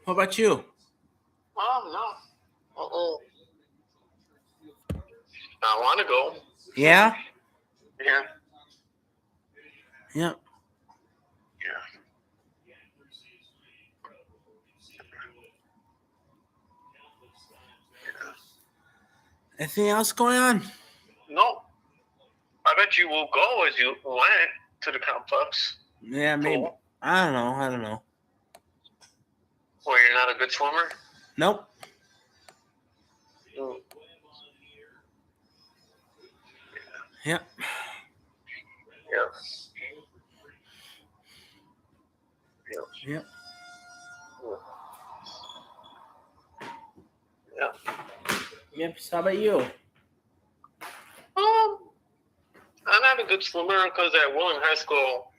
What about you? Oh, no. Uh-oh. I want to go. Yeah? Yeah. Yep. Yeah. Anything else going on? No. I bet you will go as you went to the complex. Yeah, maybe. Cool. I don't know. Well, you're not a good swimmer? Nope. Mm. Yep. Yeah. Yeah. Yep. Yeah. Yep. How about you? I'm not a good swimmer because at Willing High School,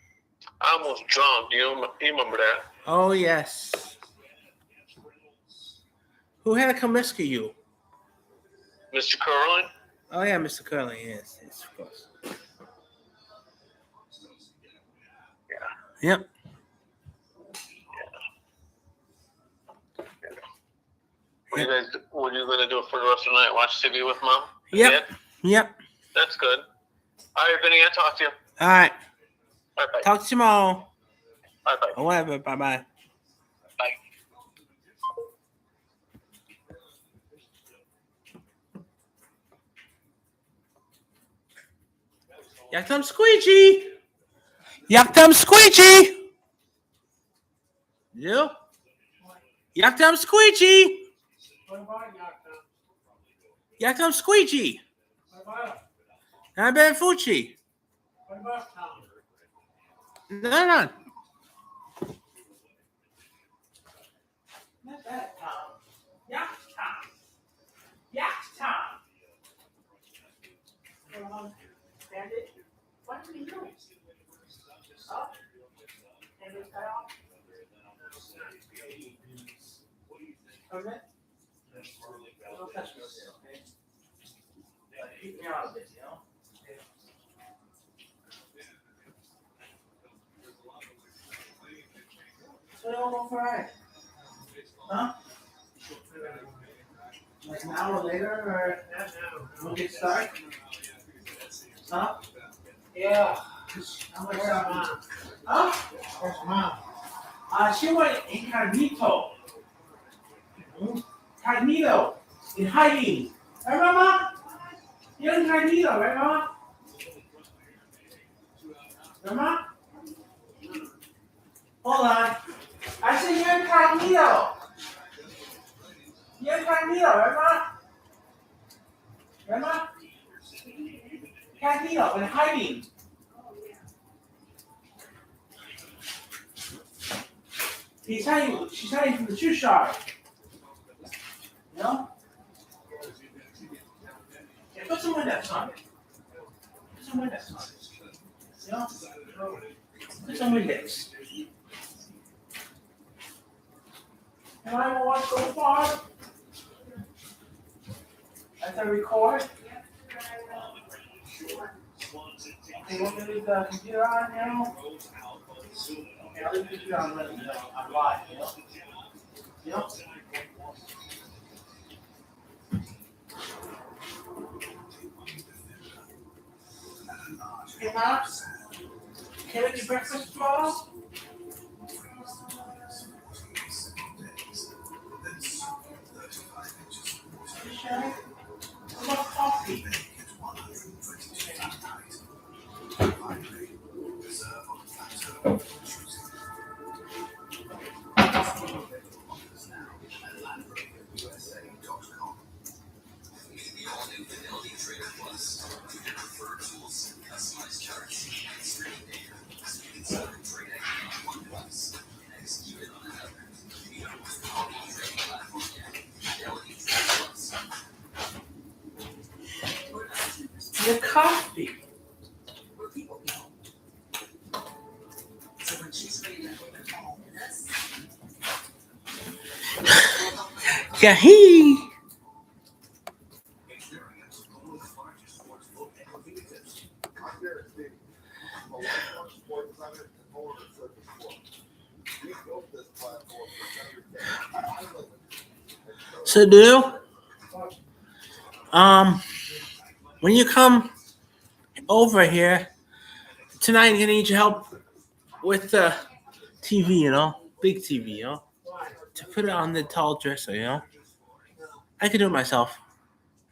I almost drowned. You remember that? Oh, yes. Who had to come rescue you? Mr. Curlin? Oh, yeah, Mr. Curley. Yes, of course. Yeah. Yep. What are you going to do for the rest of the night? Watch TV with Mom? Yep. Dad? Yep. That's good. All right, Vinny, I'll talk to you. All right. Bye-bye. Talk to you tomorrow. Bye-bye. Or whatever. Bye-bye. Bye. Yaktam squeegee. Yaktam squeegee. You? Yaktam squeegee. What about Yakta? Yaktam squeegee. What about? And Ben Fucci. What about Tom? No. Not that Tom. Yak Tom. Yak Tom. Bandit, what are you doing? Up? And it's cut off? Okay? Don't touch me, okay? Keep me out of this, you know? So don't go for it. Huh? Like an hour later, or we'll get started? Huh? Yeah. How much mom? Huh? Where's mom? She went incognito. Incognito. In hiding. Right, Mama? You're incognito, right, Mama? Mama? Hold on. I said you're incognito. You're incognito, right, Mama? Right, Mama? Incognito, in hiding. She's hiding from the shoe shop. You know? Yeah, put some Windex on it. Put some Windex on it. You know? Put some Windex. And I will watch so far. As I record. Okay, we're gonna leave the computer on now. Okay, I'll leave the computer on live, you know? You know? Hey, Pops? Can we get breakfast tomorrow? Sure. What about coffee? The coffee. Yeah, he. So do when you come over here tonight, I'm gonna need your help with the TV. Big TV. To put it on the tall dresser. I can do it myself.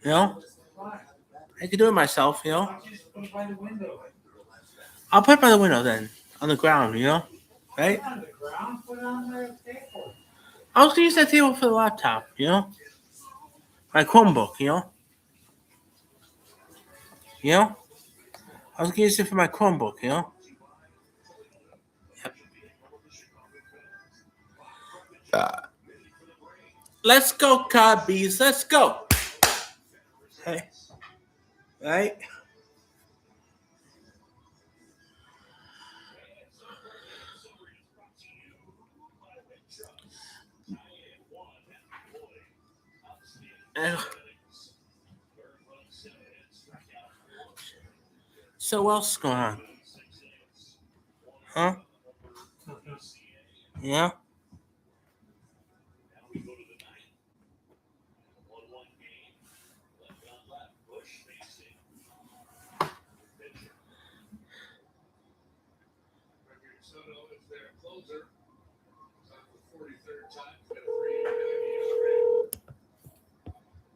I can do it myself. Just put it by the window. I'll put it by the window then, on the ground. Right? Put it on the ground, put it on the table. I was gonna use that table for the laptop. My Chromebook. I was gonna use it for my Chromebook. Yep. Let's go, Cubbies. Let's go. Hey. Right? So what else is going on? Huh? Yeah?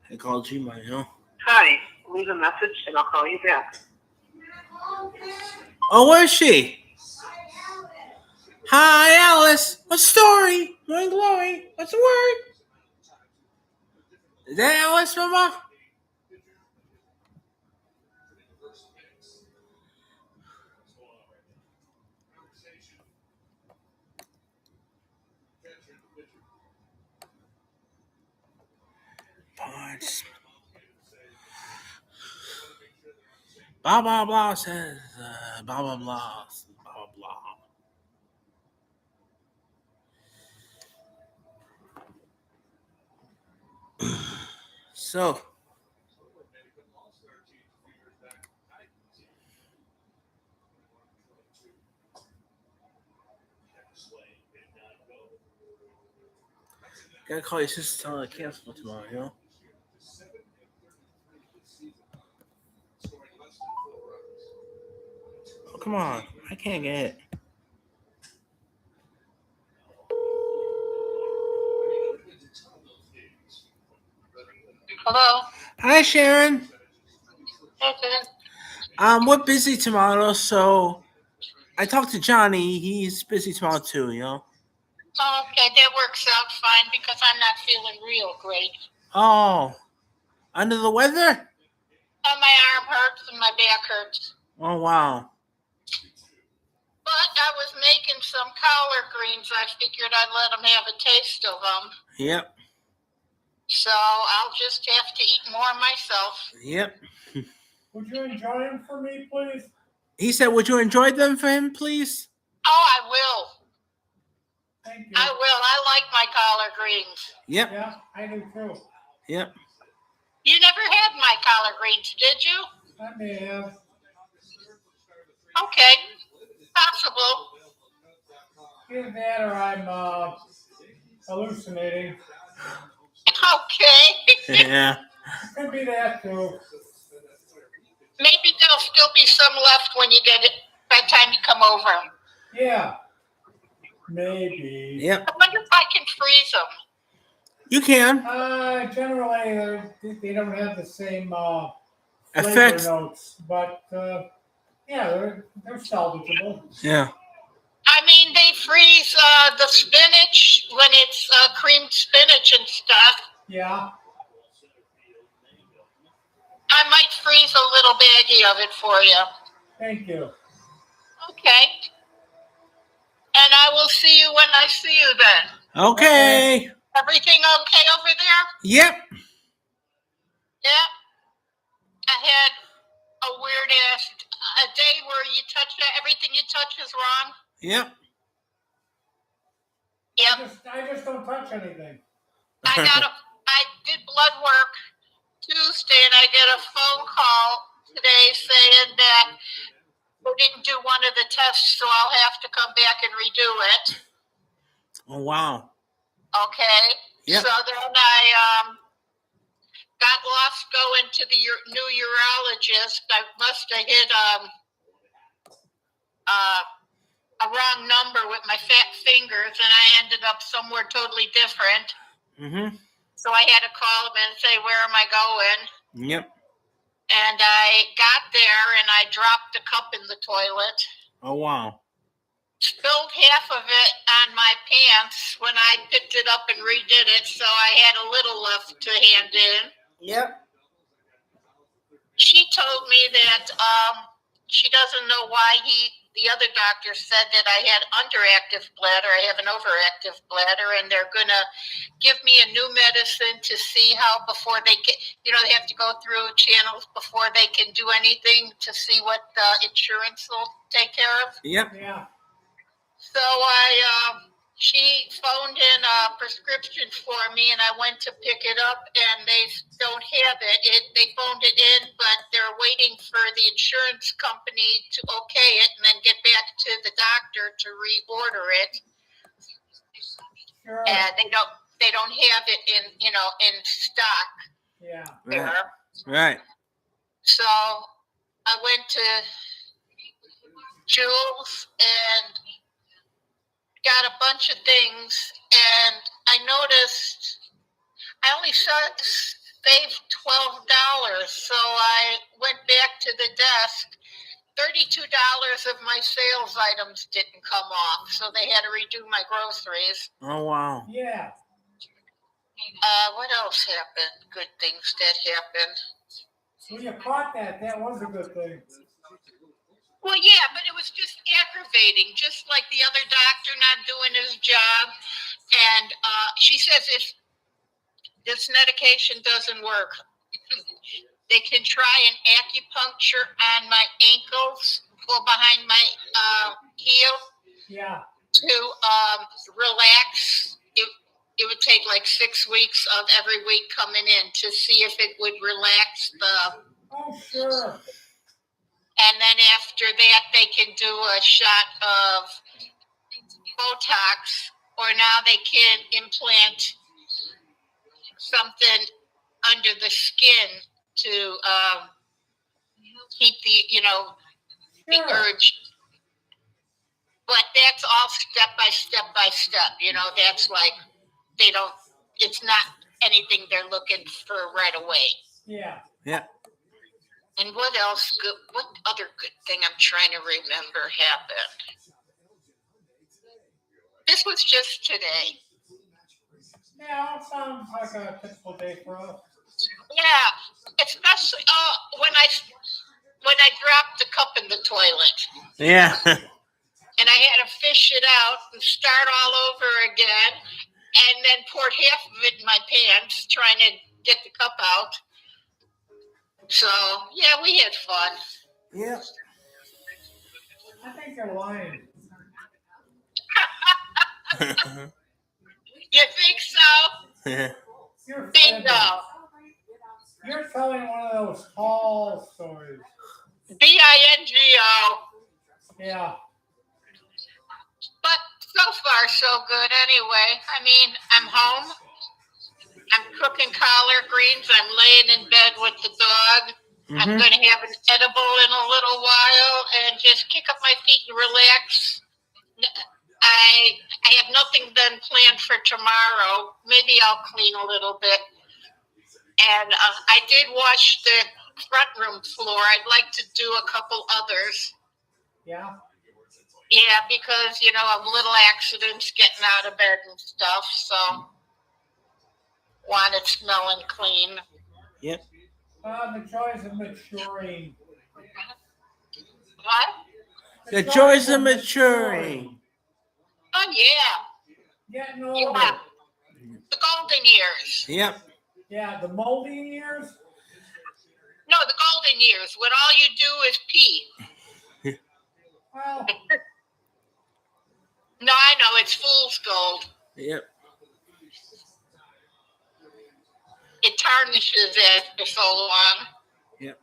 I called Gmail. Hi, leave a message and I'll call you back. Oh, where is she? Hi, Alice. What's the story? Morning Glory. What's the word? Is that Alice, Mama? Parts. Blah, blah, blah says, blah, blah, blah, blah, blah. So, gotta call your sister, tell her to cancel tomorrow. Oh, come on. I can't get it. Hello? Hi, Sharon. Okay. We're busy tomorrow, so I talked to Johnny. He's busy tomorrow too, Okay, that works out fine because I'm not feeling real great. Oh, under the weather? My arm hurts and my back hurts. Oh, wow. But I was making some collard greens. I figured I'd let them have a taste of them. Yep. So I'll just have to eat more myself. Yep. Would you enjoy them for me, please? He said, would you enjoy them for him, please? Oh, I will. Thank you. I will. I like my collard greens. Yep. Yeah, I do too. Yep. You never had my collard greens, did you? I may have. Okay. Possible. Either that or I'm hallucinating. Okay. Yeah. Could be that too. Maybe there'll still be some left when you get it by the time you come over. Yeah. Maybe. Yep. I wonder if I can freeze them. You can. Generally, they don't have the same flavor Effects. notes, but yeah, they're salvageable. Yeah. I mean, they freeze the spinach when it's creamed spinach and stuff. Yeah. I might freeze a little baggie of it for you. Thank you. Okay. And I will see you when I see you then. Okay. Everything okay over there? Yep. Yeah. I had a weird ass day where you touch everything you touch is wrong. Yep. Yep. I just don't touch anything. I did blood work Tuesday and I get a phone call today saying that we didn't do one of the tests, so I'll have to come back and redo it. Oh, wow. Okay. Yep. So then I got lost going to the new urologist. I must have hit a wrong number with my fat fingers, and I ended up somewhere totally different. Mm-hmm. So I had to call him and say, "Where am I going?" Yep. And I got there, and I dropped a cup in the toilet. Oh, wow. Spilled half of it on my pants when I picked it up and redid it, so I had a little left to hand in. Yep. She told me that she doesn't know why the other doctor said that I had underactive bladder. I have an overactive bladder, and they're going to give me a new medicine to see how before they get, they have to go through channels before they can do anything to see what the insurance will take care of. Yep. Yeah. So she phoned in a prescription for me, and I went to pick it up, and they don't have it. They phoned it in, but they're waiting for the insurance company to okay it and then get back to the doctor to reorder it. Sure. And they don't have it in stock. Yeah. Right. Right. So I went to Jules and got a bunch of things, and I noticed I only saved $12, so I went back to the desk. $32 of my sales items didn't come off, so they had to redo my groceries. Oh, wow. Yeah. What else happened? Good things that happened. When you caught that was a good thing. Well, yeah, but it was just aggravating, just like the other doctor not doing his job. And she says if this medication doesn't work, they can try an acupuncture on my ankles or behind my heel Yeah. to relax. It would take like 6 weeks of every week coming in to see if it would relax the... Oh, sure. And then after that, they can do a shot of Botox, or now they can implant something under the skin to keep the Sure. urge. But that's all step by step. That's like it's not anything they're looking for right away. Yeah. Yeah. And what other good thing I'm trying to remember happened? This was just today. Yeah, it sounds like a typical day for us. Yeah, especially when I dropped the cup in the toilet. Yeah. And I had to fish it out and start all over again, and then poured half of it in my pants trying to get the cup out. So, yeah, we had fun. Yeah. I think you're lying. You think so? Yeah. You're Bingo. fibbing. You're telling one of those tall stories. BINGO. Yeah. But so far, so good anyway. I mean, I'm home. I'm cooking collard greens. I'm laying in bed with the dog. I'm Mm-hmm. going to have an edible in a little while and just kick up my feet and relax. I have nothing then planned for tomorrow. Maybe I'll clean a little bit. And I did wash the front room floor. I'd like to do a couple others. Yeah. Yeah, because, of little accidents getting out of bed and stuff. So, want it smelling clean. Yep. The joys of maturing. What? The joys of maturing. Oh, yeah. Getting older. Yeah. The golden years. Yep. Yeah, the molding years. No, the golden years, when all you do is pee. Well, No, I know, it's fool's gold. Yep. It tarnishes after so long. Yep.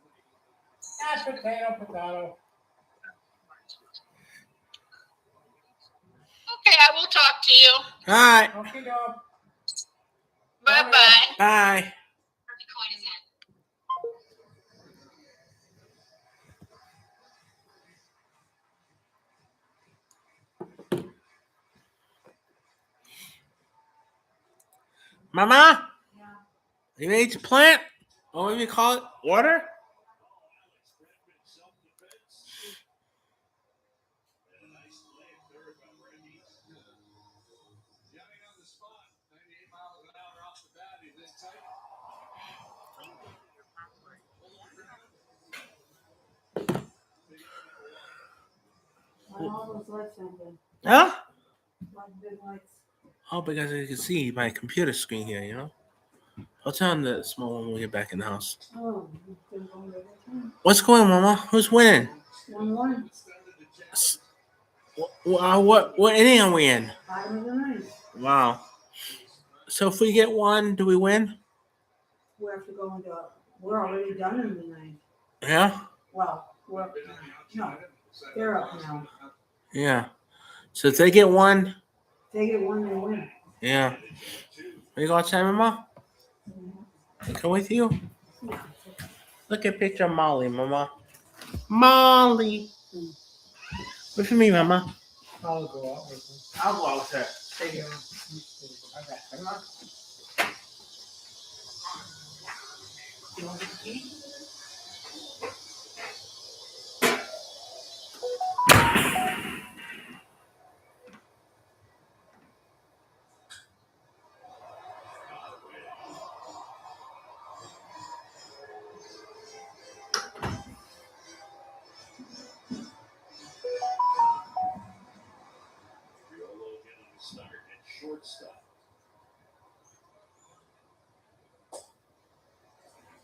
potato. Okay, I will talk to you. All right. Okay, dog. Bye-bye. Bye. Mama, you ready to plant? Or what do you call it? Water? Why are all those lights on then? Huh? Like big lights. Oh, because you can see my computer screen here, you know? I'll turn on the small one when we get back in the house. Oh, you've been going every time. What's going on, Mama? Who's winning? 1-1. What inning are we in? Bottom of the ninth. Wow. So if we get one, do we win? We have to go into. We're already done in the ninth. Yeah? Well, we're up now. No, they're up now. Yeah. So if they get one, They get one, they win. yeah. Are you go outside, Mama? Come with you? Look at picture of Molly, Mama. Molly. Wait for me, Mama. I'll go out with them. I'll go out there. Take it on. Okay, come on. You want to eat? Shortstop.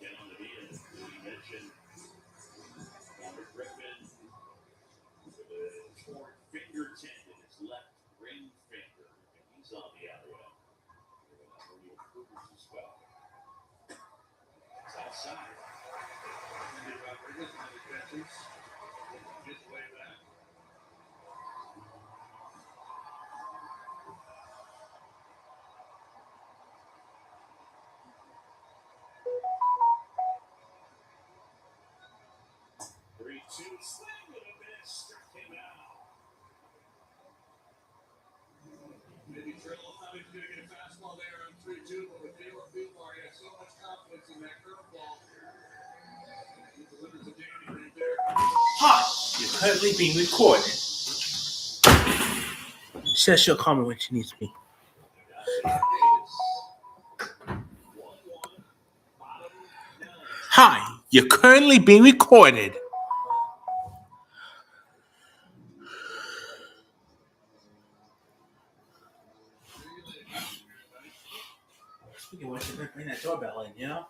Get on the end. We mentioned Robert Rickman with a torn finger tendon, his left ring finger, and he's on the other end. Mario Cruz as well. It's outside. Just way back. Swing and a miss, struck him out. Maybe Trill thought he was going to get a fastball there on 3-2, but with Taylor Fieldmar, he had so much confidence in that curveball. He delivers a dandy right there. Hi, you're currently being recorded. She says she'll call me when she needs me. Hi, you're currently being recorded. Speaking of which, you better bring that doorbell in, you know?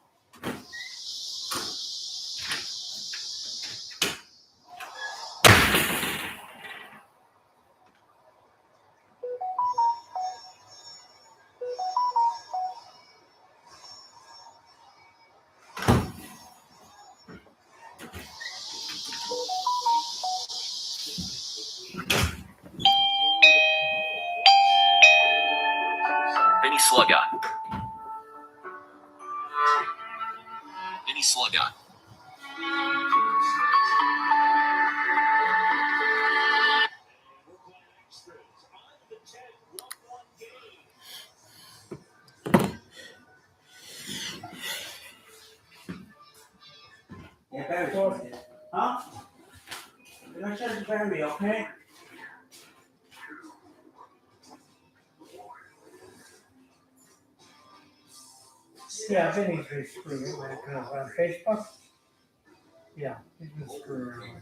Vinny Slugger. Vinny Slugger. Yeah, Barry. Huh? You're not sure it's Barry, okay? Yeah, Vinny's been screwing when it comes on Facebook. Yeah, he's been screwing around.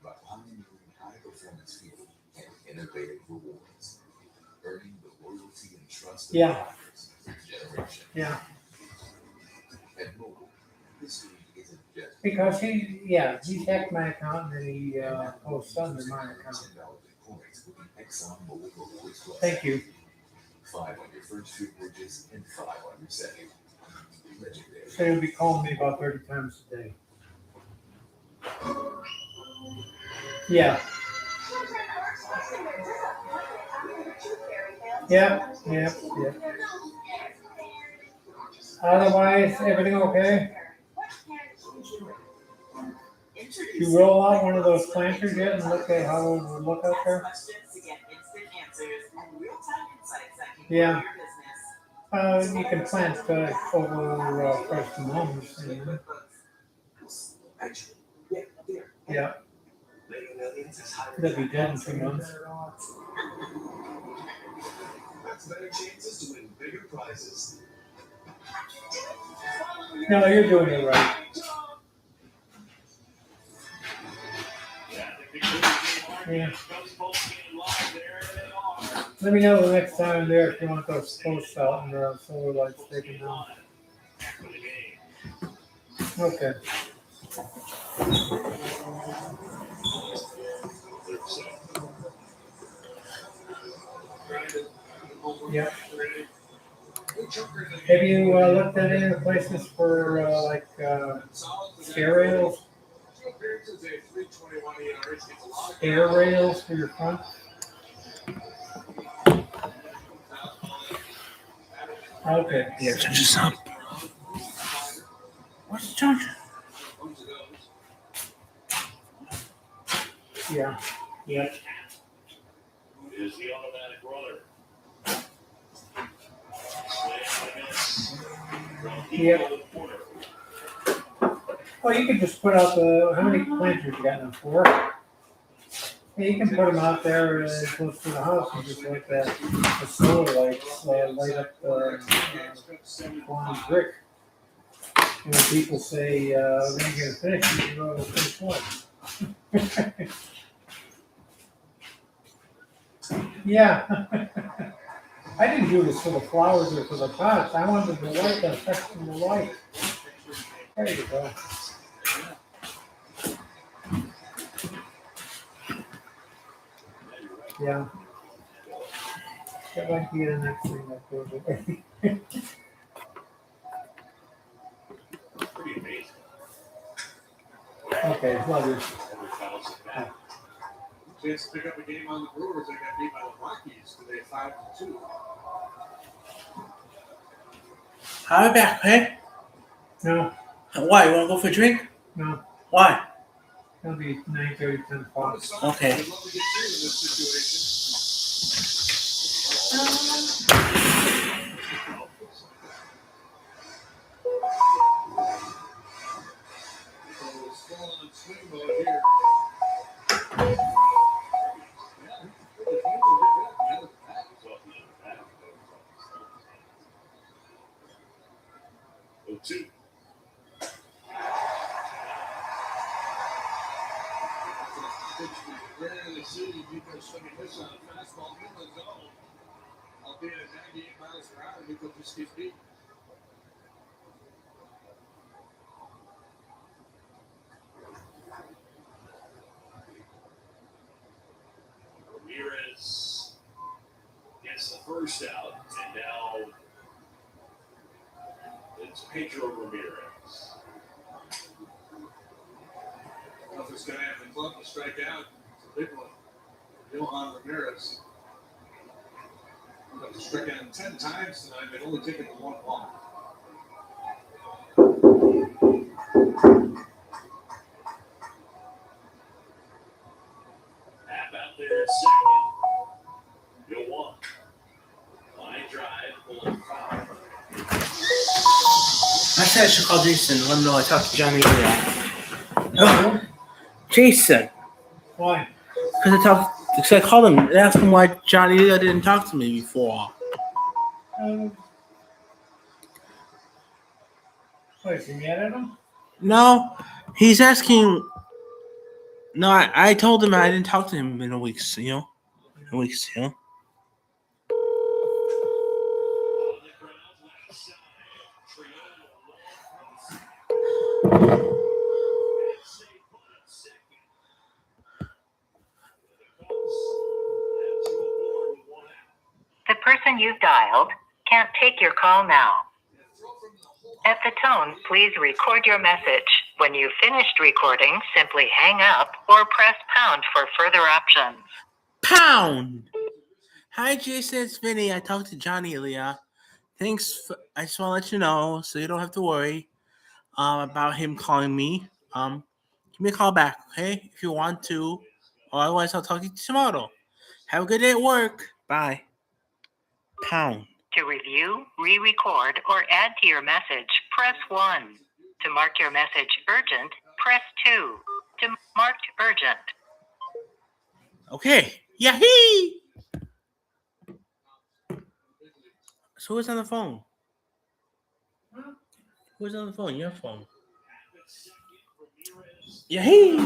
By pioneering high-performance fuel and innovative rewards, earning the loyalty and trust of Yeah. drivers for generations. Yeah, At Mobil, history isn't just because he hacked my account and then he posts under my account. $10 in points with the Exxon Mobil Rewards Plus. Thank you. 5 on your first 2 purchase and 5 on your second. Legendary. So he'll be calling me about 30 times a day. Yeah. Yeah. Otherwise, everything okay? You roll out one of those planters yet and look at how it would look out there? Yeah. You can plant over first months. Yeah. They'll be dead in 2 months. That's better chances to win bigger prizes. No, you're doing it right. Yeah. Let me know the next time I'm there if you want those posts out and solar lights taken down. Okay. Yep. Have you looked at any of the places for stair rails? Stair rails for your front? Okay. Yeah, touch this up. What's the charger? Yeah. Yep. Is the automatic runner. Yep. Well, you can just put out how many planters you got in 4? Yeah, you can put them out there close to the house and just like that. The solar lights light up Quantum brick. And when people say, when are you going to finish? You can go to finish what? Yeah. I didn't do this for the flowers or for the pots. I wanted the light, the effect from the light. There you go. Yeah. That might be the next thing that goes away. Pretty amazing. Okay, love you. Chance to pick up a game on the Brewers. They got beat by the Rockies today, 5-2. I'll be back, okay? No, Why? You want to go for a drink? no. Why? It'll be 9:30, 10 o'clock. Okay. I'd love to get through this situation. So we're still on swing mode here. Two. Rarely see Nico swinging this on a fastball in the zone. Albeit at 98 miles per hour, Nico just gets beat. Ramirez gets the first out, and now it's Pedro Ramirez. Toughest guy in the club to strike out. It's a big one. Johan Ramirez. He's struck out 10 times tonight, but only taken the 1 walk. Half out there at second. Go one. Line drive, pulling foul. I said I should call Jason and let him know I talked to Johnny earlier. Oh, Jason. Why? Because I called him and asked him why Johnny didn't talk to me before. Wait, you mad at him? No, he's asking. No, I told him I didn't talk to him in a week, On the ground, left side. Triolo. The person you've dialed can't take your call now. At the tone, please record your message. When you've finished recording, simply hang up or press pound for further options. Pound! Hi, Jason. It's Vinny. I talked to Johnny earlier. I just want to let you know so you don't have to worry about him calling me. Give me a call back, okay? If you want to. Or otherwise, I'll talk to you tomorrow. Have a good day at work. Bye. Pound. To review, re-record, or add to your message, press 1. To mark your message urgent, press 2. To mark urgent. Okay. Yahee! So who's on the phone? Who's on the phone? Your phone. Yahee!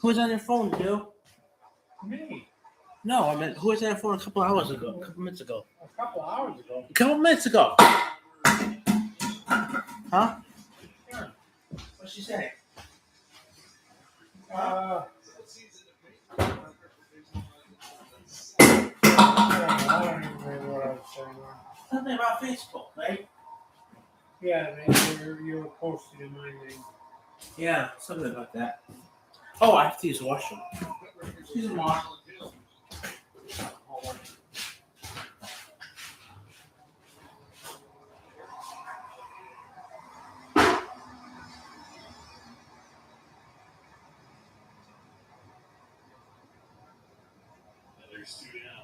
Who's on your phone, Joe? Me, No, I meant who was on your phone a couple hours ago? A couple minutes ago. a couple hours ago. A couple minutes ago. Huh? What'd she say? I don't even remember what I was saying. Something about Facebook, right? Yeah, man, you were posted in my name. Yeah, something about that. Oh, I have to use the washroom. Excuse me, Mom. There's 2 down.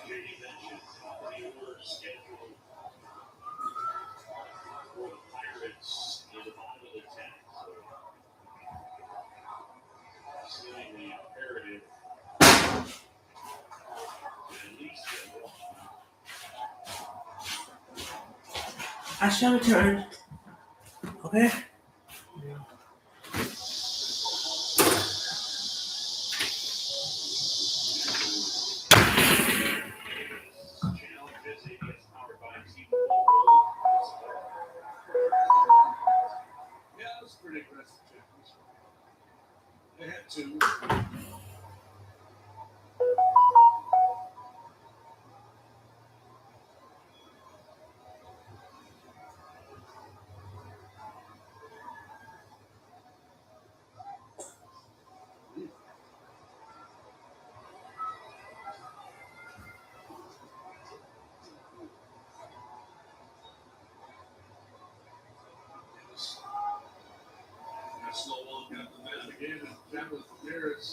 Katie mentioned they were scheduled for the Pirates near the bottom of the 10th. So, seemingly imperative to at least get one. I shall return. Okay? Challenges ABS powered by T-Mobile. Yeah, that was pretty aggressive too. They had 2. That slow walk up the mound again, and that was Ramirez.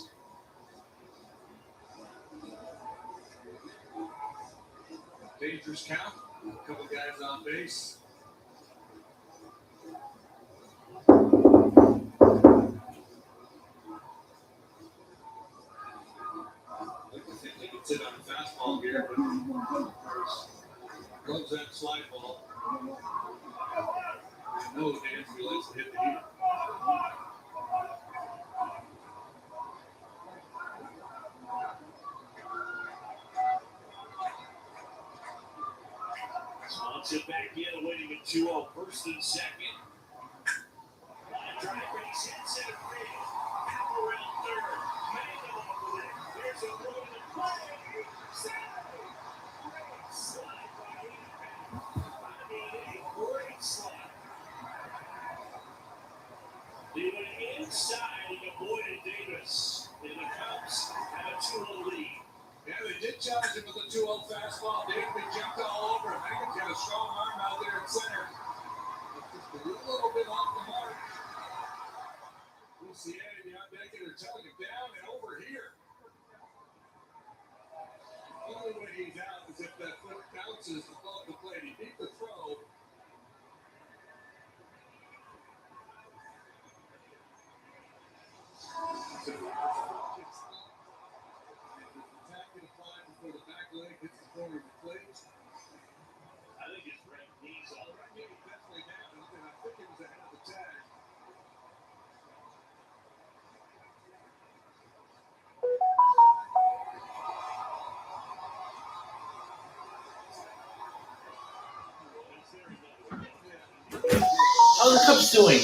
Dangerous count. A couple guys on base. I think they could sit on a fastball here, but gloves that slide ball. I know Dansby likes to hit the heat. Swanson back in, awaiting a 2-0 first and second. Line drive, base hit, center field. Power around third. Mango over there. There's a throw to the play. Great slide by Impact. Great slide. Leaving inside, he avoided Davis. And the Cubs have a 2-0 lead. Yeah, they did challenge him with a 2-0 fastball. Dansby jumped all over him. Higgins had a strong arm out there in center. Just a little bit off the mark. Luciani behind Beckett are telling him down and over here. The only way he's out is if that foot bounces above the plate. He beat the throw. Attacking fly before the back leg hits the corner of the plate. I think his right knee's up. Right knee was definitely down, and I think it was ahead of the tag. How's the Cubs doing?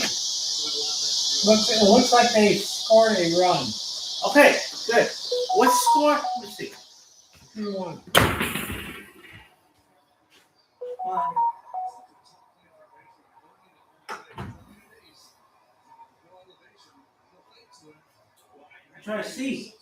It looks like they scored a run. Okay, good. What score? Let me see. 2-1. trying to see.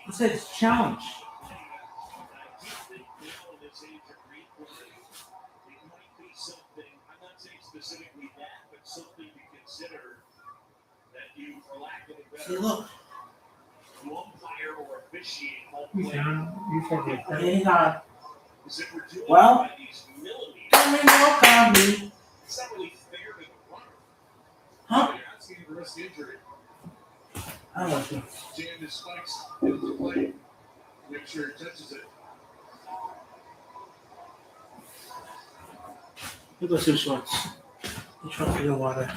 It says challenge. I'm not saying specifically that, but something to consider that you, for lack of a See, better, look. to umpire or officiate home He's play. on. He's on. Is if we're doing Well, by these millimeters, don't walk on me. it's not really fair to the runner. Huh? You're asking him to risk injury. I don't know. Jam his spikes into the plate. Make sure he touches it. Here goes his shorts. He tries to get water.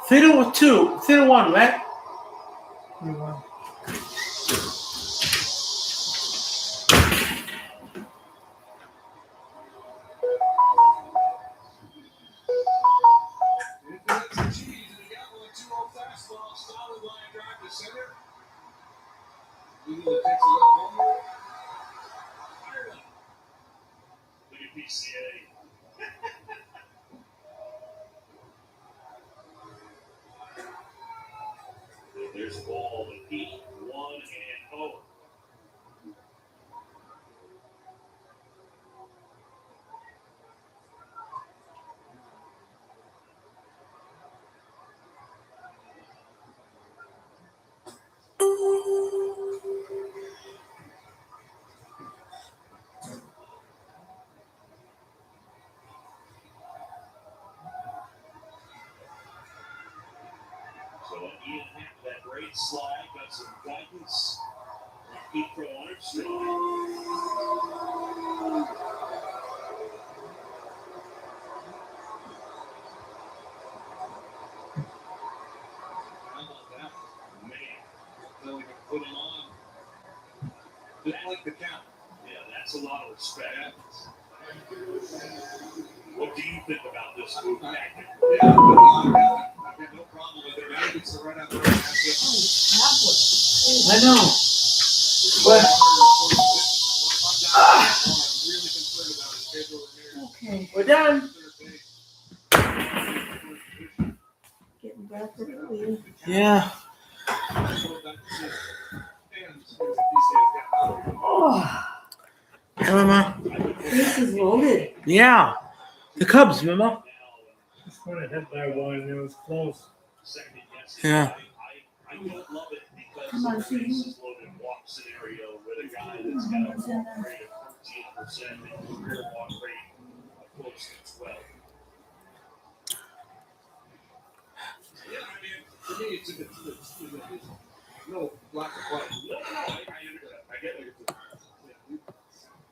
Fiddle with two. Fiddle one, right? If that's the cheese, and he got one 2-0 fastball, solid line drive to center. Either takes a left homer. Ireland. Look at PCA. There's the ball with 8, 1, and 0. So Ian had that great slide, got some guidance. Keep from Armstrong. How about that? Man, Then we can put him on. Didn't like the count. yeah, that's a lot of respect. What do you think about this move? Yeah, I've got no problem with it. I think it's the right out there. I know. But I'm really concerned about his schedule. okay, we're done. Getting back to you. Yeah. Oh, Mama. This is loaded. Yeah. The Cubs, remember? Just went ahead by one, it was close. Yeah. I don't love it because Come on, the see. bases loaded walk scenario with a guy that's got a walk rate of 13% and a career walk rate of close to 12. Yeah, I mean, for me, it's no black and white. No, I get it.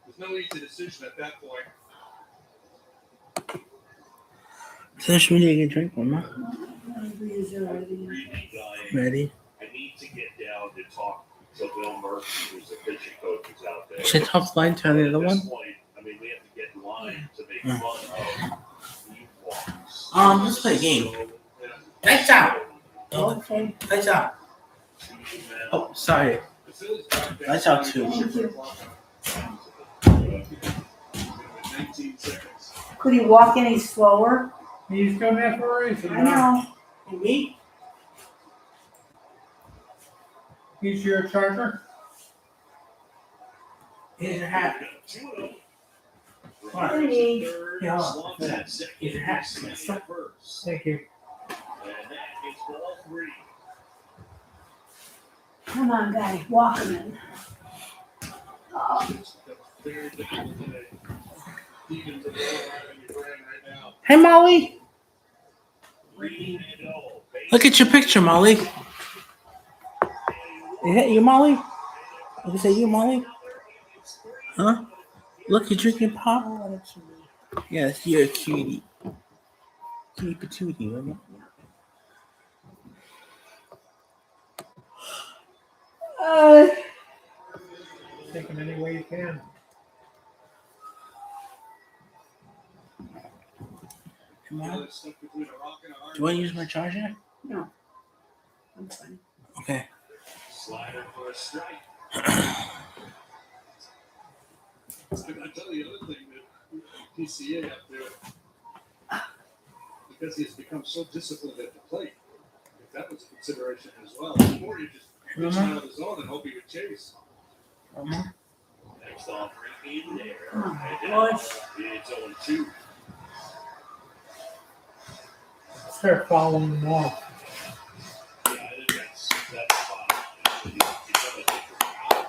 There's no easy decision at that point. Finish me to drink, Mama. These are already- Really dying. Ready? I need to get down to talk to Bill Murphy, who's the pitching coach, who's out there. Should I tough line to the other At this one? point, I mean, we have to get in line to make Yeah. fun of lead walks. Let's play a game. So, Lights out. Okay. Lights out. Oh, sorry. The Phillies got that. Lights out too. Thank you. 19 seconds. Could he walk any slower? He's coming there for a reason. I know. And me? He's your charger? Here's your hat. What? Hey. Yeah, hold on. Here's your hat. Thank you. And that is ball 3. Come on, guy. Walk him in. Oh, Very difficult today. Even to go around in your brain right now. Hey, Molly. 3-0. Look at your picture, Molly. Is that you, Molly? Is that you, Molly? Huh? Look, you're drinking pop? what a cutie. Yes, you're a cutie. Cutie patootie, remember? Take them any way you can. Come on. Stuck between a rock and a hard Do you want to use my charger? No. I'm fine. Okay. Slider for a strike. And I tell you the other thing that PCA up there, because he's become so disciplined at the plate, if that was a consideration as well. Before you just reach out of the zone and hope he would chase. Next offering in there. Bush. It's 0-2. Start following them off. Yeah, I think that's fine. He's gonna take her out.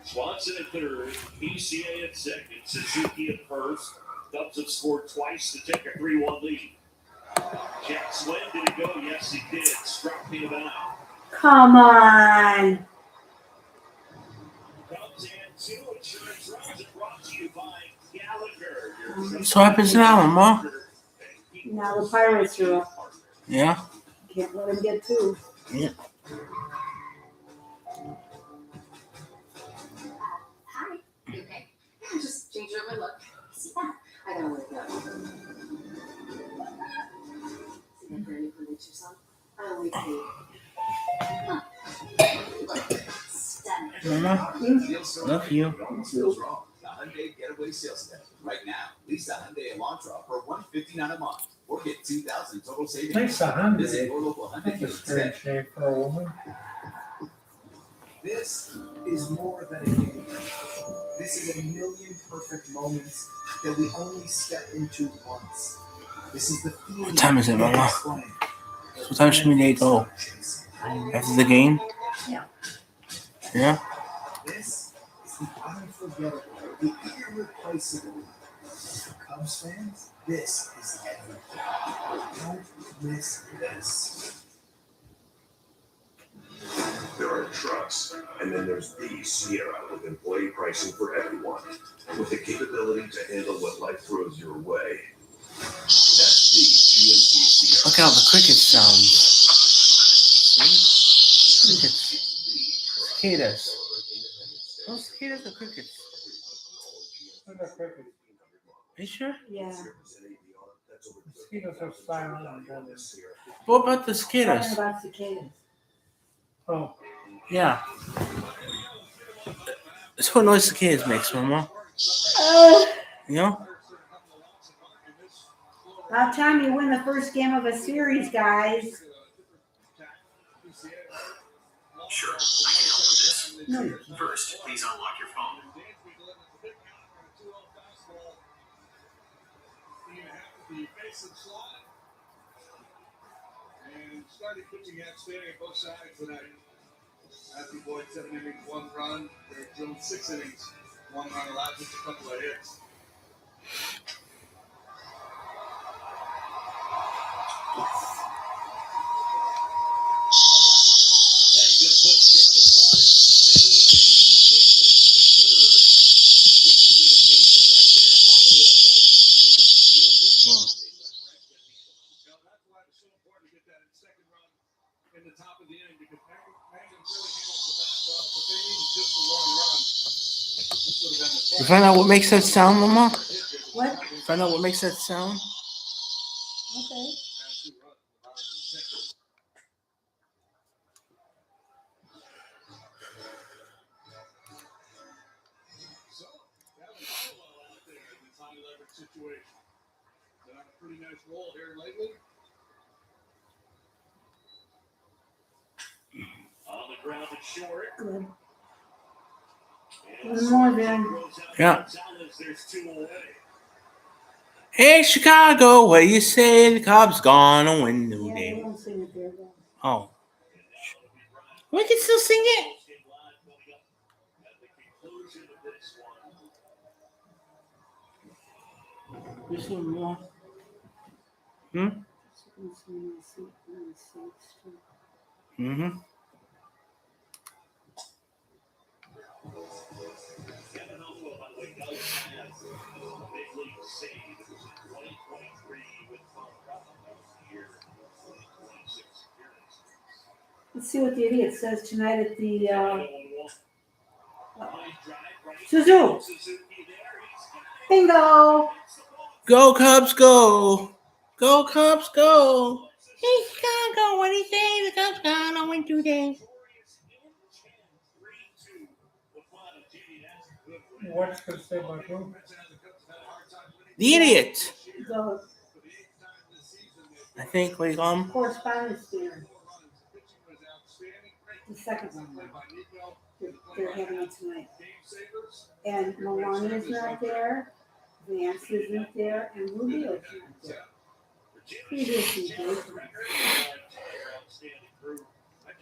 Swanson at third, PCA at second, Suzuki at first. Cubs have scored twice to take a 3-1 lead. Jack Swin, did it go? Yes, he did. Struck me out. Come on. Cubs and 2 insurance runs are brought to you by Gallagher. So what happens now, Mama? Now the Pirates are up. Yeah. Can't let them get two. Yeah. Hi. You okay? Yeah, just changed over my look. See that? I gotta wake up. See that brand new furniture son? I only paid. Huh. Look, stunning. Mama, love you. Feels wrong. The Hyundai Getaway Sales Step. Right now, lease the Hyundai Elantra for $159 a month, or get $2,000 total savings. Thanks a hundred. Visit your local Hyundai That's a dealer strange today. shape for a woman. This is more than a game. This is a million perfect moments that we only step into once. This is the feeling. What time is it, Mama? What time should we go? After the game? Yeah. Yeah? This is the unforgettable, the irreplaceable. For Cubs fans, this is everything. Don't miss this. There are trucks, and then there's the Sierra with employee pricing for everyone, with the capability to handle what life throws your way. That's the GMC Sierra. Look how the cricket sounds. See? Crickets. Cicadas. Those cicadas are crickets. Are you sure? Yeah. Mosquitoes are silent. What about the Talking cicadas? about cicadas. Oh, Yeah. That's what noise cicadas makes, Mama. You know? About time you win the first game of a series, guys. Sure, I can help with this. No. First, please unlock your phone. And started pitching outstanding at both sides tonight. Matthew Boyd, 7 innings, 1 run. Derek Jones, 6 innings, 1 run allowed, just a couple of hits. In the top of the inning because Mangan really handles the bat well. If they needed just a long run, this would have been the You find out what makes that sound, Mama? What? Find out what makes that sound? Okay. So, that was Hollowell out there in this high leverage situation. Been on a pretty nice roll here lately. On the ground at short. Good. And One more, Ben. throws out Yeah. Gonzalez. There's 2 away. Hey, Chicago, where you say the Cubs gonna win the Yeah, we game? don't sing it there, though. Oh. We can still sing it. At the conclusion of this one. You sing more. Mm-hmm. Kevin Huffwell, by the way, does have a big league save. It was in 2023 with Colorado. That was the year 2026 appearance. Let's see what the idiot says tonight at the 0-1. Suzu. Bingo. Go, Cubs, go. Go Cubs, go! He's gonna go when he says the Cubs gonna win today. What's to say about who? The idiot. The I think we call him. correspondence dinner. The second one. They're having it tonight. And Melania's not there. Vance isn't there. And Rubio's not there. Previously, Jason.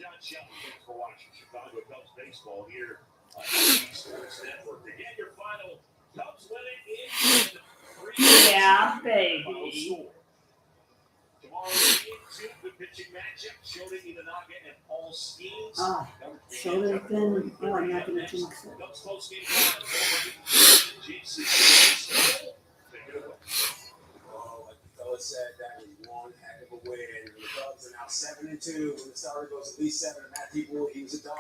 John Shelton, thanks for watching Chicago Cubs baseball here on NBC Sports Network. Again, your final Cubs winning in 3. Yeah, Final baby. score. Tomorrow, game 2, good pitching matchup. Shota Imanaga and Paul Skeens. Ah, so there's been, oh, I'm not going to jinx it. Cubs post game line, JC. Oh, like the fella said, that was one heck of a win. The Cubs are now 7-2. When the starter goes at least 7, and Matt People, he was a dog.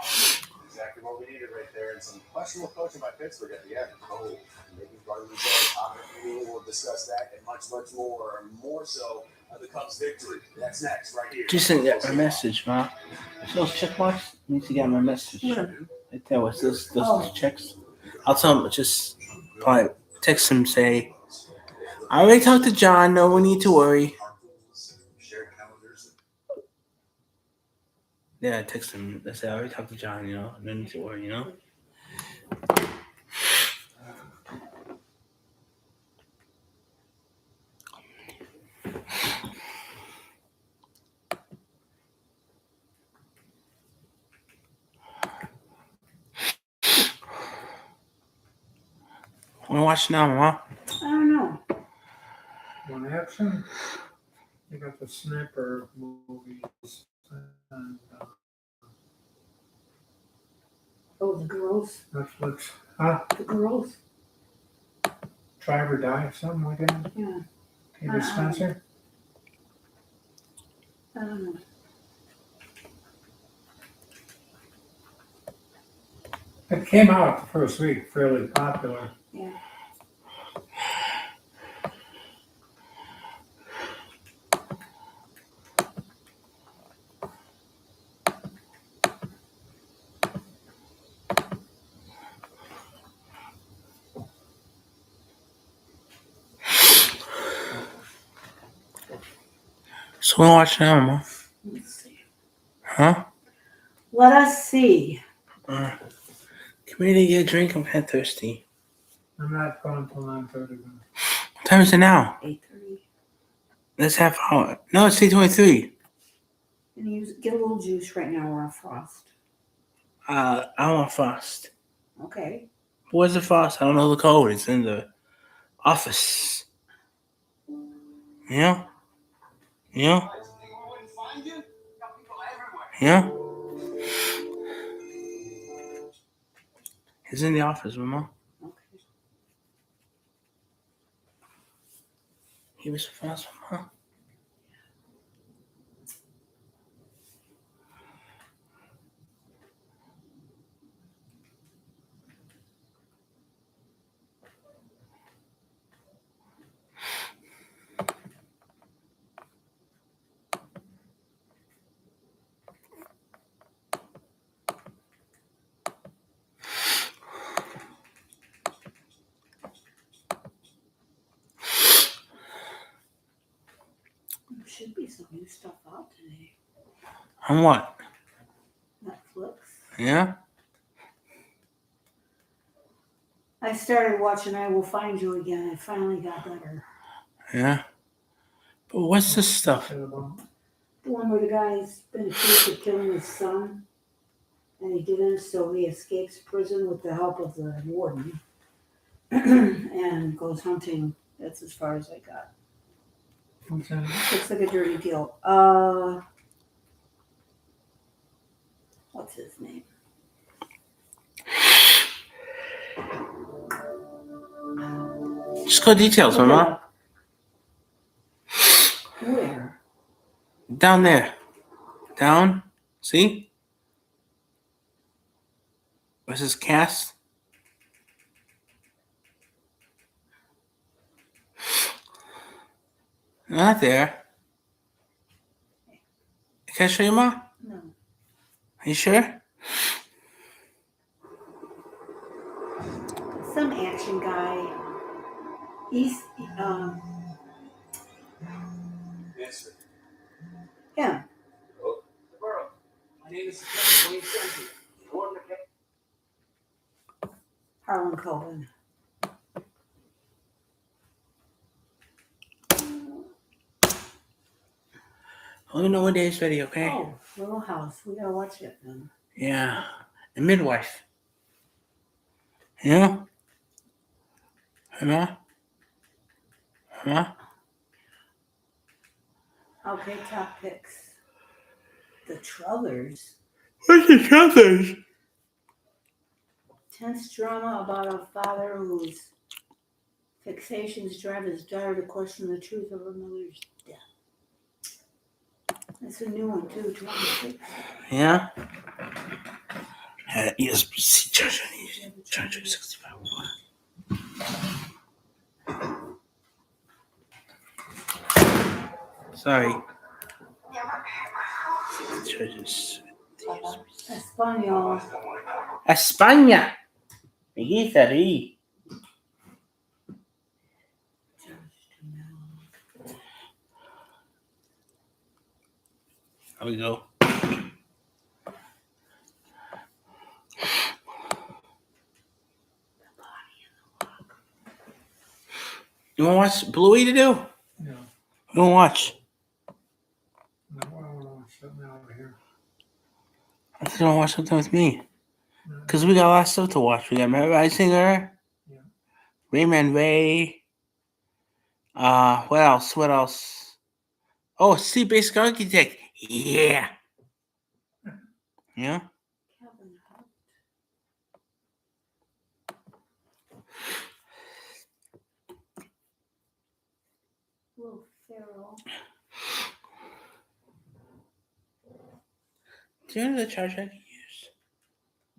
Exactly what we needed right there. And some questionable coaching by Pittsburgh at the end. Oh, maybe running the show. We'll discuss that and much, much more. More so the Cubs' victory. That's next, right here. Just didn't get my message, Ma. Those check marks? I need to get my message. Yeah. Right there. What's those Oh. checks? I'll tell him. Just probably text him. Say, I already talked to John. No, we need to worry. Shared calendars. Yeah, I text him. I said, I already talked to John. You know, no need to worry. You know. Want to watch now, Mama? I don't know. One action. You got the Sniper movies. And, Oh, the girls. Netflix. Huh? The girls. Drive or Die, something like that. Yeah. Peter Spencer. I don't know. It came out the first week, fairly popular. Yeah. So want to watch now, Mama? Let's see. Huh? Let us see. Come here to get a drink. I'm kind of thirsty. I'm not going till 9:30. What time is it now? 8:30. That's half hour. No, it's 8:23. And you get a little juice right now or a frost. I want frost. Okay. Where's the frost? I don't know the code. It's in the office. You know? You know? You know? He's in the office, Mama. Okay. He was fast, Mama. There should be some new stuff out today. On what? Netflix. Yeah? I started watching I Will Find You again. I finally got better. Yeah? But what's this stuff? The one where the guy's been accused of killing his son. And he didn't, so he escapes prison with the help of the warden. And goes hunting. That's as far as I got. Okay. Looks like a dirty deal. What's his name? Just go details, Mama. Where? Down there. Down. See? What's this cast? Not there. Can I show you, Ma? No. Are you sure? Some action guy. He's Yes, sir. him. My name is Kevin Wayne Spencer. Harlan Coben. Let me know when day it's ready, okay? Oh, Little House. We gotta watch it then. Yeah. The midwife. Yeah? Hey, Ma? Ma? Okay, top picks. The Truthers. What's the Truthers? Tense drama about a father whose fixations drive his daughter to question the truth of her mother's death. That's a new one too, 26. Yeah? ESPC Charger 65. Sorry. Chargers. Espanol. España. Amiguita, ahí. There we go. You want to watch Bluey to do? No. You want to watch? No, I want to watch something over here. I think you want to watch something with me. Because we got a lot of stuff to watch. We got Mary Reisinger. Yeah. Raymond Ray. What else? What else? Oh, Sea Basic Architect. Yeah. Yeah? Will Ferrell. Do you know the charger I can use?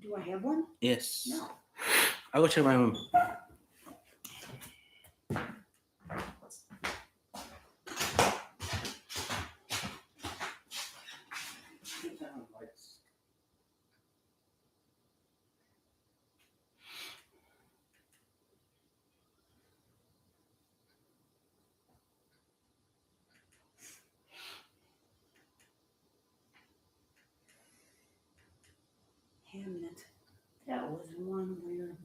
Do I have one? Yes. No. I'll go check my room. Hamnet. That was one where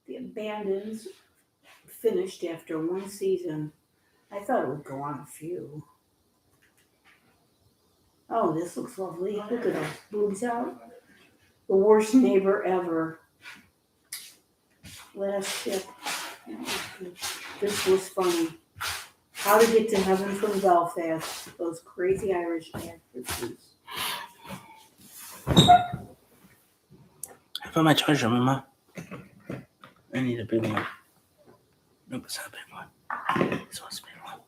The Abandons finished after one season. I thought it would go on a few. Oh, this looks lovely. Look at those boobs out. The Worst Neighbor Ever. Last Ship. This was funny. How to Get to Heaven from Belfast. Those crazy Irish actresses. I found my charger, Mama. I need a big one. Nope, it's not a big one. This one's a big one.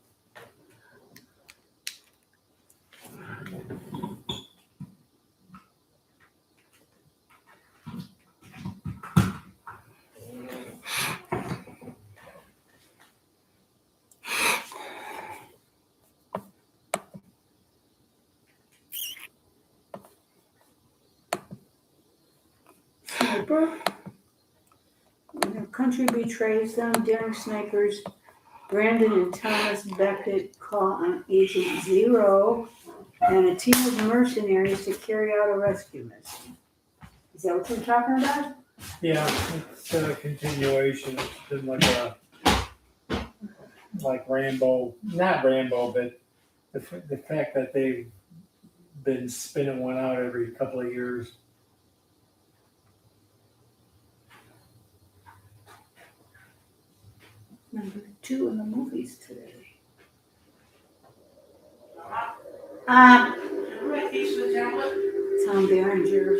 Sniper. When their country betrays them, daring snipers Brandon and Thomas Beckett call on Agent Zero and a team of mercenaries to carry out a rescue mission. Is that what you're talking about? Yeah, it's a continuation. It's been like Rambo, not Rambo, but the fact that they've been spinning one out every couple of years. Number 2 in the movies today. Tom Berenger.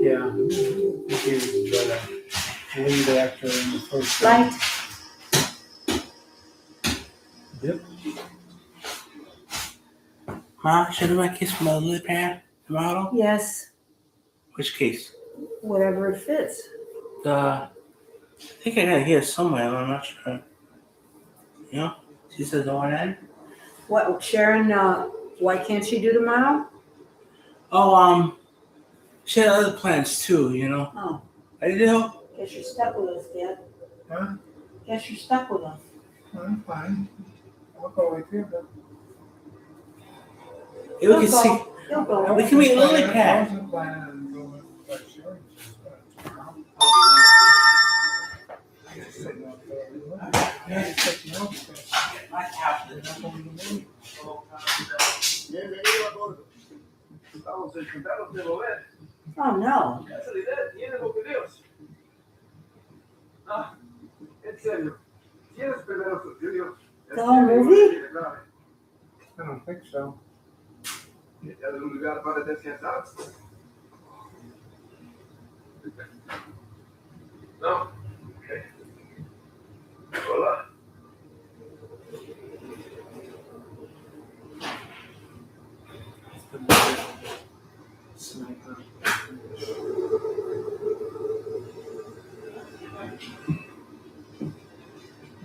Yeah, he was the lead actor in the first Light. Yep. Ma, should I do my case from the lily pad tomorrow? Yes, Which case? whatever it fits. I think I got it here somewhere. I'm not sure. You know, she says the one end. What, Sharon, why can't she do tomorrow? Oh, she had other plans too, you know. Oh, I do. guess you're stuck with us, Dad. Huh? Guess you're stuck with us. I'm fine. I'll go with you, but. Yeah, we can see. You'll go. We can meet Lily I Pad. wasn't planning on going by Sharon, but, yeah, it's like, you know, because they're not going to move. Oh, no. The whole movie? I don't think so. No. Okay. Hola.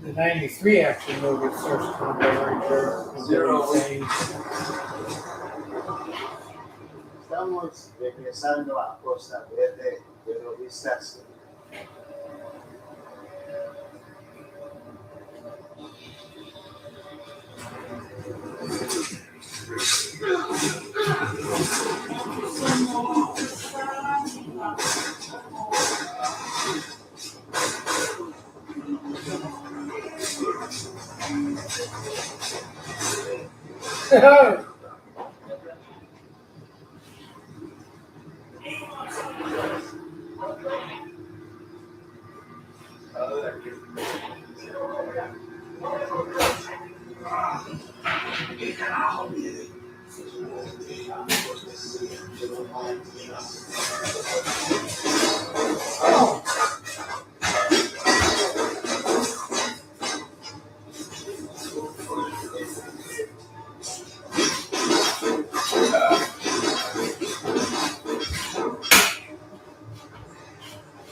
The 93 action movie starts coming right there. Zero. Estamos regresando a Costa Verde, pero vistas.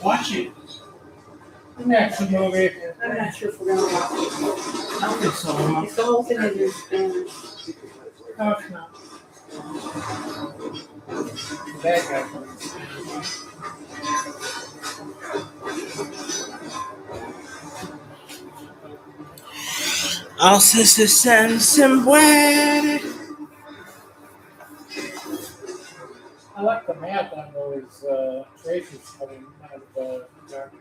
Watch it. The action movie. I'm not sure if we're gonna watch it. I don't think so. Mama. It's the whole thing is in Spanish. No, it's not. Bad guy. All sisters send some word. I like the math on those traces coming out of the dark.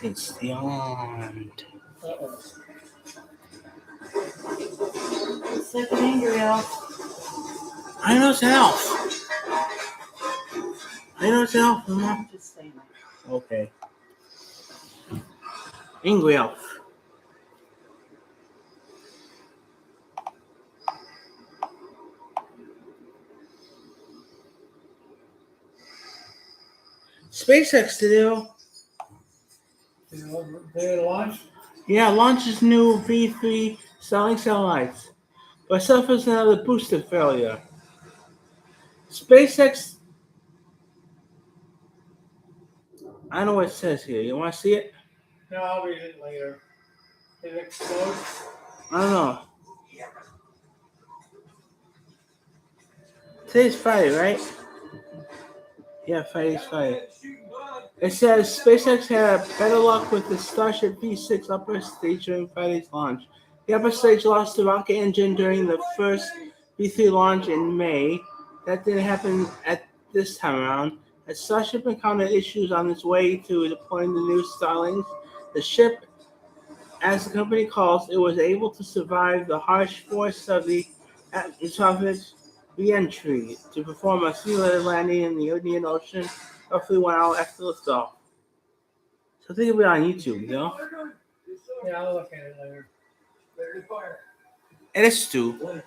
It's the aunt. Uh-oh. It's like an angry elf. I know it's an elf. I know it's an elf, Mama. I'm just saying. Okay. Angry elf. SpaceX to do. They launched. Yeah, launches new V3 Starlink satellites, but suffers another booster failure. SpaceX. I don't know what it says here. You want to see it? No, I'll read it later. It explodes. I don't know. Today's Friday, right? Yeah, Friday's Friday. It says SpaceX had better luck with the Starship V6 upper stage during Friday's launch. The upper stage lost the rocket engine during the first V3 launch in May. That didn't happen at this time around. As Starship encountered issues on its way to deploying the new Starlink, the ship, as the company calls it, was able to survive the harsh force of the atmospheric re-entry to perform a simulated landing in the Indian Ocean roughly 1 hour after liftoff. So think of it on YouTube, you know? Yeah, I'll look at it later. And it's Stu.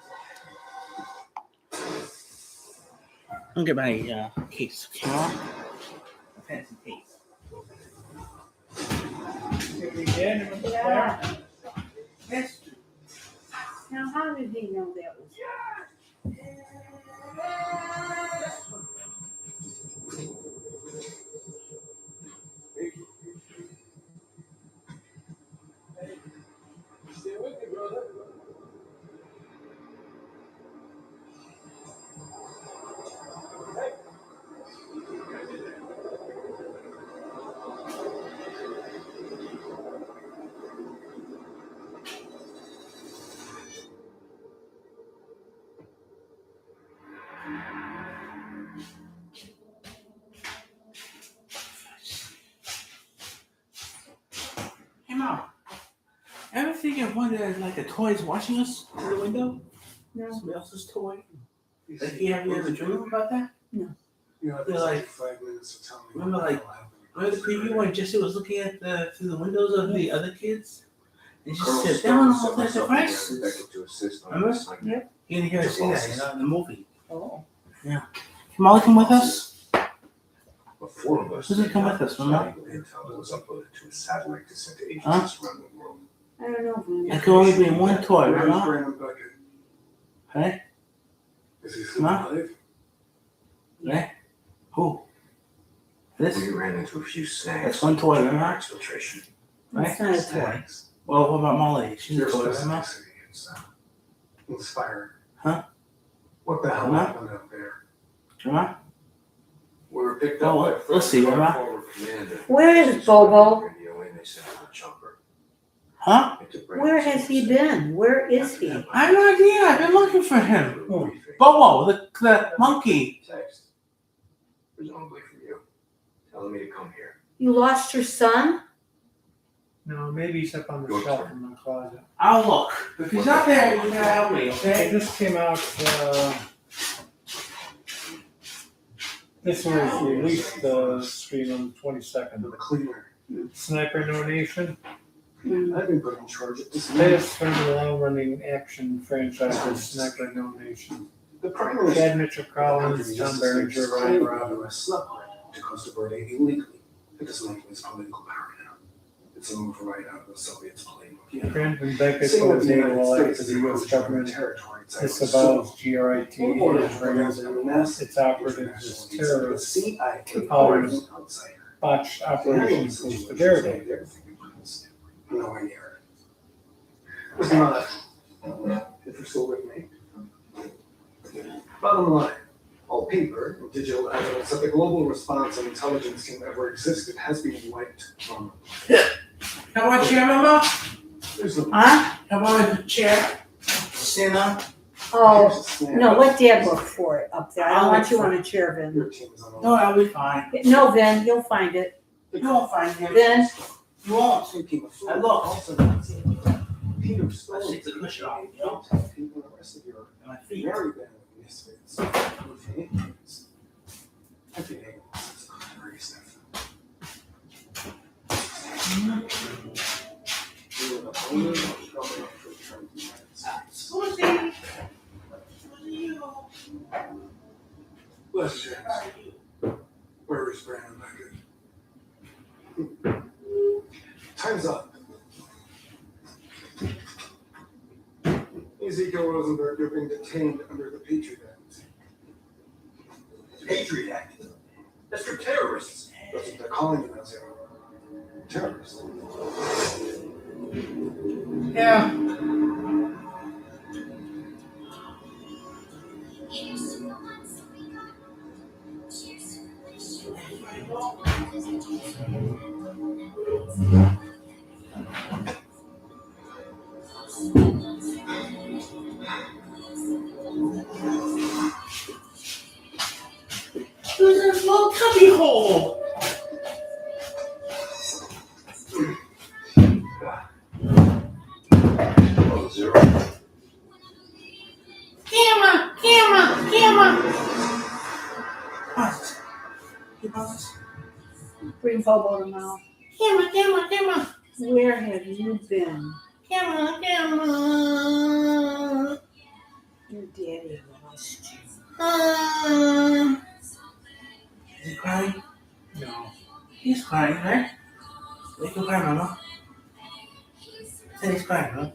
I'll get my case. Okay. He did? Yeah. Yes. Now, how did he know that was? Stay with me, brother. Hey, Mom. Ever think of one of like the toys watching us through the window? No. Somebody else's toy? Like, have you ever dreamed about that? You know, They're like, 5 minutes to tell me. remember, like, remember the preview when Jesse was looking at through the windows of the other kids? And she said, down all the devices. Remember? Yep. You didn't hear her say that, in the movie. Oh. Yeah. Can Molly come with us? But 4 of us. Who's gonna come with us, Mama? Intel that was uploaded to a satellite to send to agencies Huh? around the world. I don't know, Van. I can only bring one toy, Where's remember? Brandon Beckett? Hey? Is he still Huh? alive? Hey? Who? This? We ran into a few snags. That's one toy, remember? Exfiltration. That's not a toy. Well, what about Molly? She's a Your toy, remember? specificity is inspiring. Huh? What the hell Huh? happened out there? Remember? We were picked Oh, up by let's see, remember? former commander. Where is Bobo? Radio and they sent him a chopper. Huh? Where has he been? Where is he? I have no idea. I've been looking for him. Bobo, the monkey. Text. Presumably from you. Telling me to come here. You lost your son? No, maybe he's up on the Your shelf turn. in my closet. I'll look. If he's not there, you gotta help me, It okay? just came out, this was released, stream on the 22nd. The cleaner. Sniper No Nation. I've been put in charge of this. Latest from the long-running action franchise, Sniper No Nation. The primary. Chad Mitchell Collins, John Berenger, Ryan Robert. To Costa Verde illegally. It doesn't make his political power now. It's a move right out of the Soviets' playbook. Brandon Beckett Same with was the able United after States, the U.S. government territory. disavows GRIT as brings its operatives as terrorists following botched Operation Costa Verde. No idea. Listen, Mother, if you're still with me. Bottom line, all paper and digital evidence that the global response and intelligence team ever existed has been wiped from. How about chair, Mama? There's no. Huh? How about a chair? Stand up. Oh, no, let Dad look for it up there. I don't want you on a chair, Vin. Your team's on. No, I'll be fine. No, Vin, you'll find it. You won't find him. Vin, You won't. I look. Also, Peter Stone. Let's take the cushion off, you know? People the rest of your My feet. very bad with misfits. I think it's very stuff. Susie. Bless James. Where is Brandon Beckett? Time's up. Ezekiel Rosenberg, you're being detained under the Patriot Act. Patriot Act. That's for terrorists. That's what they're calling you as. Terrorists. Yeah. There's this little cubby hole. Oh, 0. Camera. What? You promise? bring Bobo tomorrow. Camera. Where have you been? Camera. Your daddy lost you. Is he crying? No. He's crying, right? Make him cry, Mama. Say he's crying, huh?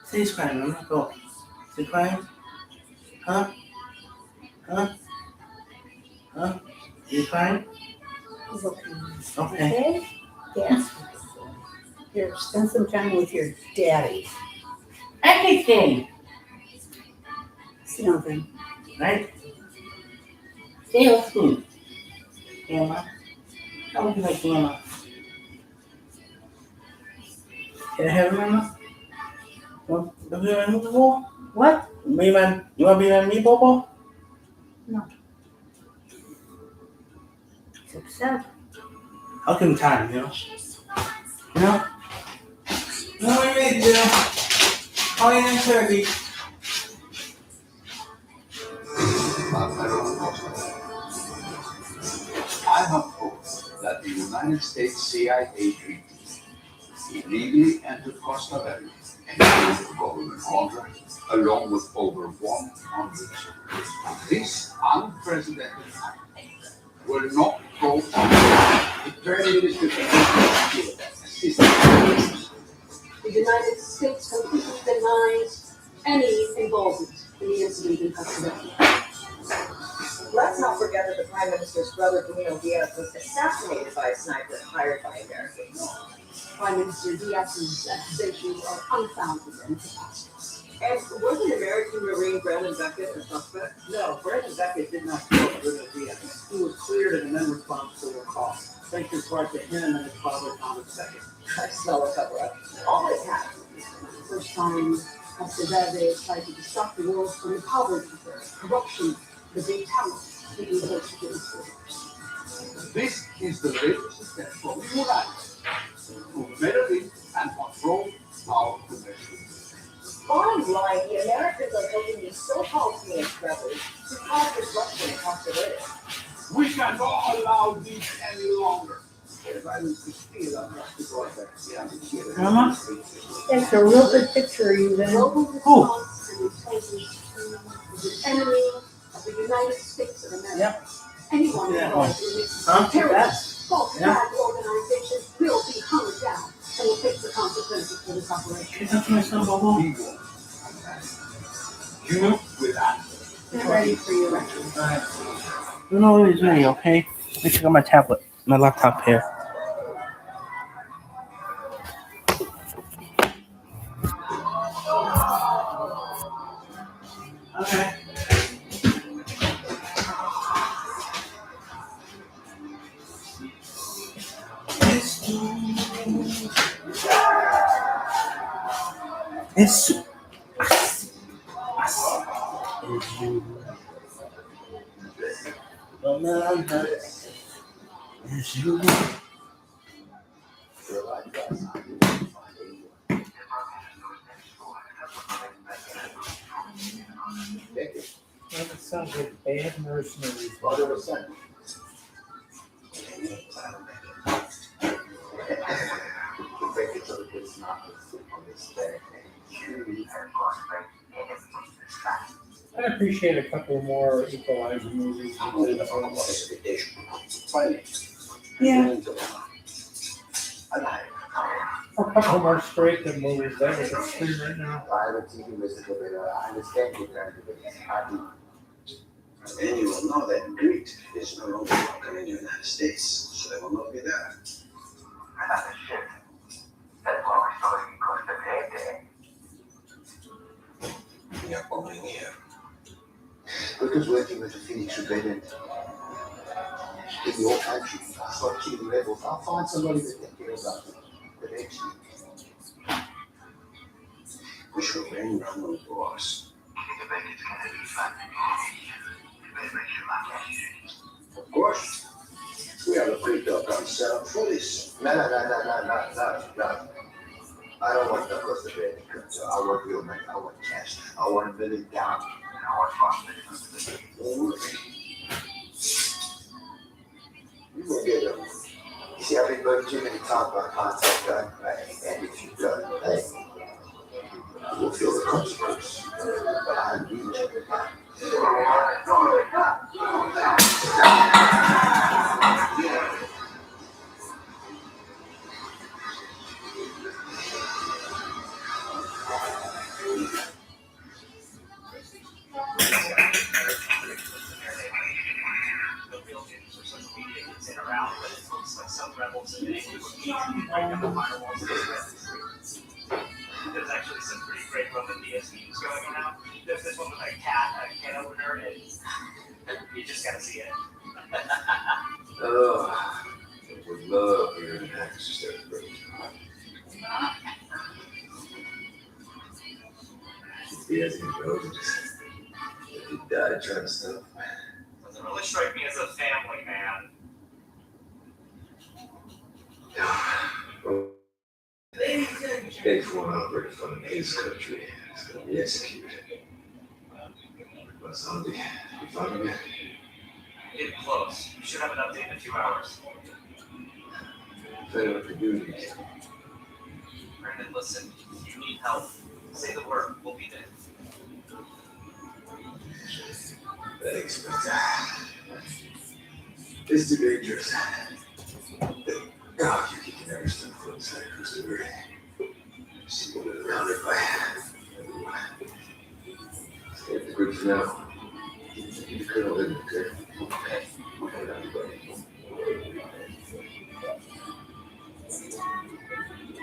Say he's crying, huh? Go. Is he crying? Huh? Huh? Huh? You crying? He's okay. Okay. Yes. Here, spend some time with your daddy. Everything. Sit down, friend. Right? Stay with food. Grandma. How would you like Grandma? Can I have Grandma? Want to be my Bobo? What? You want to be my me, Bobo? He's upset. I'll give him time, you know? You know? No, what do you do? Call you in turkey. I have hoped that the United States CIA treaty illegally entered Costa Rica and killed the government contract, along with over 100 soldiers. This unprecedented act will not go on. The Prime Minister The United States completely denies any involvement in the incident in Costa Rica. Let's not forget that the Prime Minister's brother, Guido Diaz, was assassinated by a sniper hired by Americans. Prime Minister Diaz's accusations are unfounded and preposterous. And wasn't American Marine Brandon Beckett a suspect? No, Brandon Beckett did not kill Guido Diaz. He was cleared and then responsible for costs. Thanks in part to him and his father, Thomas Beckett. I smell a cover-up. All this happened. The first time Verde tried to distract the world from the poverty, corruption, the big talent that he hopes to influence. This is the latest step from the United to meddling and control our connection. Bottom line, the Americans are helping these so-called teenage rebels to cause disruption in Costa Rica. We cannot allow this any longer. Grandma? That's a real good picture of you then. Global response and intelligence is an enemy of the United States of America. Yep. Anyone Yeah. involved in this Huh? terrorist, false Yeah. flag organization will be hunted down and will face the consequences for this operation. Is that my son, Bobo? You will act. I'm ready for you. Alright. You know what he's ready, okay? Let me check on my tablet, my laptop here. Okay. It's you. Remember, it's you. That sounds like bad mercenaries. 100%. I appreciate a couple more Equalizer movies. Yeah. Or a couple more straight to movies. That was a screen right now. I understand you're trying to be happy. And you will know that Greek is no longer welcome in the United States, so they will not be there. Another ship. That's why we're starting in Costa Rica. We are going here. Because working with the Phoenix Rebellion, in your country, start killing rebels, I'll find somebody that can care about them. Eventually. We should bring Ronald to us. Of course. We have a pre-talk on set up for this. No. I don't want the Costa Rica. I want real money. I want cash. I want $1 million down. And I want $5 million. You will get them. You see, I've been going too many times by contact gun, right? And if you done, hey, you will feel the consequence. But I need you. sticking around, but it looks like some rebels in English break up the firewalls of the rebels. There's actually some pretty great Roman DSVs going around. There's this one with a can opener, and you just gotta see it. Oh, I would love hearing an actress start a great job. He has any relatives. If he died trying to stop him. Doesn't really strike me as a family man. If one operative from his country is going to be executed. But Zombie, you found him yet? Getting close. You should have an update in a few hours. If anyone can do it. Brandon, listen. If you need help, say the word. We'll be there. Thanks, but it's too dangerous. Oh, you can never step foot inside Christopher. See what around it by everyone. Stay at the group for now. Keep the colonel in, okay? Okay. And everybody.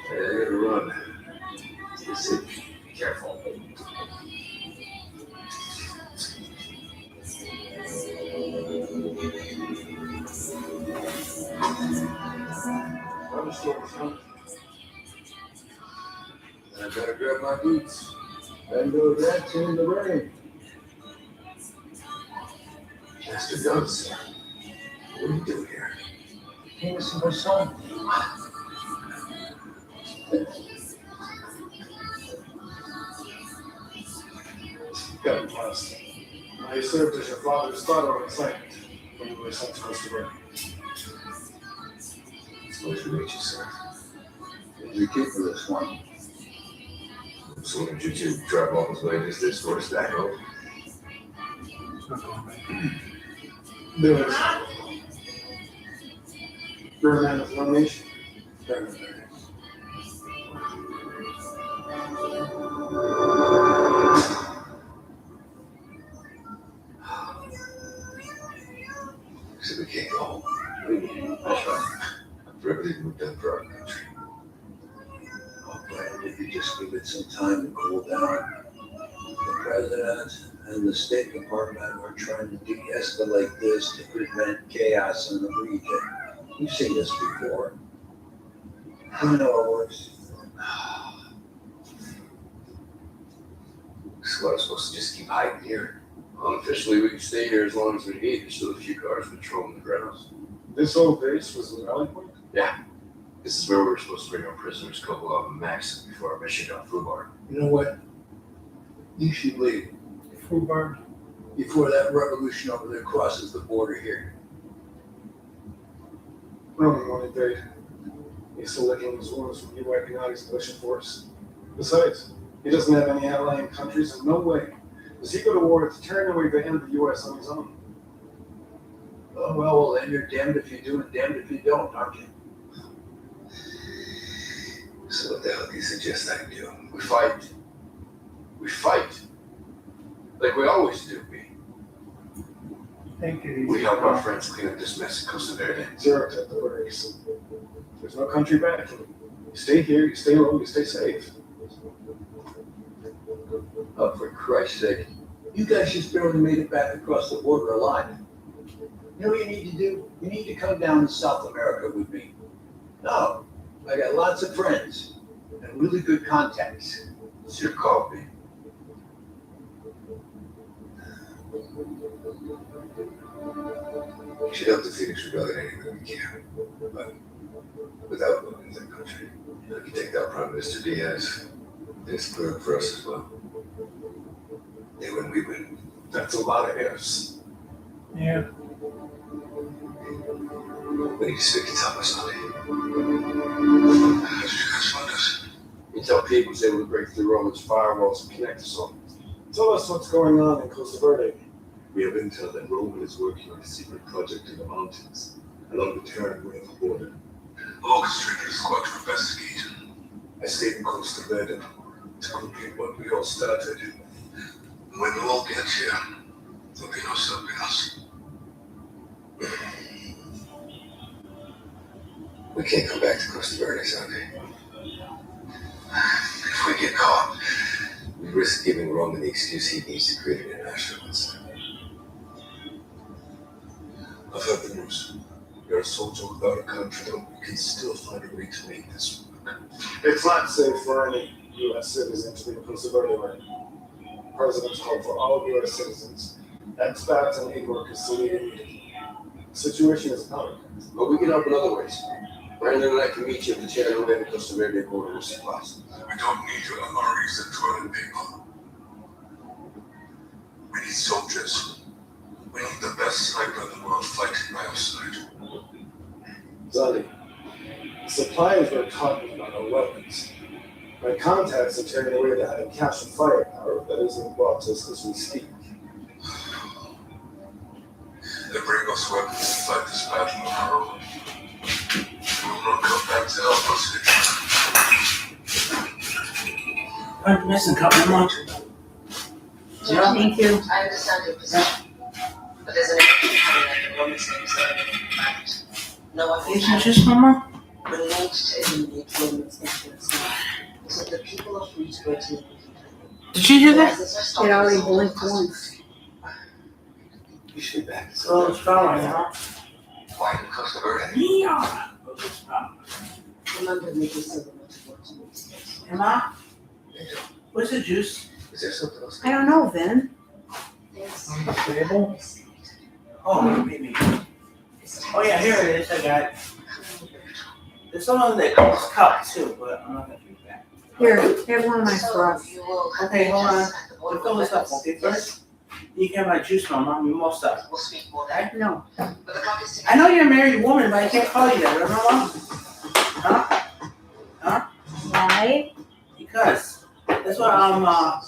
Hey, I gotta run. Stay safe. Be careful. Thunderstorm is coming. I better grab my boots and go dancing in the rain. Master Guns, what are you doing here? Came to see my son. Got it, last. I served as your father's spotter on assignment when you were sent to Costa Rica. It's a pleasure to meet you, sir. You keep for this one. So did you two drive off his wages this sort of stack up? There is. You're a man of no nation. So we can't go home. That's right. Everybody moved up for our country. Oh, but if you just give it some time to cool down, the president and the State Department are trying to de-escalate this to prevent chaos in the region. You've seen this before. I know it works. So I'm supposed to just keep hiding here? Unofficially, we can stay here as long as we need. There's still a few cars patrolling the grounds. This whole base was the rally point? Yeah. This is where we were supposed to bring our prisoners, Kopolov and Maxim, before our mission on Fubar. You know what? You should leave. Fubar? Before that revolution over there crosses the border here. Roman wanted dead. He's still licking his wounds from you wiping out his militia force. Besides, he doesn't have any allying countries, and no way does he go to war to turn away the hand of the U.S. on his own. Oh, well, then you're damned if you do and damned if you don't, aren't you? So what the hell do you suggest I do? We fight. We fight. Like we always do, B. Thank you. We help our friends clean up this mess in Costa Verde. Zero at the borders. There's no country back. You stay here, you stay low, you stay safe. Oh, for Christ's sake. You guys just barely made it back across the border alive. You know what you need to do? You need to come down to South America with me. No, I got lots of friends and really good contacts. It's your call, B. We should help the Phoenix Rebellion any way we can. But without moving the country, we can take out Prime Minister Diaz. It's clear for us as well. They win, we win. That's a lot of ifs. Yeah. We need to speak to Thomas Sunday. Intel Pete was able to break through Roman's firewalls and connect us all. Tell us what's going on in Costa Verde. We have intel that Roman is working on a secret project in the mountains, along the terrain of the border. Orchestrated a squad to investigate. I stayed in Costa Verde to complete what we all started. When we all get here, there'll be no stopping us. We can't come back to Costa Verde Sunday. If we get caught, we risk giving Roman the excuse he needs to create an international incident. I've heard the news. You're a soldier without a country, but we can still find a way to make this work. It's not safe for any U.S. citizen to leave Costa Verde right now. President's called for all U.S. citizens, expats, and aid workers to leave immediately. The situation is out. But we can help in other ways. Brandon and I can meet you at the Chattanooga Costa Verde border with supplies. We don't need your MREs and toilet paper. We need soldiers. We need the best sniper in the world fighting by our side. Zali, the suppliers we're talking about are weapons. My contacts are tearing away the hiding cache of firepower that is being brought to us as we speak. They bring us weapons to fight this battle on our own. We will not come back to help us. I'm missing a couple more. Thank you. I understand your position, but there's an important comment at the Roman names there. Fact, no one Is it just Mama? The need to eliminate Roman's influence so the people of Greensburg to live. Did you hear that? It already blinked once. You should be back. Oh, it's falling, huh? Why in Costa Verde? Yeah. Remember, make yourself much more to me. Emma? Where's the juice? Is there something else? I don't know, Vin. On the table? Oh, maybe. Oh yeah, here it is. I got it. There's some on the cup too, but I'm not gonna drink that. Here, have one of my frogs. Okay, hold on. We'll fill this up, okay, first? You can have my juice, Mama. Mimosa. We'll speak more Okay? No. But the clock is ticking. I know you're a married woman, but I can't call you that, remember, Mom? Huh? Huh? Why? Because that's what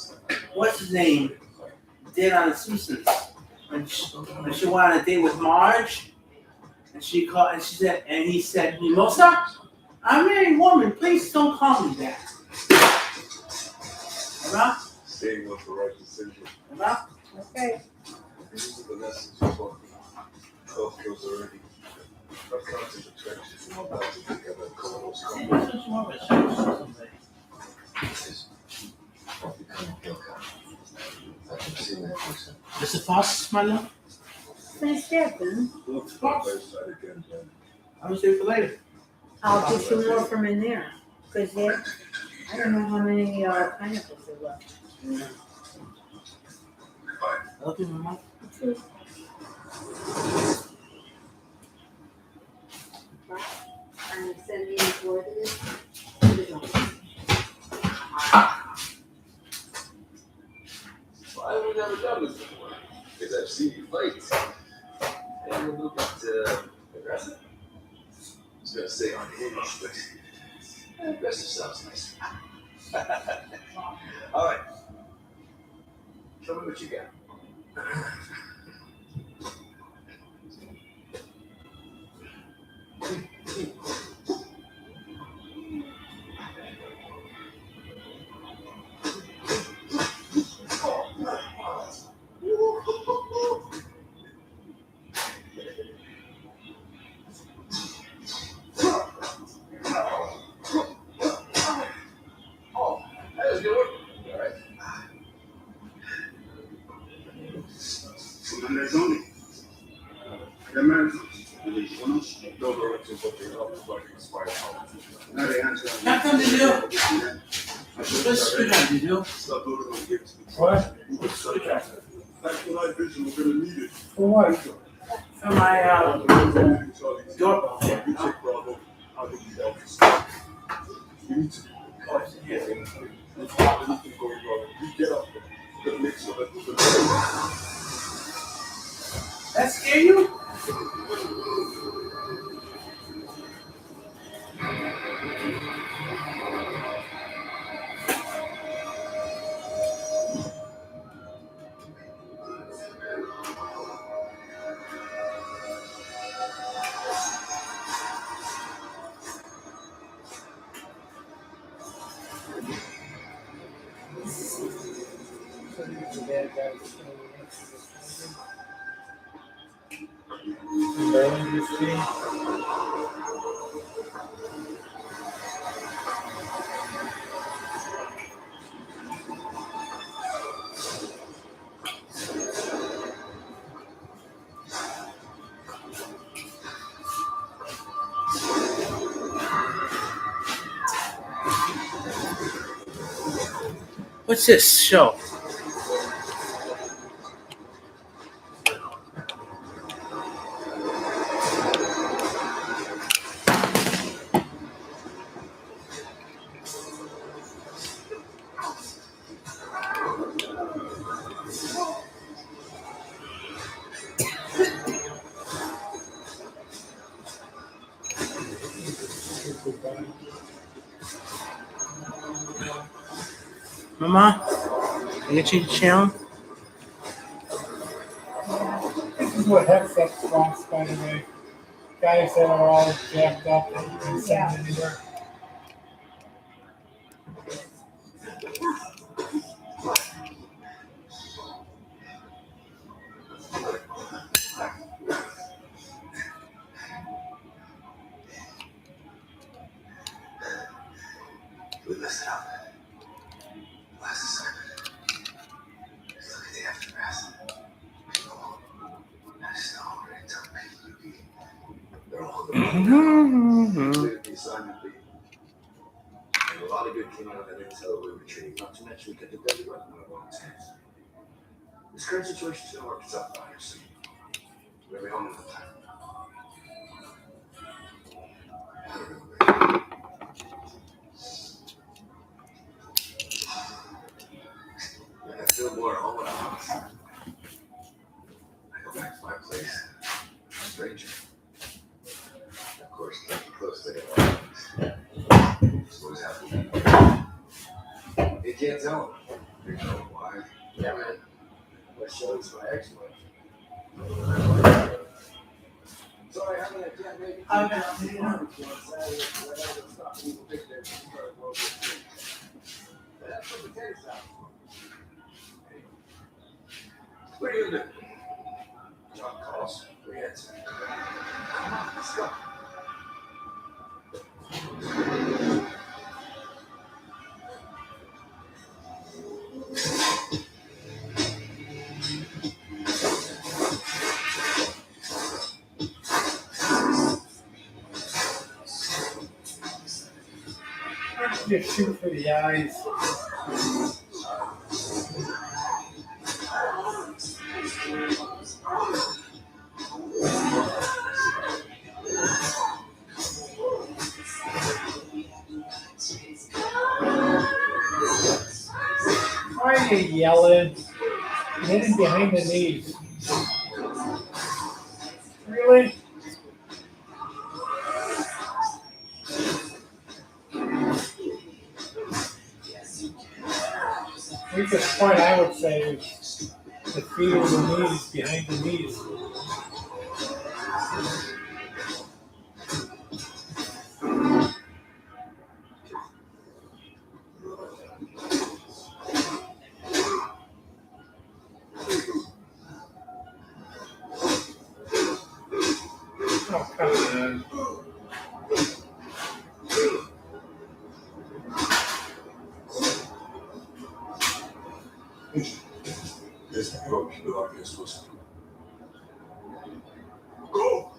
what's his name did on the Simpsons when she went on a date with Marge, and she called and she said and he said, Mimosa, I'm a married woman, please don't call me that. Emma? Staying was the right decision. Emma? Okay. These are the lessons you're talking about. Health kills already. I've come to the trenches and I'm about to together and call those See, companies. this is more of a service or something. I've seen that person. Mr. Fox, my love? Nice job, Vin. Look to the left side again, man. I'm gonna save it for later. I'll get you more from in there. Cause there, I don't know how many pineapples are left. Yeah. I love you, Mama. I'm sending you for this. Why have we never done this before? Because I've seen you fight. And you're a little bit aggressive. I was gonna say unhinged, but aggressive sounds nice. All right. Show me what you got. Oh, that was good work. All right. Una ragione. Dove ci poteva fare How come they do? What's screw drive you do? What? Back in night vision, we're gonna need it. For what? For my doorbell. You take Bravo, I'll give you Elvis. You need to be cautious. There's not anything going wrong. You get up there. You're gonna make sure that That scare you? What's this show? Mama, you change the channel? This is what headsets cost, by the way. Guys that are all jacked up and can send it anywhere. We messed it up. Last assignment. Just look at the aftermath. I just know what it took me to be. They're all the Cleared the assignment B. And a lot of good came out of that intel we were retreating. Not to mention we kept the deadly weapon out of our hands. This current situation's gonna work itself out here soon. We're gonna be home in no time. I feel more at home when I'm outside. I go back to my place. Stranger. Of course, keep close to him. What is happening? You can't tell him. You know why? Yeah, man. What shows my ex-wife? Sorry, how many I can't make it? I'm not What are you doing? John calls. We answer. Come on, let's go. Just shoot for the eyes. Why are you yelling? Hit him behind the knees. Really? Weakest point I would say is the feet or the knees, behind the knees. Oh, come on. This approach to darkness was go.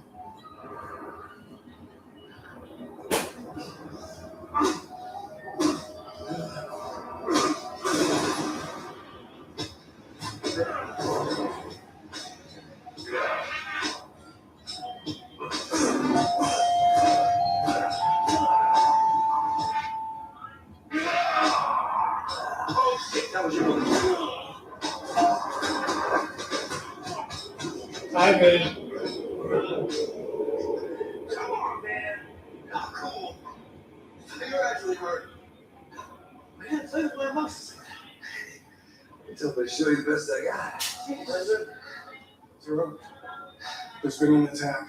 That was your Ivan. Come on, man. Not cool. You're actually hurt. I didn't play with my emotions. It's up to show you the best I got. Zero. There's been an attack.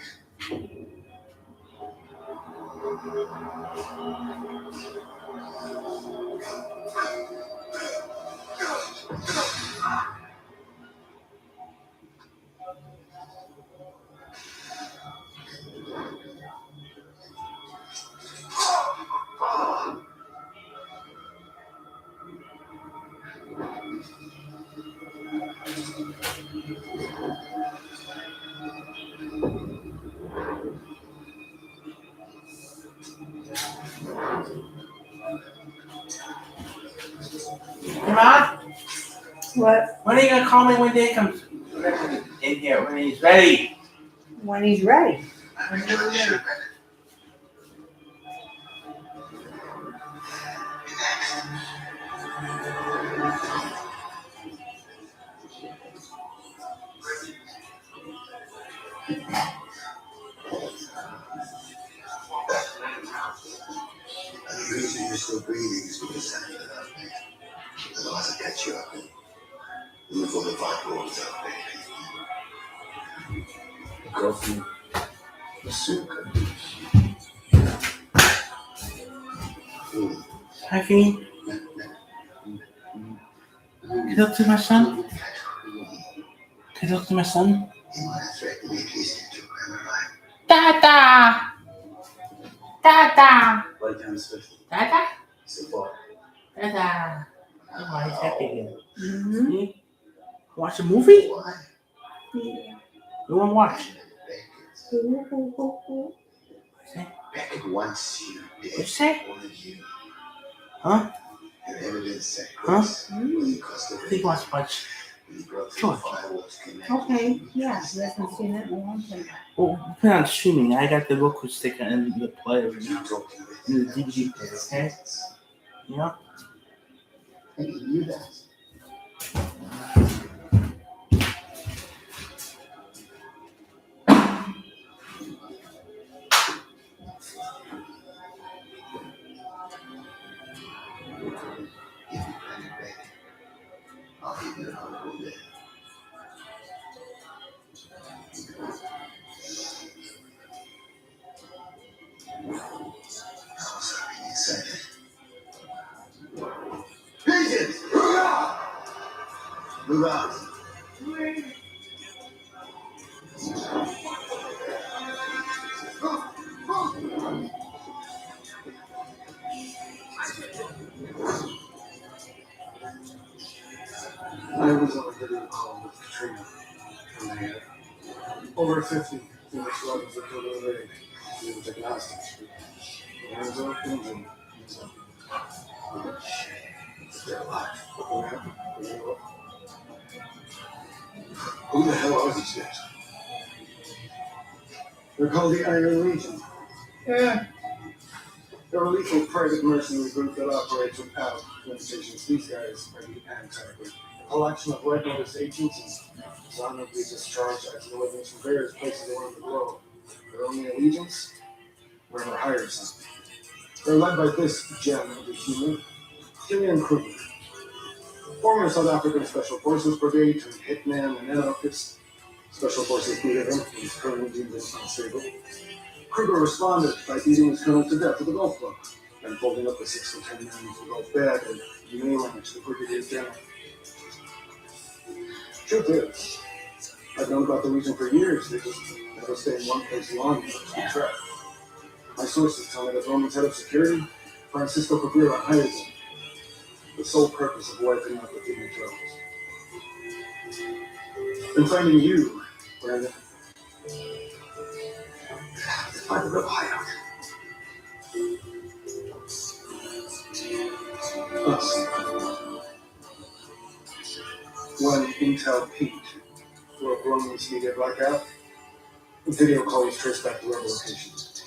Come on. What? When are you gonna call me when Dave comes in here? When he's ready? When he's ready. The reason you're still breathing is because otherwise I'll catch you up and live over 5 roads out, baby. Girlfriend, Asuka. Hi, Fiend. Can you talk to my son? Can you talk to my son? Dada! Dada! Like I'm special. Dada? So far. Dada! Oh, he's happy again. Mm-hmm. Watch a movie? Yeah. You wanna watch? Beckett wants you dead. What'd you say? One of you. Huh? And evidence that Huh? Chris was the custody. I think watch much. George. Okay, yeah, he hasn't seen it in a long time. Well, put it on streaming. I got the Roku sticker and the player right now. And the DVD player, okay? You know? I knew that. I'll give you an honorable death. I'm sorry, excited. Pigeons! Move out! Move out. I was on a video call with Katrina, and they had over 50 Phoenix weapons that killed over 8. They were agnostics. Hands up, engine. They're alive. What happened? Who the hell are these guys? They're called the Iron Legion. Yeah. They're a lethal private mercenary group that operates without limitations. These guys are the Anti-Group, a collection of red notice agencies dishonorably discharged as deliverance from various places around the globe. Their only allegiance? Whoever hires them. They're led by this gem of a human, Killian Kruger. Former South African Special Forces Brigade turned hitman and anarchist. Special Forces booted him, he's currently deemed unstable. Kruger responded by beating his colonel to death with a golf club, and folding up a 6 to 10 man for golf bag and mailing to the Brigadier's general. Truth is, I've known about the region for years. They just never stay in one place long enough to be trapped. My sources tell me that Roman's head of security, Francisco Cabrera, hired them. The sole purpose of wiping out the Phoenix Rebels. And finding you, Brandon. Find the rebel hideout. Us. When Intel peaked, broke Roman's media blackout, the video call was traced back to rebel locations.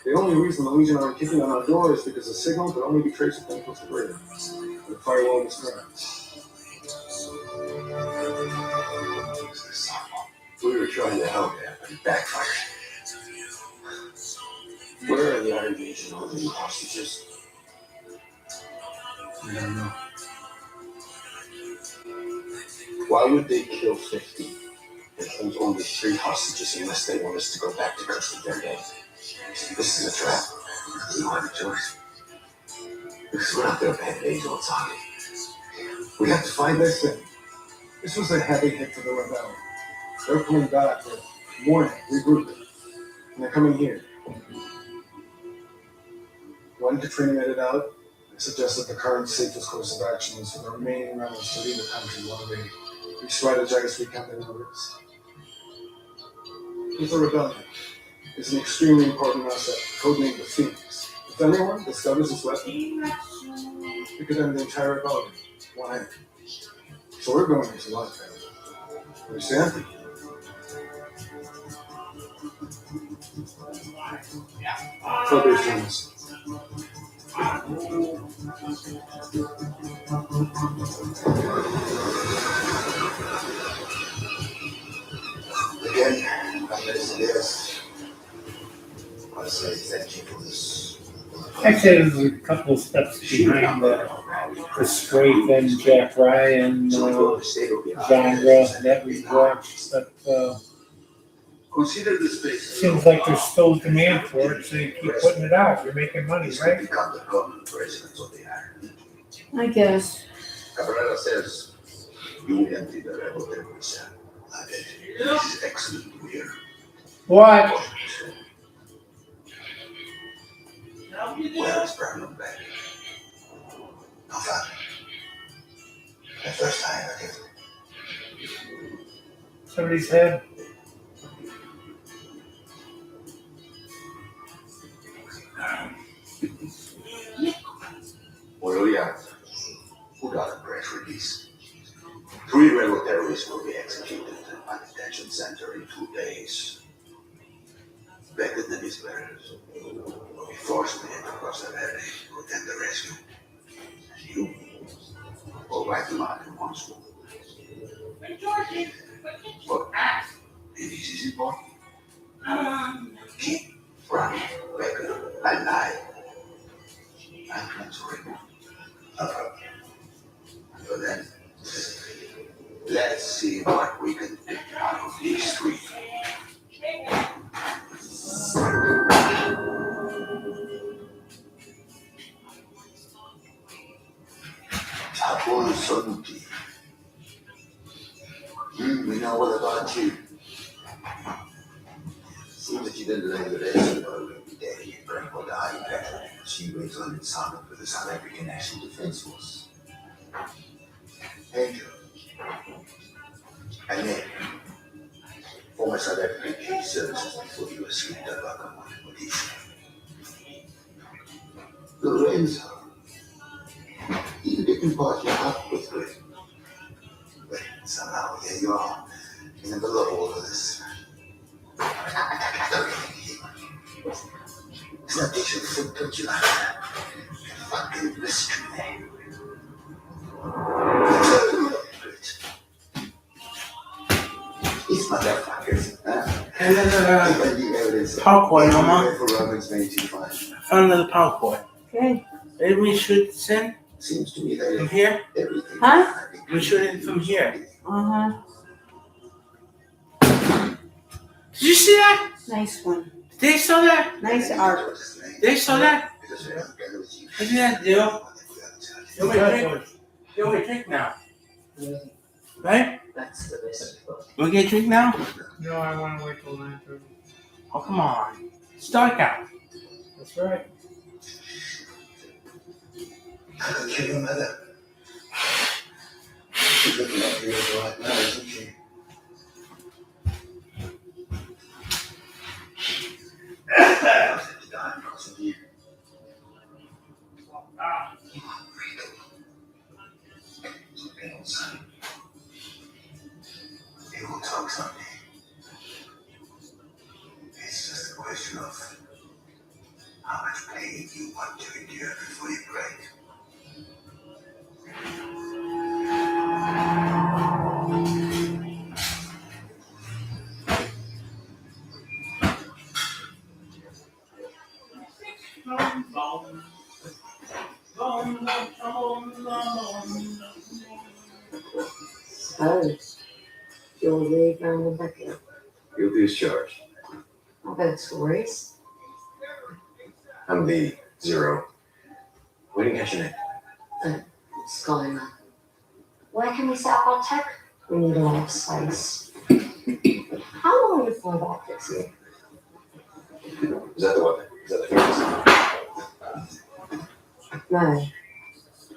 The only reason the Legion aren't kicking on our door is because the signal could only be traced with Penthouse Cabrera. The firewall was cracked. We were trying to help you, but it backfired. Where are the Iron Legion holding the hostages? I don't know. Why would they kill 50 and hold only 3 hostages unless they want us to go back to custody their day? This is a trap. We don't have a choice. Because we're not going to pay days on time. We have to find this thing. This was a heavy hit for the rebel. They're pulling back, but warning, regrouping. And they're coming here. When Katrina made it out, I suggested the current safest course of action is for the remaining rebels to leave the country while they re-strategize recount their numbers. With the rebellion is an extremely important asset, codenamed the Phoenix. The If anyone discovers this weapon, it could end the entire rebellion. One hand. So we're going into life, family. Understand? Focus, Jones. Again, yes. I say thank you for this. Actually, there's a couple of steps behind the Strafe and Jack Ryan genre that we watched, but Consider the space. seems like there's still demand for it, so you keep putting it out. You're making money, right? Become the permanent president of the island. I guess. Cabrera says you empty the rebel territory, sir. This is excellent to hear. What? Where is Brandon back? No fun. The first time I did. Somebody's head. Well, yeah. Who got a press release? 3 rebel terrorists will be executed at a detention center in 2 days. Back at the Nisberas, will be forced to enter Costa Verde to attend the rescue. And you will wipe them out in one swoop. Look, and this is important. Keep running Becca alive. I'm transferring. Until then, let's see what we can pick out of these 3. Apollo Sonuti. We know what about you. Seems that you didn't delay the days ago every day. Frank will die. She waits on assignment with the South African National Defense Force. Angel. And then, former South African Chief Services before you were swept up by command police. Lorenzo. You didn't partner up with her. But somehow here you are, in the middle of all of this. It's not easy to footprint you like that. Fucking mystery name. These motherfuckers, huh? And then power cord, Mama. Found another power cord. Okay. Maybe we should send Seems to me that from here. Huh? We should it from here. Uh-huh. Did you see that? Nice one. They saw that? Nice art. They saw that? Isn't that deal? Yo, we drink now. Right? That's the best. We get a drink now? No, I want to wait till 9:30. Oh, come on. It's dark out. That's right. I could kill your mother. She's looking at you right now, isn't she? I was to die because of you. It's okay, old son. You will talk someday. It's just a question of how much pain you want to endure before you break. Oh, you'll leave on Rebecca. You'll be discharged. I'll bet it's worries. I'm the 0. We didn't catch your name. Skyline. Where can we set up our tech? We need a lot of space. How long will you fly back this year? Is that the weapon? Is that the fuse? No.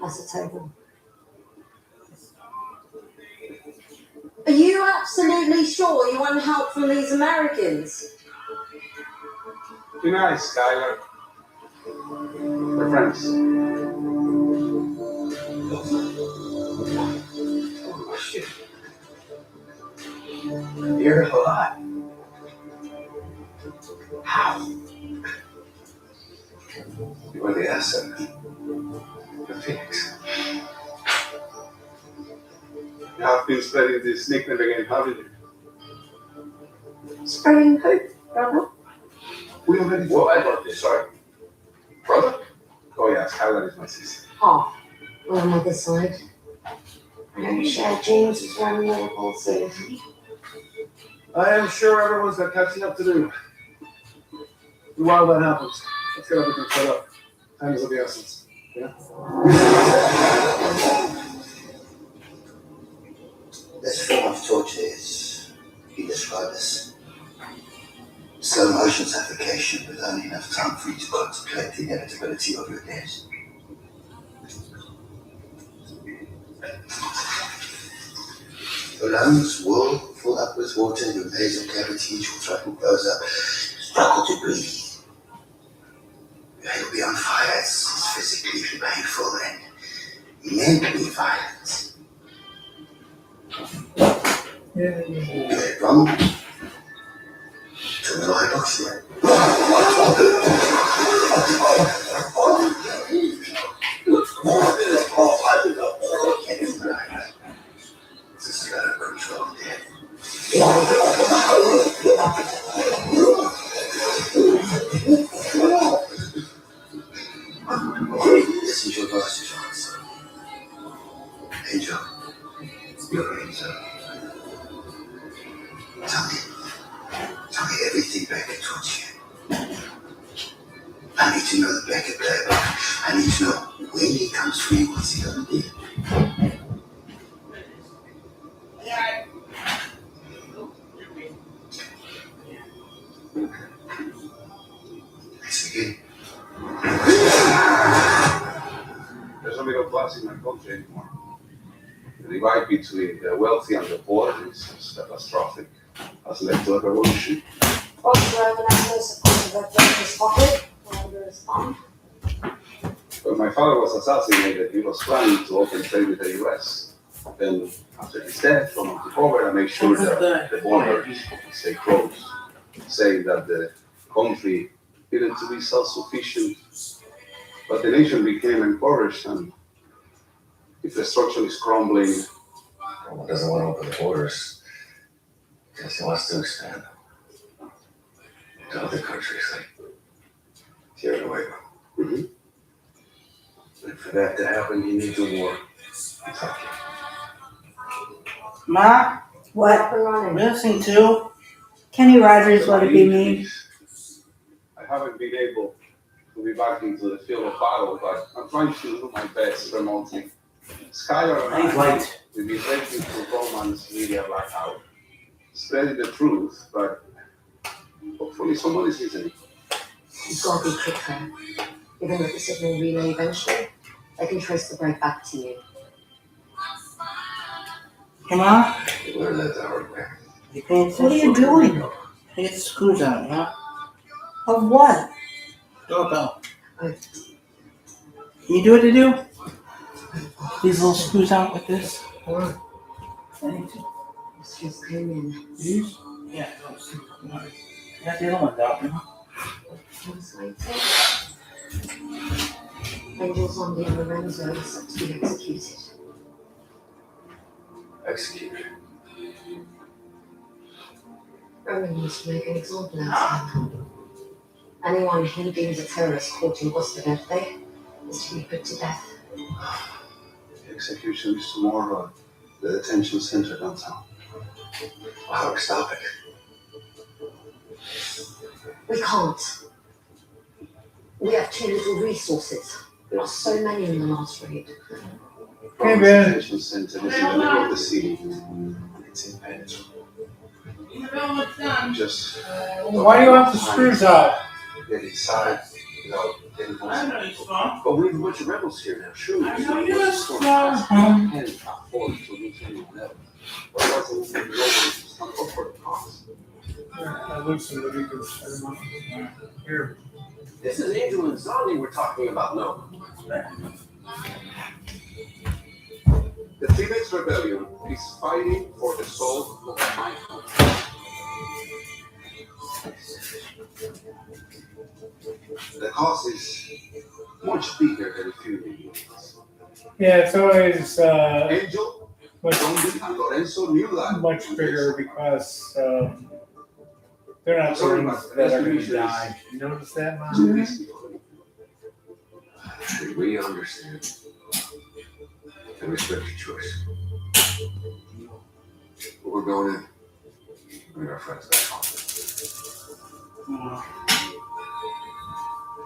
That's a table. Are you absolutely sure you want help from these Americans? Be nice, Skylar. We're friends. Oh, shit. You're alive. How? You were the asset. The Phoenix. You have been spreading this nickname again, haven't you? Spreading who, brother? We already talked about this. Sorry. Brother? Oh, yeah, Skylar is my sister. Oh, well, on this side. I know you share James was running medical, so I am sure everyone's got catching up to do. While that happens, let's get everything set up. Time is of the essence. Yeah? This form of torture is, he described as slow motion suffocation with only enough time for you to contemplate the inevitability of your death. Your lungs will fill up with water, your nasal cavities, your throat will close up, struggle to breathe. Your head will be on fire, it's physically painful and mentally violent. Okay, wrong. Terminal hypoxia. This is out of control, death. This is your last chance. Angel, you're Angel. Tell me everything Beckett taught you. I need to know the Beckett playbook. I need to know when he comes for you, what's he gonna do? Thanks again. There's no middle class in my country anymore. The divide between the wealthy and the poor is catastrophic. Has led to a revolution. also an support that broke his pocket under his thumb. When my father was assassinated, he was planning to open trade with the US. Then, after his death, someone took over and made sure that the border stay closed, saying that the country needed to be self-sufficient. But the nation became impoverished, and infrastructure is crumbling. Someone doesn't want to open the borders because he wants to expand to other countries like Tierra Nueva. Mm-hmm. And for that to happen, you need a war. Exactly. Ma, What? we're listening to. Kenny Rogers, Let It Be Me. I haven't been able to be back into the field of battle, but I'm trying to do my best remotely. Skylar and I, we've been breaking through Roman's media blackout, spreading the truth, but hopefully someone is listening. You've got to be quicker. Even with the signal relay eventually, they can trace the break back to you. Come on. We learned that the hard way. What are you doing? Get the screws out, huh? Of what? Doorbell. Can you do what to do? These little screws out like this? Just came in. These? Yeah, those. You got the other ones out, you know? Angel's on the Lorenzo is set to be executed. Executed. Roman used to make an example out of him. Anyone he deems a terrorist caught in Boston birthday is to be put to death. The execution is tomorrow at the detention center downtown. How to stop it? We can't. We have too little resources. We lost so many in the last raid. The detention center is in the middle of the city. It's impenetrable. Just Why do you want the screws out? Get inside, getting But we have a bunch of rebels here now, sure. I know you're strong. And afford to lose anyone else. Otherwise, it will be over. It's not up for the cost. I loosened the leaders. Here. This is Angel and Zombie we're talking about, no. The Phoenix Rebellion is fighting for the soul of my country. The cause is much bigger than a few millions. Yeah, it's always Angel, much, Zombie, and Lorenzo knew that. much bigger because they're not the ones that are going to die. You notice that, Mom? We understand and respect your choice. But we're going in. Bring our friends back home.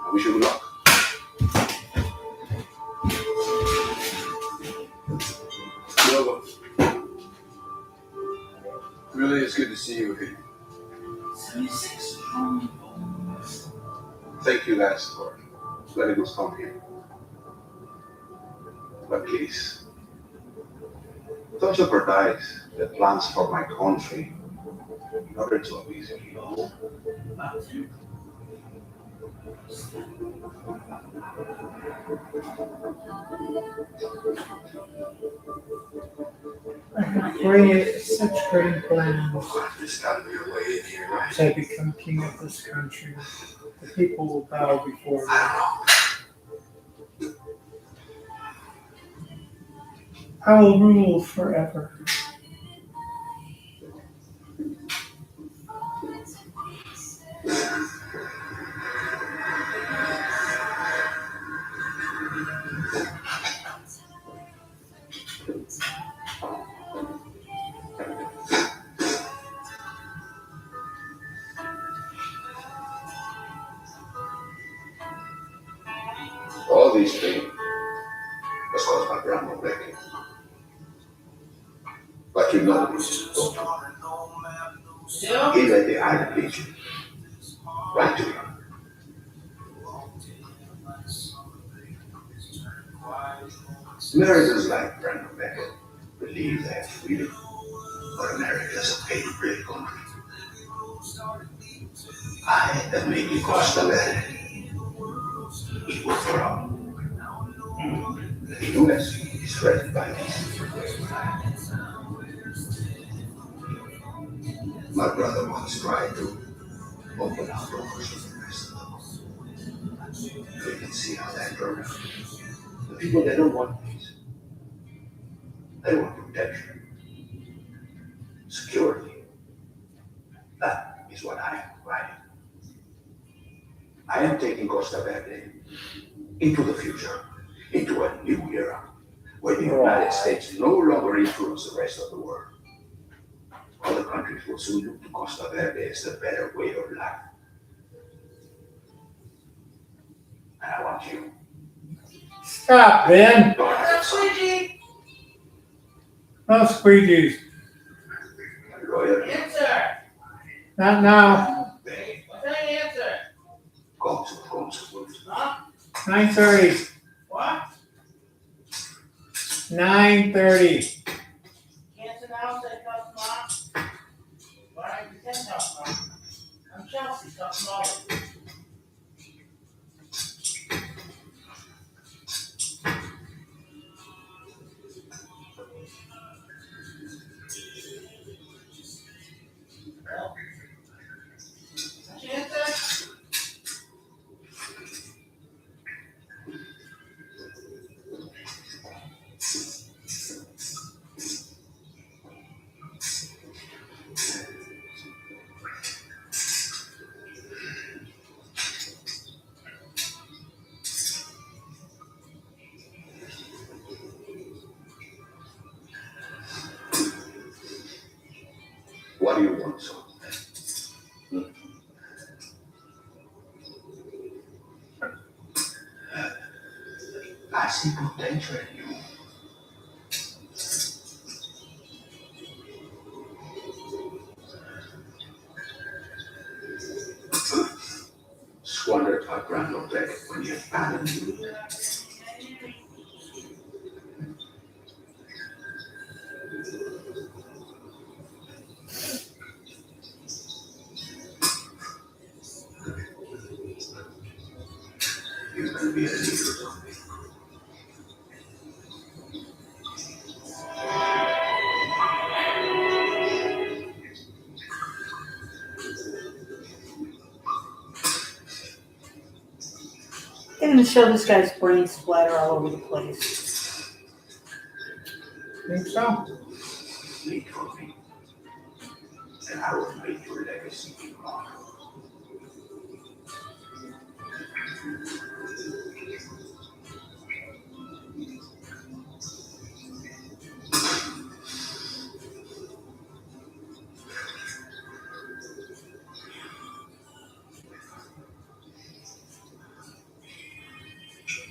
I wish you good luck. Logo. Really, it's good to see you again. Thank you guys for letting us come here. But please, don't jeopardize the plans for my country in order to appease me. Such great plans There's gotta be a way in here, right? to become king of this country. The people will bow before me. I will rule forever. All these things was caused by Grandma Becky. But you know this. He let the Iron Legion right to you. Americans like Grandma Becky believe they have freedom, but America is a patriot country. I am making Costa Verde equal for all. The U.S. is threatened by this. My brother once tried to open up doors for the rest of the world. We can see how that turned out. The people, they don't want peace. They want protection, security. That is what I am providing. I am taking Costa Verde into the future, into a new era, where the United States no longer influence the rest of the world. Other countries will soon look to Costa Verde as the better way of life. And I want you. Stop, Ben. Squeegee. No squeegees. Answer. Not now. What's that answer? Go to. Huh? 9:30. What? 9:30. Can't announce that customer. But I pretend customer. I'm Chelsea customer. What do you want, son? I see potential in you. Squandered our grand old deck when you abandoned me. was going to be an idiot. They're gonna show this guy's brain splatter all over the place. Think so? Made for me. And I was made for legacy.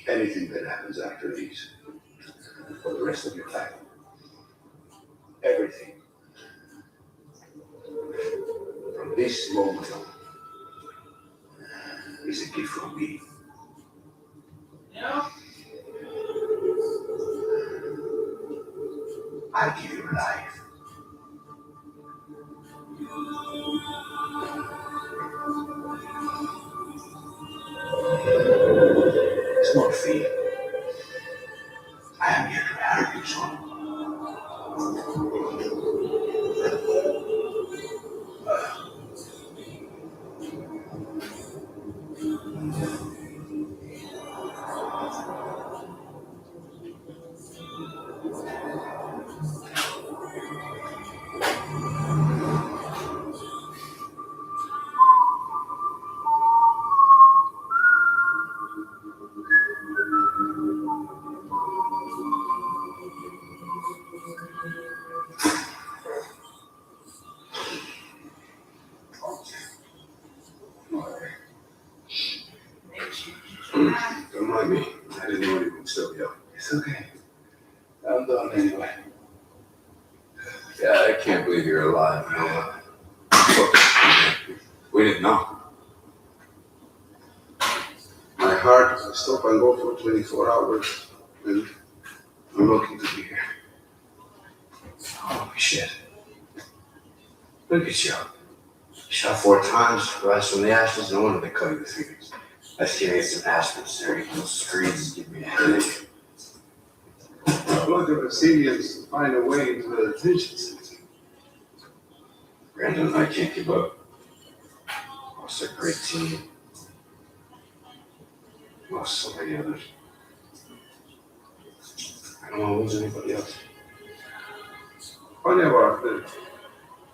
Anything that happens after these, for the rest of your life, everything, from this moment on, is a gift from me. Yeah. I give you life. It's not fear. I am here to help you, son. Don't mind me. I didn't know you would still be up. It's okay. I'm done anyway. Yeah, I can't believe you're alive, Noah. We didn't know. My heart stop and go for 24 hours, and I'm lucky to be here. Oh, shit. Look at you. Shot 4 times, rise from the ashes, no wonder they cut you the fingers. Let's get some aspirin, sir. Those screens give me a headache. Look at Brazilians find a way into the detention center. Brandon and I can't give up. Lost a great team. Lost so many others. I don't want to lose anybody else. Funny about the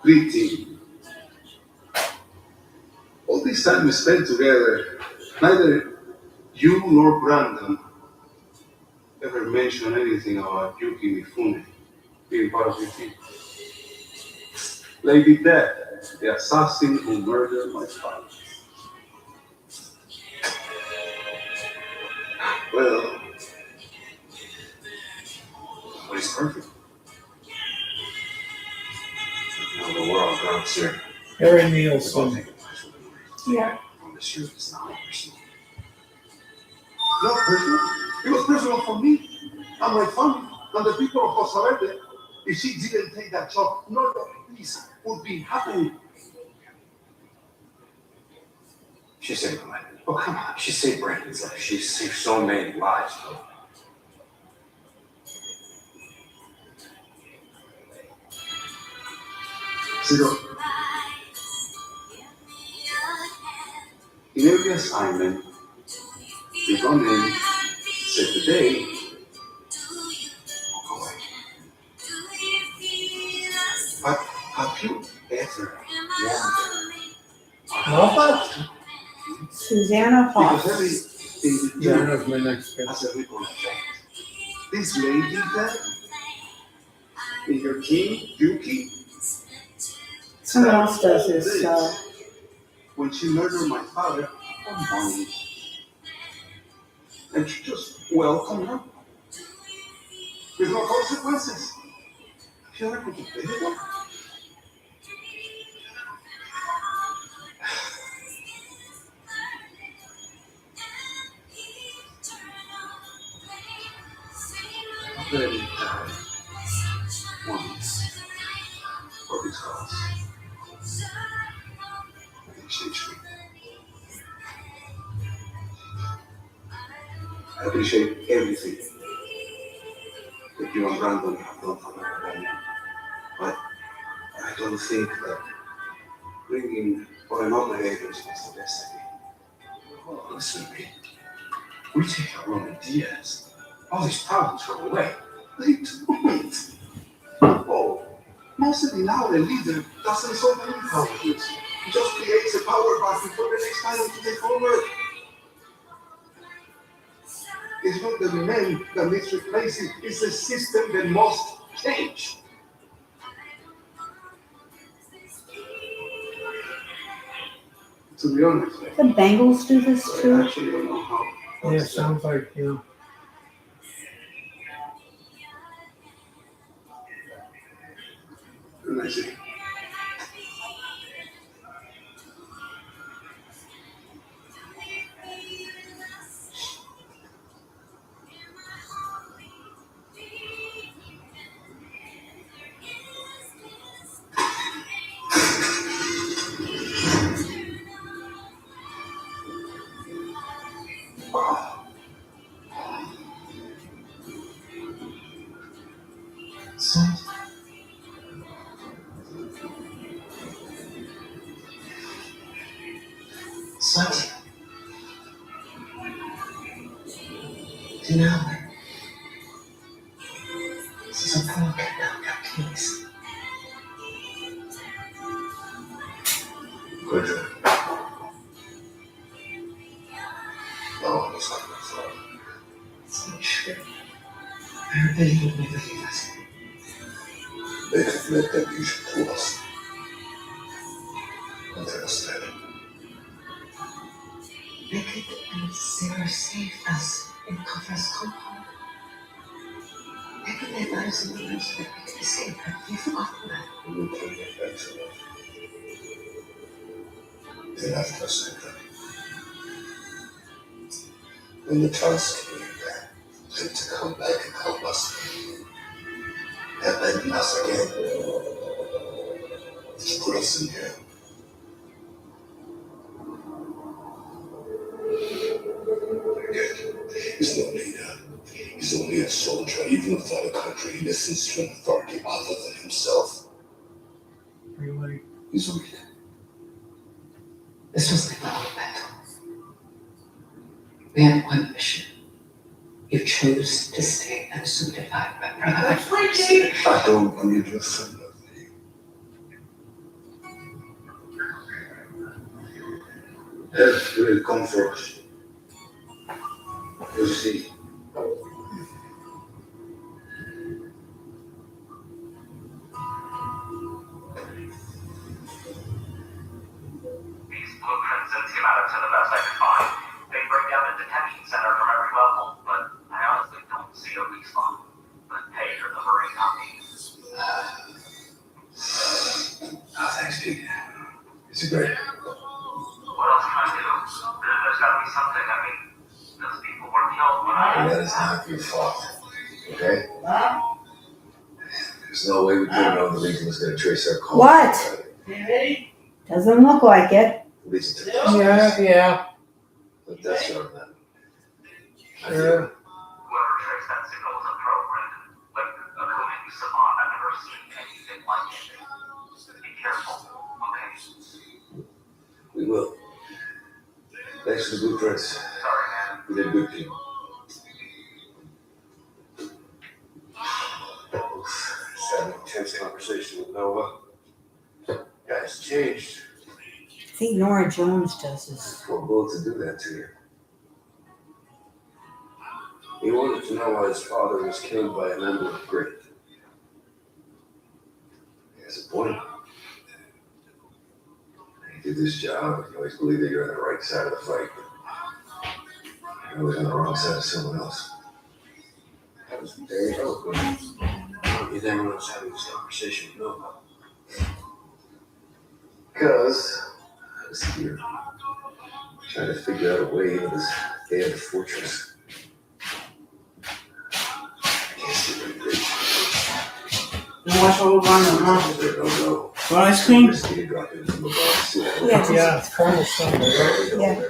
great team. All this time we spent together, neither you nor Brandon ever mentioned anything about Yuki Mifune being part of your team. Lady Death, the assassin who murdered my father. Well, But he's perfect. Now the world grounds here. Harry Nielsen. Yeah. On the shoot, it's not personal. not personal. It was personal for me and my family and the people of Costa Verde. If she didn't take that job, none of this would be happening. She saved my life. Oh, come on. She saved Brandon's life. She saved so many lives. Zero. In every assignment, we come in, set the day, walk away. But have you ever wondered? Susanna Because Hoff. everything we do Susanna's my next guest. has a ripple effect. This lady that in your team, Yuki, Someone else does this, when she murdered my father on Monday. And she just welcomed her with no consequences. Have you ever contemplated that? Let me die once for this cause. I think she changed me. I appreciate everything that you and Brandon have done for my family. But I don't think that bringing Orinoco-Haters was the best idea. Listen to me. We take out Roman Diaz. All these problems go away. They don't. Oh, Masvidal, the leader, doesn't solve any problems. He just creates a power battle for the next time to take over. It's not the men that needs replacing, it's the system that must change. To be honest, The Bengals do this I too? actually don't know how. Yeah, sounds like, you know. Let me see. Sweaty. Do you know this is a broken down case? Good. No, it's not my fault. It's not true. Everybody would never leave us. They have made them usual to us. Understand. They could and Sarah saved us in Cover's compound. Maybe they let us in the room so that we could escape, but we've forgotten that. We will turn their backs on us. They left us in them. When the chance came for them to come back and help us, they abandoned us again. To put us in jail. He's no leader. He's only a soldier. Even without a country, he listens to an authority other than himself. Really? He's weak. This was never our battle. We had one mission. You chose to stay and solidify my brotherhood. I don't believe your son of me. Help will come first. You see. These blueprints didn't seem out to the best I could find. They break down the detention center from every level, but I honestly don't see a respawn. But hey, you're the Marine company. Thanks, Pete. It's a great. What else can I do? There's gotta be something. I mean, those people were killed when That is not your fault. Okay? There's no way we could have known the Legion was going to trace our call. What? Doesn't look like it. Legion took Yeah. But that's on them. Sure. whoever traced that signal was a program. Like a coding savant. I've never seen anything like it. Be careful, okay? We will. Thanks for the blueprints. Sorry, man. You did a good team. Just had an intense conversation with Nova. Guys changed. I think Nora Jones does this. 4 bullets to do that to you. He wanted to know why his father was killed by an ember of great. He has a point. He did this job, and you always believe that you're on the right side of the fight, but you're always on the wrong side of someone else. That was very eloquent. You never was having this conversation with Nova. Because I was here trying to figure out a way into this damn fortress. I can't see very great. You watch all around the house. Don't know. Want ice cream? Risky to drop in from above. Yeah. It's Colonel Sumner, right? Yeah.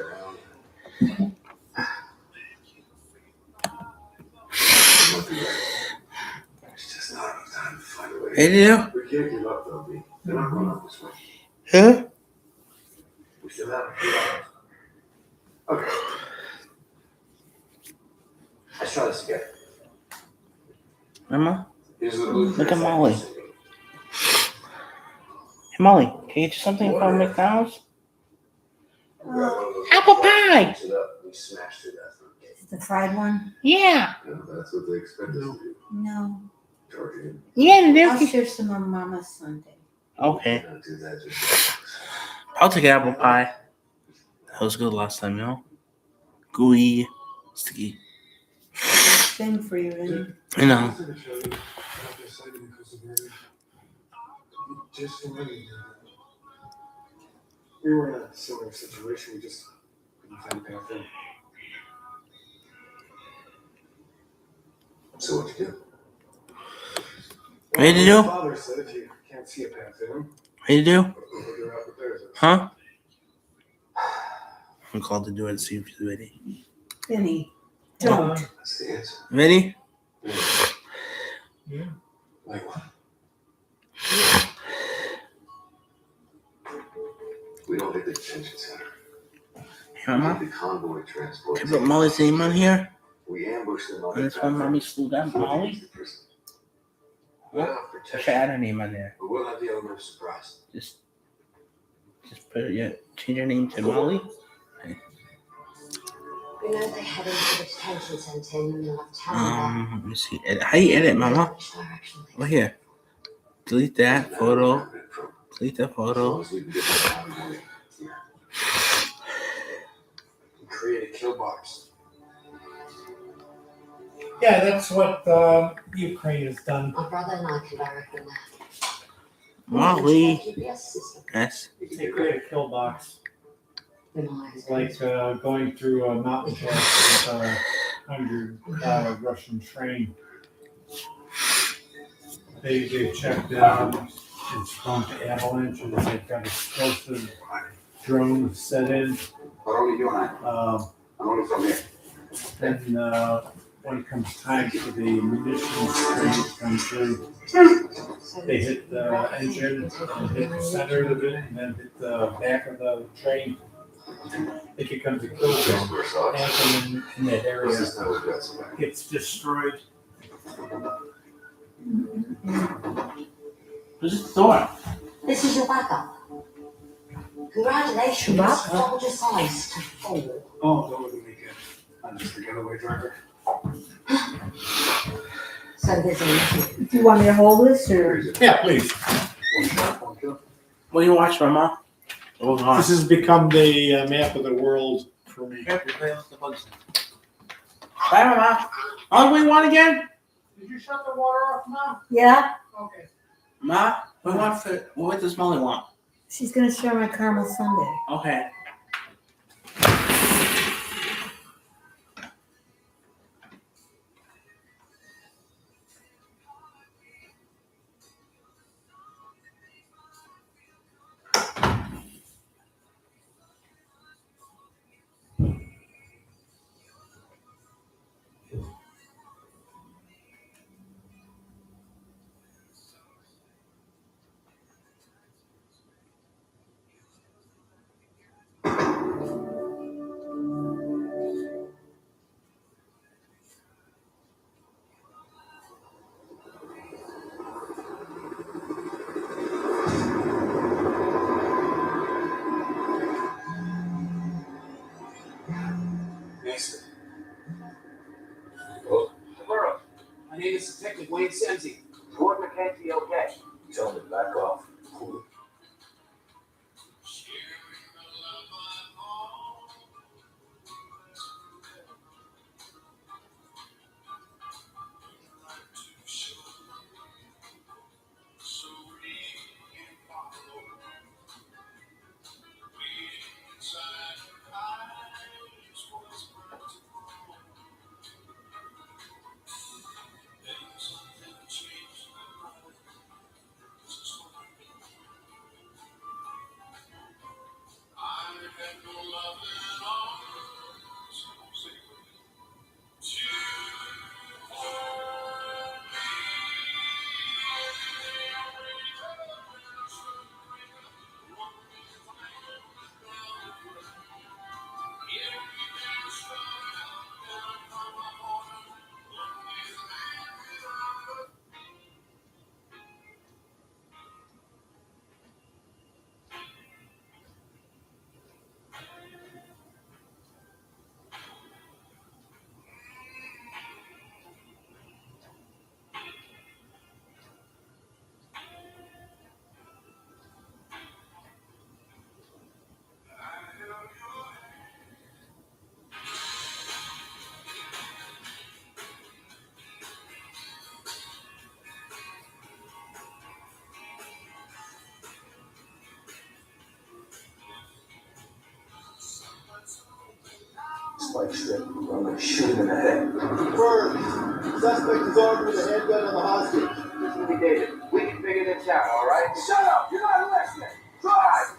It's just not enough time to find a way. Hey, you? We can't give up, though, B. They're not going out this way. Huh? We still have a few hours. Okay. Let's try this again. Mama? Here's the blue. Look at Molly. Hey, Molly, can you get you something from McDonald's? Apple pie! We smashed it up. The fried one? Yeah. That's what they expect us to do. No. Targeted. Yeah, they I'll share some on Mama's Sunday. Okay. Don't do that just I'll take apple pie. That was good last time, you know? Gooey, sticky. Thing for you, Vinny. I know. Just for me. We were in a similar situation. We just couldn't find a path in. So what'd you do? What did you do? My father said if you can't see a path in, What did you do? figure out what there is. Huh? I'm called to do it and see if he's ready. Vinny, don't. That's the answer. Ready? Yeah. Like what? We don't hit the detention center. Hey, Mama? The convoy transport. Can I put Molly's name on here? We ambushed them on And the it's when Mommy slew down Molly? We'll have I should protection, add her name on there. but we'll have the element of surprise. Just put it, yeah, change her name to Molly. You know they head into the detention centre and you'll have time Let me see. How you edit, Mama? Oh, here. Delete that photo. Delete that photo. As long as we can get the convoy here. Create a kill box. Yeah, that's what Ukraine has done. My brother and I can direct them there. Molly. GPS system. Yes. They create a kill box. It's like going through a mountain pass with a 100 Russian train. They checked it out. It's prone to avalanches. They've got explosive drones set in. But only you and I. I'm only from here. Then when it comes time for the munitions train to come through, they hit the engine and hit the center of it and then hit the back of the train. It becomes a kill zone. Anything in that area gets destroyed. Who's the door? This is your backup. Congratulations, soldier size to 4. Oh, that wouldn't make it. I'm just the getaway driver. So there's a Do you want me to hold this or? Yeah, please. One shot, one kill. What do you watch, Mama? Hold on. This has become the map of the world for me. Bye, Mama. Oh, we want again? Did you shut the water off now? Yeah, Okay. Ma, what does Molly want? she's gonna share my caramel sundae. Okay. Mason. Tomorrow. My name is Detective Wayne Senzi. Ward McKenzie, okay. Tell him to back off. shoot him in the head. Confirmed. Suspect is armed with a handgun on the hostage. Listen to me, David. We can figure this out, all right? Shut up! You're not listening! Drive!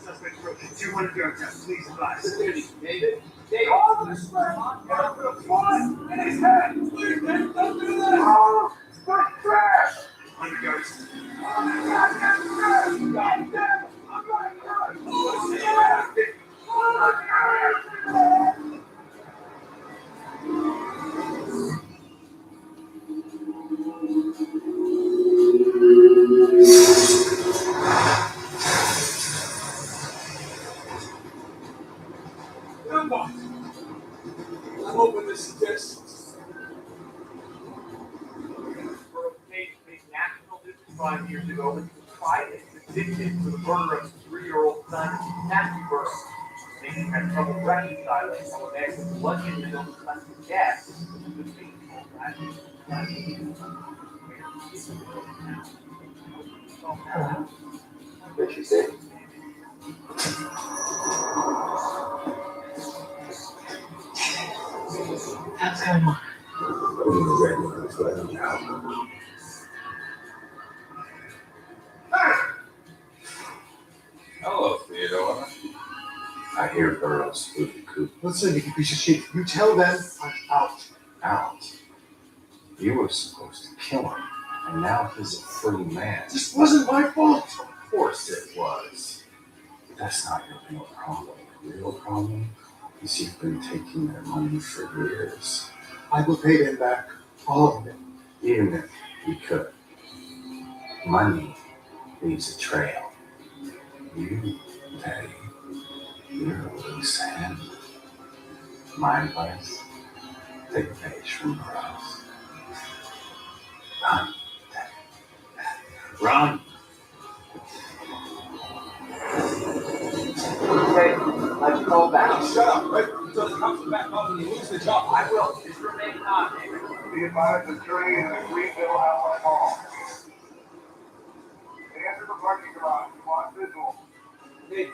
Suspect approaching 200 yards out. Please advise. David. David. All the strength got the bullet in his head! Please, David, don't do that! Oh, split trash! 100 yards. God damn it! I'm going to hurt! Come on. I'm hoping this is this. National News 5 years ago when he was tried and convicted for the murder of his 3-year-old son, Matthew Burrows. Nation had trouble reconciling how a man with blood in his own son's death was being What you say? What's going on? Hello, Theodore. I hear Burroughs spooky coop. Listen, you piece of shit. You tell them I'm out. Out. You were supposed to kill him, and now he's a free man. This wasn't my fault. Of course it was. That's not your real problem. The real problem is you've been taking their money for years. I will pay them back. All of it. Even if we could. Money leaves a trail. You, Daddy, you're a loose hand. My advice, take a page from Burroughs. Run, Daddy. Run. Okay, let's call back. Shut up, right? Until the cops are back up and you lose the job. I will. Just remain calm, David. Be advised the train in the Greenville House on call. Enter the parking garage. You want visual. Hey,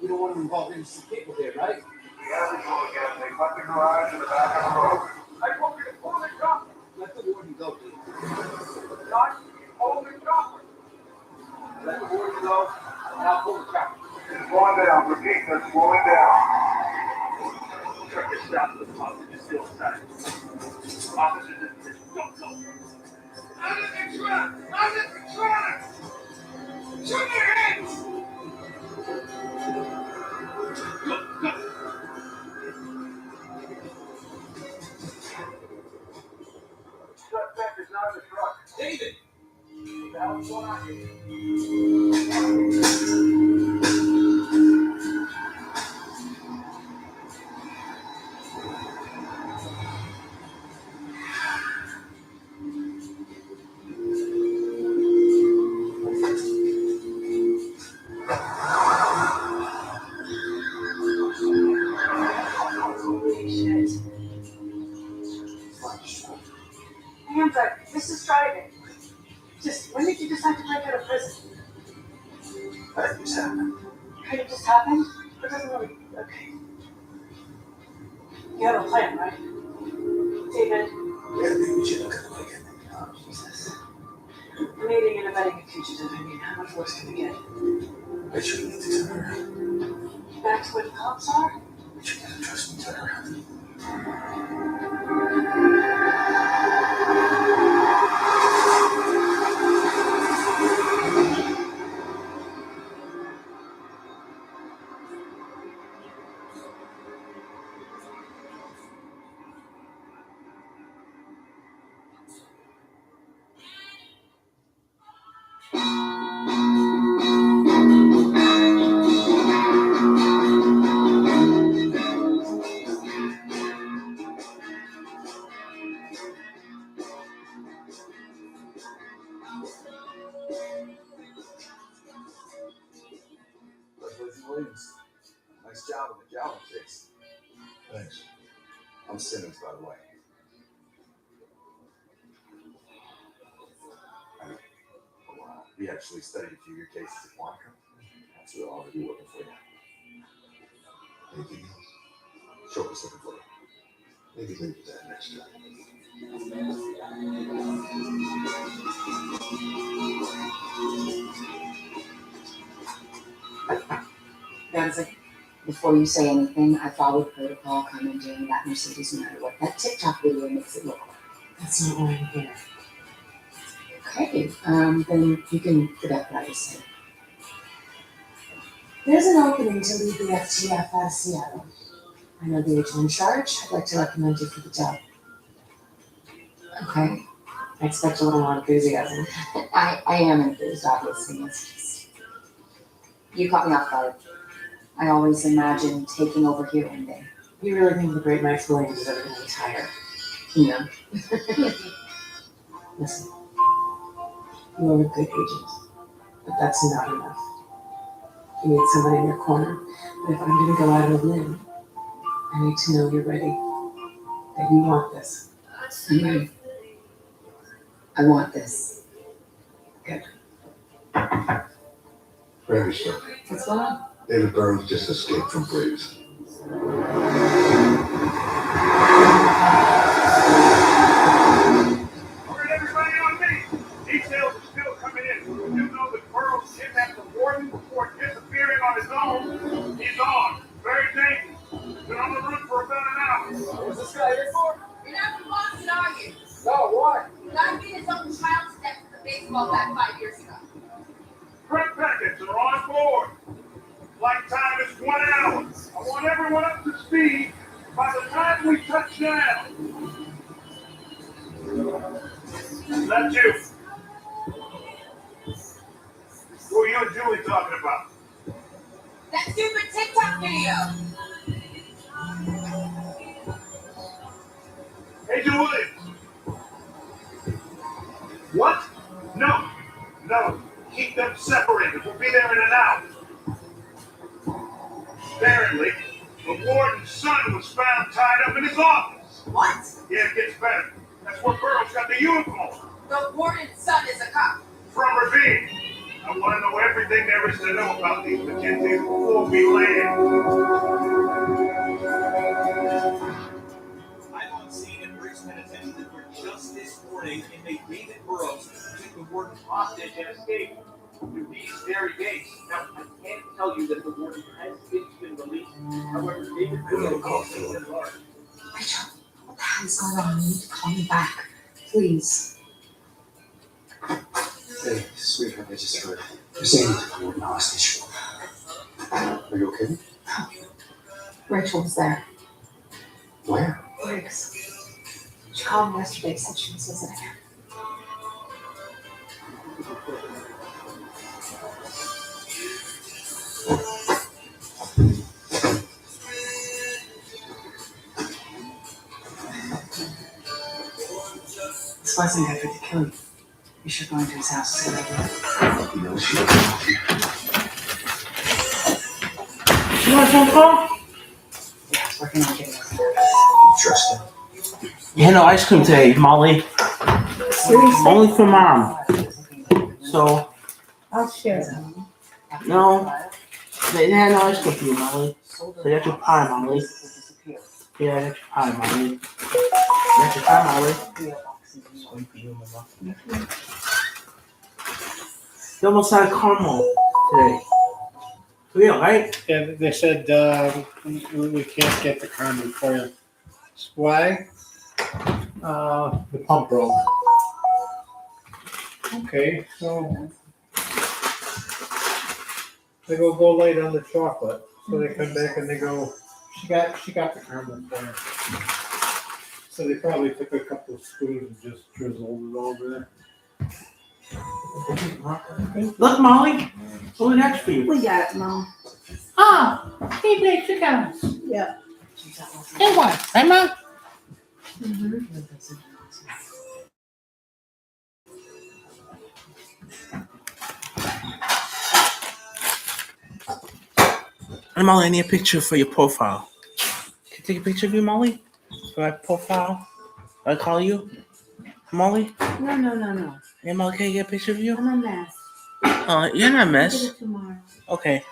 you don't want to involve any people here, right? Yeah, visual again. They put the garage in the back of the road. I want you to pull the chopper. Let the warden go, please. John, hold the chopper. Let the warden go, and I'll pull the chopper. It's slowing down. Repeat, they're slowing down. Truck is stopped. The hostage is still inside. Officers in position. Don't go. Under control! Under control! Shoot your hands! Suspect is not in the truck. David! That was one on Holy shit. Amber, this is driving. Just, when did you decide to break out of prison? That just happened. Could it just happened? It doesn't really, okay. You have a plan, right? David? Yeah, maybe we should look at the way. Oh, Jesus. I'm aiding and abetting a fugitive. I mean, how much worse can it get? I should get to turn around. Back to where the cops are? We should get a trust me turn around. Williams. Nice job with the Gallup case. Thanks. I'm Simmons, by the way. We actually studied a few of your cases at Quantico. So we're already working for you. Anything else? Show us looking for it. Maybe leave it that next time. Ramsey, before you say anything, I followed protocol commenting that Mercedes no matter what that TikTok video makes it look like. That's not why I'm here. Okay, then you can forget what I just said. There's an opening to lead the FTF out of Seattle. I know the agent in charge. I'd like to recommend you for the job. Okay. I expect a little more enthusiasm. I am enthused, obviously. It's just, you caught me off guard. I always imagined taking over here one day. You really think the great Max Williams is ever going to retire? No. Listen, you are a good agent, but that's not enough. You need somebody in your corner. But if I'm going to go out on a limb, I need to know you're ready. That you want this. I'm ready. I want this. Good. Randy Stark. What's going on? David Burns just escaped from Graves. Alright, everybody on me. Details are still coming in. You know that Burroughs kidnapped the warden before disappearing on his own. He's on. Very dangerous. Been on the run for about an hour. What's this guy here for? You're not from Boston, are you? No, why? God beat his own child to death with a baseball bat 5 years ago. Prep packets are on board. Flight time is 1 hour. I want everyone up to speed by the time we touch down. That's you. Who are you and Julie talking about? That stupid TikTok video. Agent Williams. What? No. No. Keep them separated. We'll be there in an hour. Apparently, the warden's son was found tied up in his office. What? Yeah, it gets better. That's where Burroughs got the uniform. The warden's son is a cop. From Ravine. I want to know everything there is to know about these McKinseys before we land. I'm on scene at Briggs Penitentiary where just this morning inmate David Burroughs took the warden hostage and escaped through these very gates. Now, I can't tell you that the warden has been released. However, David Burroughs is at large. Rachel, what the hell is going on? You need to call me back. Please. Hey, sweetheart, I just heard. You're saying you took the warden hostage. Are you okay? Rachel was there. Where? Briggs. She called me yesterday, said she was visiting her. This wasn't good to kill you. You should go into his house and see You know she You want a phone call? Yeah, working on getting us. You trust him? Yeah, no ice cream today, Molly. Seriously? Only for mom. So, I'll share. no. They had no ice cream for you, Molly. They got your pie, Molly. Yeah, I got your pie, Molly. You got your pie, Molly. Wait for you, Mama. You almost had caramel today. Real, right? Yeah, they said we can't get the caramel for you. Why? The pump broke. Okay, so they go late on the chocolate. So they come back and they go, she got the caramel for you. So they probably took a couple of spoons and just drizzled it over there. Look, Molly. What we got for you? We got it, Mom. Ah, he baked chickens. Yeah. Good one, right, Mom? Mm-hmm. Hey, Molly, I need a picture for your profile. Can I take a picture of you, Molly? For my profile? I call you? Molly? No. Hey, Molly, can I get a picture of you? I'm a mess. You're not a I'll mess. get it tomorrow. Okay.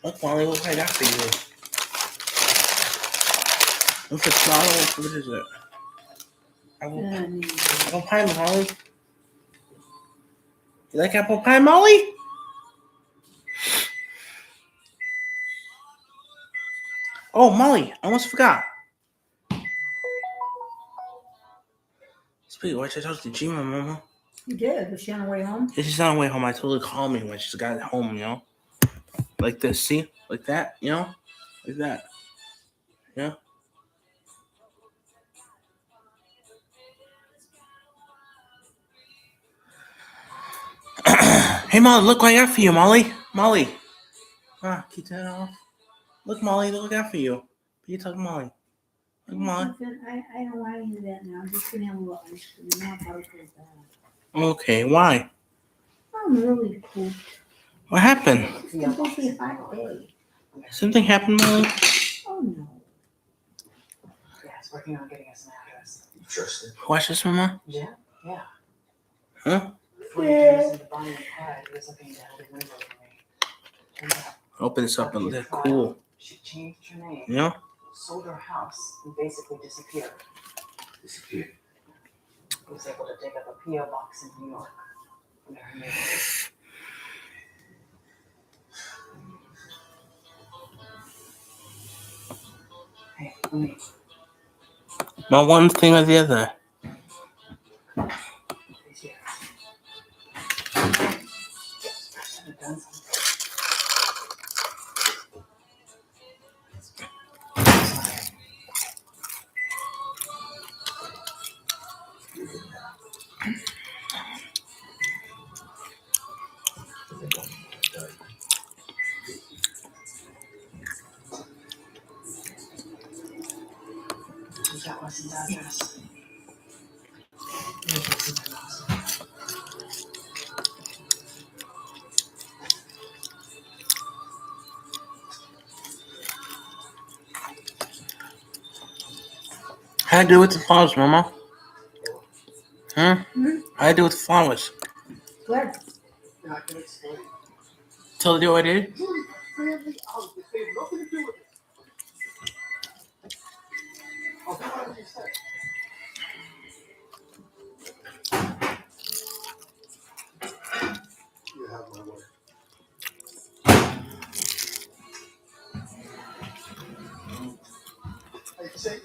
Look, Molly, what I got for you. Look at smile. What is it? Apple pie, Molly. You like apple pie, Molly? Oh, Molly, I almost forgot. Speaking of which, I talked to Gina, Mama. You did? Was she on her way home? Yeah, she's on her way home. I told her to call me when she's got home, you know? Like this, see? Like that, you know? Like that. Yeah? Hey, Molly, look what I got for you, Molly. Molly. Ah, keep that off. Look, Molly, look what I got for you. You talk, Molly. Look, Molly. I don't want to do that now. I'm just going to have a little ice cream. Not about to go back. Okay, why? I'm really pooped. What happened? It's supposed to be a hot day. Something happened, Molly? Oh, no. Yeah, it's working on getting us an address. Interesting. Watch this, Mama. Yeah? Yeah. Huh? Before he was into buying a car, he was looking down the window for me. Open this up and look cool. She changed her name. You know? Sold her house and basically disappeared. Disappeared. He was able to dig up a P.O. box in New York. Under her name. Hey, let me. Well, one thing or the other. These years. I should have done something. That wasn't the address. How do I do with the flowers, Mama? Huh? How do I do with the flowers? What? I can explain. Tell you what I did? Family out. They have nothing to do with it. I'll do whatever you say. You have my word. Hey, say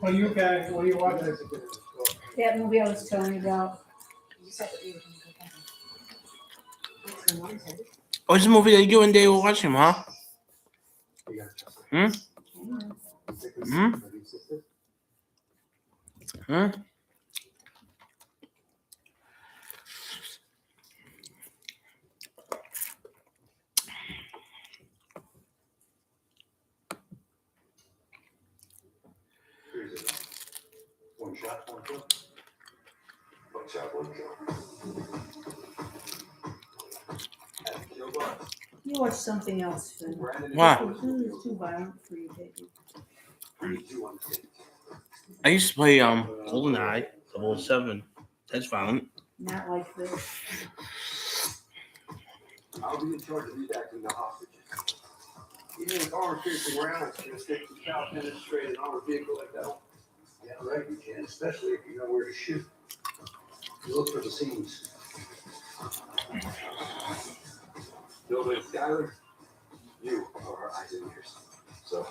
What you guys, what are you watching? That movie I was telling you about. You said that you were going to go get him. What's going on, Teddy? What's the movie that you and Dave were watching, huh? Hmm? Hmm? Hmm? One shot, one kill. One shot, one kill. You watch something else, Finn. What? It's too violent for you, baby. I used to play GoldenEye 007. That's violent. Not like this. I'll be in charge of redacting the hostages. Even with armor piercing rounds, can escape from cow penetrated armored vehicle like that. Yeah, right, you can, especially if you know where to shoot. You look for the scenes. Nobody, Skyler, you are our eyes and ears. So,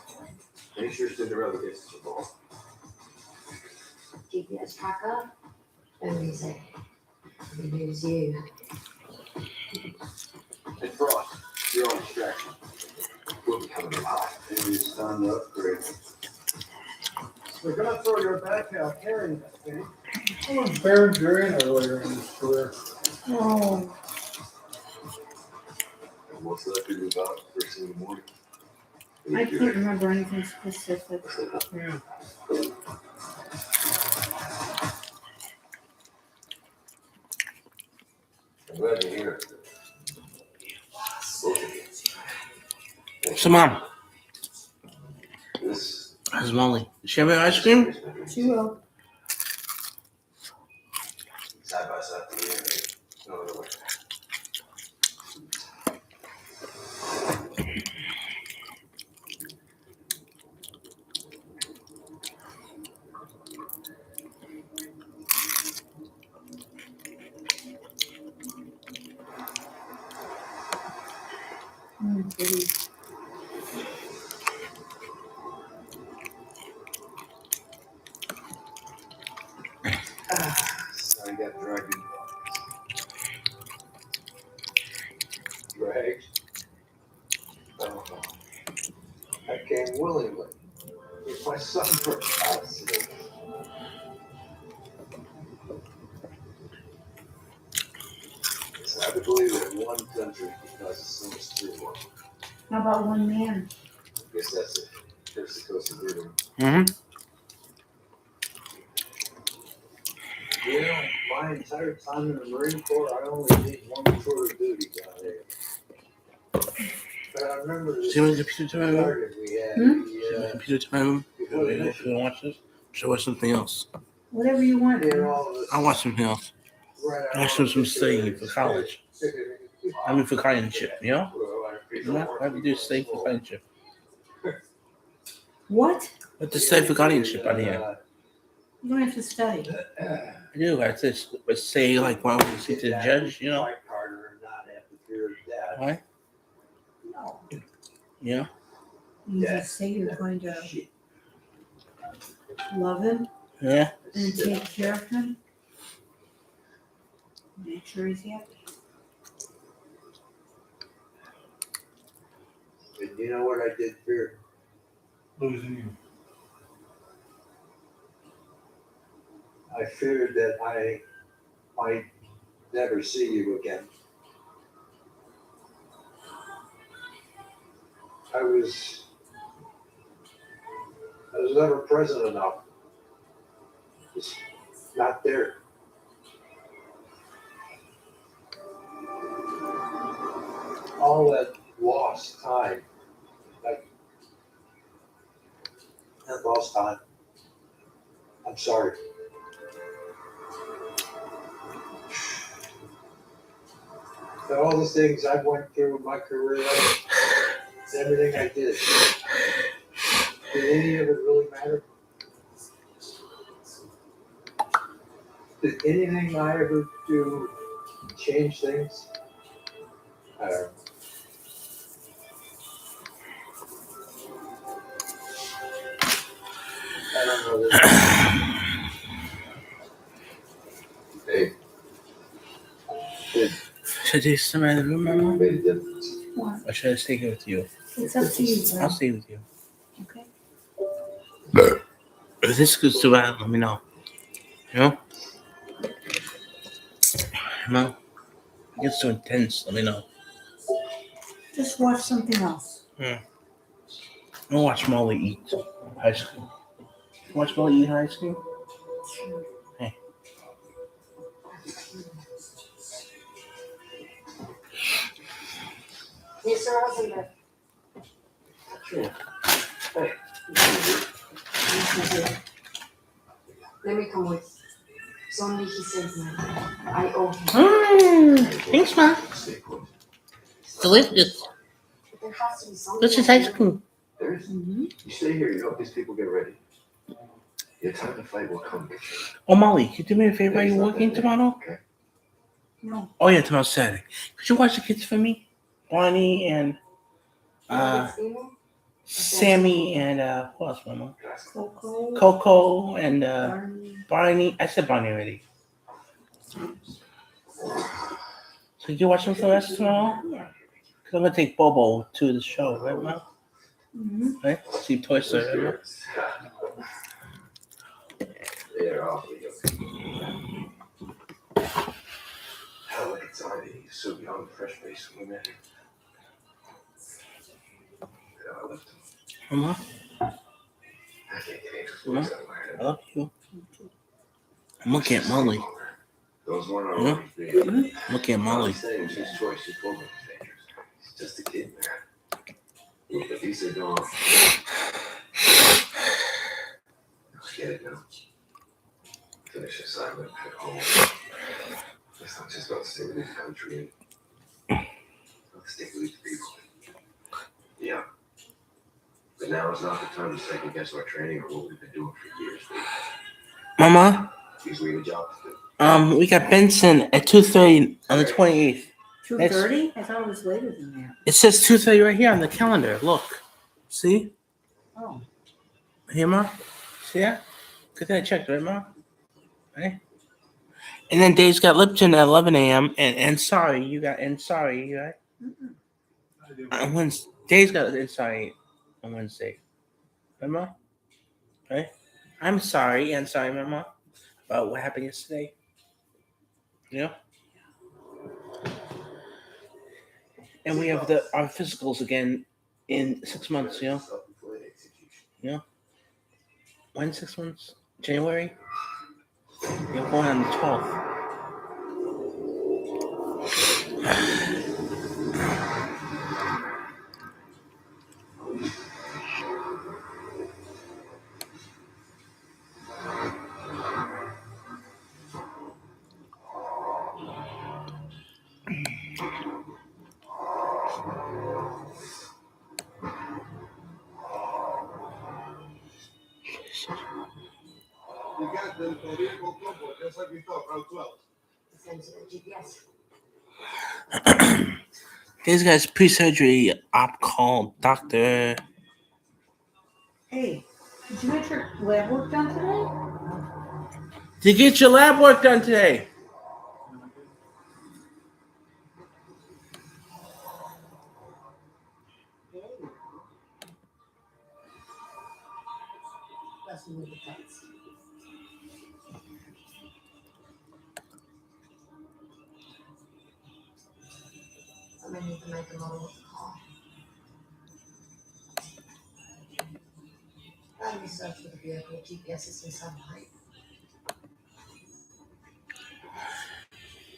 make sure Cinderella gets the ball. GPS tracker. And what do you say? Good news, you. And Frost, you're on distraction. We'll be coming alive. It's time to upgrade. We're gonna throw your backpack carrying that thing. I was very, very earlier in his career. Oh. And what's left to do about first thing in the morning? I can't remember anything specific. Yeah. I'm glad you're here. So, Mom. This is Molly. Does she have any ice cream? She will. side by side to the end. No other way. Please. So I got dragged in. Dragged? Oh, I came willingly. It's my son for God's sake. It's hard to believe that one country causes so much turmoil. How about one man? I guess that's it. Coast to coast of freedom. Mm-hmm. You know, my entire time in the Marine Corps, I only did one tour of duty down there. But I remember this See my computer to my room? target we had. See my computer to my room? Before the If you want to watch this, show us something else. Whatever you want. I'll watch something else. I'll show some studying for college. I mean, for companionship, you know? You know? I have to do study for companionship. What? I have to study for guardianship out here. You don't have to study. I do. I have to say, like, when I want to see the judge, you know? Why? No. Yeah. You just say you're going to love him Yeah. and take care of him. Make sure he's happy. And you know what I did fear? Losing you. I feared that I might never see you again. I was never present enough. Just not there. All that lost time. Like that lost time. I'm sorry. And all the things I went through in my career, everything I did any of it really matter? Did anything I ever do change things? I don't know. I don't know that. Hey. Should I take some out of the room, Mama? Made a difference. What? Or should I stay here with you? It's up to you, bro. I'll stay with you. Okay. If this goes too bad, let me know. You know? No? It gets too intense, let me know. Just watch something else. I'm gonna watch Molly eat ice cream. Watch Molly eat ice cream? Hey. Mr. Rosenberg. Sure. Hey. Let me come with. It's only he says now. I owe him. Thanks, Mom. Delicious. But there has to be something. Delicious ice cream. There is. You stay here. You help these people get ready. Your time to fight will come. Oh, Molly, could you do me a favor? Are you working tomorrow? Okay. No. Oh, yeah, tomorrow's Saturday. Could you watch the kids for me? Bonnie and Sammy and who else, Mama? Coco. Coco and Barney. Barney. I said Barney already. So you watch them for us tomorrow? Yeah. Because I'm going to take Bobo to the show, right, Mom? Mm-hmm. Right? See Toy Story, right, They're awfully young. Hell, look at Tiny. He's so young, fresh-faced when we met him. Yeah, I left him. Mama? I can't get anxious Mama? voice out of my head. I love you. I'm looking at Molly. Those weren't Yeah. always big. I'm looking at Molly. I'm saying it's his choice. He told me it's dangerous. He's just a kid, man. Look, if he's gone, get it now. Finish assignment at home. It's not just about staying in the country and about staying with these people. Yeah. But now is not the time to second guess our training or what we've been doing for years. Mama? Because we have a job to do. We got Benson at 2:30 on the 28th. 2:30? I thought it was later than that. It says 2:30 right here on the calendar. Look. See? Oh. Here, Ma? See that? Get that checked, right, Ma? Right? And then Dave's got Lipton at 11 a.m. And sorry, you got right? On Wednesday. Dave's got and sorry on Wednesday. Right, Ma? Right? I'm sorry and sorry, Mama, about what happened yesterday. Yeah? And we have our physicals again in 6 months, you know? Yeah. When 6 months? January? You're going on the 12th. You got them for vehicle comfort, just like we thought, Route 12. This guy's pre-surgery op call doctor. Hey, did you get your lab work done today? Did you get your lab work done today? That's really tense. I'm gonna need to make a model call. I research for the vehicle, GPS system sunlight.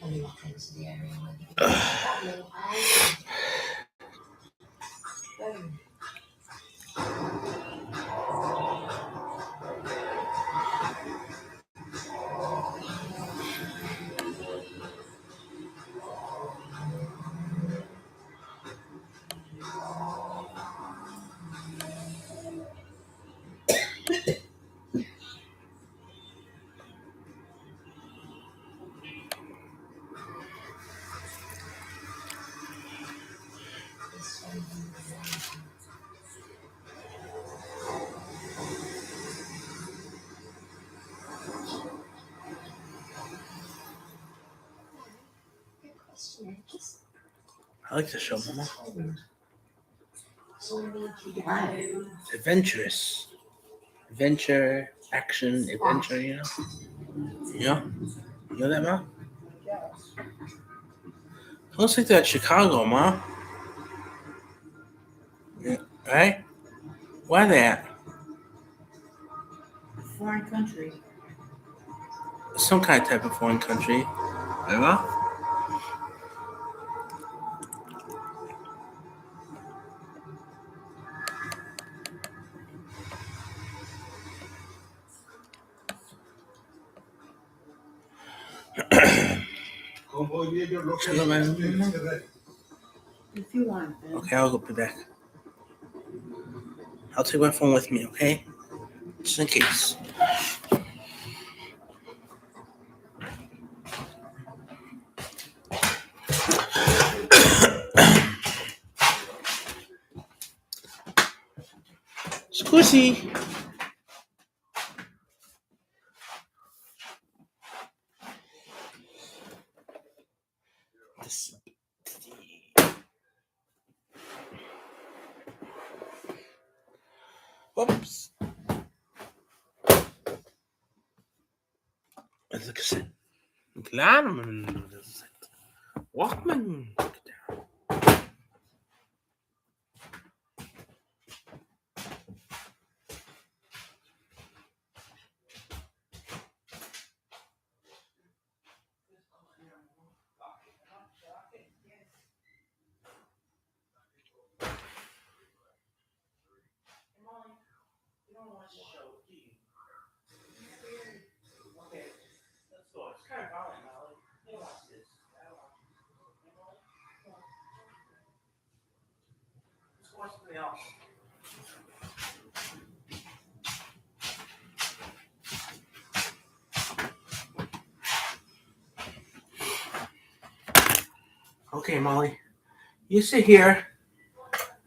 Only walk into the area where I like the show, Mama. It's adventurous. Adventure, action, adventure, you know? Yeah? You know that, Ma? Looks like that Chicago, Ma. Yeah, right? Why that? Foreign country. Some kind of type of foreign country. Right, Ma? If you want. Okay, I'll go be back. I'll take my phone with me, okay? Just in case. Squishy. Whoops. Look at it. Glanman. Walkman. Okay, Molly. You sit here.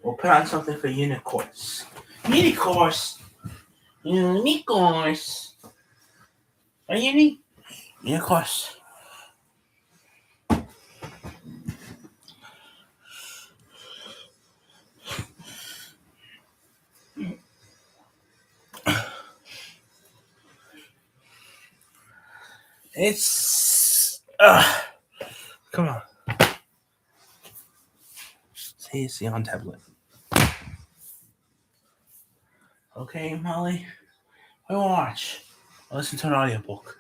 We'll put on something for unicorns. Unicorns. Unicorns. Are you unique? Unicorns. It's come on. See on tablet. Okay, Molly. I watch. I listen to an audiobook.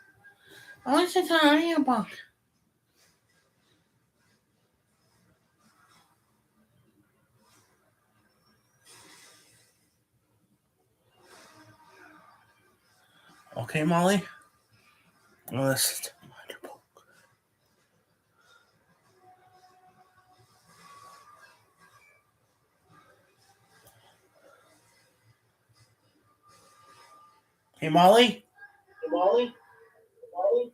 I listen to an audiobook. Okay, Molly. I listen to an audiobook. Hey, Molly. Hey, Molly. Molly.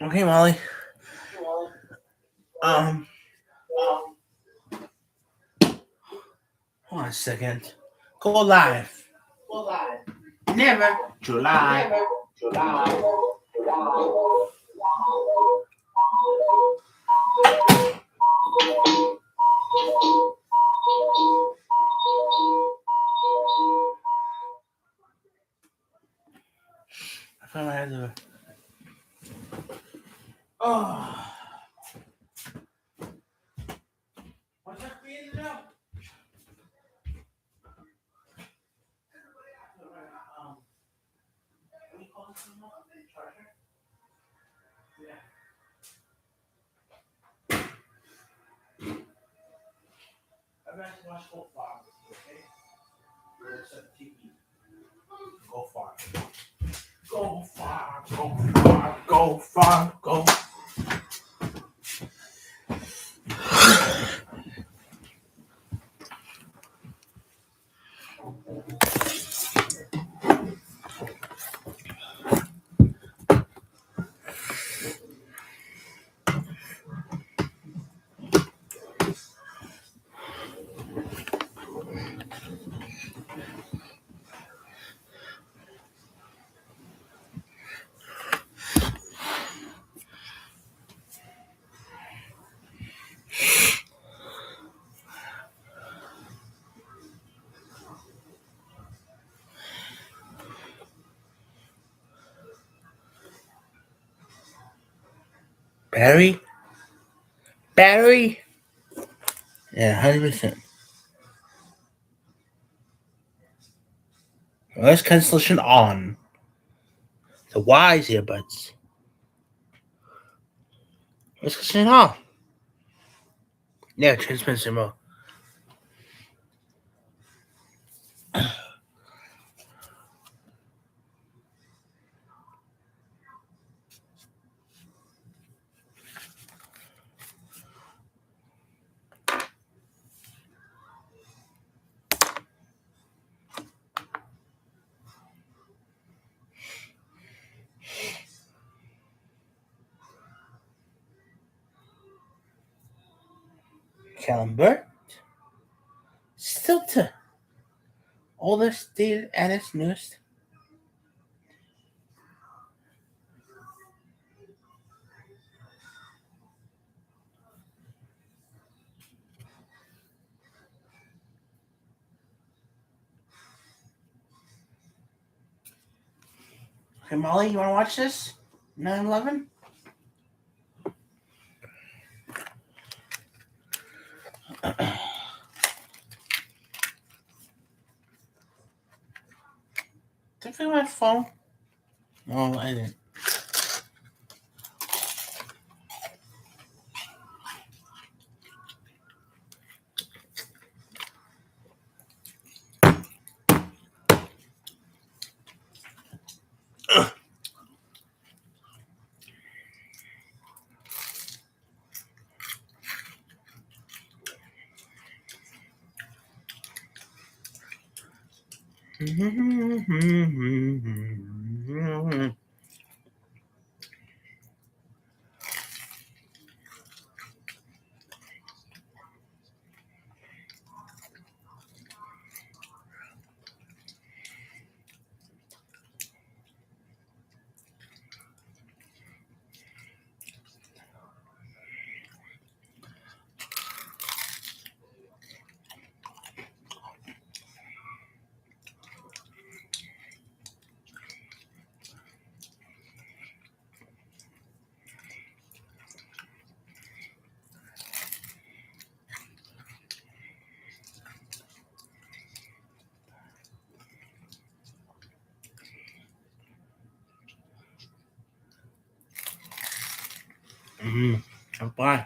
Okay, Molly. Hold on a second. Go live. Go live. Never July. Never July. I found my head. Oh. What's that being now? I'm going to watch Go Far, okay? It's on TV. Go far. Go far, go far, go far, go. Battery? Battery? Yeah, 100%. Noise cancellation on. The Wise earbuds. Noise cancellation off. Yeah, transmission mode. Calambert. Stilton. Oldest dated and its newest. Okay, Molly, you want to watch this? 9/11? Did I find my phone? No, I didn't. I'm fine.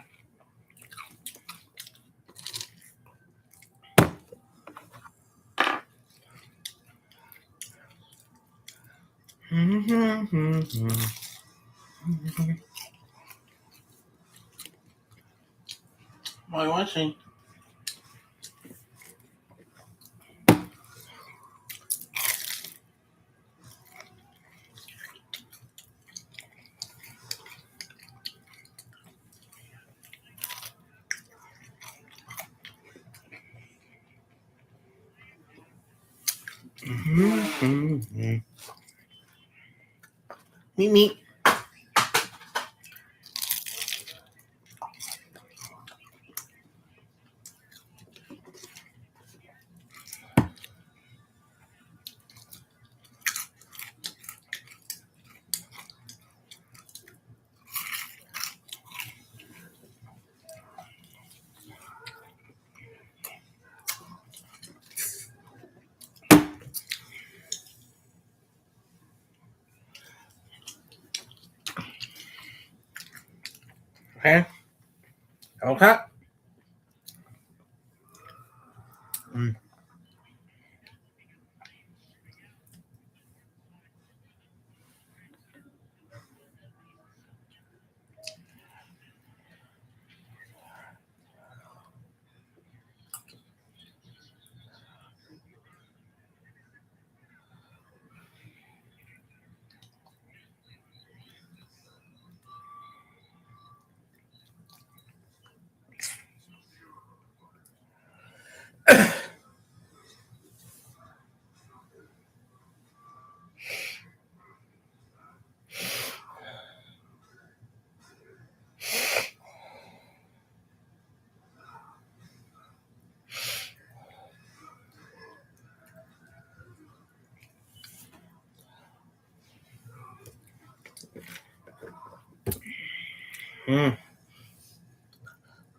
What are you watching? Meet me. Okay. Okay.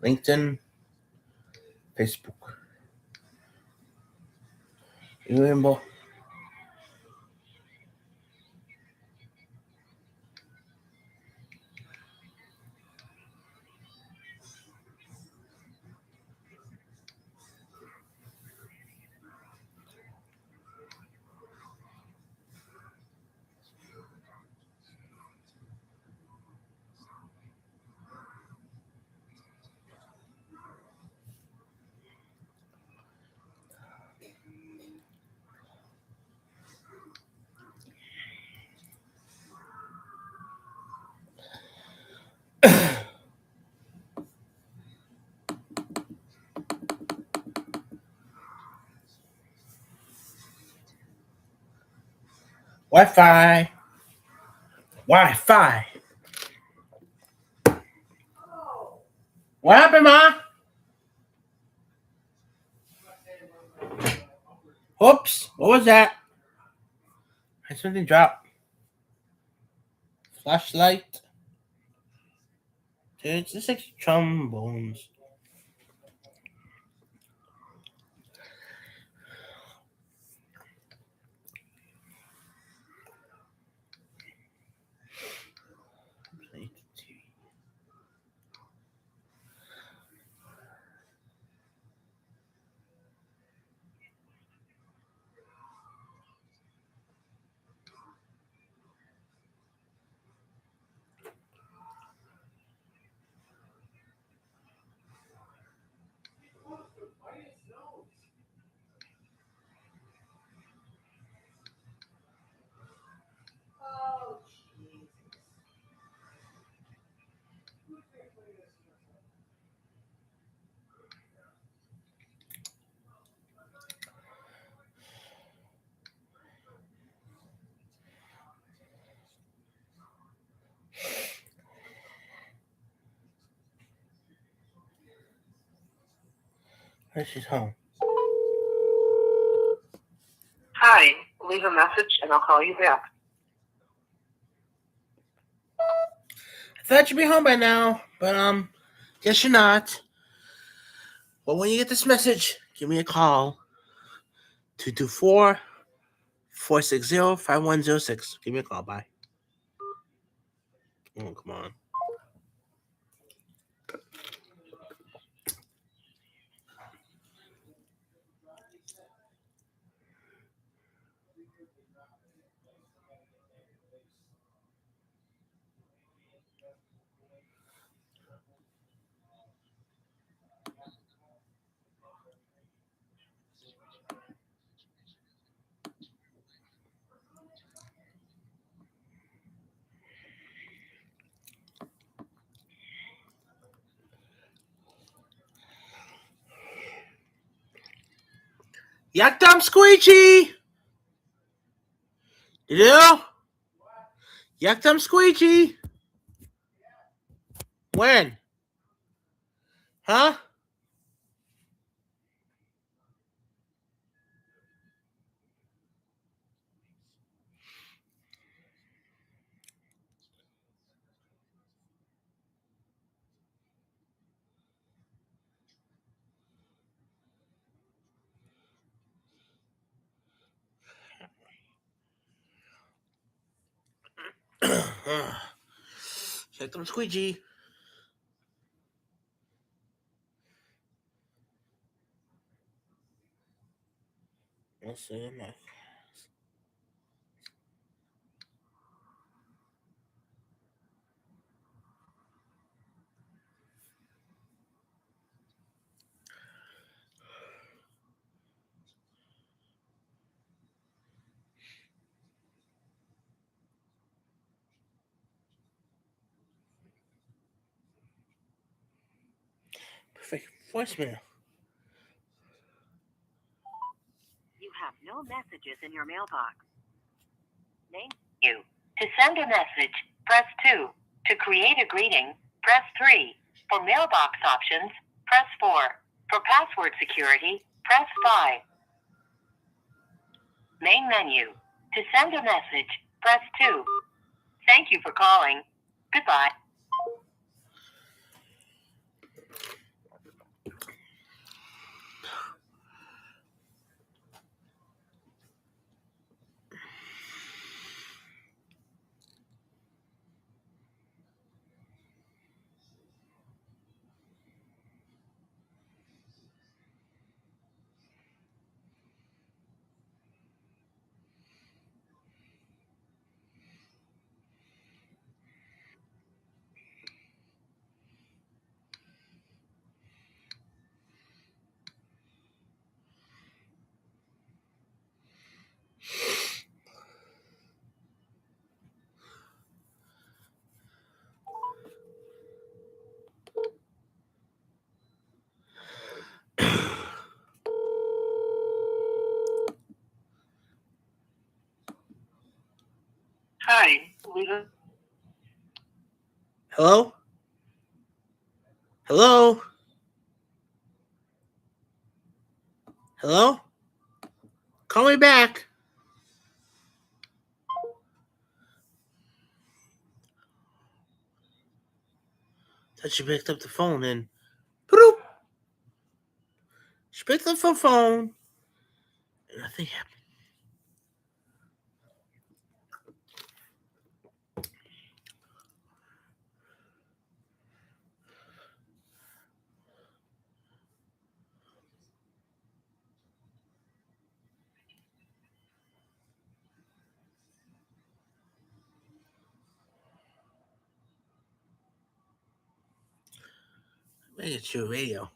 LinkedIn, Facebook. Remember? Wi-Fi. Wi-Fi. What happened, Ma? Oops. What was that? I something dropped. Flashlight. Dude, it's just like trombones. She's home. Hi, leave a message and I'll call you back. I thought you'd be home by now, but guess you're not. Well, when you get this message, give me a call. 224-460-5106. Give me a call. Bye. Oh, come on. Yak Dum Squeegee! You do? Yak Dum Squeegee! When? Huh? Yak Dum Squeegee. Let's see. Perfect voicemail. You have no messages in your mailbox. Thank you. To send a message, press 2. To create a greeting, press 3. For mailbox options, press 4. For password security, press 5. Main menu. To send a message, press 2. Thank you for calling. Goodbye. Hi, Lita. Hello? Hello? Hello? Call me back. Thought she picked up the phone and bloop. She picked up the phone and nothing happened. Maybe it's your radio.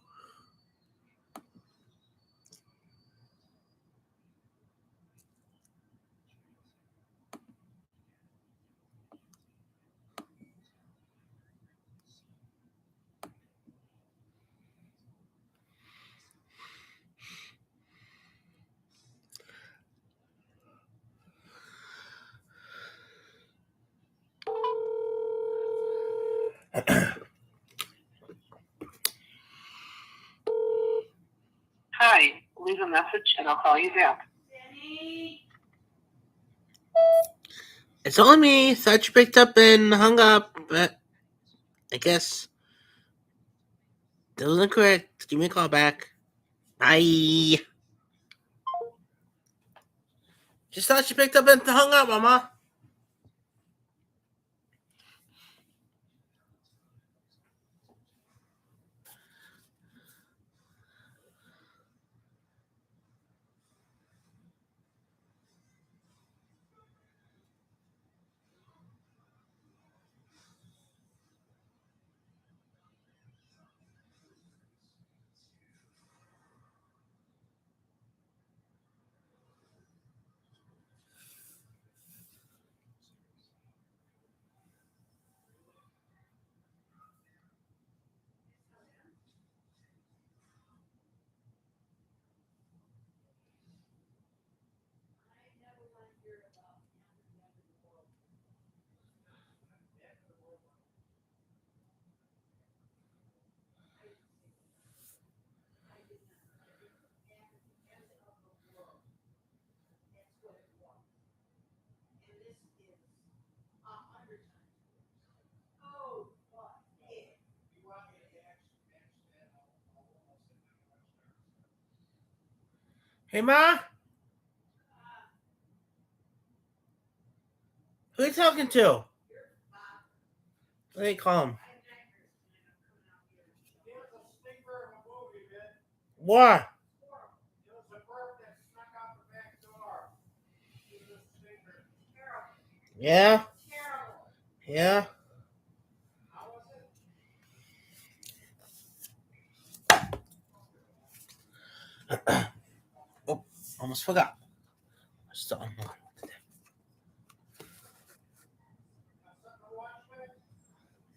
Leave a message and I'll call you back. It's only me. Thought you picked up and hung up, but I guess that wasn't correct. Give me a call back. Bye. Just thought you picked up and hung up, Mama. Hey, Ma? Who are you talking to? Let me call him. What? Yeah? Yeah? Oh, almost forgot. Still on.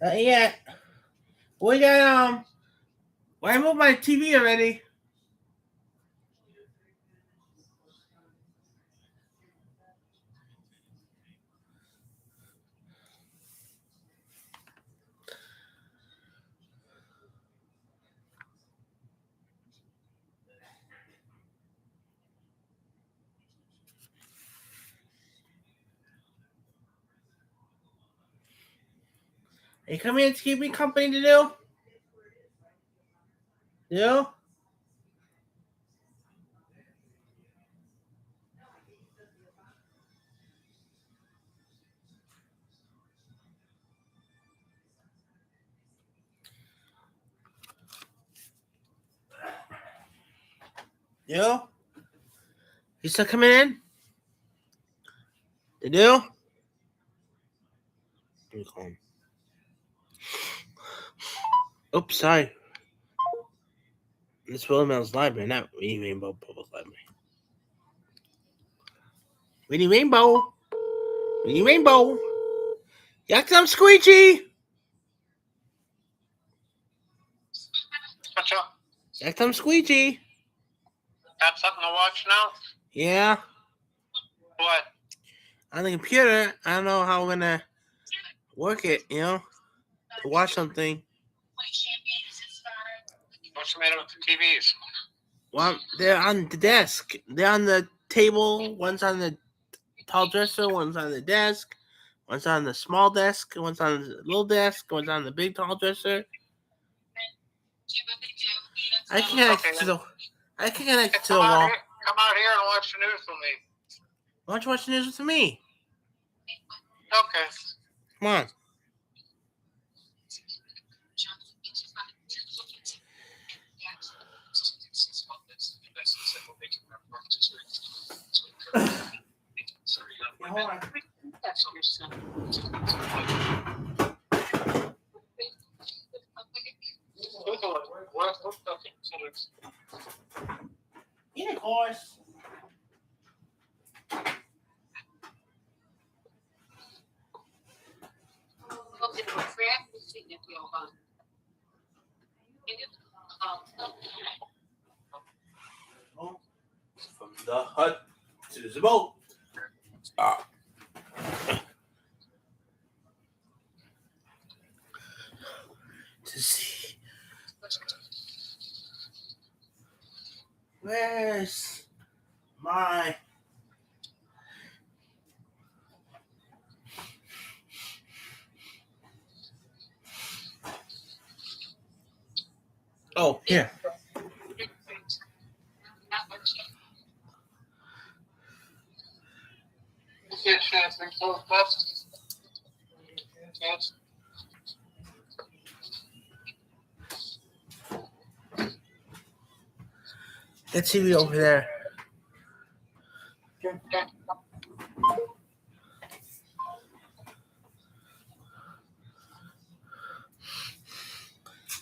Not yet. We got, well, I moved my TV already. Are you coming in to keep me company to do? Do? You? You still coming in? To do? Let me call him. Oops, sorry. This Williams Library, not Winnie Rainbow Public Library. Winnie Rainbow. Winnie Rainbow. Yak them squeegee. What's up? Yak them squeegee. Got something to watch now? Yeah. What? On the computer, I don't know how I'm gonna work it, to watch something. What's the matter with the TVs? Well, they're on the desk. They're on the table. One's on the tall dresser. One's on the desk. One's on the small desk. One's on the little desk. One's on the big tall dresser. I can connect to the. I can connect to the wall. Come out here and watch the news with me. Why don't you watch the news with me? Okay. Come on. In a course. From the hut to the boat. To see. Where's my... Oh, here. That TV over there.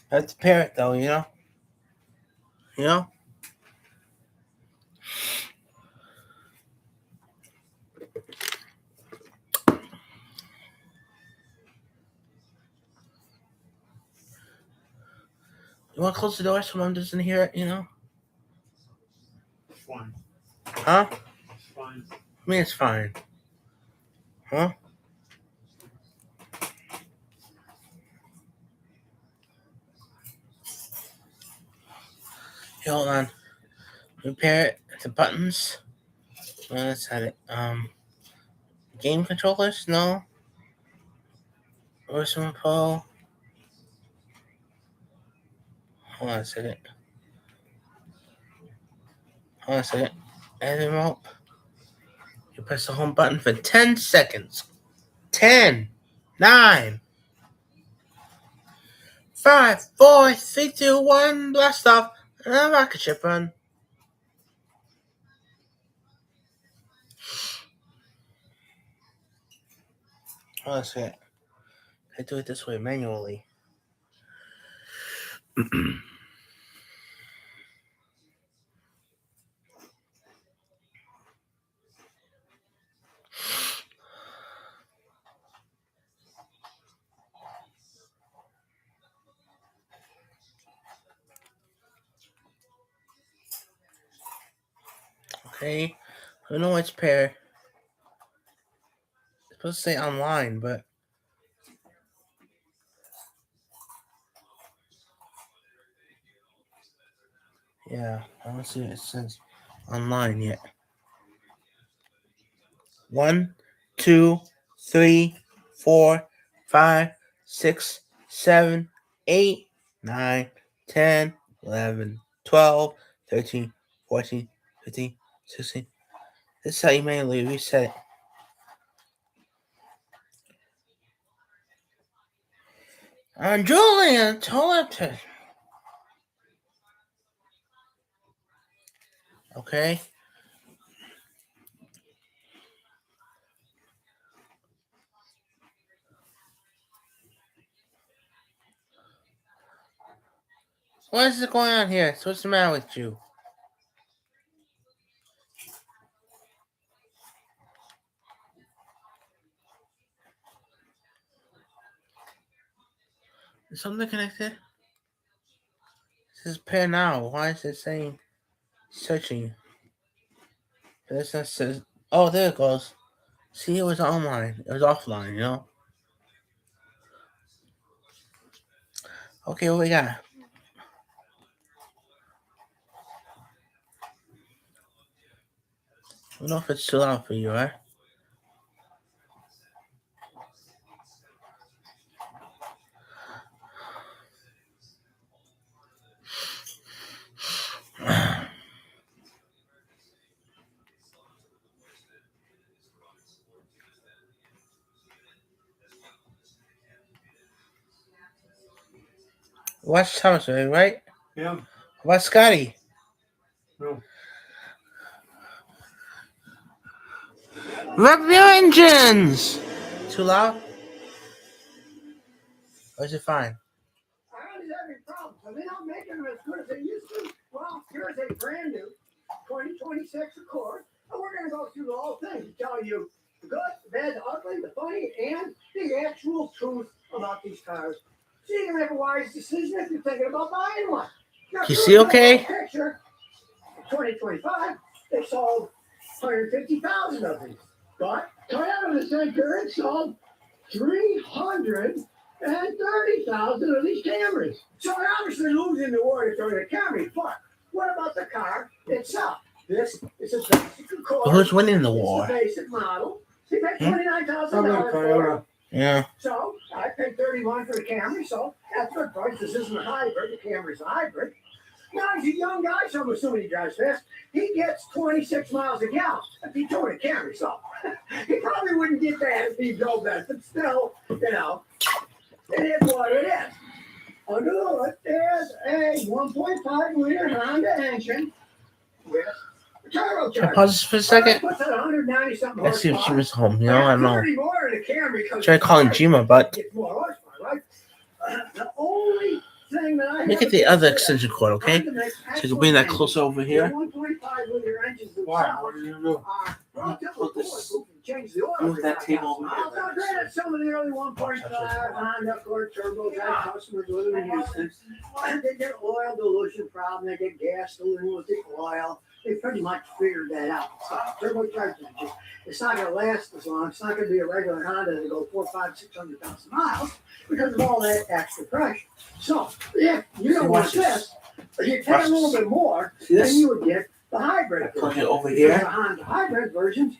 That's the parrot, though, you know? You know? You want to close the door so Mom doesn't hear it, you know? Fine. Huh? Fine. I mean, it's fine. Huh? Hey, hold on. Repair it. The buttons. Let's have it. Game controllers? No. Original Pro. Hold on a second. Hold on a second. Add the remote. You press the home button for 10 seconds. 10, 9, 5, 4, 3, 2, 1, blast off, and a rocket ship run. Hold on a second. I do it this way manually. Okay. I don't know which pair. It's supposed to say online, but yeah, I don't see it says online yet. 1, 2, 3, 4, 5, 6, 7, 8, 9, 10, 11, 12, 13, 14, 15, 16. This is how you manually reset it. Julian told him. Okay. What is going on here? So what's the matter with you? Is something connected? It says pair now. Why is it saying searching? This says, oh, there it goes. See, it was online. It was offline, you know? Okay, what we got? I don't know if it's too loud for you, right? Watch Thomas, right? Yeah. What about Scotty? No. Rev your engines! Too loud? Or is it fine? I was having problems. Are they not making them as good as they used to? Well, here's a brand new 2026 Accord, and we're going to go through the whole thing to tell you the good, the bad, the ugly, the funny, and the actual truth about these cars. So you can make a wise decision if you're thinking about buying one. Now, You see okay? Picture, in 2025, they sold 150,000 of these. But Toyota in the same period sold 330,000 of these Camrys. So they're obviously losing the war to Toyota Camry, but What about the car itself? This is a basic Accord. Who's winning the It's war? a basic model. He paid $29,000 Probably for Toyota. it. Yeah. So I paid $31 for the Camry, so that's good price. This isn't a hybrid. The Camry's a hybrid. Now he's a young guy, so I'm assuming he drives fast. He gets 26 miles a gallon if he towed a Camry, so he probably wouldn't get that if he drove that. But still, you know, it is what it is. Under the hood, there's a 1.5 liter Honda engine with a turbocharger. Can I pause this for a second? Puts out 190 something Let's see if she horsepower. was home. You know, I don't know. 30 more in the Camry because Try calling Jima, but it's more horsepower, right? The only thing that I look at the other extension cord, okay? So you can bring that closer over here. 1.5 liter engines Why? What are you gonna do? relatively this- cool. Change the oil. move every that 5,000 table over miles. here. Now, granted, some of the early 1.5 Honda Accord turbos had customers living in Houston. They get oil dilution problem. They get gas dilution with the oil. They pretty much figured that out. So, turbocharged engine. It's not going to last as long. It's not going to be a regular Honda to go 400,000, 500,000, 600,000 miles because of all that extra pressure. So, yeah, you don't want this. But you pay a little bit more than you would get the hybrid. Plug it over Because here. the Honda hybrid versions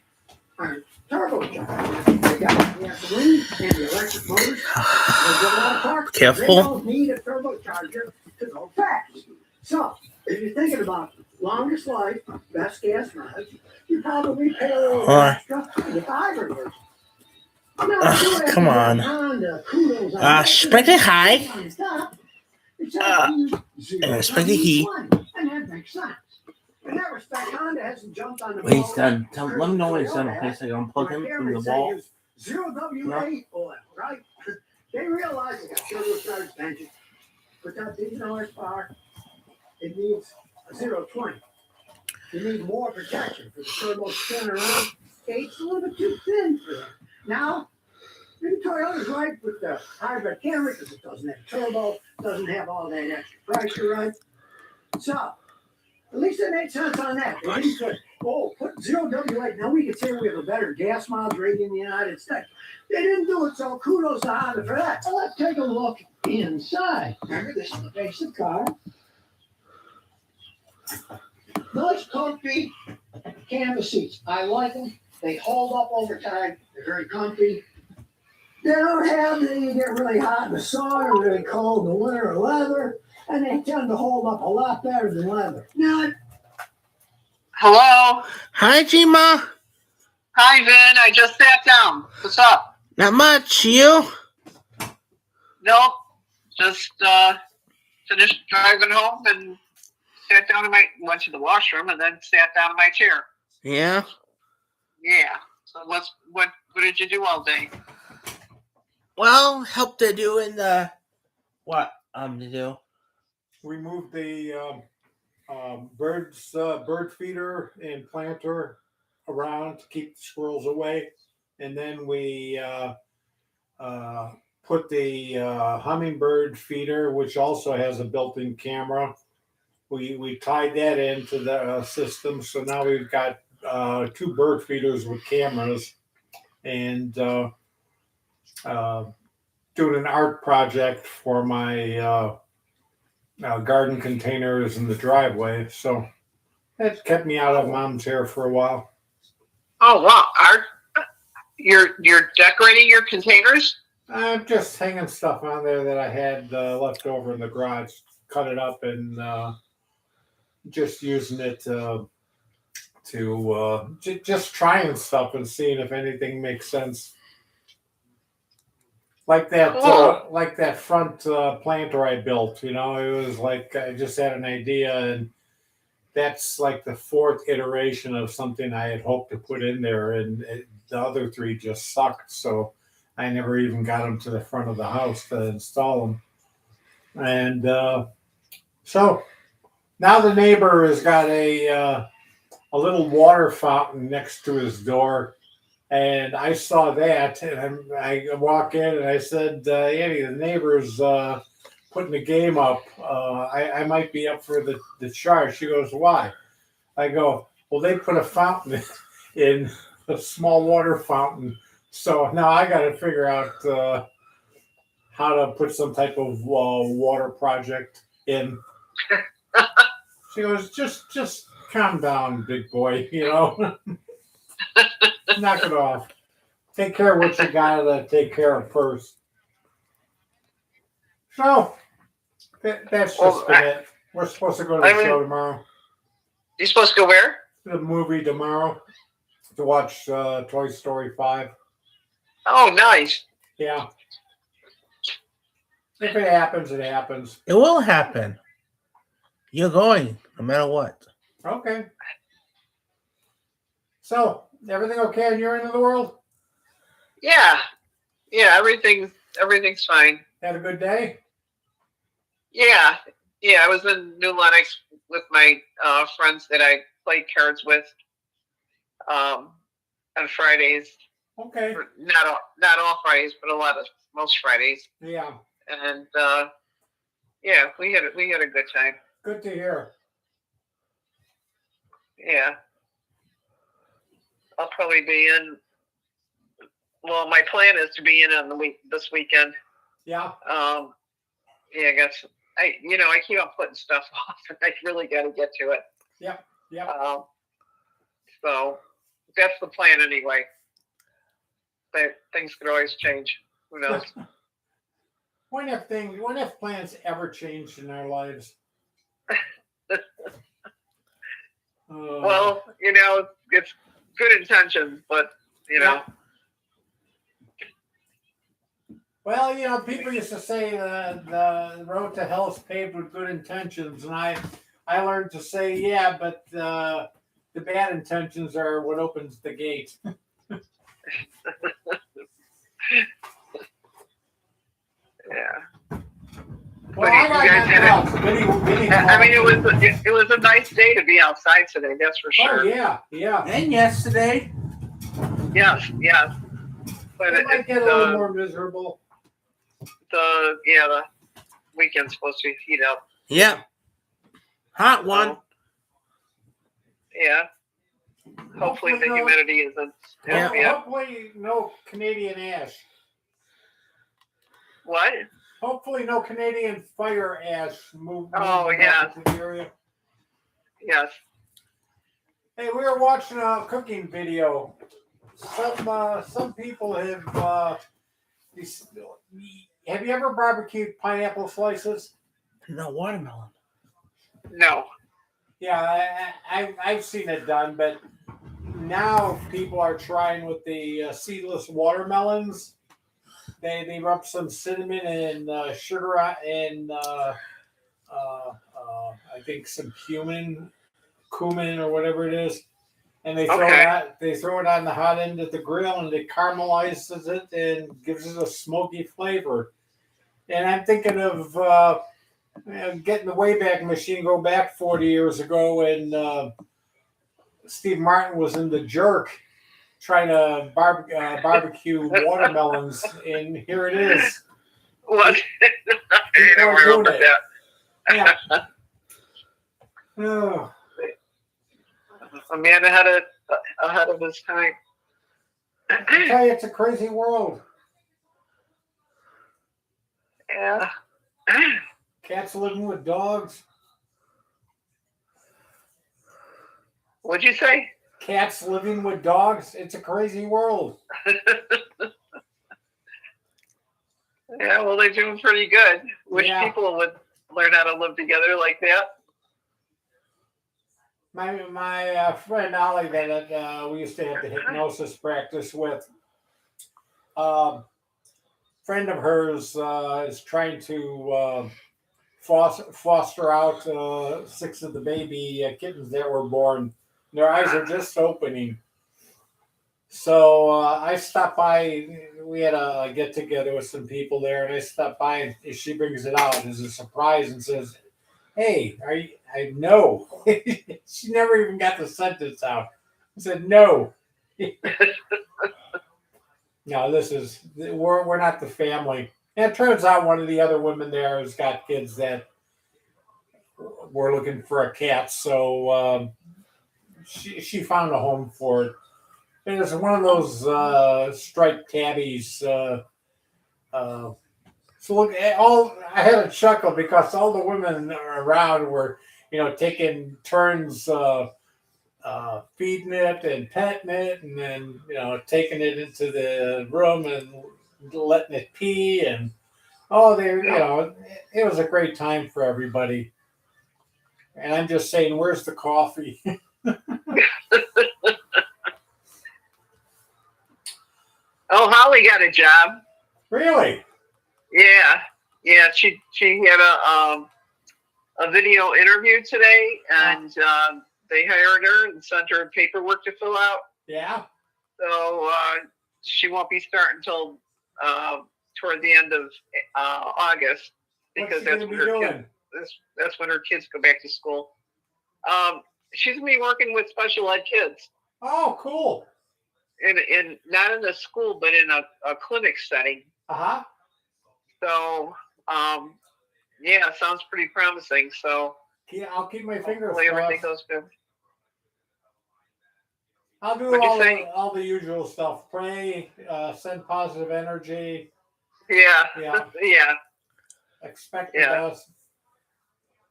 are turbocharged. They got the gasoline and the electric motors. They get a lot of torque. Careful. They don't need a turbocharger to go fast. So, if you're thinking about longest life, best gas mileage, you probably pay a little extra to get the hybrid version. Come on. Sprinkle high. Sprinkle heat. And that makes sense. In that respect, Honda hasn't jumped on the When he's ball. done, let me know when he's done, okay? So I can unplug him from the wall. Zero W8 oil, right? They realize they got turbocharged engine. But that big horsepower, it needs a 0-20. You need more protection for the turbo spin around. Eight's a little bit too thin for that. Now, maybe Toyota's right with the hybrid Camry because it doesn't have turbo, doesn't have all that extra pressure, right? So, at least they made sense on that. They didn't say, oh, put 0 W8. Now we can say we have a better gas mileage rating in the United States. They didn't do it, so kudos to Honda for that. So let's take a look inside. Remember, this is the basic car. Nice, comfy canvas seats. I like them. They hold up over time. They're very comfy. They don't have that you get really hot in the summer or really cold in the winter or leather. And they tend to hold up a lot better than leather. Now, Hello. Hi, Jima. Hi, Vin. I just sat down. What's up? Not much. You? Nope. Just finished driving home and sat down went to the washroom and then sat down in my chair. Yeah. Yeah. So what did you do all day? Well, helped to do in the what? To do. We moved the bird feeder and planter around to keep the squirrels away, and then we put the hummingbird feeder, which also has a built-in camera. We tied that into the system, so now we've got 2 bird feeders with cameras, and doing an art project for my garden containers in the driveway. So that kept me out of Mom's hair for a while. Oh wow! You're decorating your containers? I'm just hanging stuff on there that I had left over in the garage. Cut it up and just using it to just trying stuff and seeing if anything makes sense. Like that front planter I built, it was like I just had an idea, and that's like the 4th iteration of something I had hoped to put in there, and the other 3 just sucked, so I never even got them to the front of the house to install them. And so now the neighbor has got a little water fountain next to his door. And I saw that, and I walk in and I said, Annie, the neighbor's putting the game up. I might be up for the charge. She goes, why? I go, well, they put a fountain in, a small water fountain. So now I got to figure out how to put some type of water project in. She goes, just calm down, big boy, you know. Knock it off. Take care of what you gotta take care of first. So that's just it. We're supposed to go to the show tomorrow. You supposed to go where? The movie tomorrow to watch Toy Story 5. Oh, nice. Yeah. If it happens, it happens. It will happen. You're going, no matter what. Okay. So, everything okay in your end of the world? Yeah. Yeah, everything's fine. Had a good day? Yeah. Yeah, I was in New Lenox with my friends that I played cards with on Fridays. Okay. Not all Fridays, but most Fridays. Yeah. And yeah, we had a good time. Good to hear. Yeah. I'll probably be in. Well, my plan is to be in on this weekend. Yeah. Yeah, I keep on putting stuff off, and I really got to get to it. Yeah. Yeah. So that's the plan anyway. But things could always change. Who knows? When have plans ever changed in our lives? Well, it's good intentions, but Yeah. Well, people used to say the road to hell is paved with good intentions, and I learned to say, yeah, but the bad intentions are what opens the gate. Yeah. Well, I mean, it was a nice day to be outside today. That's for sure. Oh yeah, yeah. And yesterday. Yes. But it might get a little more miserable. The weekend's supposed to heat up. Yeah. Hot one. Yeah. Hopefully the humidity isn't. Hopefully no Canadian ash. What? Hopefully no Canadian fire ash moved. Oh yeah. To the area. Yes. Hey, we were watching a cooking video. Some people have. Have you ever barbecued pineapple slices? No, watermelon. No. Yeah, I've seen it done, but now people are trying with the seedless watermelons. They rub some cinnamon and sugar and I think some cumin or whatever it is, and they throw it on the hot end of the grill, and it caramelizes it and gives it a smoky flavor. And I'm thinking of getting the Wayback Machine, go back 40 years ago, and Steve Martin was in The Jerk trying to barbecue watermelons, and here it is. What? I never remember that. Yeah. Oh. A man ahead of his time. I tell you, it's a crazy world. Yeah. Cats living with dogs. What'd you say? Cats living with dogs. It's a crazy world. Yeah, well, they're doing pretty good. Wish people would learn how to live together like that. My friend Ollie that we used to have the hypnosis practice with, friend of hers is trying to foster out 6 of the baby kittens that were born. Their eyes are just opening. So I stopped by. We had a get together with some people there, and I stopped by, and she brings it out as a surprise and says, "Hey, are you?" I know. She never even got the sentence out. I said, "No." No, we're not the family. And it turns out one of the other women there has got kids that were looking for a cat, so she found a home for it. And it's one of those striped tabbies. So look, I had a chuckle because all the women around were taking turns feeding it and petting it, and then taking it into the room and letting it pee, and it was a great time for everybody. And I'm just saying, where's the coffee? Oh, Holly got a job. Really? Yeah. She had a video interview today, and they hired her and sent her paperwork to fill out. Yeah. So she won't be starting until toward the end of August, because that's when her kids go back to school. She's gonna be working with special ed kids. Oh, cool. In not in a school, but in a clinic setting. Uh-huh. So sounds pretty promising. So yeah, I'll keep my fingers hopefully everything crossed. goes good. I'll do all the usual stuff. Pray, send positive energy. Yeah. Yeah. Expect the best.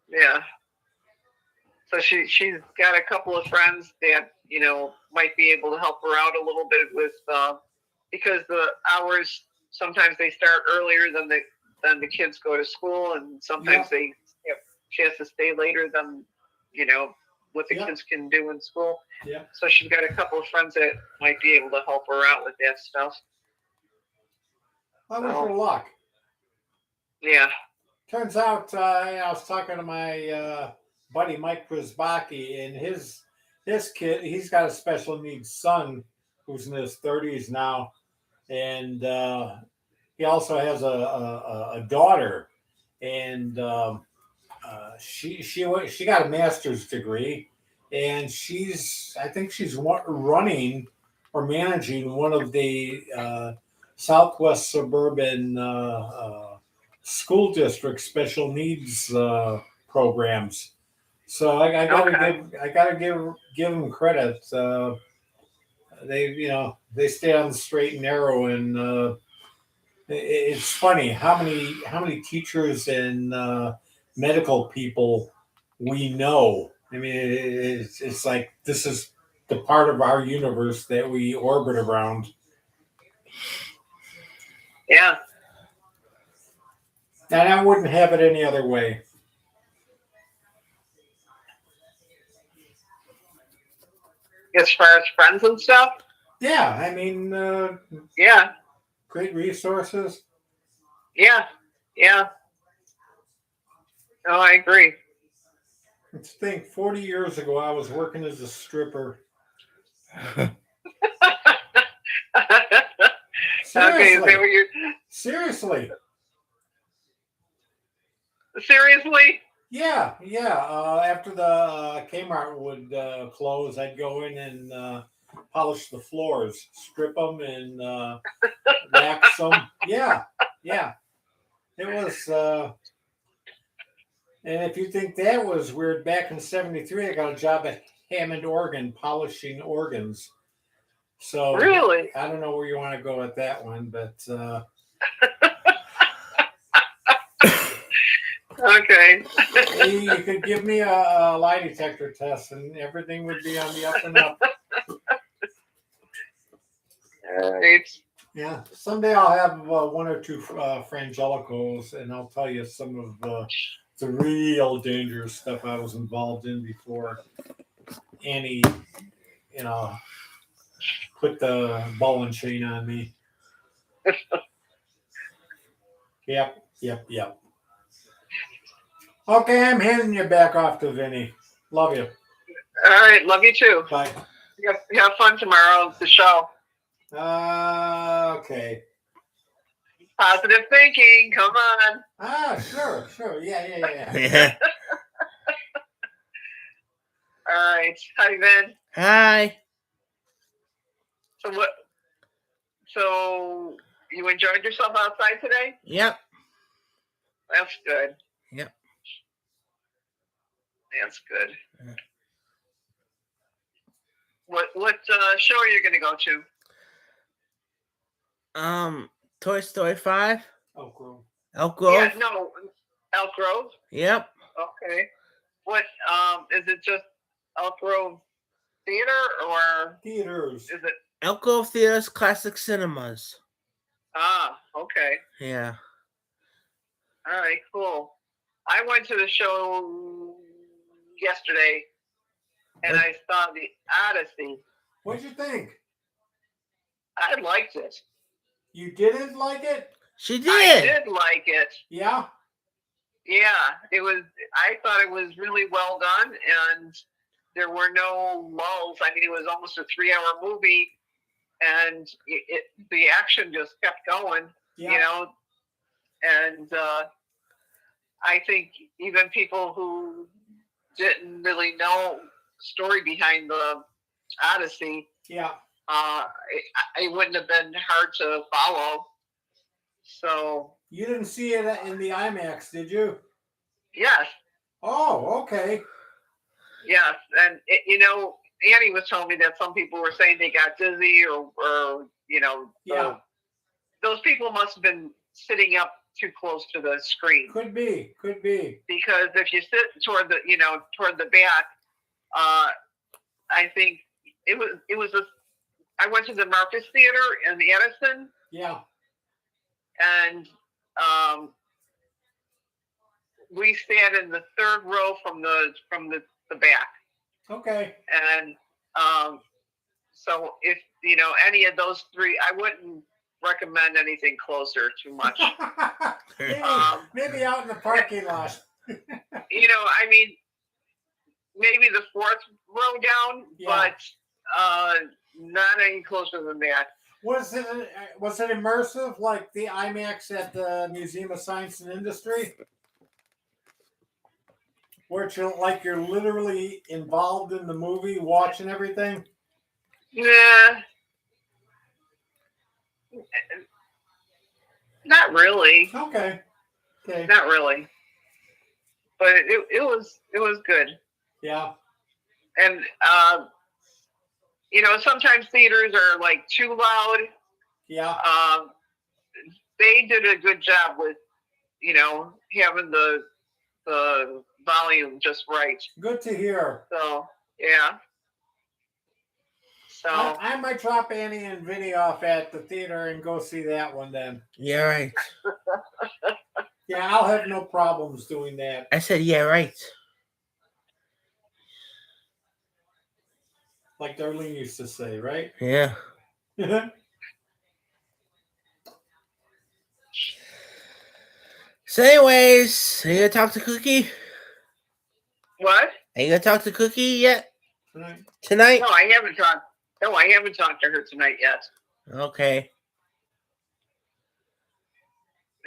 Yeah. So she's got a couple of friends that might be able to help her out a little bit with because the hours sometimes they start earlier than the kids go to school, and sometimes she has to stay later than what the kids can do in school. Yeah. So she's got a couple of friends that might be able to help her out with that stuff. I wish her luck. Yeah. Turns out I was talking to my buddy Mike Prisbaki, and his kid, he's got a special needs son who's in his 30s now, and he also has a daughter, and she got a master's degree, and I think she's running or managing one of the Southwest Suburban School District special needs programs. So I gotta give them credit. They stay on the straight and narrow, and it's funny how many teachers and medical people we know. I mean, it's like this is the part of our universe that we orbit around. Yeah. And I wouldn't have it any other way. As far as friends and stuff? Yeah, I mean, great resources. Yeah. No, I agree. Let's think, 40 years ago, I was working as a stripper. Okay, is that what you're... Seriously? Yeah. After the Kmart would close, I'd go in and polish the floors, strip them, and wax them. Yeah. It was... and if you think that was weird, back in '73, I got a job at Hammond, Oregon, polishing organs. So really, I don't know where you want to go with that one, but okay. You could give me a lie detector test, and everything would be on the up and up. All right. Yeah, someday I'll have one or two Frangelicals, and I'll tell you some of the real dangerous stuff I was involved in before Annie, put the ball and chain on me. Yep. Okay, I'm handing you back off to Vinny. Love you. All right, love you too. Bye. You have fun tomorrow at the show. Okay. Positive thinking, come on. Sure. Yeah. Yeah. All right. Hi, Vin. Hi. So you enjoyed yourself outside today? Yep. That's good. Yep. That's good. What show are you going to go to? Toy Story 5. Elk Grove. Elk Grove? Yeah, no, Elk Grove? Yep. Okay. What is it? Just Elk Grove Theater or Theaters. is it? Elk Grove Theaters Classic Cinemas. Ah, okay. Yeah. All right, cool. I went to the show yesterday, and I saw the Odyssey. What'd you think? I liked it. You didn't like it? She I did. did like it. Yeah. Yeah, it was. I thought it was really well done, and there were no lulls. I mean, it was almost a 3-hour movie, and the action just kept going. Yeah. You know, and I think even people who didn't really know story behind the Odyssey, Yeah. it wouldn't have been hard to follow. So You didn't see it in the IMAX, did you? yes. Oh, okay. Yes, and you know, Annie was telling me that some people were saying they got dizzy, or you know, Yeah. those people must have been sitting up too close to the screen. Could be. Because if you sit toward the back, I think it was I went to the Marcus Theater in the Edison, Yeah. and we sat in the third row from the back. Okay. And so if you know any of those three, I wouldn't recommend anything closer too much. Maybe out in the parking lot. You know, I mean, maybe the fourth row down, but not any closer than that. Was it immersive like the IMAX at the Museum of Science and Industry? Where you're literally involved in the movie, watching everything? Yeah. Not really. Okay. Not really. But it was good. Yeah. And you know, sometimes theaters are like too loud. Yeah. They did a good job with, you know, having the volume just right. Good to hear. So yeah. So I might drop Annie and Vinny off at the theater and go see that one then. Yeah, right. Yeah, I'll have no problems doing that. I said, yeah, right. Like Darlene used to say, right? Yeah. So anyways, are you gonna talk to Cookie? what? Are you gonna talk to Cookie yet? Tonight? No, I haven't talked. No, I haven't talked to her tonight yet. Okay.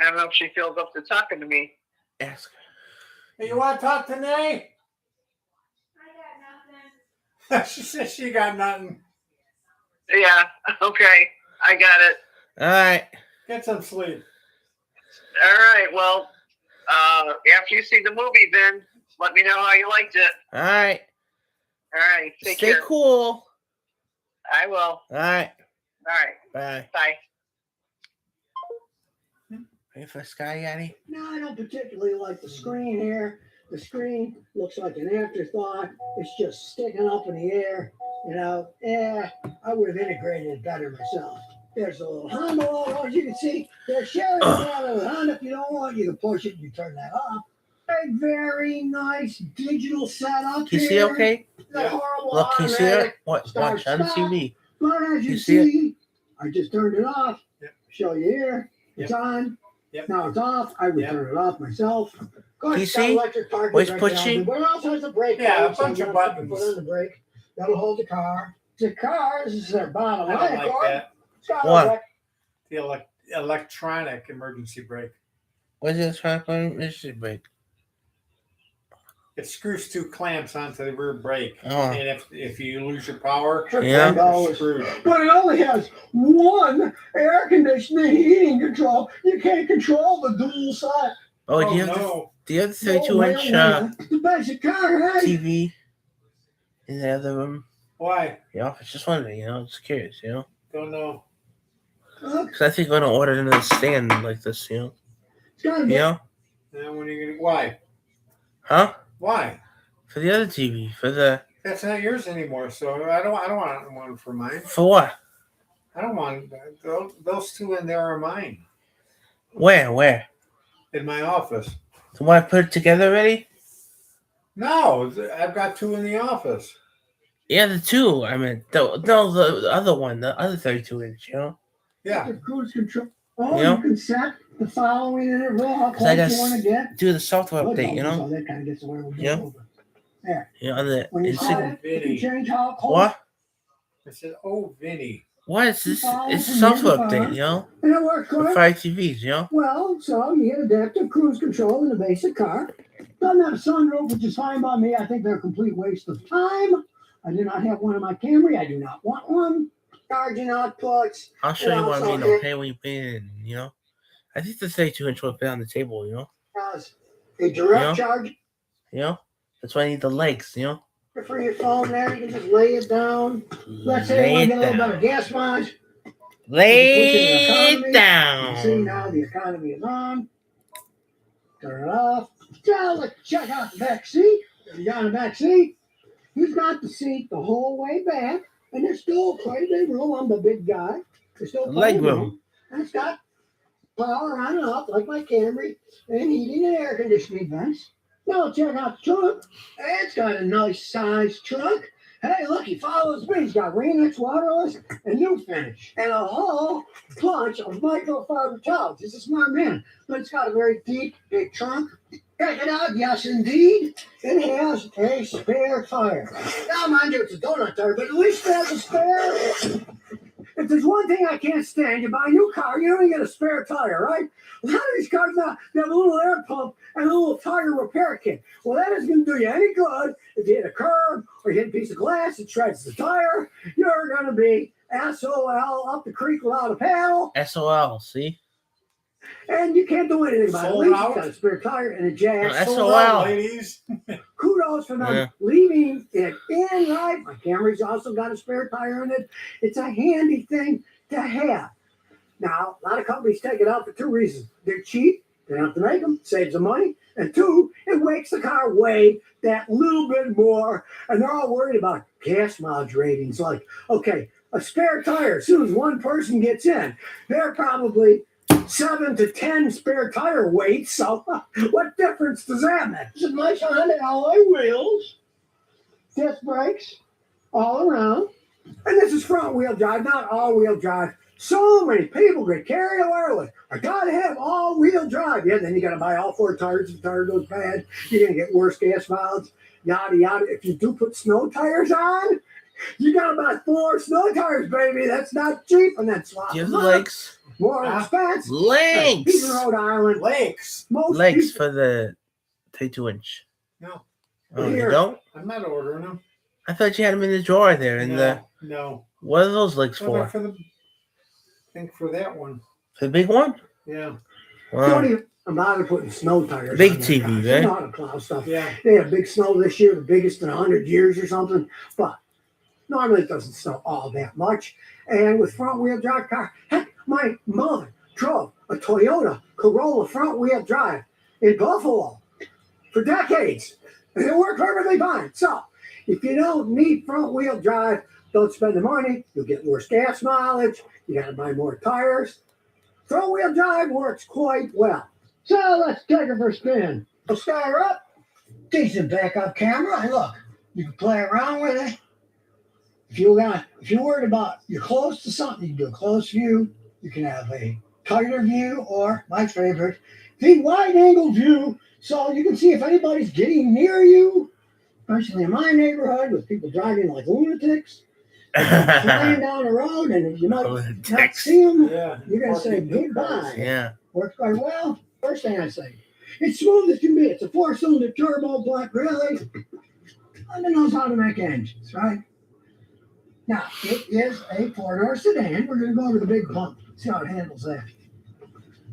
I don't know if she feels up to talking to me. Ask Hey, you want to talk to Nay? I got nothing. She said she got nothing. Yeah. Okay. I got it. All right. Get some sleep. All right. Well, after you see the movie, then let me know how you liked it. All right. All right. Take Stay care. cool. I will. All right. All right. Bye. Bye. Ready for Sky, Yanni? No, I don't particularly like the screen here. The screen looks like an afterthought. It's just sticking up in the air. You know, I would have integrated it better myself. There's a little Honda logo, as you can see. They're sharing that with Honda. If you don't want, you can push it and you turn that off. A very nice digital setup Can you see here. okay? The horrible Look, can you see it? automatic What? start Watch on the stop. TV. But as you You see it? see, I just turned it off. Show you here. It's on. Now it's off. I would turn it off myself. Of course, You it's got see? electric parking Where's right pushing? now, but it also has a brake. Yeah, a light, so bunch you of don't have to buttons. Put on the brake. That'll hold the car. The car, this is their bottom I line. don't like that. It's got What? The electronic emergency brake. What's this emergency brake? It screws two clamps onto the rear brake. Oh. And if you lose your power, Yeah. you're screwed. But it only has one air conditioning heating control. You can't control the dual side. Oh, Oh, do you have no. the 32-inch The basic car, right? TV in the other room? Why? Yeah, I was just wondering, just curious, Don't know. Because I think I'm going to order another stand like this, It's gotta be. Now when are you gonna? Why? Huh? Why? For the other TV, for the That's not yours anymore, so I don't want one for mine. for what? I don't want those two in there are mine Where? in my office. So want to put it together already? No, I've got two in the office. Yeah, the two. I mean, the other one, the other 32-inch. You know. Yeah. The cruise control. Oh, You know? you can set the following interval, how 'Cause I close you want to gotta get. do the software Look, update. You so know. that kind of gets away with Yeah. over. There. You know, on the When you set Instagram. it, you can change how close. What? I said, "Oh, Vinny." What is this? Follow It's a from software here to update. far. You know. And it works For good. 5 TVs. You know. Well, so you get adaptive cruise control in a basic car. Doesn't have a sunroof, which is fine by me. I think they're a complete waste of time. I do not have one in my Camry. I do not want one. Charging outputs. I'll show you what I so mean. Okay, when you put it in. You know. I think the 32-inch will fit on the table. You know. Has a direct Yeah. charge You know. That's why I need the legs. You know. for your phone there. You can just lay it down. Let's say Lay you want to it get a little down. better gas mileage. Lay You can push it in it economy. down. You see now the economy is on. Turn it off. Now let's check out the back seat. If you got a back seat, he's got the seat the whole way back, and there's still quite a bit of room. I'm the big guy. There's still plenty Leg of room. And it's got power on and off like my Camry, and heating and air conditioning vents. Now check out the trunk. It's got a nice sized trunk. Hey, look, he follows me. He's got Rain-X waterless and new finish, and a whole bunch of microfiber towels. He's a smart man, but it's got a very deep, big trunk. Check it out. Yes, indeed. It has a spare tire. Now, mind you, it's a donut tire, but at least it has a spare. If there's one thing I can't stand, you buy a new car, you don't get a spare tire, right? A lot of these cars now, they have a little air pump and a little tire repair kit. Well, that isn't going to do you any good. If you hit a curb or you hit a piece of glass, it shreds the tire. You're going to be SOL up the creek without a paddle. SOL. See. And you can't do anything about it. At Sold least out. it's got a spare tire and a jack. No, Sold out, SOL. ladies. Kudos for them Yeah. leaving it in right. My Camry's also got a spare tire in it. It's a handy thing to have. Now, a lot of companies take it out for two reasons. They're cheap, they don't have to make them, saves them money. And two, it makes the car weigh that little bit more. And they're all worried about gas mileage ratings. Like, okay, a spare tire, as soon as one person gets in, they're probably 7 to 10 spare tire weights. So what difference does that make? It's a nice Honda alloy wheels, disc brakes all around. And this is front wheel drive, not all wheel drive. So many people get carried away with, I gotta have all wheel drive. Yeah, then you gotta buy all 4 tires. If the tire goes bad, you're gonna get worse gas mileage, yada yada. If you do put snow tires on, you gotta buy 4 snow tires, baby. That's not cheap, and that's a lot Give of the money. legs. More expensive. Legs. He's in Rhode Island. Legs. Most Legs people, for the 32-inch. No, Oh, you Here. don't? I'm not ordering them. I thought you had them in the drawer there. In the No. what are those legs Well, they're for? for the. I think for that one. For the big one? Yeah. Wow. Don't even, I'm not putting snow tires. Big on that TV, car. right? You know how to plow stuff. Yeah. They had big snow this year, the biggest in 100 years or something. But normally it doesn't snow all that much. And with front wheel drive car, heck, my mother drove a Toyota Corolla front wheel drive in Buffalo for decades. And it worked perfectly fine. So if you don't need front wheel drive, don't spend the money. You'll get worse gas mileage. You got to buy more tires. Front wheel drive works quite well. So let's take her for a spin. We'll start her up. Decent backup camera. And look, you can play around with it. If you're worried about you're close to something, you can do a close view. You can have a tighter view, or my favorite, the wide angle view, so you can see if anybody's getting near you, especially in my neighborhood with people driving like lunatics, flying down the road, and you might not see them. Yeah. You're gonna say goodbye. Yeah. Works quite well. First thing I say, it's smooth as can be. It's a 4-cylinder turbo black really. And it knows how to make engines, right? Now, it is a 4-door sedan. We're going to go over the big pump, see how it handles that.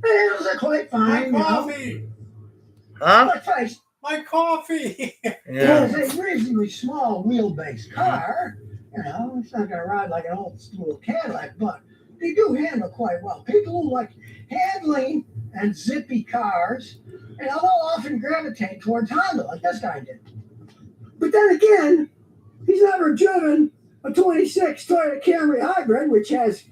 It handles it quite fine. My you know. coffee. Huh? Let's face it, My coffee. Yeah. it is a reasonably small wheelbase car. You know, it's not going to ride like an old school Cadillac, but they do handle quite well. People who like handling and zippy cars, you know, they'll often gravitate towards Honda, like this guy did. But then again, he's never driven a 26 Toyota Camry Hybrid, which has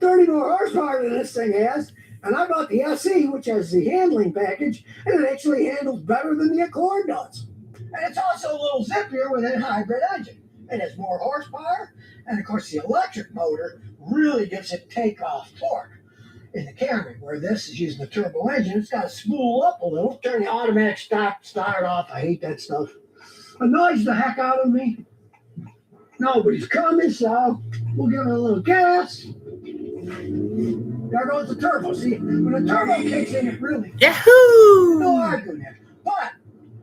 30 more horsepower than this thing has. And I bought the SE, which has the handling package, and it actually handles better than the Accord does. And it's also a little zippier with a hybrid engine. It has more horsepower, and of course the electric motor really gives it takeoff torque. In the Camry, where this is using the turbo engine, it's got to spool up a little, turn the automatic start off. I hate that stuff. Annoys the heck out of me. Nobody's coming, so we'll give it a little gas. There goes the turbo. See, when the turbo kicks in, it really... Yahoo! No arguing there. But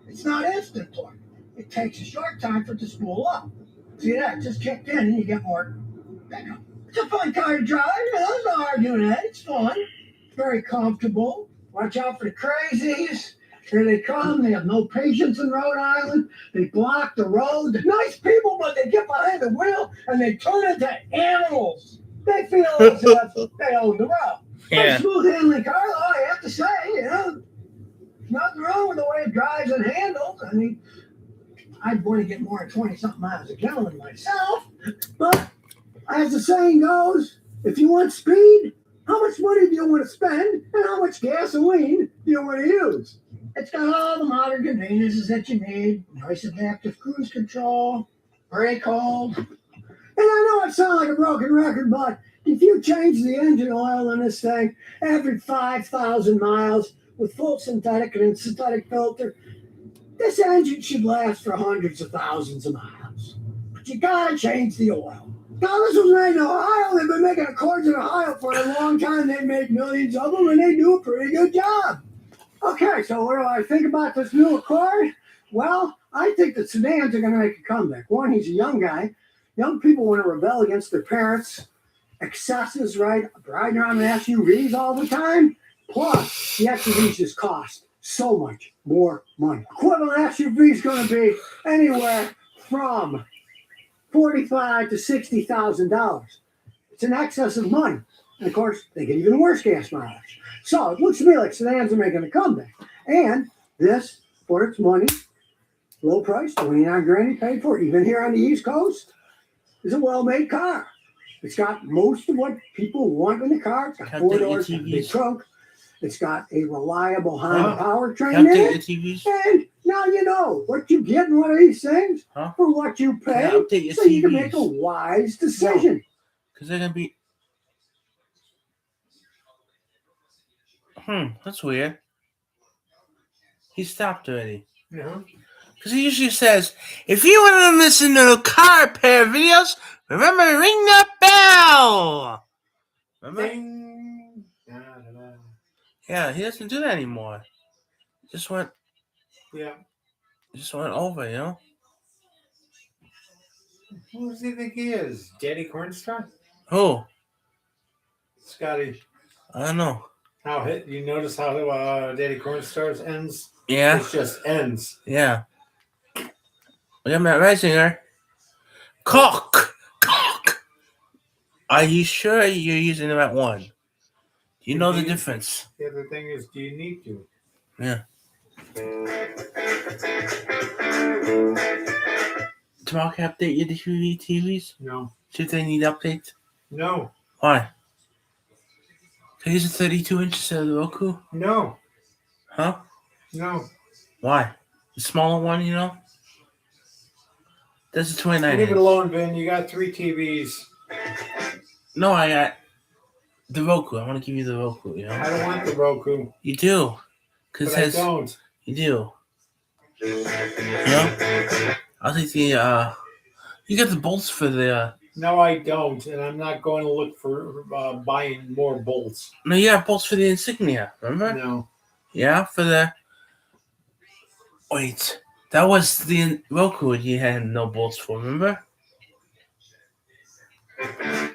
it's not instant torque. It takes a short time for it to spool up. See that? It just kicked in and you get more... It's a fun car to drive. There's no arguing that. It's fun. Very comfortable. Watch out for the crazies. Here they come. They have no patience in Rhode Island. They block the road. They're nice people, but they get behind the wheel and they turn into animals. They feel as if they own the road. Yeah. But smooth handling car, though, I have to say, nothing wrong with the way it drives and handles. I mean, I'd want to get more than 20-something miles a gallon myself, but as the saying goes, if you want speed, how much money do you want to spend and how much gasoline do you want to use? It's got all the modern conveniences that you need. Nice adaptive cruise control, brake hold. And I know I sound like a broken record, but if you change the engine oil in this thing every 5,000 miles with full synthetic and synthetic filter, this engine should last for hundreds of thousands of miles. But you gotta change the oil. Now, this was made in Ohio. They've been making Accords in Ohio for a long time. They make millions of them, and they do a pretty good job. Okay, so what do I think about this new Accord? Well, I think the sedans are going to make a comeback. One, he's a young guy. Young people want to rebel against their parents. Excesses, right? Riding around in SUVs all the time. Plus, the SUVs just cost so much more money. Equivalent SUV is going to be anywhere from $45,000 to $60,000. It's in excess of money. And of course, they get even worse gas mileage. So it looks to me like sedans are making a comeback. And this, for its money, low price, $29,000 he paid for it, even here on the East Coast, is a well-made car. It's got most of what people want in the car. It's got 4 doors, a big trunk. It's got a reliable Honda powertrain in it. And now you know what you get in one of these things for what you pay, so you can make a wise decision. Because they're going to be... That's weird. He stopped already. No. Because he usually says, if you want to listen to a car repair videos, remember to ring that bell. Remember? Ding. Yeah, he doesn't do that anymore. Just went over, you know? Who does he think he is? Daddy Cornstar? Who? Scotty. I don't know. You notice how Daddy Cornstar's ends? Yeah. It just ends. Yeah. We got Matt Reisinger. Cock! Are you sure you're using the right one? Do you know the difference? The other thing is, do you need to? Yeah. Tomorrow can I update your TVs? No. Should they need updates? No. Why? Can I use a 32 inch instead of the Roku? No. Huh? No. Why? The smaller one, you know? That's a 29 Leave inch. it alone, Ben. You got 3 TVs. No, I got the Roku. I want to give you the Roku, you know? I don't want the Roku. You do. Because I don't. You do. You know? I'll take the, you got the bolts for the, No, I don't. And I'm not going to look for buying more bolts. No, you have bolts for the Insignia, remember? No. Yeah, for the, wait, that was the Roku you had no bolts for, remember?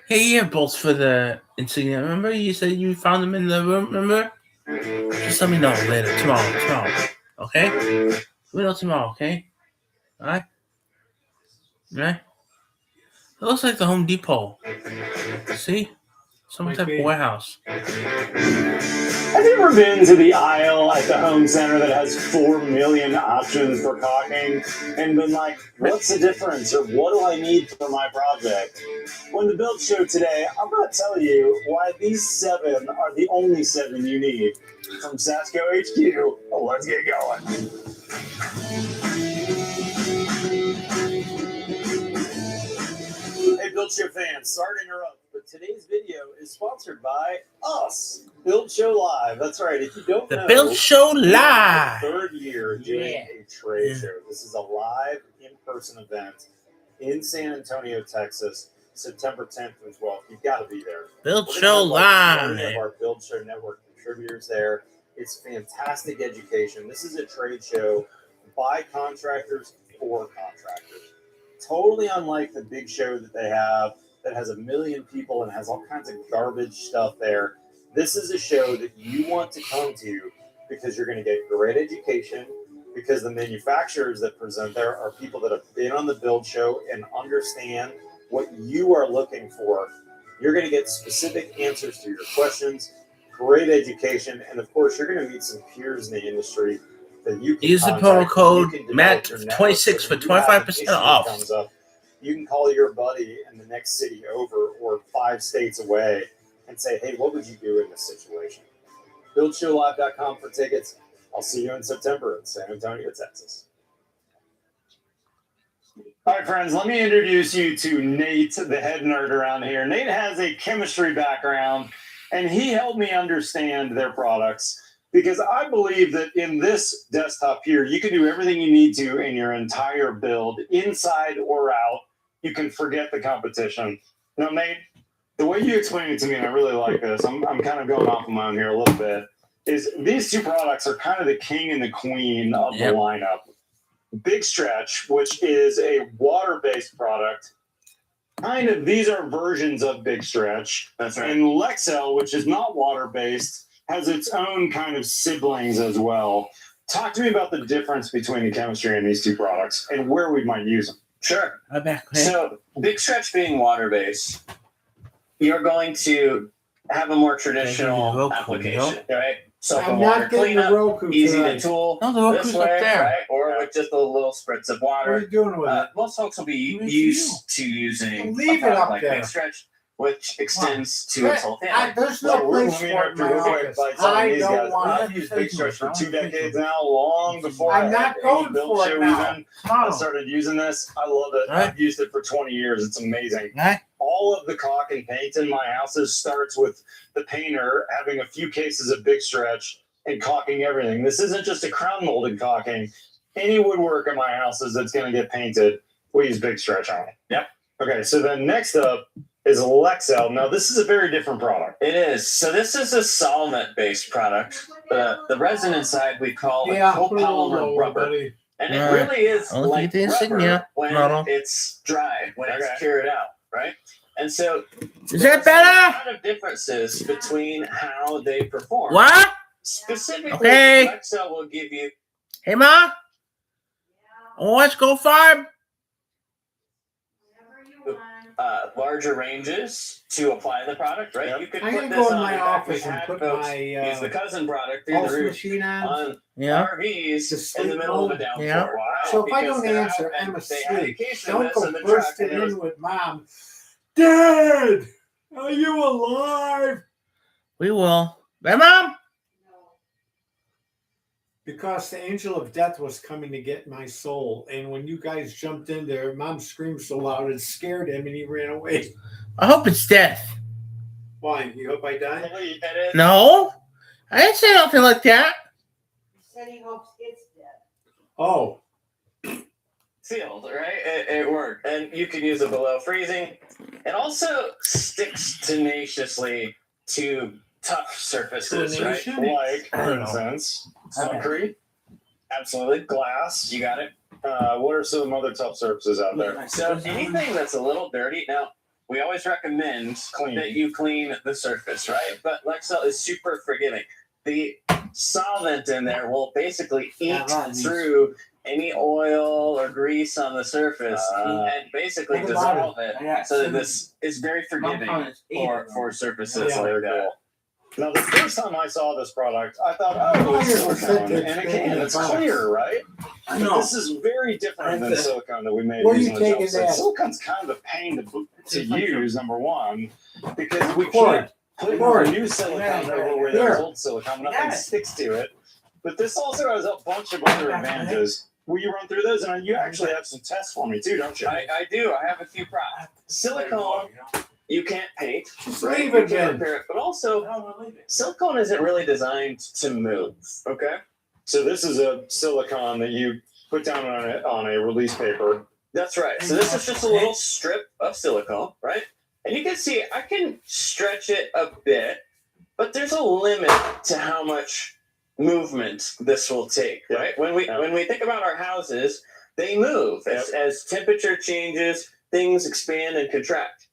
Hey, you have bolts for the Insignia, remember? You said you found them in the room, remember? Just let me know later, tomorrow, okay? Let me know tomorrow, okay? Alright? Alright? It looks like the Home Depot. See? Some type of warehouse. Have you ever been to the aisle at the home center that has 4 million options for caulking and been like, what's the difference or what do I need for my project? Well, in the Build Show today, I'm going to tell you why these 7 are the only 7 you need. From Sasco HQ, let's get going. Hey, Build Show fans, sorry to interrupt, but today's video is sponsored by us, Build Show Live. That's right. If you don't know, The Build Show Live. Third year doing a trade show. This is a live in-person event in San Antonio, Texas, September 10th and 12th. You've got to be there. Build We're Show gonna have, like, Live. 20 of our Build Show Network contributors there. It's fantastic education. This is a trade show by contractors for contractors. Totally unlike the big show that they have that has 1 million people and has all kinds of garbage stuff there. This is a show that you want to come to because you're going to get great education, because the manufacturers that present there are people that have been on the Build Show and understand what you are looking for. You're going to get specific answers to your questions, great education, and of course, you're going to meet some peers in the industry that you can Use the promo code MAT26 for 25% off. You can call your buddy in the next city over or 5 states away and say, hey, what would you do in this situation? BuildShowLive.com for tickets. I'll see you in September in San Antonio, Texas. All right, friends, let me introduce you to Nate, the head nerd around here. Nate has a chemistry background, and he helped me understand their products. Because I believe that in this desktop here, you can do everything you need to in your entire build, inside or out. You can forget the competition. Now, Nate, the way you explain it to me, and I really like this, I'm kind of going off of my own here a little bit, is these 2 products are kind of the king and the queen of the lineup. Big Stretch, which is a water-based product. Kind of, these are versions of Big Stretch. That's right. And Lexel, which is not water-based, has its own kind of siblings as well. Talk to me about the difference between the chemistry in these 2 products and where we might use them. Sure. So, Big Stretch being water-based, you're going to have a more traditional application, right? So, I'm for not water getting the cleanup, Roku easy tonight. to tool No, the Roku's this up way, there. right? Or with just a little spritz of water. What are you doing with it? Most folks will be What is used to using Leave a it product up like there. Big Stretch, which extends to What? its whole family. There's no place for it in my office. I don't want I've used Big Stretch for 2 decades now, long before I'm I not had any going Build for it Show now. even. I started using this. I love it. Right. I've used it for 20 years. It's amazing. Right. All of the caulk and paint in my houses starts with the painter having a few cases of Big Stretch and caulking everything. This isn't just a crown molded caulking. Any woodwork in my houses that's going to get painted, we use Big Stretch on it. Yep. Okay, so then next up is Lexel. Now, this is a very different product. It is. So this is a solvent-based product. The resin inside we call copolymer rubber. And it Right. really is Only like the rubber insignia when model. it's dried, when it's cured out, right? And so Is that better? there's a lot of differences between how they perform. What? Specifically, Okay. Lexel will give you Hey, Ma? Let's go farm. larger ranges to apply the product, right? You could I'm put gonna this go in on my the back. office We've and had put folks my use the cousin product through the pulse roof machine on. RVs in the middle of a downpour. Yeah. Wow, So if I because don't they're answer, out and I'm they asleep. had occasion Don't this go in the bursting truck, and it was- in with Mom. Dad, are you alive? We will. Hey, Mom? Because the angel of death was coming to get my soul. And when you guys jumped in there, Mom screamed so loud it scared him and he ran away. I hope it's death. Why? You hope I die? No. I didn't say nothing like that. He said he hopes it's dead. Oh. Sealed, right? It worked. And you can use it below freezing. It also sticks tenaciously to tough surfaces, right? Like, for instance, concrete. Absolutely. Glass. You got it. What are some other tough surfaces out there? So anything that's a little dirty, now we always recommend that you clean the surface, right? But Lexel is super forgiving. The solvent in there will basically eat through any oil or grease on the surface and basically What about dissolve it? it I got so that some- this is very forgiving Compound is eight of them. for surfaces Yeah. like that. Now, the first time I saw this product, I thought, oh, it's silicone. And again, it's clear, right? I But know. this is very different than silicone that we made Where using you the gel taking set. that? Silicone's kind of a pain to use, number one, because we Cord. can't put Cord. new silicone Yeah, over where here. there's old silicone. Nothing Yes. sticks to it. But this also has a bunch of other advantages. Will you run through those? And you actually have some tests for me too, don't you? I do. I have a few props. Silicone, you can't paint. Leave You it, can't Ben. repair it. But also, silicone isn't really designed to move. Okay. So this is a silicone that you put down on a release paper. That's right. So this is just a little strip of silicone, right? And you can see I can stretch it a bit, but there's a limit to how much movement this will take, right? When we think about our houses, they move as temperature changes, things expand and contract.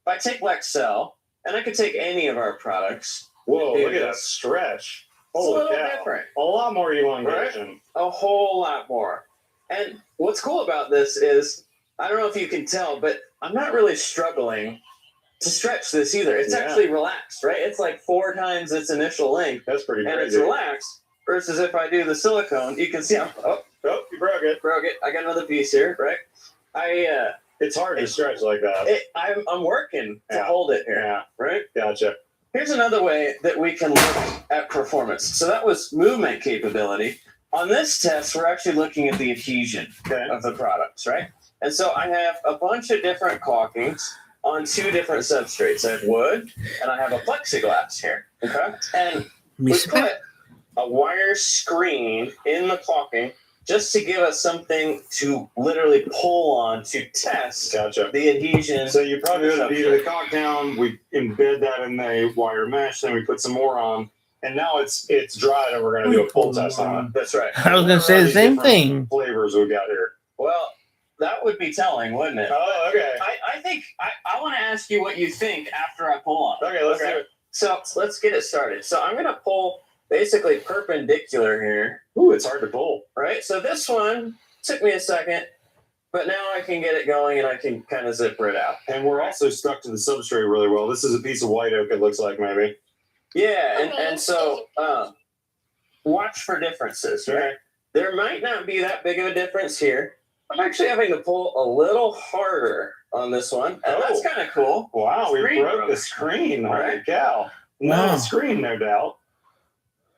If I take Lexcel, and I could take any of our products. Whoa, do look at that this. stretch. It's a Holy little cow. different. A lot more elongation. Right? A whole lot more. And what's cool about this is, I don't know if you can tell, but I'm not really struggling to stretch this either. It's Yeah. actually relaxed, right? It's like 4 times its initial length. That's pretty And it's crazy. relaxed. Versus if I do the silicone, you can see I'm you broke it. Broke it. I got another piece here, right? It's hard to stretch like that. I'm working to Yeah. hold it here. Yeah. Right? Gotcha. Here's another way that we can look at performance. So that was movement capability. On this test, we're actually looking at the adhesion of the products, right? And so I have a bunch of different caulkings on 2 different substrates. I have wood and I have a plexiglass here. Okay. And we put a wire screen in the caulking just to give us something to literally pull on to test the adhesion. So you probably of would the beat the caulk down. We embed that in the wire mesh, then we put some more on, and now it's dried, and we're going to do a pull test on it. That's right. I was gonna say the same thing. Flavors we got here. Well, that would be telling, wouldn't it? Oh, okay. I think I want to ask you what you think after I pull on. Okay, let's do it. So let's get it started. So I'm going to pull basically perpendicular here. Ooh, it's hard to pull. Right? So this one took me a second, but now I can get it going and I can kind of zipper it out. And we're also stuck to the substrate really well. This is a piece of white oak, it looks like, maybe. Yeah, and so watch for differences, right? There might not be that big of a difference here. I'm actually having to pull a little harder on this one, and that's kind of cool. Wow, we Screen broke broke. the screen. Holy Right. cow. No screen, no doubt.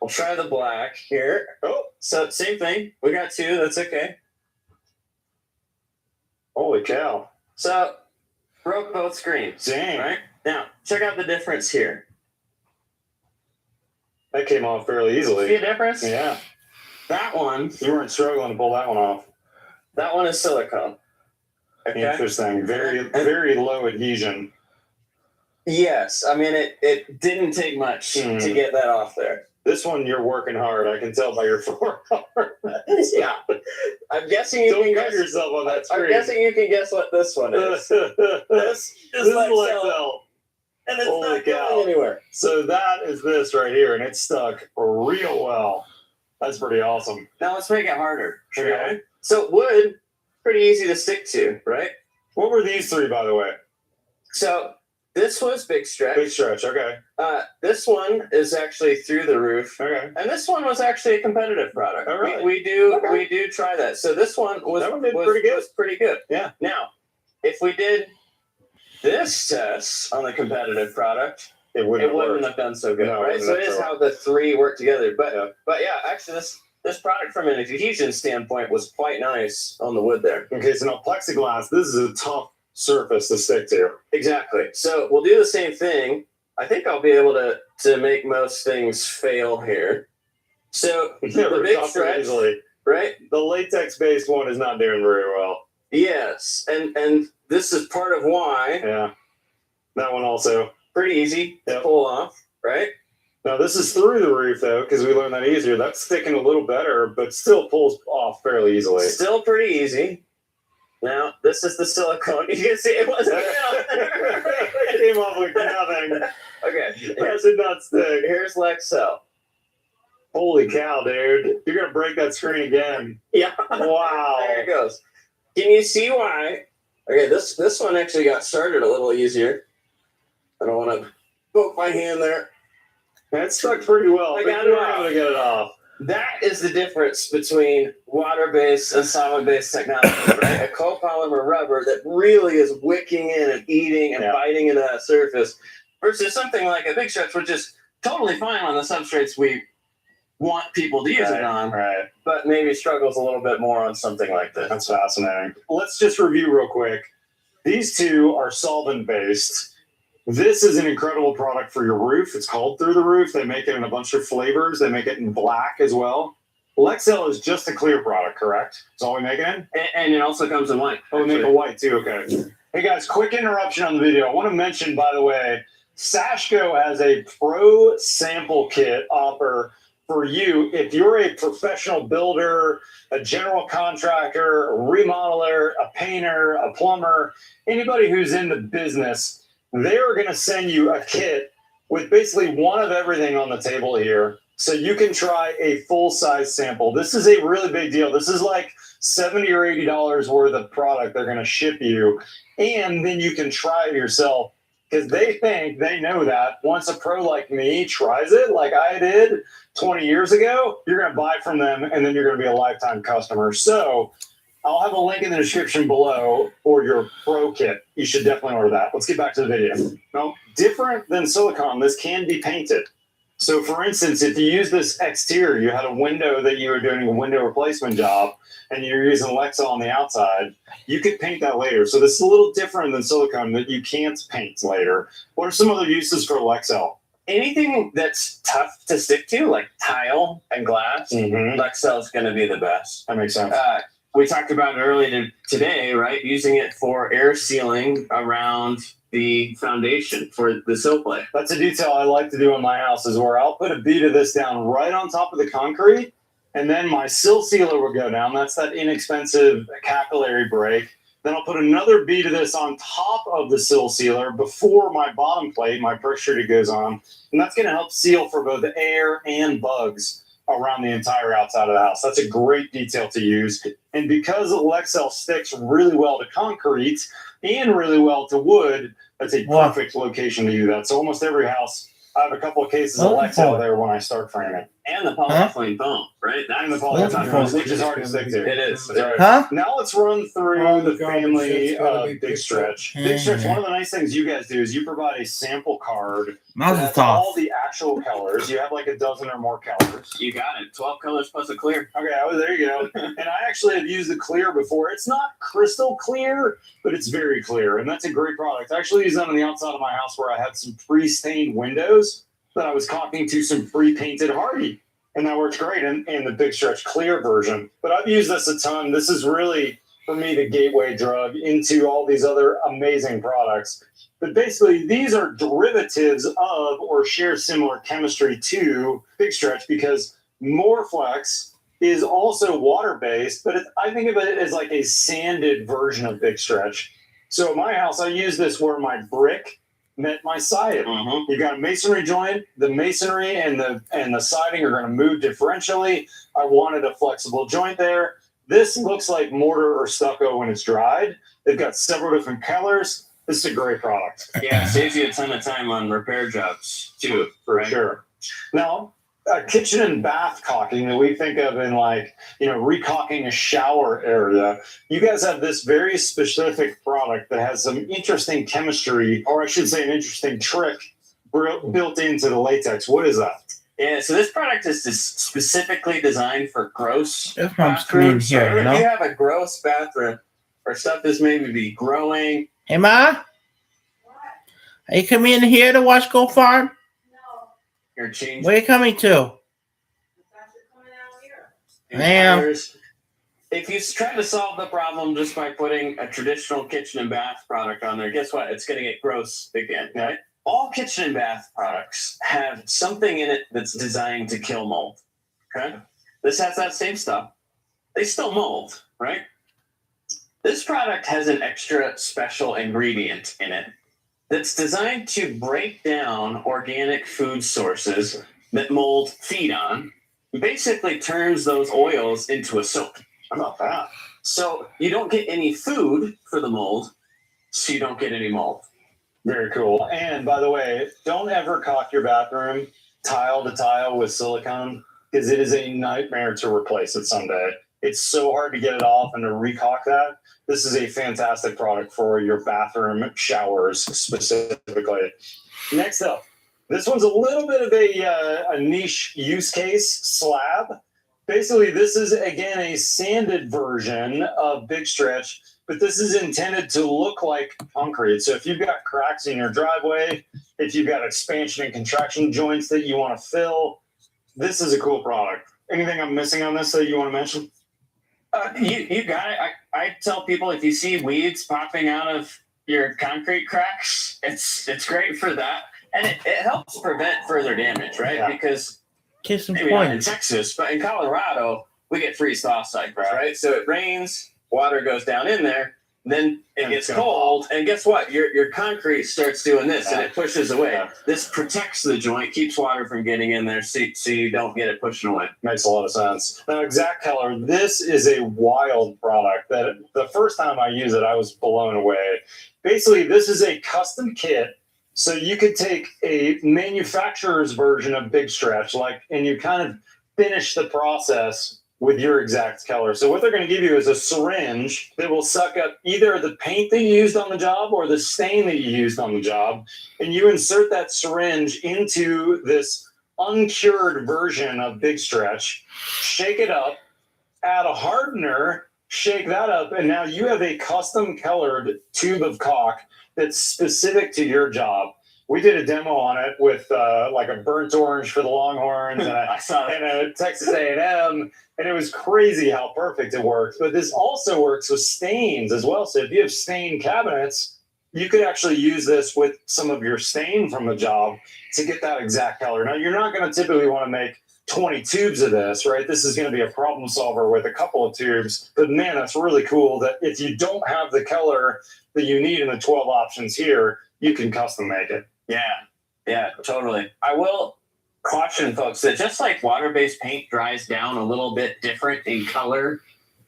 We'll try the black here. Oh, so same thing. We got 2. That's okay. Holy cow. So broke both screens. Dang. Right? Now, check out the difference here. That came off fairly easily. See a difference? Yeah. That one. You weren't struggling to pull that one off. That one is silicone. Okay. Interesting. Very low adhesion. Yes. I mean, it didn't take much to get that off there. This one, you're working hard. I can tell by your forearm. Yeah. I'm guessing you Don't can cut guess. yourself on that I'm screen. guessing you can guess what this one is. This is Lexcel. And it's Holy not cow. going anywhere. So that is this right here, and it's stuck real well. That's pretty awesome. Now let's make it harder. Okay. So wood, pretty easy to stick to, right? What were these 3, by the way? So this was Big Stretch. Big Stretch, okay. This one is actually Through the Roof. Okay. And this one was actually a competitive product. Oh, really? We do try that. So this one was pretty good. Yeah. Now, if we did this test on the competitive product, it wouldn't have done so good, No, it right? wouldn't So have it is so how the 3 work together. But yeah, actually this product from an adhesion standpoint was quite nice on the wood there. Okay, so now plexiglass, this is a tough surface to stick to. Exactly. So we'll do the same thing. I think I'll be able to make most things fail here. So the Big Tough Stretch, easily. right? The latex-based one is not doing very well. Yes, and this is part of why. Yeah, that one also. Pretty easy to pull off, right? Now this is Through the Roof though, because we learned that easier. That's sticking a little better, but still pulls off fairly easily. Still pretty easy. Now this is the silicone. You can see it wasn't. It came off like nothing. Okay, That did not stick. Here's Lexcel. Holy cow, dude. You're going to break that screen again. Yeah. Wow. There it goes. Can you see why? Okay, this one actually got started a little easier. I don't want to poke my hand there. That stuck pretty well. I but got you it were off. able to get it off. That is the difference between water-based and solid-based technology, right? A copolymer rubber that really is wicking in and eating and biting into that surface versus something like a Big Stretch, which is totally fine on the substrates we want people to use it on, Right. but maybe struggles a little bit more on something like this. That's fascinating. Let's just review real quick. These two are solvent-based. This is an incredible product for your roof. It's called Through the Roof. They make it in a bunch of flavors. They make it in black as well. Lexel is just a clear product, correct? That's all we make it in? And it also comes in white. Oh, we make a white too, okay. Hey guys, quick interruption on the video. I want to mention, by the way, Sashco has a pro sample kit offer for you if you're a professional builder, a general contractor, a remodeler, a painter, a plumber, anybody who's in the business. They're going to send you a kit with basically one of everything on the table here. So you can try a full-size sample. This is a really big deal. This is like $70 or $80 worth of product they're going to ship you. And then you can try it yourself because they know that once a pro like me tries it, like I did 20 years ago, you're going to buy from them and then you're going to be a lifetime customer. So I'll have a link in the description below for your pro kit. You should definitely order that. Let's get back to the video. Now, different than silicone, this can be painted. So for instance, if you use this exterior, you had a window that you were doing a window replacement job and you're using Lexel on the outside, you could paint that later. So this is a little different than silicone that you can't paint later. What are some other uses for Lexel? Anything that's tough to stick to, like tile and glass, Lexel is going to be the best. That makes sense. We talked about it earlier today, right? Using it for air sealing around the foundation for the sill plate. That's a detail I like to do in my house is where I'll put a bead of this down right on top of the concrete and then my sill sealer will go down. That's that inexpensive capillary break. Then I'll put another bead of this on top of the sill sealer before my bottom plate, my pressure goes on. And that's going to help seal for both air and bugs around the entire outside of the house. That's a great detail to use. And because Lexel sticks really well to concrete and really well to wood, that's a perfect location to do that. So almost every house, I have a couple of cases of Lexel there when I start framing. And the polyethylene foam, right? And the polyethylene foam, which is hard to stick to. It is. Right. Huh? Now let's run through the family gotta be Big Stretch. Big Stretch, one of the nice things you guys do is you provide a sample card Mazel that's tov. all the actual colors. You have like a dozen or more colors. You got it. 12 colors plus a clear. Okay, there you go. And I actually have used the clear before. It's not crystal clear, but it's very clear. And that's a great product. I actually use that on the outside of my house where I had some pre-stained windows that I was caulking to some pre-painted Hardy. And that works great in the Big Stretch clear version. But I've used this a ton. This is really, for me, the gateway drug into all these other amazing products. But basically, these are derivatives of or share similar chemistry to Big Stretch because Moreflex is also water-based, but I think of it as like a sanded version of Big Stretch. So in my house, I use this where my brick met my siding. You got a masonry joint. The masonry and the siding are going to move differentially. I wanted a flexible joint there. This looks like mortar or stucco when it's dried. They've got several different colors. This is a great product. Yeah, saves you a ton of time on repair jobs too, for sure. Now, kitchen and bath caulking that we think of in like, recaulking a shower area. You guys have this very specific product that has some interesting chemistry, or I should say an interesting trick built into the latex. What is that? Yeah, so this product is specifically designed for gross That's what I'm screwing bathrooms. here, So you know? if you have a gross bathroom or stuff that's maybe be growing. Hey, Ma? Are you coming in here to watch Go Farm? You're changing. Where are you coming to? I am. If you try to solve the problem just by putting a traditional kitchen and bath product on there, guess what? It's going to get gross again, right? All kitchen and bath products have something in it that's designed to kill mold, okay? This has that same stuff. They still mold, right? This product has an extra special ingredient in it that's designed to break down organic food sources that mold feed on basically turns those oils into a soap. How about that? So you don't get any food for the mold, so you don't get any mold. Very cool. And by the way, don't ever caulk your bathroom tile to tile with silicone, because it is a nightmare to replace it someday. It's so hard to get it off and to recaulk that. This is a fantastic product for your bathroom showers specifically. Next up, this one's a little bit of a niche use case, slab. Basically, this is, again, a sanded version of Big Stretch, but this is intended to look like concrete. So if you've got cracks in your driveway, if you've got expansion and contraction joints that you want to fill, this is a cool product. Anything I'm missing on this that you want to mention? You got it. I tell people, if you see weeds popping out of your concrete cracks, it's great for that. And it helps prevent further damage, right? Yeah. Because Case in maybe not in point. Texas, but in Colorado, we get freeze-thaw cycles, right? So it rains, water goes down in there, then it gets cold, and guess what? Your concrete starts doing this, and it pushes away. Yeah. This protects the joint, keeps water from getting in there, so you don't get it pushing away. Makes a lot of sense. Now, Exact Color, this is a wild product that the first time I used it, I was blown away. Basically, this is a custom kit. So you could take a manufacturer's version of Big Stretch, and you kind of finish the process with your Exact Color. So what they're going to give you is a syringe that will suck up either the paint that you used on the job or the stain that you used on the job. And you insert that syringe into this uncured version of Big Stretch, shake it up, add a hardener, shake that up, and now you have a custom colored tube of caulk that's specific to your job. We did a demo on it with like a burnt orange for the Longhorns and a Texas A&M, and it was crazy how perfect it works. But this also works with stains as well. So if you have stained cabinets, you could actually use this with some of your stain from the job to get that exact color. Now, you're not going to typically want to make 20 tubes of this, right? This is going to be a problem solver with a couple of tubes. But man, that's really cool that if you don't have the color that you need in the 12 options here, you can custom make it. Yeah, totally. I will caution folks that just like water-based paint dries down a little bit different in color,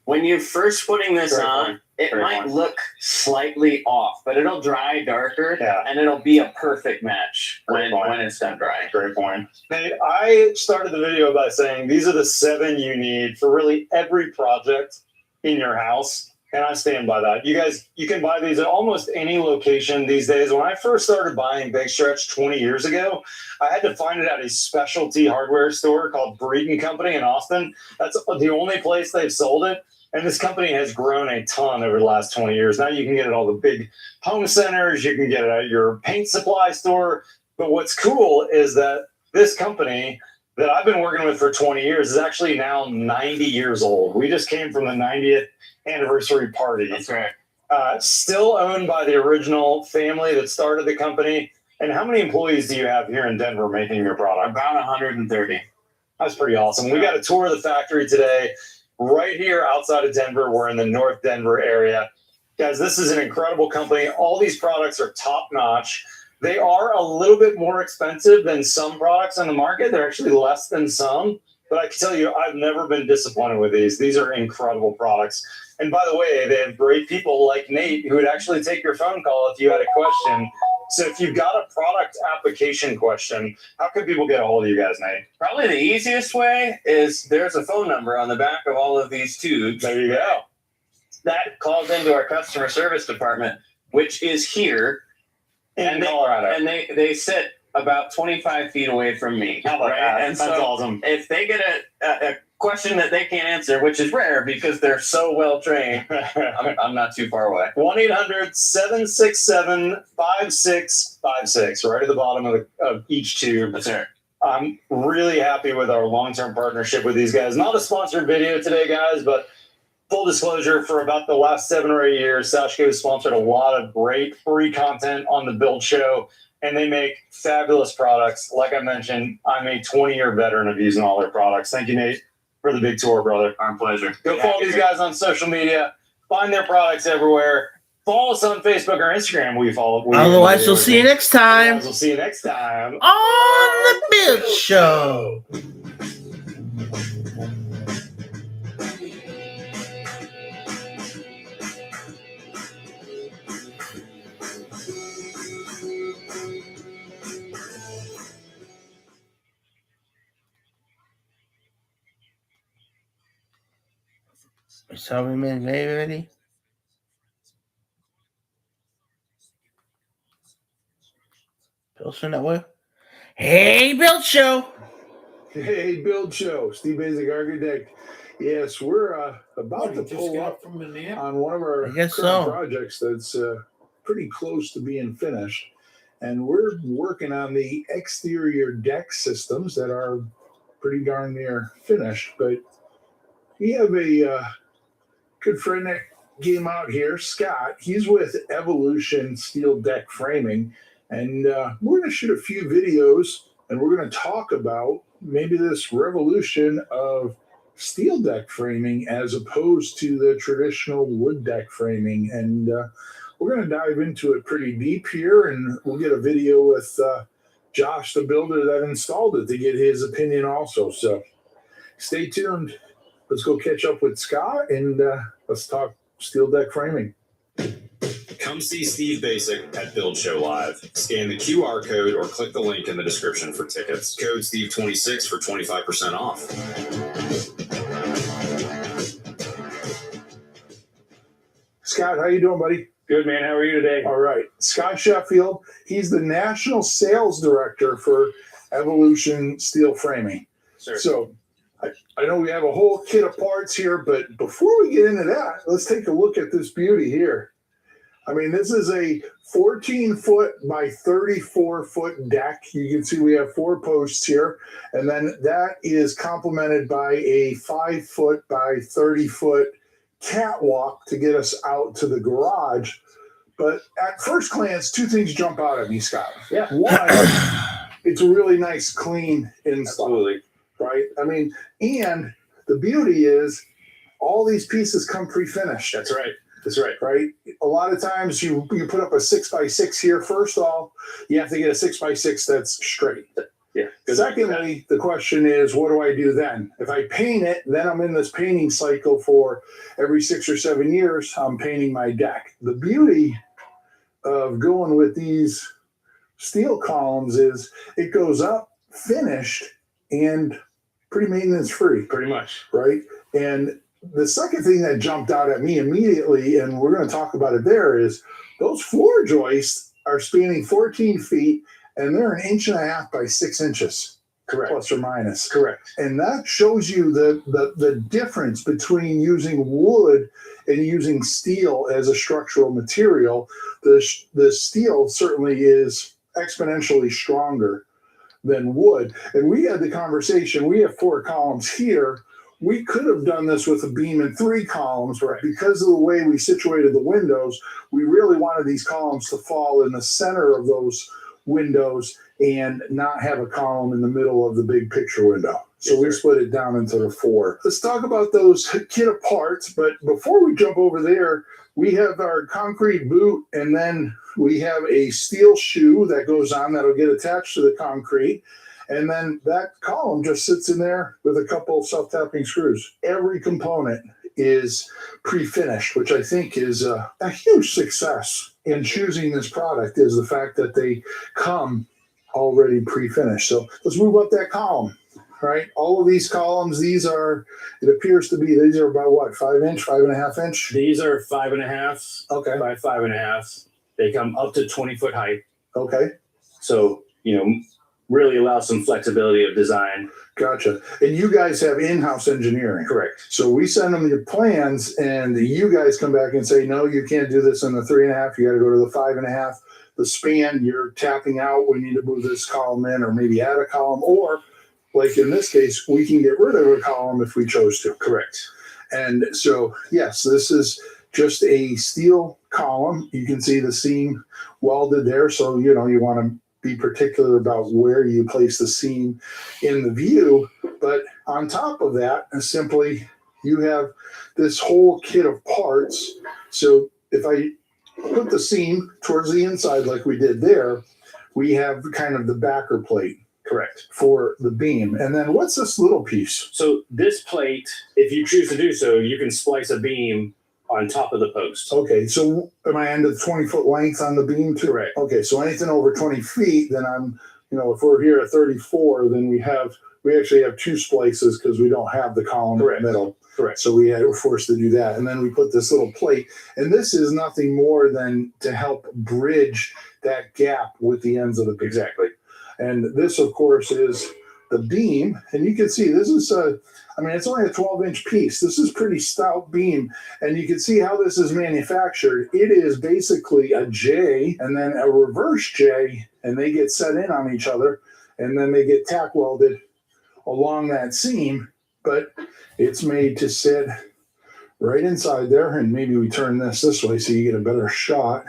when you're first putting this on, it might look slightly off, but it'll dry darker and it'll be a perfect match when it's done drying. Great point. Hey, I started the video by saying these are the 7 you need for really every project in your house. And I stand by that. You guys, you can buy these at almost any location these days. When I first started buying Big Stretch 20 years ago, I had to find it at a specialty hardware store called Breeden Company in Austin. That's the only place they've sold it. And this company has grown a ton over the last 20 years. Now you can get it at all the big home centers. You can get it at your paint supply store. But what's cool is that this company that I've been working with for 20 years is actually now 90 years old. We just came from the 90th anniversary party. That's right. Still owned by the original family that started the company. And how many employees do you have here in Denver making your product? About 130. That's pretty awesome. We got a tour of the factory today, right here outside of Denver. We're in the North Denver area. Guys, this is an incredible company. All these products are top notch. They are a little bit more expensive than some products on the market. They're actually less than some. But I can tell you, I've never been disappointed with these. These are incredible products. And by the way, they have great people like Nate who would actually take your phone call if you had a question. So if you've got a product application question, how can people get a hold of you guys, Nate? Probably the easiest way is there's a phone number on the back of all of these tubes. There you go. That calls into our customer service department, which is here in Colorado. And they sit about 25 feet away from me. How about that? And That's so awesome. If they get a question that they can't answer, which is rare because they're so well trained, I'm not too far away. 1-800-767-5656, right at the bottom of each tube. That's right. I'm really happy with our long-term partnership with these guys. Not a sponsored video today, guys, but full disclosure, for about the last 7 or 8 years, Sashko has sponsored a lot of great free content on the Build Show, and they make fabulous products. Like I mentioned, I'm a 20-year veteran of using all their products. Thank you, Nate, for the big tour, brother. Our pleasure. Go follow these guys on social media. Find their products everywhere. Follow us on Facebook or Instagram. Otherwise, we'll see you next time We'll see you next time on the Build Show. So we made ready. Build Show Network. Hey, Build Show. Hey, Build Show. Steve Basic Architect. Yes, we're about to pull up from the nap? on one of our I guess current so. projects that's pretty close to being finished. And we're working on the exterior deck systems that are pretty darn near finished. But we have a good friend that came out here, Scott. He's with Evolution Steel Deck Framing. And we're going to shoot a few videos, and we're going to talk about maybe this revolution of steel deck framing as opposed to the traditional wood deck framing. And we're going to dive into it pretty deep here, and we'll get a video with Josh, the builder that installed it, to get his opinion also. So stay tuned. Let's go catch up with Scott, and let's talk steel deck framing. Come see Steve Basic at Build Show Live. Scan the QR code or click the link in the description for tickets. Code Steve26 for 25% off. Scott, how you doing, buddy? Good, man. How are you today? All right. Scott Sheffield, he's the National Sales Director for Evolution Steel Framing. Sure. So I know we have a whole kit of parts here, but before we get into that, let's take a look at this beauty here. I mean, this is a 14-foot by 34-foot deck. You can see we have 4 posts here, and then that is complemented by a 5-foot by 30-foot catwalk to get us out to the garage. But at first glance, 2 things jump out at me, Scott. Yeah. One, it's a really nice, clean install. Absolutely. Right? I mean, and the beauty is all these pieces come pre-finished. That's right. That's right. Right? A lot of times you put up a 6x6 here. First off, you have to get a 6x6 that's straight. Yeah. Secondly, the question is, what do I do then? If I paint it, then I'm in this painting cycle for every 6 or 7 years, I'm painting my deck. The beauty of going with these steel columns is it goes up finished and pretty maintenance free. Pretty much. Right? And the second thing that jumped out at me immediately, and we're going to talk about it there, is those floor joists are spanning 14 feet, and they're 1.5 inches by 6 inches. Correct. Plus or minus. Correct. And that shows you the difference between using wood and using steel as a structural material. The steel certainly is exponentially stronger than wood. And we had the conversation, we have 4 columns here. We could have done this with a beam and 3 columns, but because of the way we situated the windows, we really wanted these columns to fall in the center of those windows and not have a column in the middle of the big picture window. So we split it down into the 4. Let's talk about those kit of parts, but before we jump over there, we have our concrete boot, and then we have a steel shoe that goes on that'll get attached to the concrete. And then that column just sits in there with a couple self-tapping screws. Every component is pre-finished, which I think is a huge success in choosing this product, is the fact that they come already pre-finished. So let's move up that column, right? All of these columns, these are about what, 5 inch, 5.5 inch? These are 5.5 okay. by 5.5. They come up to 20-foot height. Okay. So, really allows some flexibility of design. Gotcha. And you guys have in-house engineering. Correct. So we send them your plans, and you guys come back and say, no, you can't do this in the 3.5. You got to go to the 5.5. The span, you're tapping out. We need to move this column in, or maybe add a column. Or, like in this case, we can get rid of a column if we chose to. Correct. And so, yes, this is just a steel column. You can see the seam welded there. So, you want to be particular about where you place the seam in the view. But on top of that, simply you have this whole kit of parts. So if I put the seam towards the inside like we did there, we have kind of the backer plate. Correct. For the beam. And then what's this little piece? So this plate, if you choose to do so, you can splice a beam on top of the post. Okay, so am I under the 20-foot length on the beam too? Correct. Okay, so anything over 20 feet, then I'm, if we're here at 34, then we actually have 2 splices because we don't have the column in the middle. Correct. So were forced to do that. And then we put this little plate, and this is nothing more than to help bridge that gap with the ends of the beam. Exactly. And this, of course, is the beam. And you can see this is it's only a 12-inch piece. This is pretty stout beam. And you can see how this is manufactured. It is basically a J and then a reverse J, and they get set in on each other, and then they get tack welded along that seam. But it's made to sit right inside there. And maybe we turn this way so you get a better shot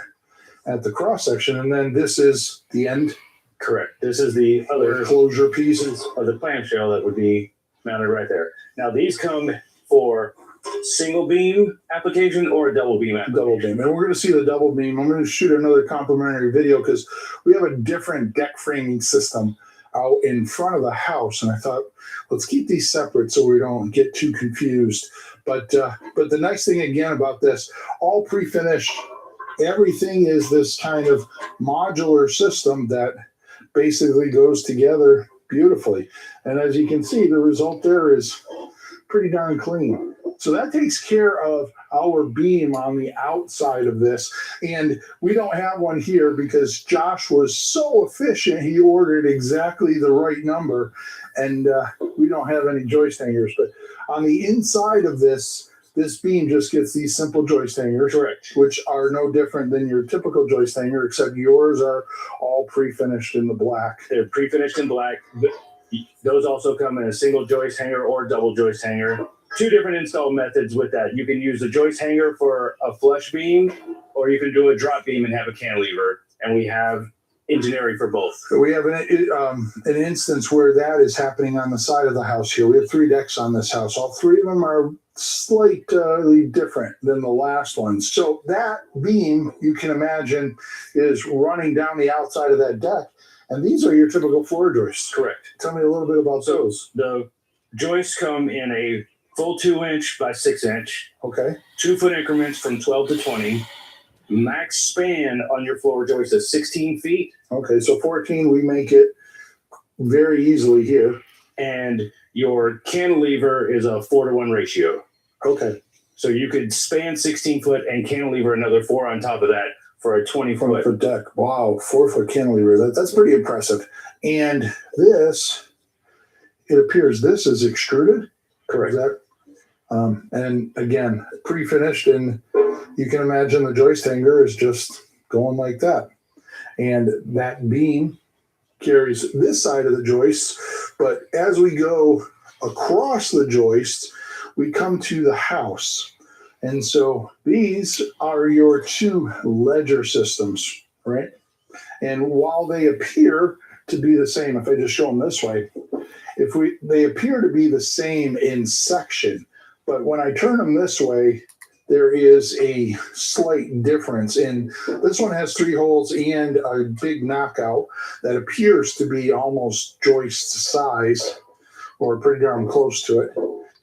at the cross section. And then this is the end. Correct. This is the other closure pieces of the clamshell that would be mounted right there. Now these come for single beam application or a double beam application. Double beam. And we're going to see the double beam. I'm going to shoot another complimentary video because we have a different deck framing system out in front of the house. And I thought, let's keep these separate so we don't get too confused. But the nice thing again about this, all pre-finished, everything is this kind of modular system that basically goes together beautifully. And as you can see, the result there is pretty darn clean. So that takes care of our beam on the outside of this. And we don't have one here because Josh was so efficient. He ordered exactly the right number, and we don't have any joist hangers. But on the inside of this beam just gets these simple joist hangers, correct, which are no different than your typical joist hanger, except yours are all pre-finished in the black. They're pre-finished in black. Those also come in a single joist hanger or double joist hanger. Two different install methods with that. You can use a joist hanger for a flush beam, or you can do a drop beam and have a cantilever. And we have engineering for both. So we have an instance where that is happening on the side of the house here. We have 3 decks on this house. All 3 of them are slightly different than the last one. So that beam, you can imagine, is running down the outside of that deck. And these are your typical floor joists. Correct. Tell me a little bit about those. The joists come in a full 2-inch by 6-inch. Okay. 2-foot increments from 12 to 20. Max span on your floor joist is 16 feet. Okay, so 14, we make it very easily here. And your cantilever is a 4-to-1 ratio. Okay. So you could span 16 foot and cantilever another 4 on top of that for a 20-foot. For deck. Wow, 4-foot cantilever. That's pretty impressive. And this, it appears this is extruded. Correct. Is that, and again, pre-finished, and you can imagine the joist hanger is just going like that. And that beam carries this side of the joist, but as we go across the joist, we come to the house. And so these are your 2 ledger systems, right? And while they appear to be the same, if I just show them this way, they appear to be the same in section, but when I turn them this way, there is a slight difference. And this one has 3 holes and a big knockout that appears to be almost joist size, or pretty darn close to it.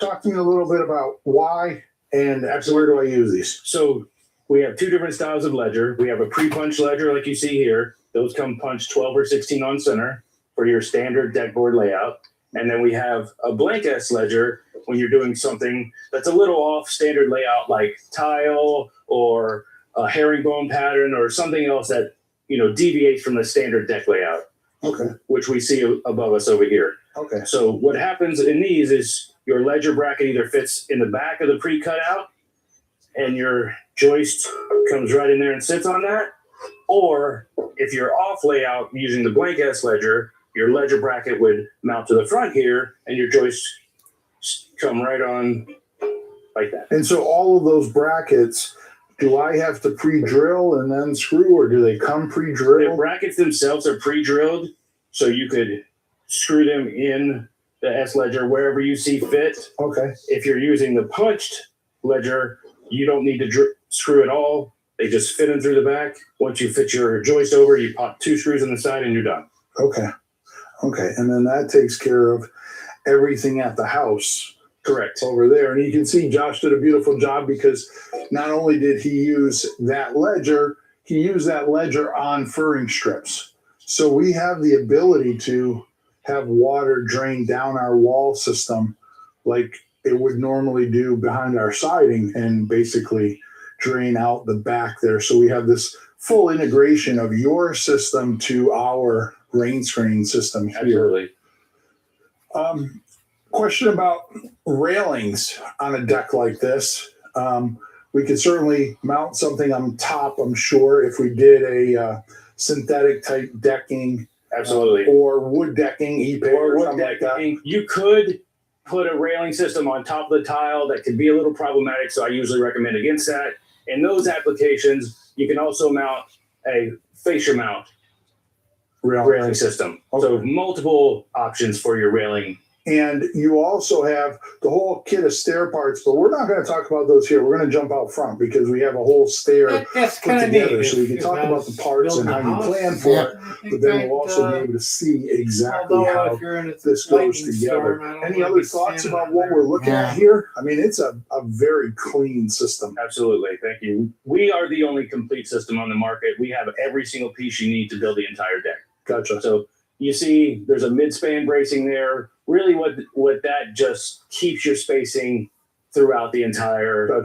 Talk to me a little bit about why and actually where do I use these? So we have 2 different styles of ledger. We have a pre-punch ledger like you see here. Those come punched 12 or 16 on center for your standard deck board layout. And then we have a blank S ledger when you're doing something that's a little off standard layout, like tile or a herringbone pattern or something else that, deviates from the standard deck layout. Okay. Which we see above us over here. Okay. So what happens in these is your ledger bracket either fits in the back of the pre-cutout and your joist comes right in there and sits on that. Or if you're off layout using the blank S ledger, your ledger bracket would mount to the front here and your joists come right on like that. And so all of those brackets, do I have to pre-drill and then screw, or do they come pre-drilled? The brackets themselves are pre-drilled, so you could screw them in the S ledger wherever you see fit. Okay. If you're using the punched ledger, you don't need to screw it all. They just fit in through the back. Once you fit your joist over, you pop 2 screws on the side and you're done. Okay. Okay. And then that takes care of everything at the house. Correct. Over there. And you can see Josh did a beautiful job because not only did he use that ledger, he used that ledger on furring strips. So we have the ability to have water drain down our wall system like it would normally do behind our siding and basically drain out the back there. So we have this full integration of your system to our rain screen system here. Absolutely. Question about railings on a deck like this. We could certainly mount something on top, I'm sure, if we did a synthetic type decking. Absolutely. Or wood decking, E-Pay or wood something like decking. You could put a railing system on top of the tile. That could be a little problematic, so I usually recommend against that. In those applications, you can also mount a fascia mount railing system. Okay. So multiple options for your railing. And you also have the whole kit of stair parts, but we're not going to talk about those here. We're going to jump out front because we have a whole stair That's put kinda together. neat. So we can If talk I about was the parts and how building a you house, plan for it, I but then think we'll also that, be able to see exactly although how if you're in a this goes lightning together. storm, I don't Any wanna other be thoughts standing about out what there. we're looking at here? I mean, it's a very clean system. Absolutely. Thank you. We are the only complete system on the market. We have every single piece you need to build the entire deck. Gotcha. So you see there's a mid-span bracing there. Really what that just keeps your spacing throughout the entire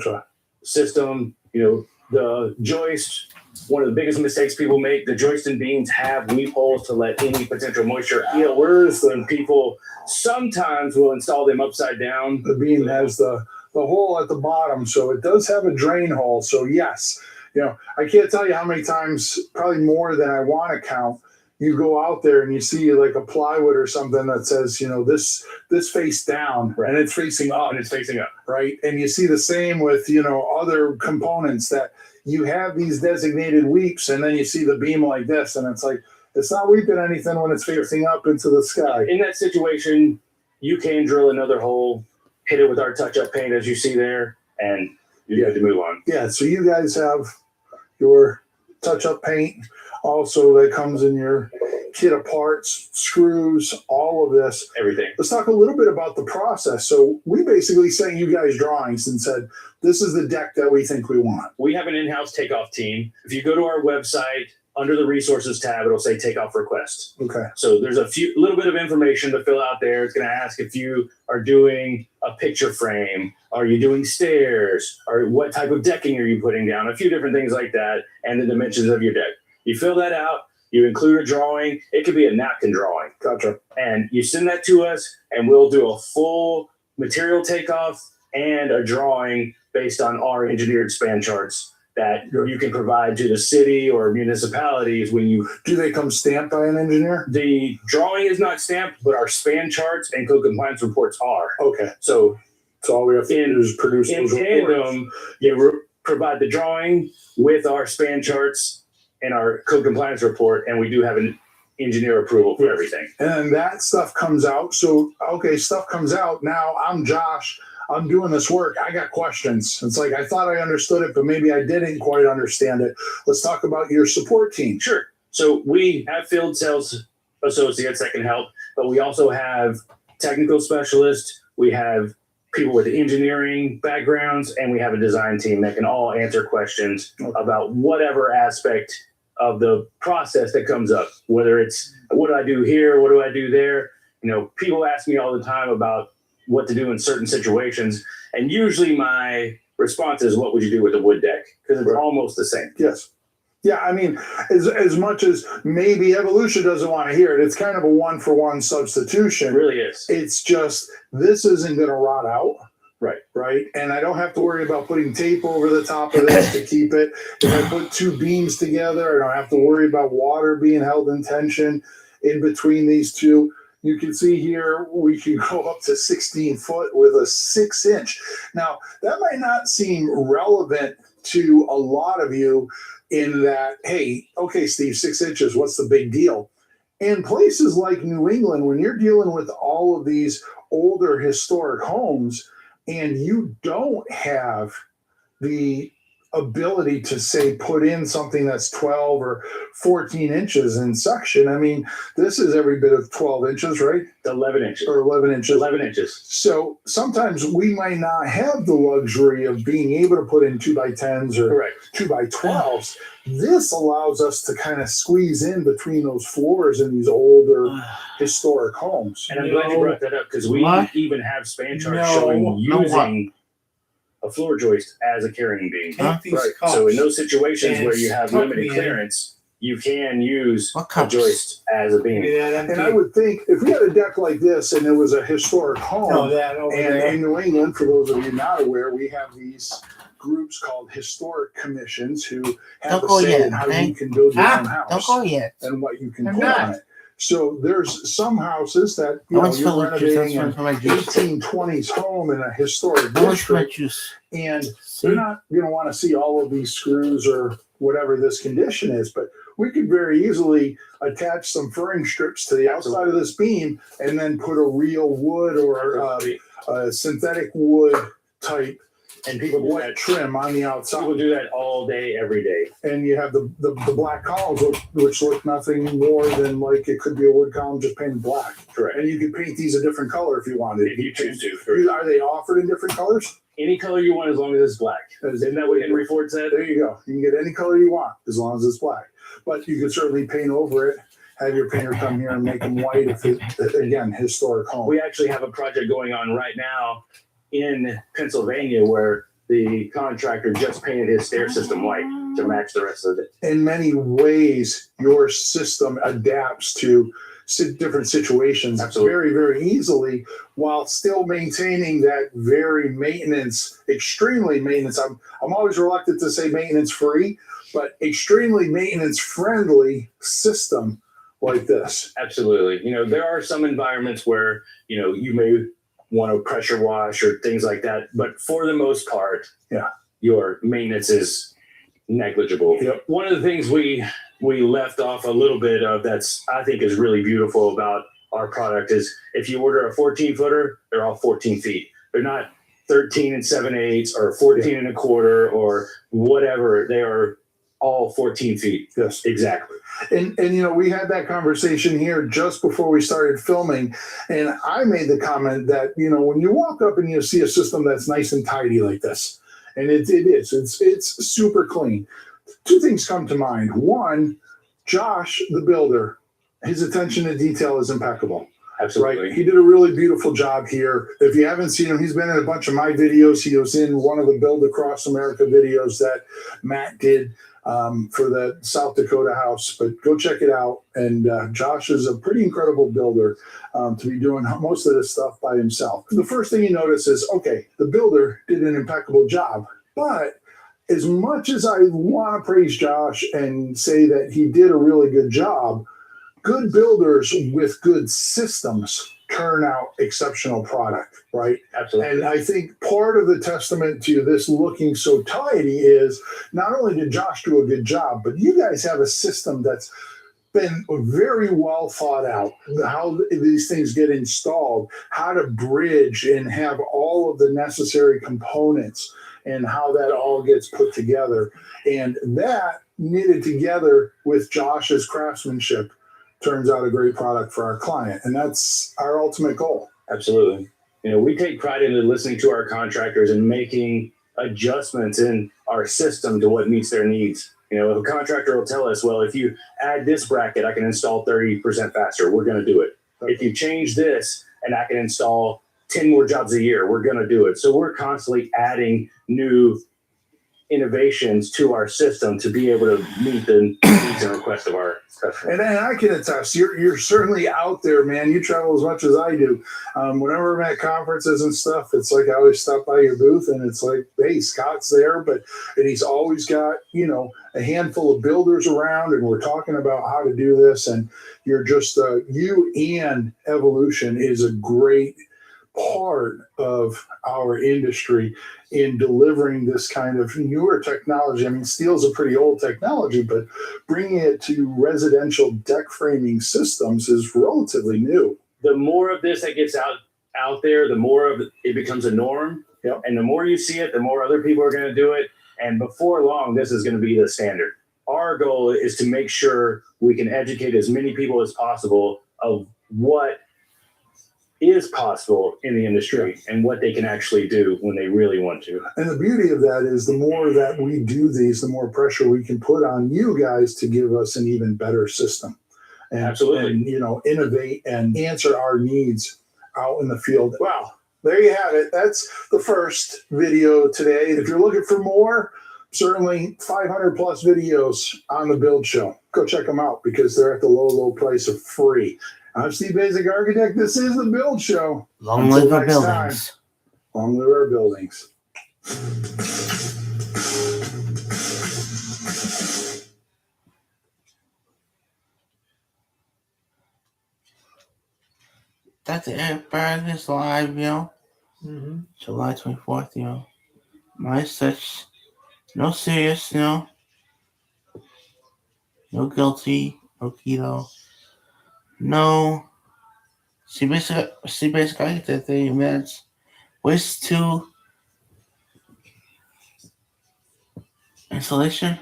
system. You know, the joist, one of the biggest mistakes people make, the joist and beams have weep holes to let any potential moisture out. And people sometimes will install them upside down. The beam has the hole at the bottom, so it does have a drain hole. So yes, you know, I can't tell you how many times, probably more than I want to count, you go out there and you see like a plywood or something that says, you know, this face down, and it's facing up. And it's facing up. Right. And you see the same with, you know, other components that you have these designated weeps, and then you see the beam like this, and it's like, it's not weeping anything when it's facing up into the sky. In that situation, you can drill another hole, hit it with our touch-up paint as you see there, and you have to move on. Yeah. So you guys have your touch-up paint also that comes in your kit of parts, screws, all of this. Everything. Let's talk a little bit about the process. So we basically sent you guys drawings and said, this is the deck that we think we want. We have an in-house takeoff team. If you go to our website, under the resources tab, it'll say takeoff request. Okay. So there's a little bit of information to fill out there. It's going to ask if you are doing a picture frame, are you doing stairs, or what type of decking are you putting down, a few different things like that, and the dimensions of your deck. You fill that out, you include a drawing. It could be a napkin drawing. Gotcha. And you send that to us, and we'll do a full material takeoff and a drawing based on our engineered span charts that you can provide to the city or municipalities when you. Do they come stamped by an engineer? The drawing is not stamped, but our span charts and code compliance reports are. Okay. So all we have to do is produce in those reports. tandem, you provide the drawing with our span charts and our code compliance report, and we do have an engineer approval for everything. And that stuff comes out. So, okay, stuff comes out. Now I'm Josh. I'm doing this work. I got questions. It's like, I thought I understood it, but maybe I didn't quite understand it. Let's talk about your support team. Sure. So we have field sales associates that can help, but we also have technical specialists. We have people with engineering backgrounds, and we have a design team that can all answer questions about whatever aspect of the process that comes up, whether it's what do I do here? What do I do there? You know, people ask me all the time about what to do in certain situations. And usually my response is, what would you do with a wood deck? Because it's almost the same. Yes. Yeah, I mean, as much as maybe evolution doesn't want to hear it, it's kind of a one-for-one substitution. It really is. It's just, this isn't going to rot out. Right. Right. And I don't have to worry about putting tape over the top of this to keep it. If I put two beams together, I don't have to worry about water being held in tension in between these two. You can see here, we can go up to 16 foot with a 6-inch. Now, that might not seem relevant to a lot of you in that, hey, okay, Steve, 6 inches, what's the big deal? In places like New England, when you're dealing with all of these older historic homes and you don't have the ability to say put in something that's 12 or 14 inches in section. I mean, this is every bit of 12 inches, right? 11 inches. Or 11 inches. 11 inches. So sometimes we might not have the luxury of being able to put in 2x10s or Correct. 2x12s. This allows us to kind of squeeze in between those floors in these older historic homes. And I'm glad you brought that up because we even have span charts No. showing No using a floor joist as a carrying beam. Take these Right. cups So in those situations and where you have tuck limited me in. clearance, you can use a cups? joist as a beam. And I would think if we had a deck like this and it was a historic home, No, that over and there. in New England, for those of you not aware, we have these groups called historic commissions who have Don't a go say yet, in how okay? you can build your own house. Don't go yet. And what you can I'm put not. on it. So there's some houses that How much you're for the juice? renovating That's an for my juice. 1820s home in a historic How much for my district, juice? and they're not going to want to see all of these screws or whatever this condition is, but we could very easily attach some furring strips to the outside of this beam and then put a real wood or a synthetic wood type And people do wet that. trim on the outside. People do that all day, every day. And you have the black columns, which look nothing more than like it could be a wood column just painted black. Correct. And you could paint these a different color if you wanted. If you choose to. Are they offered in different colors? Any color you want as long as it's black. Isn't that what Henry Ford said? There you go. You can get any color you want as long as it's black. But you can certainly paint over it, have your painter come here and make them white if it, again, historic home. We actually have a project going on right now in Pennsylvania where the contractor just painted his stair system white to match the rest of it. In many ways, your system adapts to different situations very, very easily while still maintaining that very extremely maintenance. I'm always reluctant to say maintenance free, but extremely maintenance friendly system like this. Absolutely. You know, there are some environments where, you know, you may want to pressure wash or things like that, but for the most part, your maintenance is negligible. One of the things we left off a little bit of that's I think is really beautiful about our product is if you order a 14 footer, they're all 14 feet. They're not 13 and 7/8 or 14 and a quarter or whatever. They are all 14 feet. Yes, exactly. And you know, we had that conversation here just before we started filming, and I made the comment that, you know, when you walk up and you see a system that's nice and tidy like this, and it's super clean, two things come to mind. One, Josh, the builder, his attention to detail is impeccable. Absolutely. Right? He did a really beautiful job here. If you haven't seen him, he's been in a bunch of my videos. He was in one of the Build Across America videos that Matt did for the South Dakota house, but go check it out. And Josh is a pretty incredible builder to be doing most of this stuff by himself. The first thing you notice is, okay, the builder did an impeccable job, but as much as I want to praise Josh and say that he did a really good job, good builders with good systems turn out exceptional product, right? Absolutely. And I think part of the testament to this looking so tidy is not only did Josh do a good job, but you guys have a system that's been very well thought out, how these things get installed, how to bridge and have all of the necessary components and how that all gets put together. And that knitted together with Josh's craftsmanship turns out a great product for our client. And that's our ultimate goal. Absolutely. You know, we take pride in listening to our contractors and making adjustments in our system to what meets their needs. You know, if a contractor will tell us, well, if you add this bracket, I can install 30% faster, we're going to do it. If you change this and I can install 10 more jobs a year, we're going to do it. So we're constantly adding new innovations to our system to be able to meet the needs and requests of our customers. And I can attest, you're certainly out there, man. You travel as much as I do. Whenever I'm at conferences and stuff, it's like I always stop by your booth and it's like, hey, Scott's there, and he's always got, you know, a handful of builders around, and we're talking about how to do this. And you're just, you and Evolution is a great part of our industry in delivering this kind of newer technology. I mean, steel's a pretty old technology, but bringing it to residential deck framing systems is relatively new. The more of this that gets out there, the more of it becomes a norm. Yep. And the more you see it, the more other people are going to do it. And before long, this is going to be the standard. Our goal is to make sure we can educate as many people as possible of what is possible in the industry and what they can actually do when they really want to. And the beauty of that is the more that we do these, the more pressure we can put on you guys to give us an even better system. And, Absolutely. And, you know, innovate and answer our needs out in the field. Wow. There you have it. That's the first video today. If you're looking for more, certainly 500 plus videos on the Build Show. Go check them out because they're at the low, low price of free. I'm Steve Basic Architect. This is the Build Show. Long live our buildings. Long live our buildings. That's the Eric Burgess live, you know. Mm-hmm. July 24th, you know. My such, no serious, you know. No guilty, no keto. No. See basic architect 30 minutes. Waste 2 installation.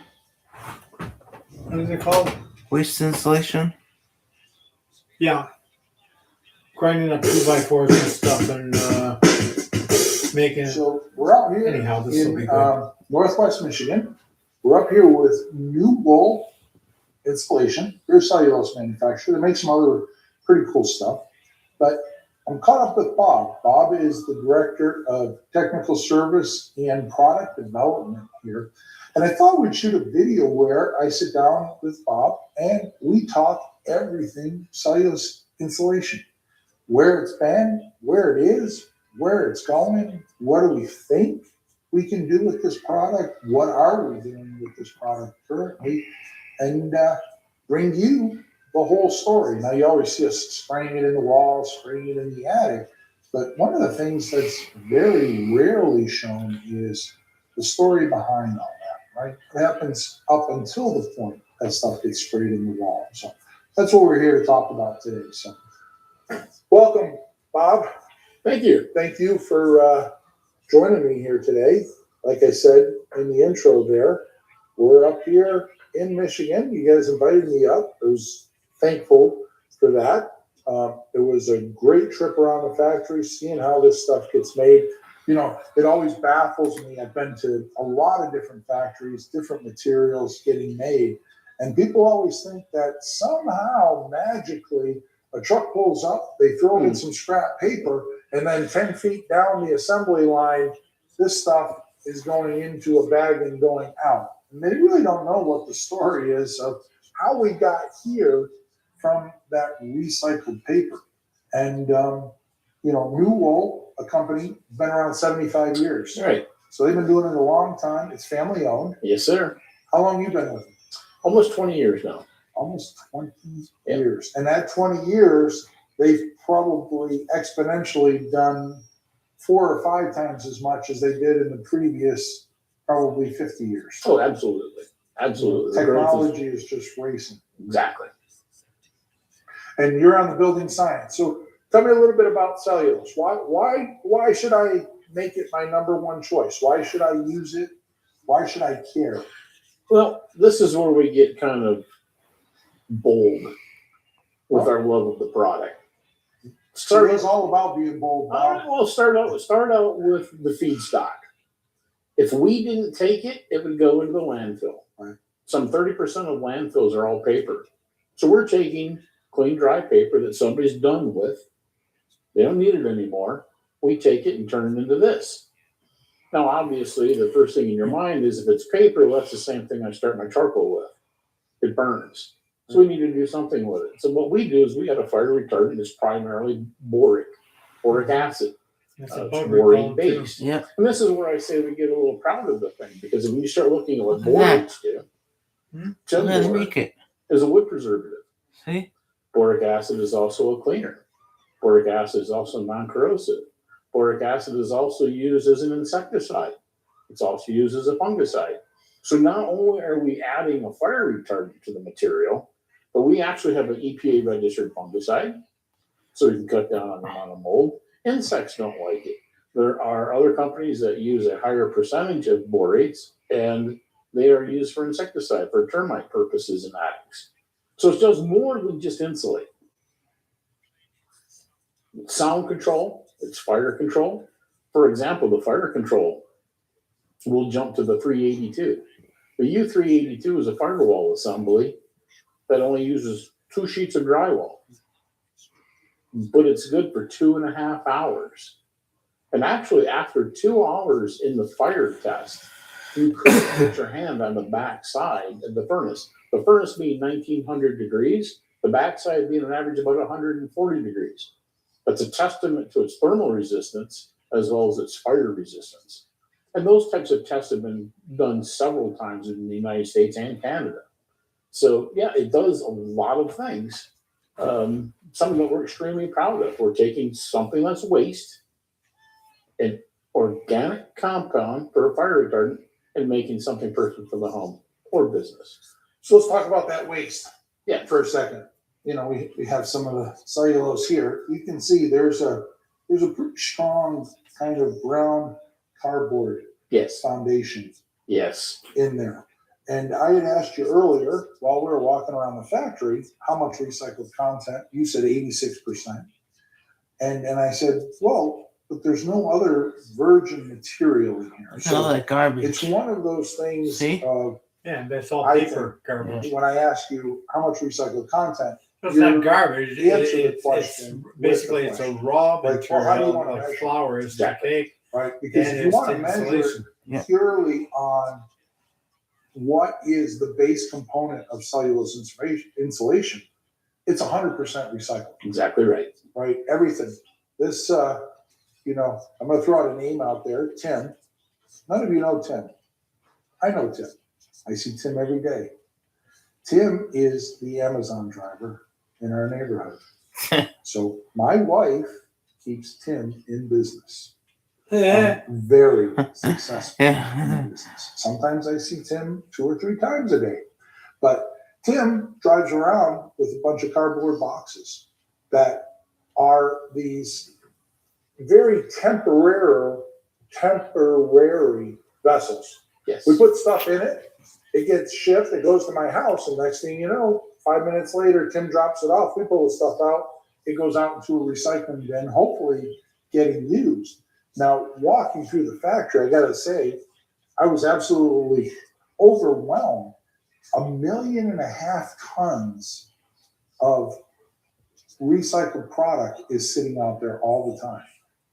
What is it called? Waste installation. Yeah. Grinding up 2x4s and stuff and making it. So we're out here Anyhow, this will be in good. Northwest Michigan. We're up here with New Wool Installation. They're a cellulose manufacturer. They make some other pretty cool stuff. But I'm caught up with Bob. Bob is the Director of Technical Service and Product Development here. And I thought we'd shoot a video where I sit down with Bob and we talk everything cellulose insulation. Where it's been, where it is, where it's going, what do we think we can do with this product, what are we doing with this product currently, and bring you the whole story. Now, you always see us spraying it in the walls, spraying it in the attic, but one of the things that's very rarely shown is the story behind all that, right? It happens up until the point that stuff gets sprayed in the wall. So that's what we're here to talk about today. So welcome, Bob. Thank you. Thank you for joining me here today. Like I said in the intro there, we're up here in Michigan. You guys invited me up. I was thankful for that. It was a great trip around the factory, seeing how this stuff gets made. You know, it always baffles me. I've been to a lot of different factories, different materials getting made, and people always think that somehow magically a truck pulls up, they throw in some scrap paper, and then 10 feet down the assembly line, this stuff is going into a bag and going out. And they really don't know what the story is of how we got here from that recycled paper. And, you know, New Wool, a company, been around 75 years. Right. So they've been doing it a long time. It's family owned. Yes, sir. How long you been with them? Almost 20 years now. Almost 20 years. And that 20 years, they've probably exponentially done 4 or 5 times as much as they did in the previous probably 50 years. Oh, absolutely. Absolutely. Technology is just racing. Exactly. And you're on the building science. So tell me a little bit about cellulose. Why should I make it my number one choice? Why should I use it? Why should I care? Well, this is where we get kind of bold with our love of the product. So it's all about being bold, Bob. We'll start out with the feedstock. If we didn't take it, it would go into the landfill. Right. Some 30% of landfills are all paper. So we're taking clean, dry paper that somebody's done with. They don't need it anymore. We take it and turn it into this. Now, obviously, the first thing in your mind is if it's paper, well, that's the same thing I start my charcoal with. It burns. So we need to do something with it. So what we do is we got a fire retardant that's primarily boric acid. It's It's bug borate repellent, too. based. Yeah. And this is where I say we get a little proud of the thing, because when you start looking at what Look at borates do, Look how they boric make it. is a wood preservative. See? Boric acid is also a cleaner. Boric acid is also non-corrosive. Boric acid is also used as an insecticide. It's also used as a fungicide. So not only are we adding a fire retardant to the material, but we actually have an EPA registered fungicide, so we can cut down on the amount of mold. Insects don't like it. There are other companies that use a higher percentage of borates, and they are used for insecticide, for termite purposes in attics. So it does more than just insulate. Sound control, it's fire control. For example, the fire control will jump to the 382. The U382 is a firewall assembly that only uses 2 sheets of drywall, but it's good for 2.5 hours. And actually, after 2 hours in the fire test, you could put your hand on the back side of the furnace. The furnace being 1900 degrees, the backside being an average about 140 degrees. That's a testament to its thermal resistance as well as its fire resistance. And those types of tests have been done several times in the United States and Canada. So yeah, it does a lot of things. Something that we're extremely proud of. We're taking something that's waste, an organic compound for a fire retardant, and making something perfect for the home or business. So let's talk about that waste. Yeah. For a second. You know, we have some of the cellulose here. You can see there's a pretty strong kind of brown cardboard foundation in there. And I had asked you earlier while we were walking around the factory how much recycled content. You said 86%. And I said, well, but there's no other virgin material in here. It's all that garbage. It's one of those things of, Yeah, that's all I paper think, garbage. when I ask you how much recycled content, It's you're not garbage. answering the It's question with basically the it's a question. raw Like, well, how do you material want to of measure it? flours to take. Right, because and if you it's want to measure insulation. it purely on what is the base component of cellulose insulation, it's 100% recycled. Exactly right. Right, everything. This, you know, I'm going to throw out a name out there, Tim. None of you know Tim. I know Tim. I see Tim every day. Tim is the Amazon driver in our neighborhood. So my wife keeps Tim in business. Very successful in business. Sometimes I see Tim 2 or 3 times a day. But Tim drives around with a bunch of cardboard boxes that are these very temporary vessels. Yes. We put stuff in it, it gets shipped, it goes to my house, and next thing you know, 5 minutes later, Tim drops it off, we pull the stuff out, it goes out into a recycling bin, hopefully getting used. Now, walking through the factory, I gotta say, I was absolutely overwhelmed. 1.5 million tons of recycled product is sitting out there all the time.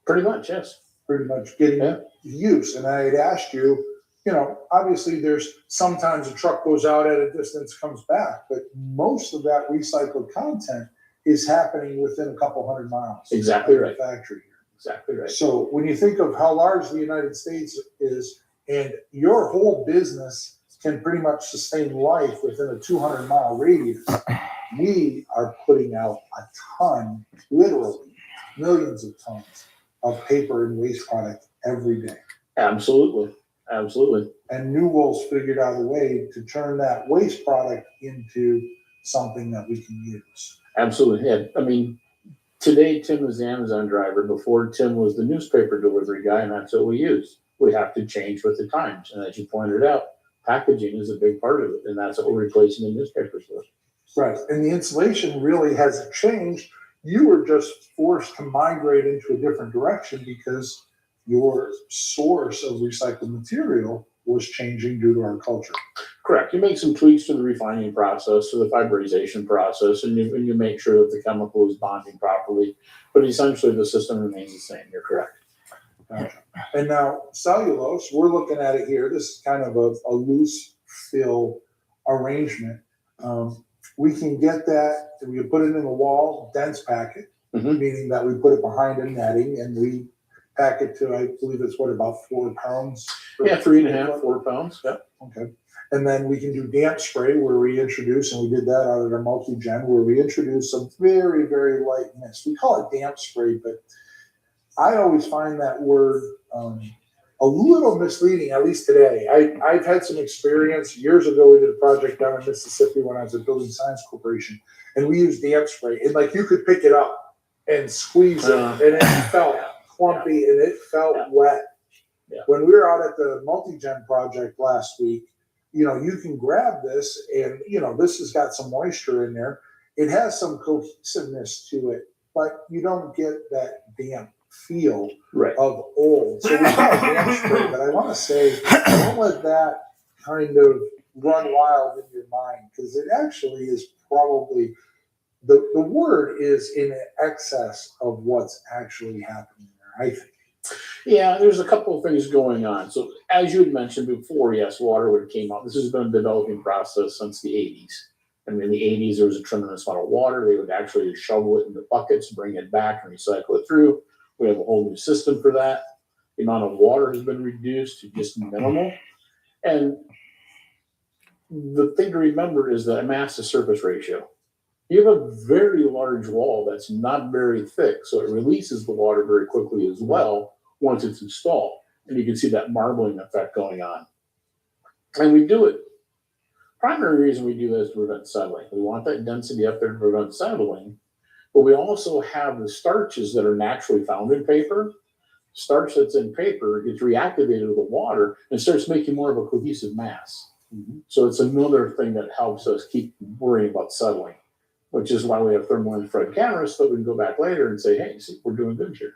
Pretty much, yes. Pretty much getting use. And I had asked you, you know, obviously there's sometimes a truck goes out at a distance, comes back, but most of that recycled content is happening within a couple hundred miles. Exactly of the right. factory here. Exactly right. So when you think of how large the United States is, and your whole business can pretty much sustain life within a 200-mile radius, we are putting out a ton, literally millions of tons of paper and waste product every day. Absolutely. Absolutely. And New Wool's figured out a way to turn that waste product into something that we can use. Absolutely. Yeah. I mean, today Tim is the Amazon driver. Before, Tim was the newspaper delivery guy, and that's what we use. We have to change with the times. And as you pointed out, packaging is a big part of it, and that's what we're replacing the newspapers with. Right. And the insulation really hasn't changed. You were just forced to migrate into a different direction because your source of recycled material was changing due to our culture. Correct. You make some tweaks to the refining process, to the fiberization process, and you make sure that the chemical is bonding properly. But essentially, the system remains the same. You're correct. Gotcha. And now cellulose, we're looking at it here. This is kind of a loose fill arrangement. We can get that, we can put it in a wall, dense packet, meaning that we put it behind a netting and we pack it to, I believe it's what, about 4 pounds? Yeah, 3.5, 4 pounds. Yeah. Okay. And then we can do damp spray where we introduce, and we did that out of our multi-gen, where we introduce some very, very light mist. We call it damp spray, but I always find that word a little misleading, at least today. I've had some experience. Years ago, we did a project down in Mississippi when I was at Building Science Corporation, and we used damp spray. And like you could pick it up and squeeze it, and it felt clumpy and it felt wet. Yeah. When we were out at the Multigen project last week, you know, you can grab this and, you know, this has got some moisture in there. It has some cohesiveness to it, but you don't get that damp feel of old. So we got a damp spray, but I want to say, don't let that kind of run wild in your mind, because it actually is probably, the word is in excess of what's actually happening there, I think. Yeah, there's a couple of things going on. So as you had mentioned before, yes, waterwood came out. This has been a developing process since the 80s. I mean, in the 80s, there was a tremendous amount of water. They would actually shovel it in the buckets, bring it back, and recycle it through. We have a whole new system for that. The amount of water has been reduced to just minimal. And the thing to remember is the mass to surface ratio. You have a very large wall that's not very thick, so it releases the water very quickly as well once it's installed. And you can see that marbling effect going on. And we do it. Primary reason we do that is to prevent settling. We want that density up there to prevent settling, but we also have the starches that are naturally found in paper. Starch that's in paper gets reactivated with the water and starts making more of a cohesive mass. So it's another thing that helps us keep worrying about settling, which is why we have thermal infrared cameras, so we can go back later and say, hey, see, we're doing good here.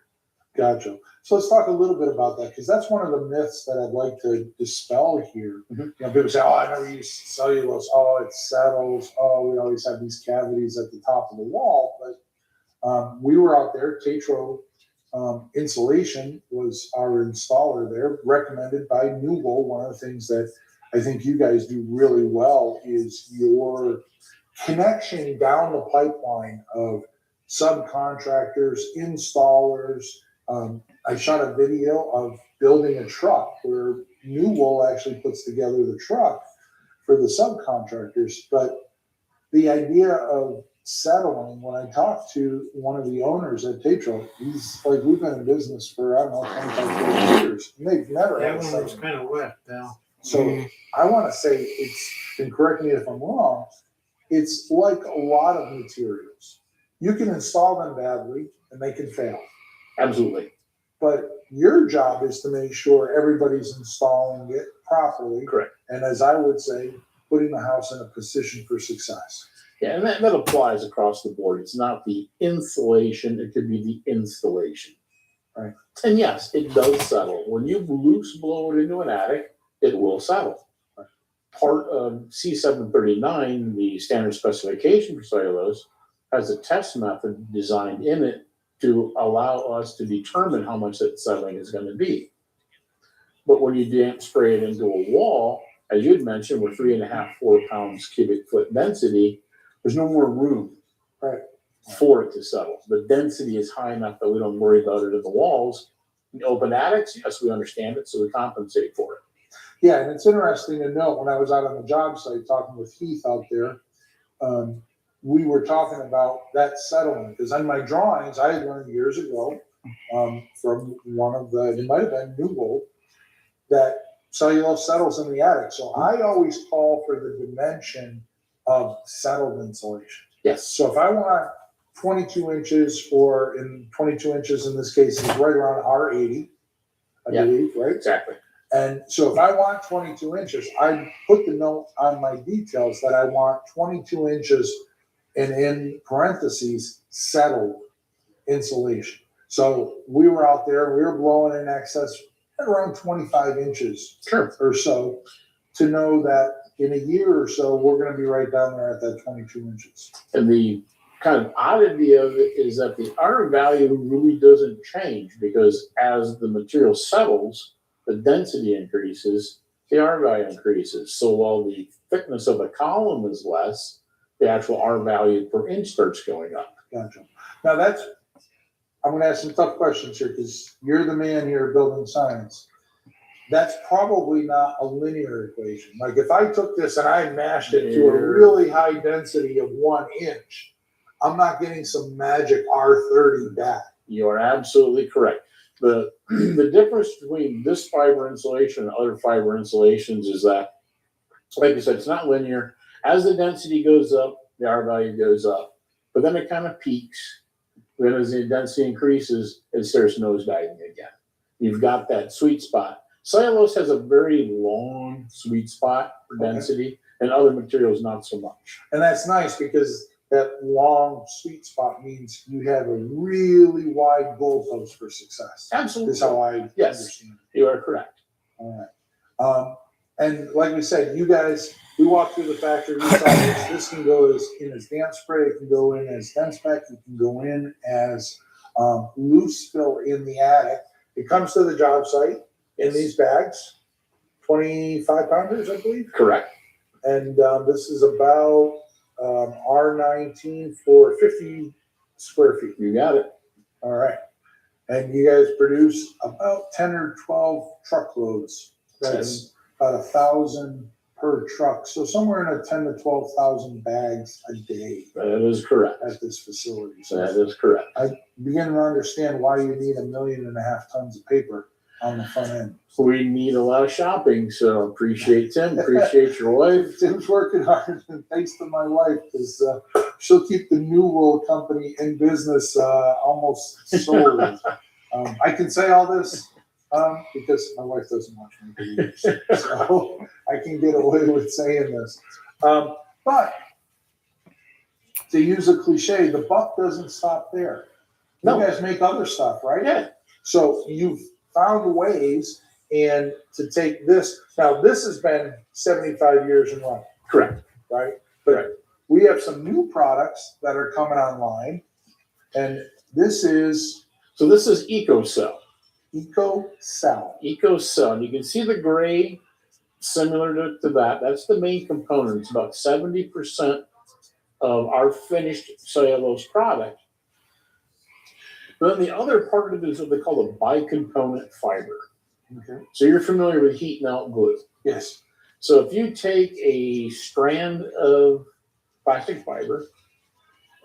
Gotcha. So let's talk a little bit about that, because that's one of the myths that I'd like to dispel here. You know, people say, oh, I never use cellulose. Oh, it settles. Oh, we always have these cavities at the top of the wall. But we were out there. Tetro Insulation was our installer there, recommended by New Wool. One of the things that I think you guys do really well is your connection down the pipeline of subcontractors, installers. I shot a video of building a truck where New Wool actually puts together the truck for the subcontractors. But the idea of settling, when I talked to one of the owners at Tetro, he's like, we've been in business for, I don't know, 25, 30 years. And they've never That had one was settling. kind of wet, Al. So I want to say it's, and correct me if I'm wrong, it's like a lot of materials. You can install them badly and they can fail. Absolutely. But your job is to make sure everybody's installing it properly. Correct. And as I would say, putting the house in a position for success. Yeah, and that applies across the board. It's not the insulation, it could be the installation. Right. And yes, it does settle. When you loose blow it into an attic, it will settle. Part of C739, the standard specification for cellulose, has a test method designed in it to allow us to determine how much that settling is going to be. But when you damp spray it into a wall, as you had mentioned, with 3.5, 4 pounds cubic foot density, there's no more room for it to settle. The density is high enough that we don't worry about it in the walls. In open attics, yes, we understand it, so we compensate for it. Yeah, and it's interesting to note, when I was out on the job site talking with Heath out there, we were talking about that settling, because on my drawings, I had learned years ago from one of the, it might have been New Wool, that cellulose settles in the attic. So I always call for the dimension of settled insulation. Yes. So if I want 22 inches, or in 22 inches in this case is right around R80, I believe, right? Exactly. And so if I want 22 inches, I put the note on my details that I want 22 inches and in parentheses, settled insulation. So we were out there, we were blowing in excess at around 25 inches or so, to know that in a year or so, we're going to be right down there at that 22 inches. And the kind of oddity of it is that the R value really doesn't change, because as the material settles, the density increases, the R value increases. So while the thickness of the column is less, the actual R value per inch starts going up. Gotcha. Now that's, I'm going to ask some tough questions here, because you're the man here building science. That's probably not a linear equation. Like if I took this and I mashed it to a really high density of 1 inch, I'm not getting some magic R30 back. You are absolutely correct. The difference between this fiber insulation and other fiber insulations is that, like you said, it's not linear. As the density goes up, the R value goes up, but then it kind of peaks Then as the density increases, it starts nosediving again. You've got that sweet spot. Cellulose has a very long sweet spot for density, and other materials not so much. And that's nice because that long sweet spot means you have a really wide goalpost for success. Absolutely. Is how I understand it. You are correct. All right. And like we said, you guys, we walked through the factory. We saw this. This can go in as damp spray. It can go in as dense pack. It can go in as loose fill in the attic. It comes to the job site in these bags, 25 pounders, I believe. Correct. And this is about R19 for 50 square feet. You got it. All right. And you guys produce about 10 or 12 truckloads. That's about 1,000 per truck. So somewhere in a 10 to 12,000 bags a day. That is correct. At this facility. So That is correct. I begin to understand why you need 1.5 million tons of paper on the front end. We need a lot of shopping, so appreciate Tim, appreciate your wife. Tim's working hard, and thanks to my wife, because she'll keep the New World Company in business almost solely. I can say all this because my wife doesn't watch my videos, so I can get away with saying this. But to use a cliche, the buck doesn't stop there. You guys make other stuff, right? Yeah. So you've found ways and to take this. Now, this has been 75 years in running. Correct. Right? But we have some new products that are coming online. And this is... So this is EcoCell. EcoCell. EcoCell. And you can see the gray similar to that. That's the main component. It's about 70% of our finished cellulose product. Then the other part of it is what they call a bicomponent fiber. Okay. So you're familiar with heat melt glue. Yes. So if you take a strand of plastic fiber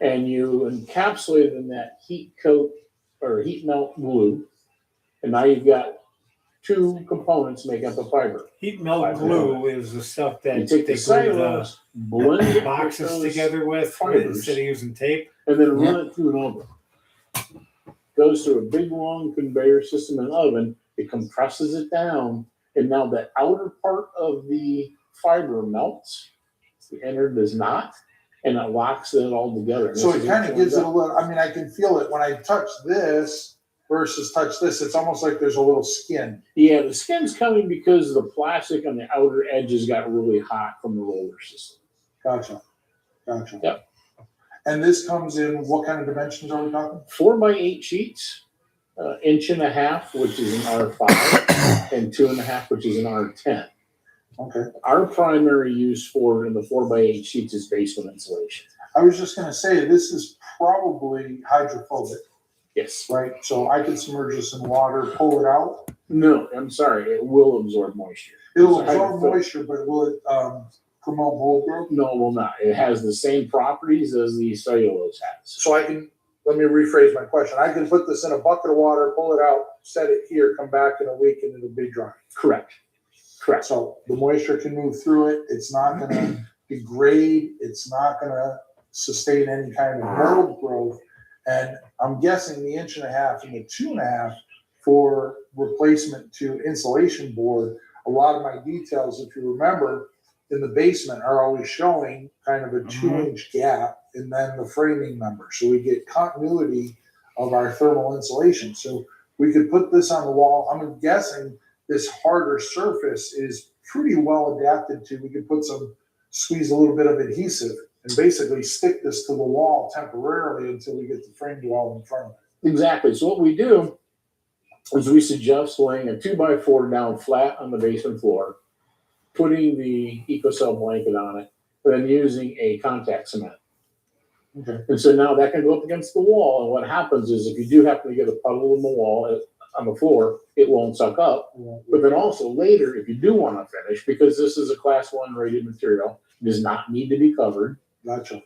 and you encapsulate it in that heat coat or heat melt glue, and now you've got two components making up a fiber. Heat melt glue is the stuff that you take the they glue cellulose, blend it boxes with those together with fibers, instead of using tape. and then run it through an oven. Goes through a big long conveyor system in an oven. It compresses it down, and now the outer part of the fiber melts. The inner does not, and it locks it all together. So it kind of gives it a little, I mean, I can feel it when I touch this versus touch this. It's almost like there's a little skin. Yeah, the skin's coming because the plastic on the outer edges got really hot from the roller system. Gotcha. Yep. And this comes in what kind of dimensions are we talking? 4x8 sheets, 1.5 inches, which is an R5, and 2.5, which is an R10. Okay. Our primary use for in the 4x8 sheets is basement insulation. I was just going to say, this is probably hydrophobic. Yes. Right? So I could submerge this in water, pull it out. No, I'm sorry. It will absorb moisture. It'll It's absorb hydrophobic. moisture, but will it promote mold growth? No, it will not. It has the same properties as the cellulose has. So I can, let me rephrase my question. I can put this in a bucket of water, pull it out, set it here, come back in a week, and it'll be dry. Correct. So the moisture can move through it. It's not going to degrade. It's not going to sustain any kind of mold growth. And I'm guessing the 1.5 inches and the 2.5 for replacement to insulation board. A lot of my details, if you remember, in the basement are always showing kind of a 2-inch gap and then the framing number. So we get continuity of our thermal insulation. So we could put this on the wall. I'm guessing this harder surface is pretty well adapted to. We could squeeze a little bit of adhesive and basically stick this to the wall temporarily until we get the framed wall in front of it. Exactly. So what we do is we suggest laying a 2x4 down flat on the basement floor, putting the EcoCell blanket on it, and then using a contact cement. Okay. And so now that can go up against the wall. And what happens is if you do happen to get a puddle in the wall on the floor, it won't suck up. But then also later, if you do want to finish, because this is a class 1 rated material, it does not need to be covered. Gotcha.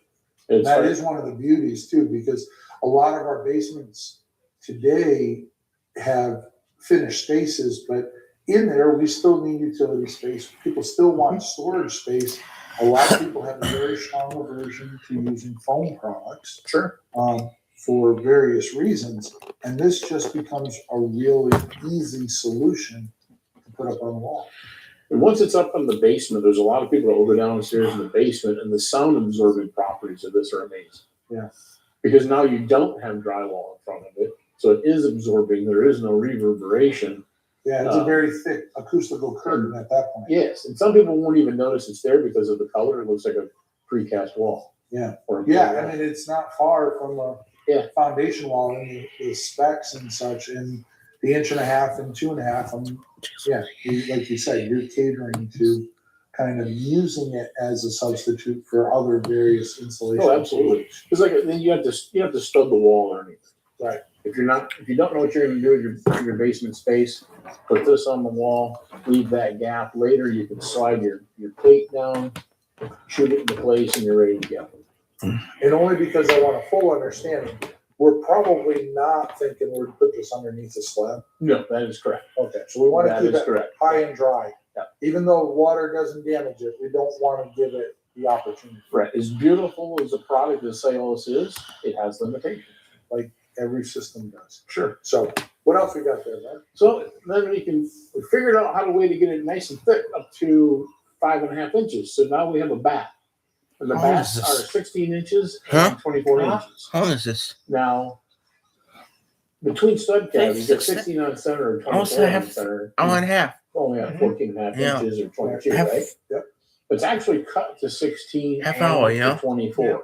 It's That like- is one of the beauties too, because a lot of our basements today have finished spaces, but in there, we still need utility space. People still want storage space. A lot of people have a very strong aversion to using foam products. Sure. for various reasons. And this just becomes a really easy solution to put up on the wall. And once it's up in the basement, there's a lot of people that will go downstairs in the basement, and the sound absorbing properties of this are amazing. Yeah. Because now you don't have drywall in front of it, so it is absorbing. There is no reverberation. Yeah, it's a very thick acoustical curtain at that point. Yes, and some people won't even notice it's there because of the color. It looks like a precast wall. Yeah. Or a Yeah, wall. I mean, it's not far from the foundation wall and the specs and such, and the 1.5 and 2.5. Like you said, you're catering to kind of using it as a substitute for other various insulation. Oh, absolutely. It's like then you have to stud the wall underneath. Right. If you don't know what you're going to do with your basement space, put this on the wall, leave that gap. Later, you can slide your plate down, shoot it into place, and you're ready to go. And only because I want a full understanding, we're probably not thinking we're to put this underneath a slab. No, that is correct. Okay, so we want to That keep is it correct. high and dry. Yeah. Even though water doesn't damage it, we don't want to give it the opportunity. Right. As beautiful as a product as Cellulose is, it has limitations. Like every system does. Sure. So what else we got there, man? So then we figured out how to way to get it nice and thick up to 5.5 inches. So now we have a bat. And the How old bats is are this? 16 inches Huh? and 24 inches. How old is this? Now, between stud cavities, Thanks. 16 on center or Almost 24 a on half, center. hour and a half. Only have 14.5 Yeah. inches or 22, Half- right? Yep. It's actually cut to 16 Half and hour, to yeah. 24. Yeah.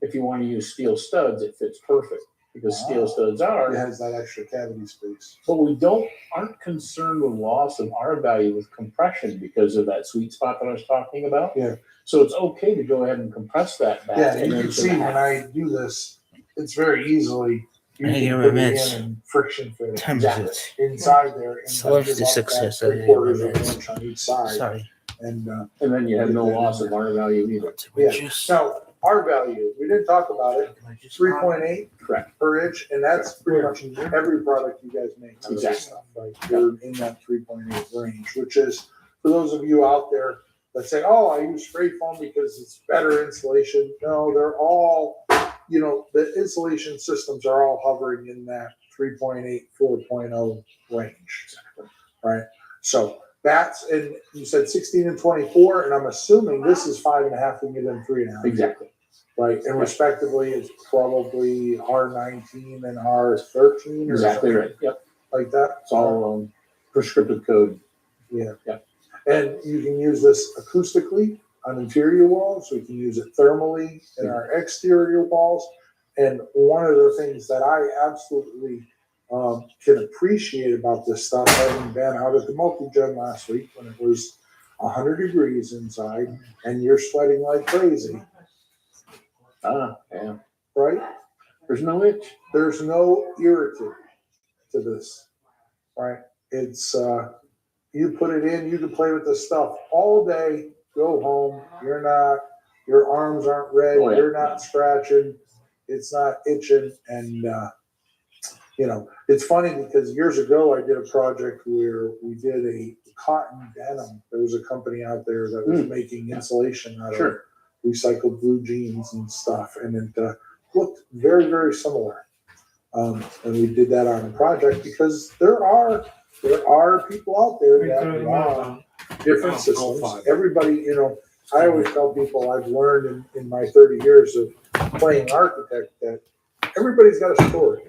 If you want to use steel studs, it fits perfect because Ah. steel studs are. It has that extra cavity space. But we aren't concerned with loss of R value with compression because of that sweet spot that I was talking about. Yeah. So it's okay to go ahead and compress that back. Yeah, an and you can inch and see a when half. I do this, it's very easily, you Hey, can here put it it is. in and friction fit it. Time is it? Inside there. And So what's give the up success that of it? 3/4 of an Minutes. inch on each side. Sorry. And, And then you have no loss of R value either. yeah. Now, R value, we didn't talk about it, 3.8 Correct. per inch, and that's pretty much every product you guys make. out of this Exactly. stuff, right? You're in that 3.8 range, which is, for those of you out there that say, oh, I use spray foam because it's better insulation. No, they're all, the insulation systems are all hovering in that 3.8, 4.0 range, right? So that's, and you said 16 and 24, and I'm assuming this is 5.5, we can get them 3.5. Exactly. Right, and respectively, it's probably R19 and R13 or Exactly something right. Yep. like that. It's all prescriptive code. Yeah. Yep. And you can use this acoustically on interior walls. We can use it thermally in our exterior walls. And one of the things that I absolutely can appreciate about this stuff, having been out at the multi-gen last week when it was 100 degrees inside and you're sweating like crazy. Yeah. Right? There's no itch. There's no irritant to this, right? It's, you put it in, you can play with this stuff all day, go home, your arms aren't red, Oh, yeah. you're not scratching, it's not itching, and, it's funny because years ago I did a project where we did a cotton denim. There was a company out there that was making insulation out of recycled blue jeans and stuff, and it looked very, very similar. And we did that on a project because there are people out there that want different systems. Everybody, I always tell people I've learned in my 30 years of playing architect that everybody's got a story.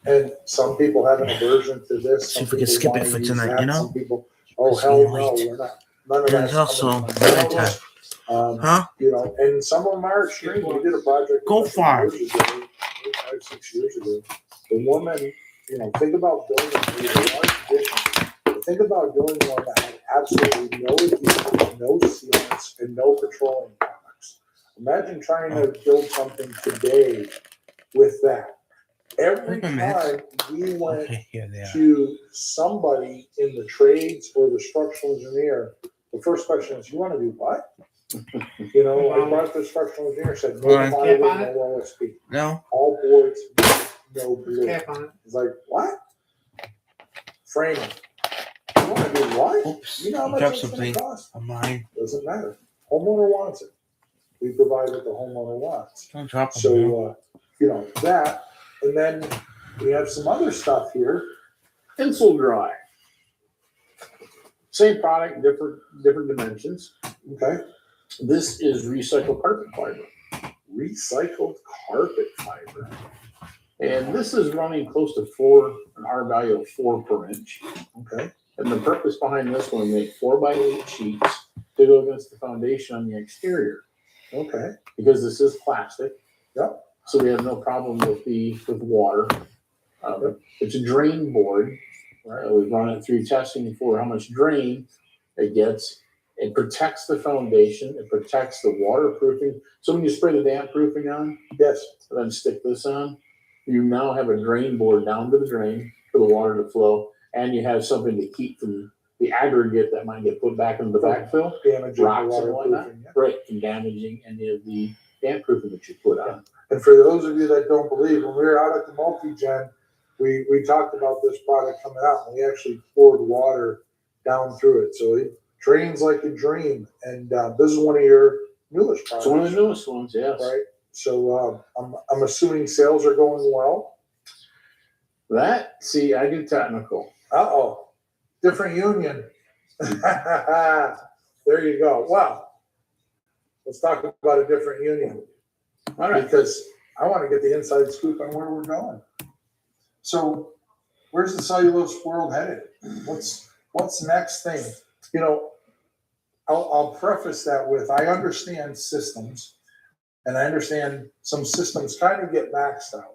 And some people have an aversion to this. See Some if we can people skip it wanna for use tonight, that, you know? Some people, oh, It's hell getting no, late. we're not. None of And that's it's also coming from night us. time. And some of them are extreme. We did a project. Go far. 5-6 years ago. The woman, think about building a large addition. Think about doing one that had absolutely no adhesive, no sealants, and no petroleum products. Imagine trying to build something today with that. Every Wait a minute. time we went Okay, here they are. to somebody in the trades or the structural engineer, the first question is, you want to do what? I brought the structural engineer, said, no Line. plywood, no OSB. No. All boards, no blue. Cap on it. He's like, what? Framing. You want to do what? Oops. You know how much Dropped it's going something to cost? on mine. Doesn't matter. Homeowner wants it. We provide what the homeowner wants. Don't drop them. So, that. And then we have some other stuff here. Insel Dry. Same product, different dimensions. Okay. This is recycled carpet fiber. Recycled carpet fiber. And this is running close to an R value of 4 per inch. Okay. And the purpose behind this one, we make 4x8 sheets to go against the foundation on the exterior. Okay. Because this is plastic. Yep. So we have no problem with water. It's a drain board. We've run it through testing for how much drain it gets. It protects the foundation. It protects the waterproofing. So when you spray the damp proofing on, yes, and then stick this on, you now have a drain board down to the drain for the water to flow, and you have something to keep from the aggregate that might get put back into the backfill, damaging rocks the and whatnot, waterproofing. right, from damaging any of the damp proofing that you put on. And for those of you that don't believe, when we were out at the multi-gen, we talked about this product coming out, and we actually poured water down through it. So it drains like a dream. And this is one of your newest products. It's one of the newest ones, yes. Right. So I'm assuming sales are going well. See, I do technical. Uh-oh. Different union. There you go. Wow. Let's talk about a different union. All right. Because I want to get the inside scoop on where we're going. So where's the cellulose world headed? What's the next thing? I'll preface that with, I understand systems, and I understand some systems kind of get maxed out.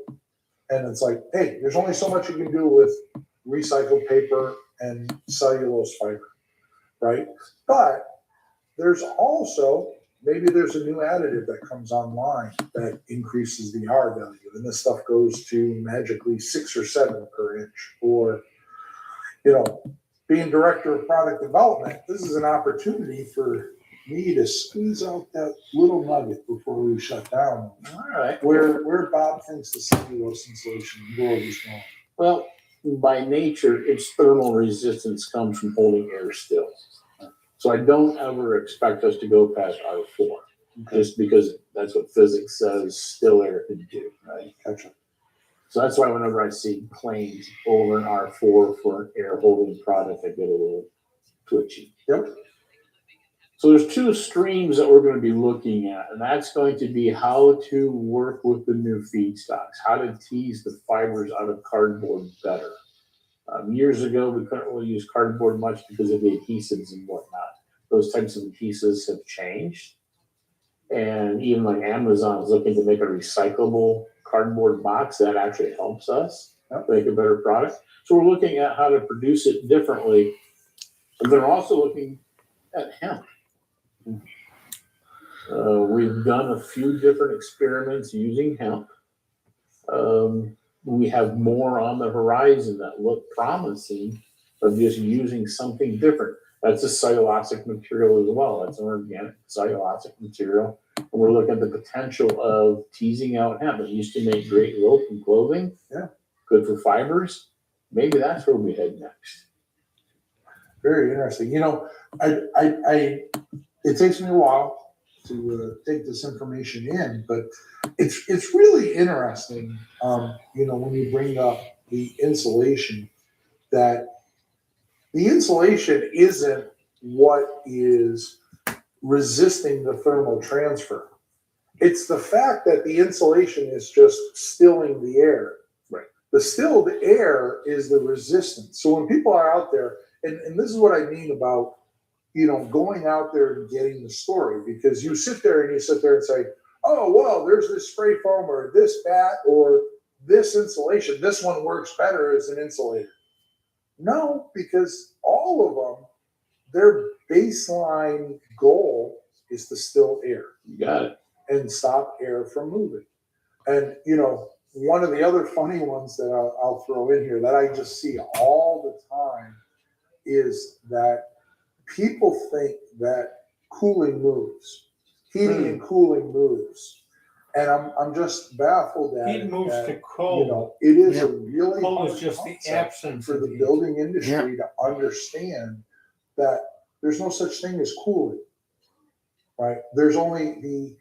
And it's like, hey, there's only so much you can do with recycled paper and cellulose fiber, right? But there's also, maybe there's a new additive that comes online that increases the R value, and this stuff goes to magically 6 or 7 per inch. Or, being director of product development, this is an opportunity for me to squeeze out that little nugget before we shut down. All right. Where Bob thinks the cellulose insulation world is going. Well, by nature, its thermal resistance comes from holding air still. So I don't ever expect us to go past R4, just because that's what physics says still air can do, right? Gotcha. So that's why whenever I see claims over an R4 for an air holding product, I get a little twitchy. Yep. So there's 2 streams that we're going to be looking at, and that's going to be how to work with the new feedstocks, how to tease the fibers out of cardboard better. Years ago, we couldn't really use cardboard much because of the adhesives and whatnot. Those types of adhesives have changed. And even like Amazon is looking to make a recyclable cardboard box that actually helps us make a better product. So we're looking at how to produce it differently. And they're also looking at hemp. We've done a few different experiments using hemp. We have more on the horizon that look promising of just using something different. That's a cellulosic material as well. That's an organic cellulosic material. And we're looking at the potential of teasing out hemp. It used to make great rope and clothing. Yeah. Good for fibers. Maybe that's where we head next. Very interesting. It takes me a while to take this information in, but it's really interesting. When you bring up the insulation, that the insulation isn't what is resisting the thermal transfer. It's the fact that the insulation is just stilling the air. Right. The stilled air is the resistance. So when people are out there, and this is what I mean about, going out there and getting the story, because you sit there and say, oh, well, there's this spray foam or this bat or this insulation. This one works better as an insulator. No, because all of them, their baseline goal is to still air. You got it. And stop air from moving. And, one of the other funny ones that I'll throw in here that I just see all the time is that people think that cooling moves, heating and cooling moves. And I'm just baffled at Heat moves that, to cold. it is a really Cold hard is just the concept absence for of the heat. building industry to understand that there's no such thing as cooling, right? There's only the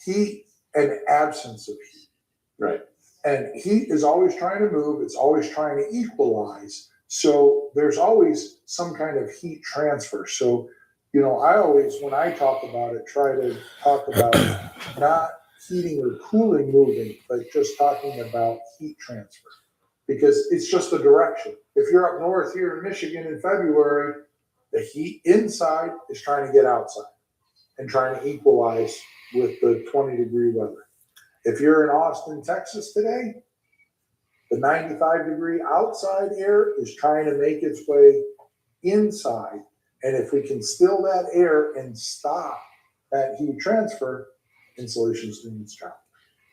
heat and absence of heat. Right. And heat is always trying to move, it's always trying to equalize. So there's always some kind of heat transfer. So, you know, I always, when I talk about it, try to talk about not heating or cooling moving, but just talking about heat transfer. Because it's just the direction. If you're up north here in Michigan in February, the heat inside is trying to get outside and trying to equalize with the 20-degree weather. If you're in Austin, Texas today, the 95-degree outside air is trying to make its way inside. And if we can still that air and stop that heat transfer, insulation is doing its job.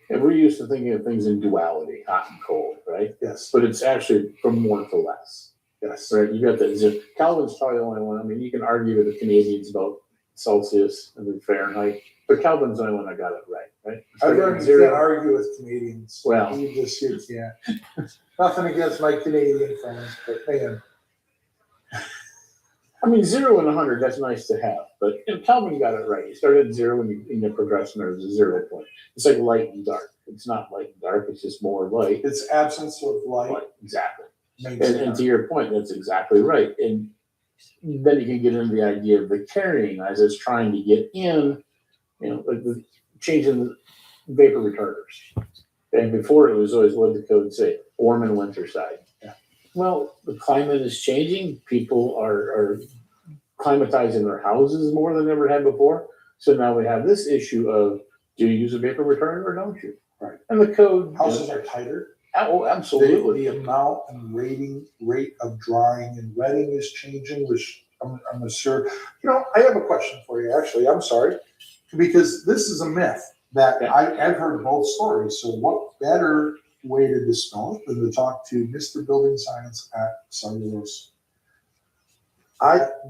And we're used to thinking of things in duality, hot and cold, right? Yes. But it's actually from more to less. Yes. Right? You got that. Kelvin's probably the only one. I mean, you can argue with the Canadians about Celsius and then Fahrenheit, but Kelvin's the only one that got it right? I've learned you can't argue with Canadians. Well. You can't. Nothing against my Canadian friends, but man. I mean, 0 and 100, that's nice to have. But Kelvin got it right. You started at 0 and you progress, and there's a 0 point. It's like light and dark. It's not light and dark, it's just more light. It's absence of light. Exactly. And to your point, that's exactly right. And then you can get into the idea of the carrying as it's trying to get in, you know, like the changing the vapor retarders. And before it was always what the code say, warm and winter side. Yeah. Well, the climate is changing. People are climatizing their houses more than they ever had before. So now we have this issue of, do you use a vapor retarder or don't you? Right. And the code. Houses are tighter. Oh, absolutely. The amount and rate of drying and wetting is changing, which I'm sure. You know, I have a question for you, actually. I'm sorry. Because this is a myth that I've heard both stories. So what better way to dispel it than to talk to Mr. Building Science at Cellulose?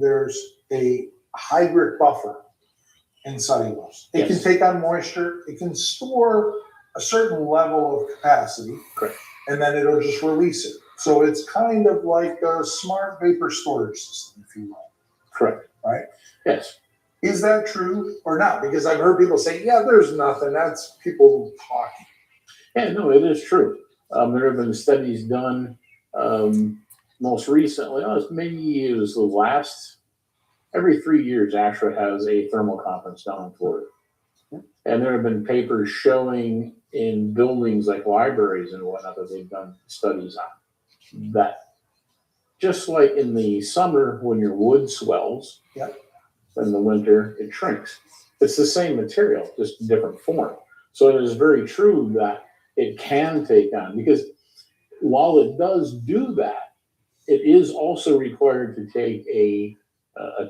There's a hydric buffer in cellulose. It can take on moisture. It can store a certain level of capacity. Correct. And then it'll just release it. So it's kind of like a smart vapor storage system, if you will. Correct. Right? Yes. Is that true or not? Because I've heard people say, yeah, there's nothing. That's people talking. Yeah, no, it is true. There have been studies done most recently. Maybe it was the last, every 3 years, ASHRA has a thermal conference down in Florida. And there have been papers showing in buildings like libraries and whatnot that they've done studies on that. Just like in the summer when your wood swells, in the winter it shrinks. It's the same material, just different form. So it is very true that it can take on, because while it does do that, it is also required to take a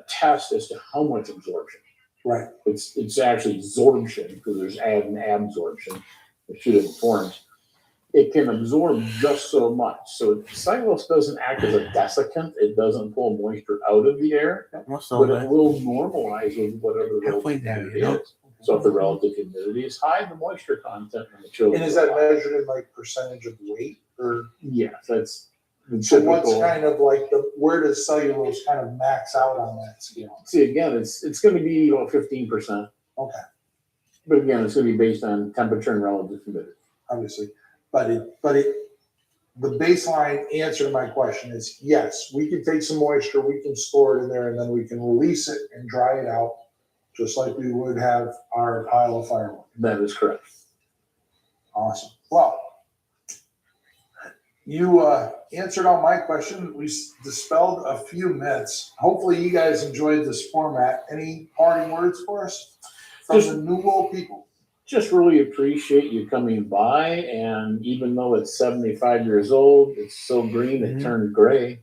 test as to how much absorption. Right. It's actually absorption, because there's ad and absorption, the two different forms. It can absorb just so much. So cellulose doesn't act as a desiccant. It doesn't pull moisture out of the air, but it will normalize with whatever the relative humidity is. So if the relative humidity is high, the moisture content in the material. And is that measured in like percentage of weight, or? Yeah, that's. So what's kind of like where does cellulose kind of max out on that scale? See, again, it's going to be about 15%. Okay. But again, it's going to be based on temperature and relative humidity. Obviously, but the baseline answer to my question is yes, we can take some moisture, we can store it in there, and then we can release it and dry it out, just like we would have our pile of firewood. That is correct. Awesome. Well, you answered all my questions. We dispelled a few myths. Hopefully you guys enjoyed this format. Any parting words for us from the New World people? Just really appreciate you coming by, and even though it's 75 years old, it's so green it turned gray.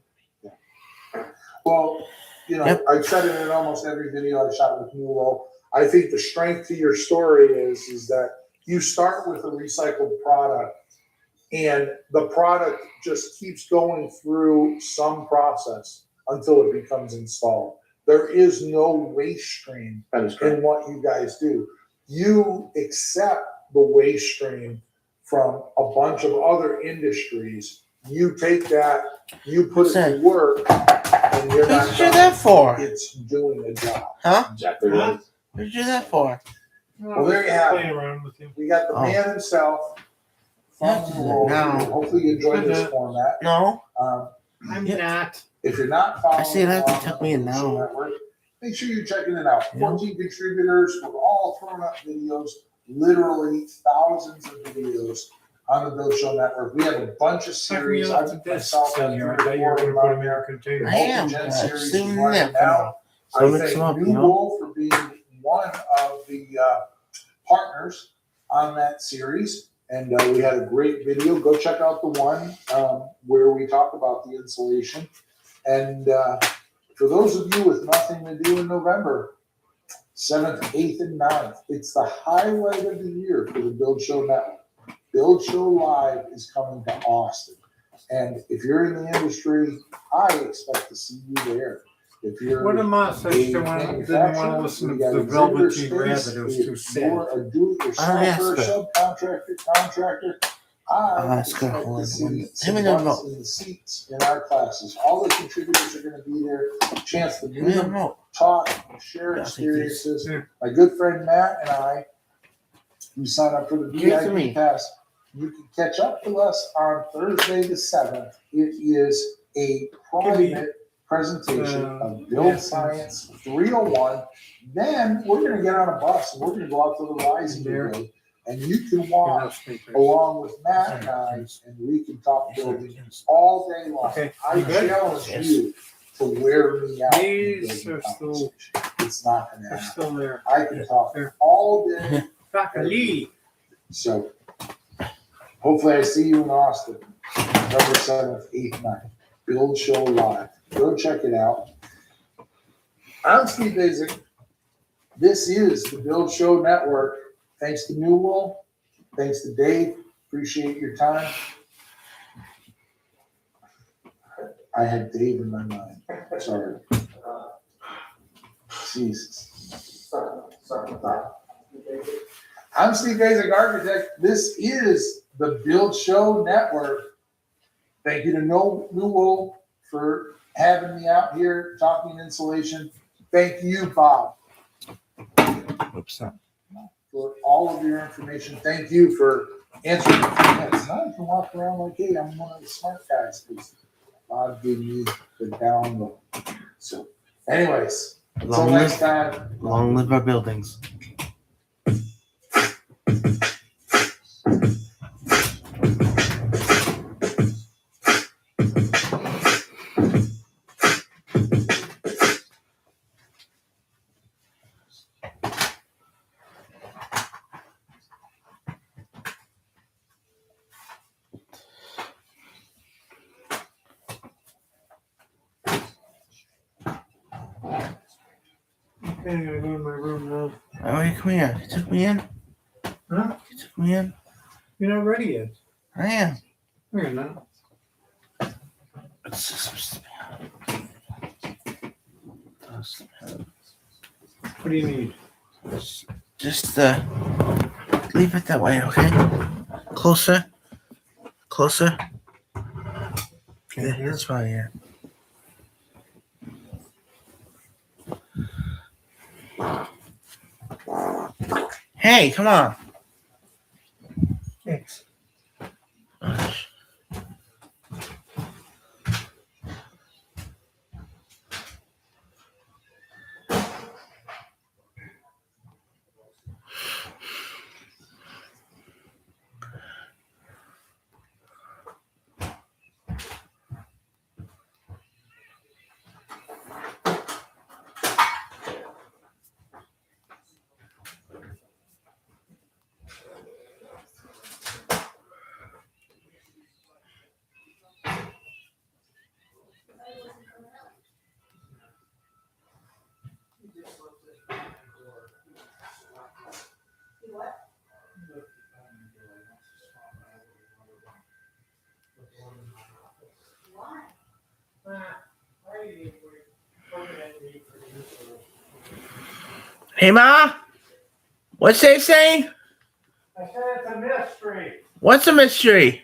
Well, you know, I've said it in almost every video I shot with New World. I think the strength to your story is that you start with a recycled product, and the product just keeps going through some process until it becomes installed. There is no waste stream in what you guys do. You accept the waste stream from a bunch of other industries. You take that, you put it to work, and you're not. What did you do that for? It's doing a job. Huh? Exactly right. What did you do that for? Well, there you have Playing it. around with you. We got the man himself, from the world. No. Hopefully you enjoy this format. No. I'm not. If you're not following I see that along took on me the now. Show Network, make sure you're checking it out. 14 contributors. We're all throwing up videos, literally thousands of videos on the Bill Show Network. We have a bunch of series. I I've myself thought you were going to put them in a container. The I am. multi-gen I've series seen is running that. now. So I mix thank them up, New you know? Wool for being one of the partners on that series. And we had a great video. Go check out the one where we talk about the insulation. And for those of you with nothing to do in November, 7th, 8th, and 9th, it's the highlight of the year for the Build Show Network. Build Show Live is coming to Austin. And if you're in the industry, I expect to see you there. If you're What am I said she didn't want to listen to the Velveteen Rabbit? It was too sad. You're a do-it-yourselfer, subcontractor, contractor. I that's good. expect to see Give some me the butts remote. in the seats in our classes. All the contributors are going to be there. Chance to Give meet me the them, remote. talk, share experiences. My good friend Matt and I, we sign up for the Give it to me. VIP pass. You can catch up with us on Thursday the 7th. It is a private presentation of Build Science 301. Then we're going to get on a bus and we're going to go out to the Rising Brigade. And you can walk along with Matt and I, and we can talk building all day long. Okay. I challenge you to wear me out. in These building are still, conversation. It's not going to they're happen. still there. I can talk all day. Broccoli. So hopefully I see you in Austin, November 7th, 8th, 9th. Build Show Live. Go check it out. I'm Steve Basic. This is the Build Show Network. Thanks to New Wool. Thanks to Dave. Appreciate your time. I had Dave in my mind. Sorry. Jesus. I'm Steve Basic, Architect. This is the Build Show Network. Thank you to New Wool for having me out here talking insulation. Thank you, Bob, for all of your information. Thank you for answering the comments. Now you can walk around like, hey, I'm one of the smart guys. Because Bob gave me the download. So, anyways, until next time. Long live our buildings. Okay, I'm gonna go to my room now. Oh, you come here. You took me in? Huh? You took me in? You're not ready yet. I am. No, you're not. It's just supposed to be. What do you need? Just leave it that way, okay? Closer. Closer. Yeah, that's right here. Hey, come on. Thanks. Hey, Ma? What's they saying? I said it's a mystery. What's a mystery?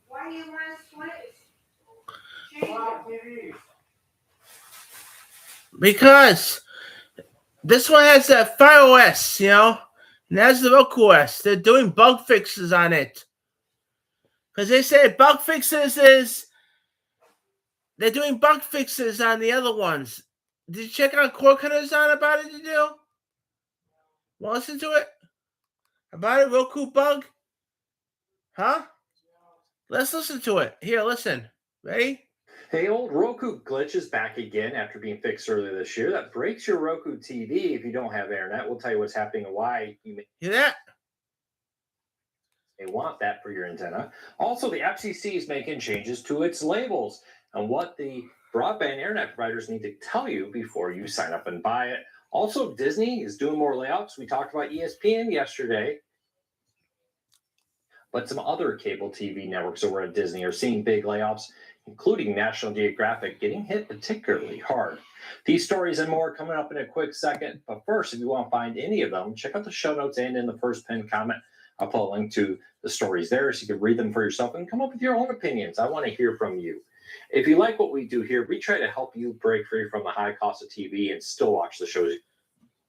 Why do you want to switch? TV. Because this one has a Fire OS, you know, and that's the Roku OS. They're doing bug fixes on it. Because they say bug fixes is they're doing bug fixes on the other ones. Did you check out Cord Cutters on about it? Did you? Want to listen to it? About it? Roku bug? Huh? Let's listen to it. Here, listen. Ready? Hey, old Roku glitch is back again after being fixed earlier this year. That breaks your Roku TV if you don't have internet. We'll tell you what's happening and why you may Hear that? want that for your antenna. Also, the FCC is making changes to its labels and what the broadband internet providers need to tell you before you sign up and buy it. Also, Disney is doing more layouts. We talked about ESPN yesterday. But some other cable TV networks over at Disney are seeing big layoffs, including National Geographic getting hit particularly hard. These stories and more coming up in a quick second. But first, if you want to find any of them, check out the show notes and in the first pinned comment. I'll put a link to the stories there so you can read them for yourself and come up with your own opinions. I want to hear from you. If you like what we do here, we try to help you break free from the high cost of TV and still watch the shows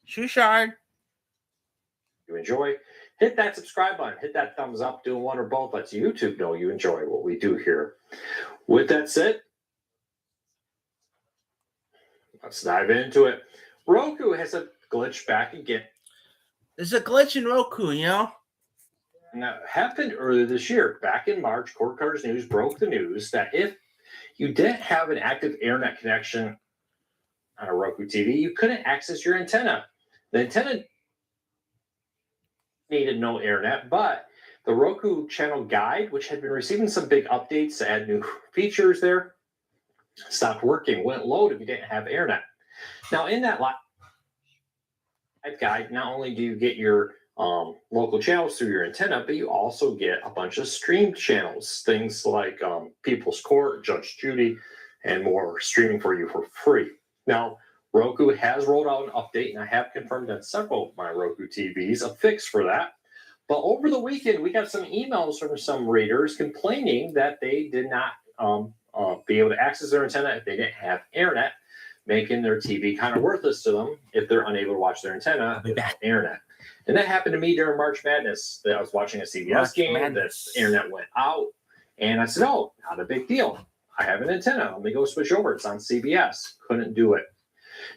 Shushard. you enjoy. Hit that subscribe button, hit that thumbs up, doing one or both lets YouTube know you enjoy what we do here. With that said, let's dive into it. Roku has a glitch back again. There's a glitch in Roku, you know? Now, it happened earlier this year. Back in March, Cord Cutters News broke the news that if you didn't have an active internet connection on a Roku TV, you couldn't access your antenna. The antenna needed no internet, but the Roku channel guide, which had been receiving some big updates to add new features there, stopped working, went load if you didn't have internet. Now, in that live guide, not only do you get your local channels through your antenna, but you also get a bunch of streamed channels, things like People's Court, Judge Judy, and more streaming for you for free. Now, Roku has rolled out an update, and I have confirmed on several of my Roku TVs a fix for that. But over the weekend, we got some emails from some readers complaining that they did not be able to access their antenna if they didn't have internet, making their TV kind of worthless to them if they're unable to watch their antenna without internet. And that happened to me during March Madness. That I was watching a CBS game, the internet went out, and I said, "Oh, not a big deal. I have an antenna. Let me go switch over. It's on CBS." Couldn't do it.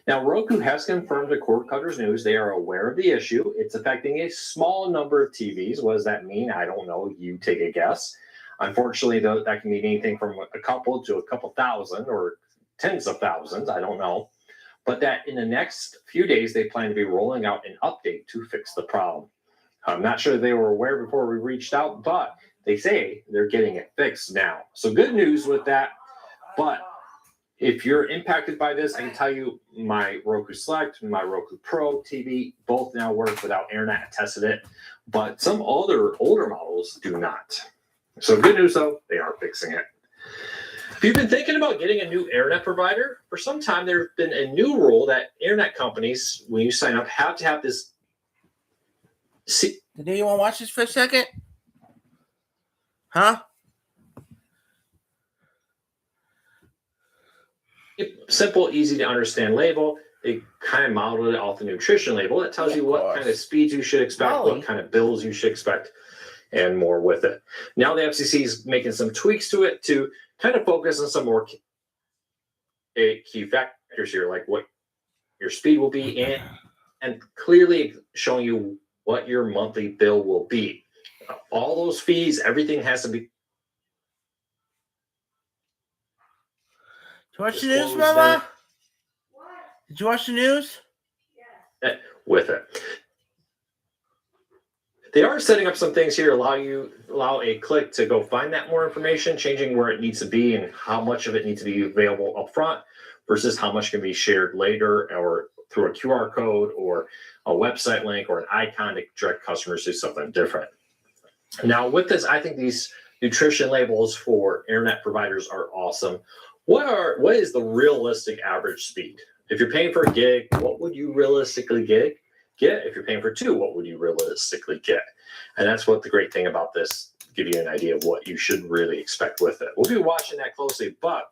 Now, Roku has confirmed to Cord Cutters News they are aware of the issue. It's affecting a small number of TVs. What does that mean? I don't know. You take a guess. Unfortunately, though, that can mean anything from a couple to a couple thousand or tens of thousands. I don't know. But that in the next few days, they plan to be rolling out an update to fix the problem. I'm not sure they were aware before we reached out, but they say they're getting it fixed now. So good news with that. But if you're impacted by this, I can tell you my Roku Select, my Roku Pro TV, both now work without internet. I tested it, but some other older models do not. So good news though, they are fixing it. If you've been thinking about getting a new internet provider, for some time there's been a new rule that internet companies, when you sign up, have to have this. Today you want to watch this for a second? Huh? Simple, easy to understand label. They kind of modeled it off the nutrition label. It tells you what kind of speeds you should expect, what kind of bills you should expect, and more with it. Now the FCC is making some tweaks to it to kind of focus on some more key factors here, like what your speed will be and clearly showing you what your monthly bill will be. All those fees, everything has to be. Did you watch the news, Mama? Did you watch the news? With it. They are setting up some things here, allow a click to go find that more information, changing where it needs to be and how much of it needs to be available up front versus how much can be shared later or through a QR code or a website link or an icon to direct customers to something different. Now, with this, I think these nutrition labels for internet providers are awesome. What is the realistic average speed? If you're paying for a gig, what would you realistically get? If you're paying for 2, what would you realistically get? And that's what the great thing about this, give you an idea of what you should really expect with it. We'll be watching that closely, but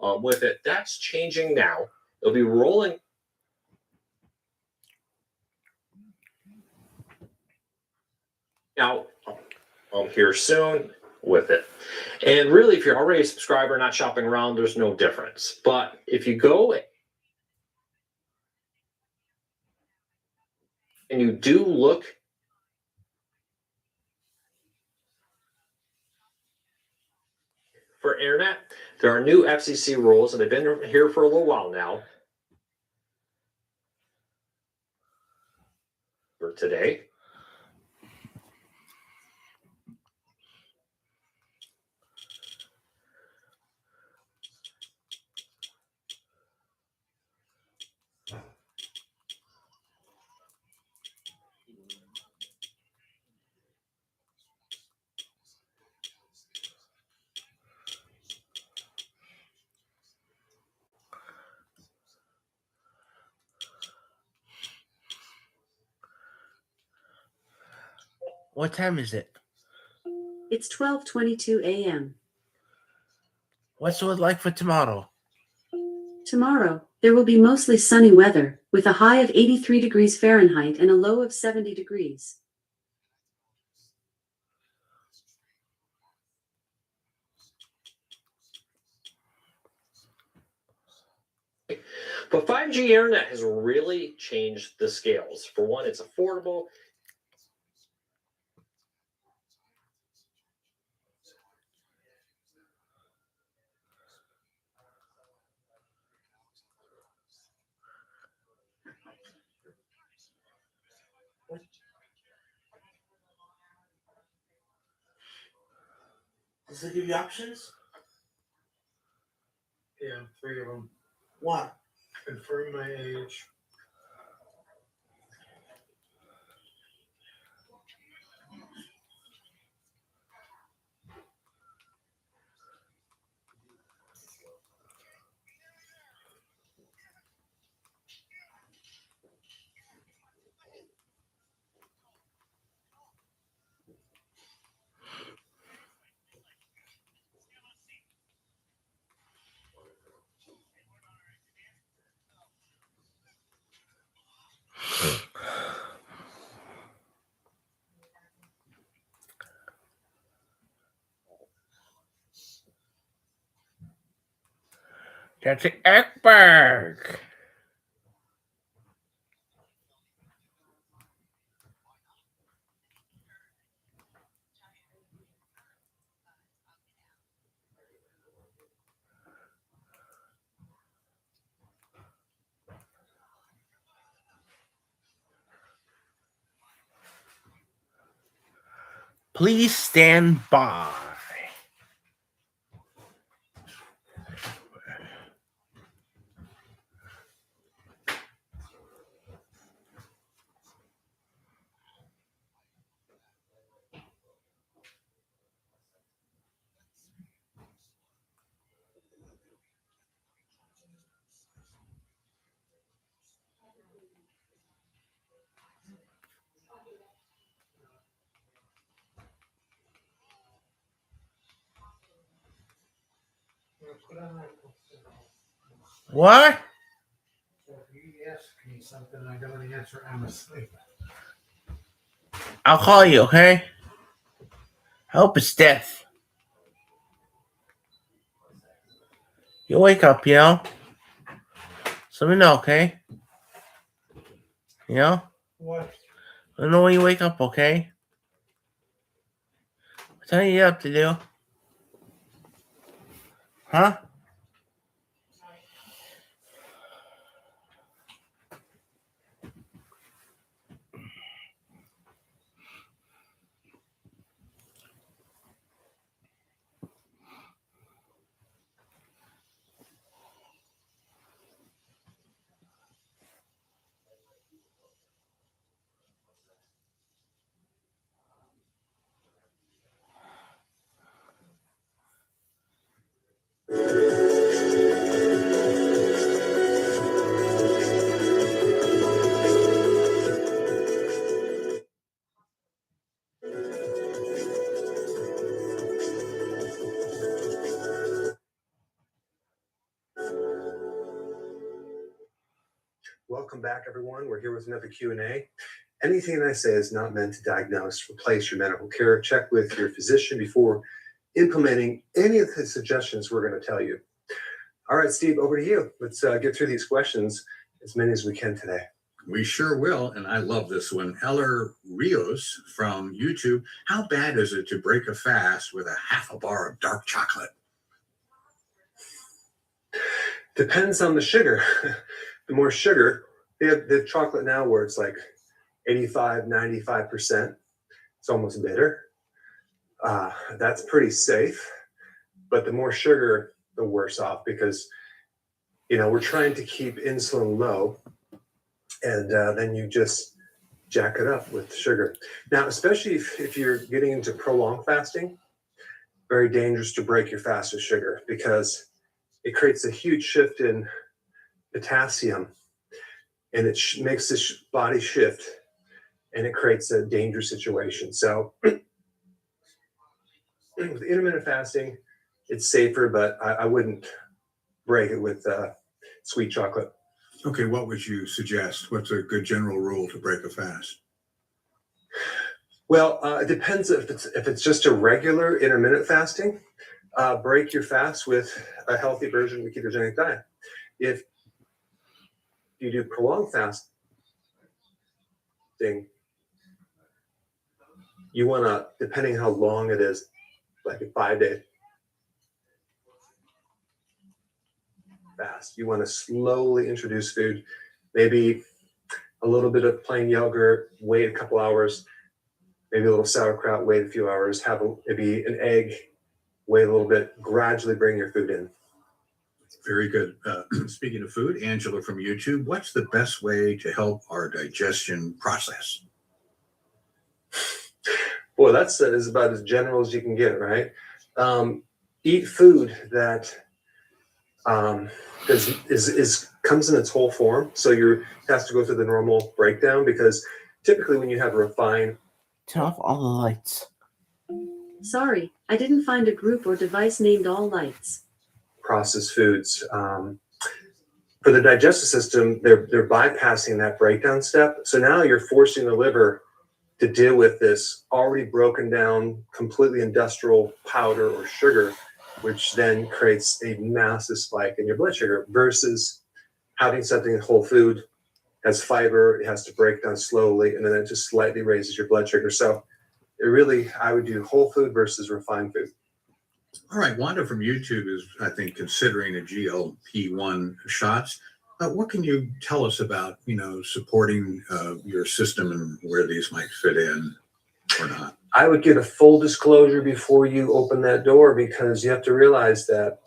with it, that's changing now. It'll be rolling. Now, here soon. with it. And really, if you're already a subscriber, not shopping around, there's no difference. But if you go and you do look for internet, there are new FCC rules, and they've been here for a little while now. For today. What time is it? It's 12:22 a.m. What's the weather like for tomorrow? Tomorrow, there will be mostly sunny weather, with a high of 83 degrees Fahrenheit and a low of 70 degrees. But 5G internet has really changed the scales. For one, it's affordable. Does it give you options? Yeah, 3 of them. What? Confirm my age. That's an Ekberg. Please stand by. What? So if you ask me something and I don't answer, I'm asleep. I'll call you, okay? I hope it's death. You wake up, you know? So let me know, okay? You know? What? Let me know when you wake up, okay? What time you have to do? Huh? Welcome back, everyone. We're here with another Q&A. Anything that I say is not meant to diagnose, replace your medical care. Check with your physician before implementing any of the suggestions we're going to tell you. All right, Steve, over to you. Let's get through these questions, as many as we can today. We sure will, and I love this one. Eller Rios from YouTube. How bad is it to break a fast with a half a bar of dark chocolate? Depends on the sugar. The more sugar, they have chocolate now where it's like 85, 95%. It's almost bitter. That's pretty safe. But the more sugar, the worse off, because, you know, we're trying to keep insulin low, and then you just jack it up with sugar. Now, especially if you're getting into prolonged fasting, very dangerous to break your fast with sugar, because it creates a huge shift in potassium, and it makes the body shift, and it creates a dangerous situation. So with intermittent fasting, it's safer, but I wouldn't break it with sweet chocolate. Okay, what would you suggest? What's a good general rule to break a fast? Well, it depends if it's just a regular intermittent fasting. Break your fast with a healthy version of the ketogenic diet. If you do prolonged fasting, you want to, depending how long it is, like a 5-day fast, you want to slowly introduce food, maybe a little bit of plain yogurt, wait a couple hours, maybe a little sauerkraut, wait a few hours, have maybe an egg, wait a little bit, gradually bring your food in. Very good. Speaking of food, Angela from YouTube, what's the best way to help our digestion process? Boy, that's is about as general as you can get, right? Eat food that comes in its whole form. So it has to go through the normal breakdown, because typically when you have refined. Turn off all the lights. Sorry, I didn't find a group or device named All Lights. Processed foods. For the digestive system, they're bypassing that breakdown step. So now you're forcing the liver to deal with this already broken down, completely industrial powder or sugar, which then creates a massive spike in your blood sugar, versus having something in whole food, has fiber, it has to break down slowly, and then it just slightly raises your blood sugar. So it really, I would do whole food versus refined food. All right, Wanda from YouTube is, I think, considering a GLP-1 shots. What can you tell us about, supporting your system and where these might fit in or not? I would get a full disclosure before you open that door, because you have to realize that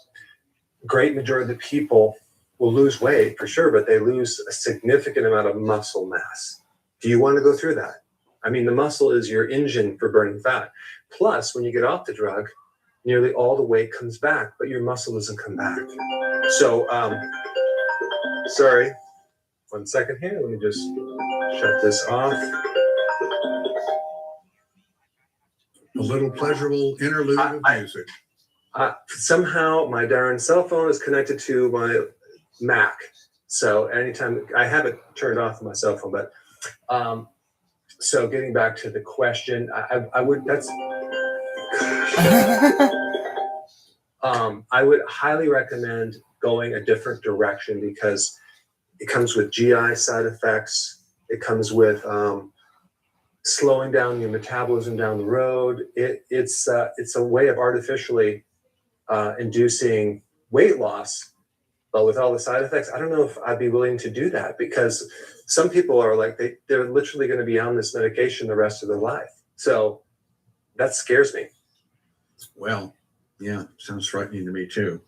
great majority of the people will lose weight for sure, but they lose a significant amount of muscle mass. Do you want to go through that? I mean, the muscle is your engine for burning fat. Plus, when you get off the drug, nearly all the weight comes back, but your muscle doesn't come back. So, sorry, 1 second here. Let me just shut this off. A little pleasurable interlude of music. Somehow my darn cell phone is connected to my Mac. So anytime, I have it turned off on my cell phone, but so getting back to the question, I would highly recommend going a different direction, because it comes with GI side effects. It comes with slowing down your metabolism down the road. It's a way of artificially inducing weight loss, but with all the side effects, I don't know if I'd be willing to do that, because some people are like, they're literally going to be on this medication the rest of their life. So that scares me. Well, yeah, sounds frightening to me too.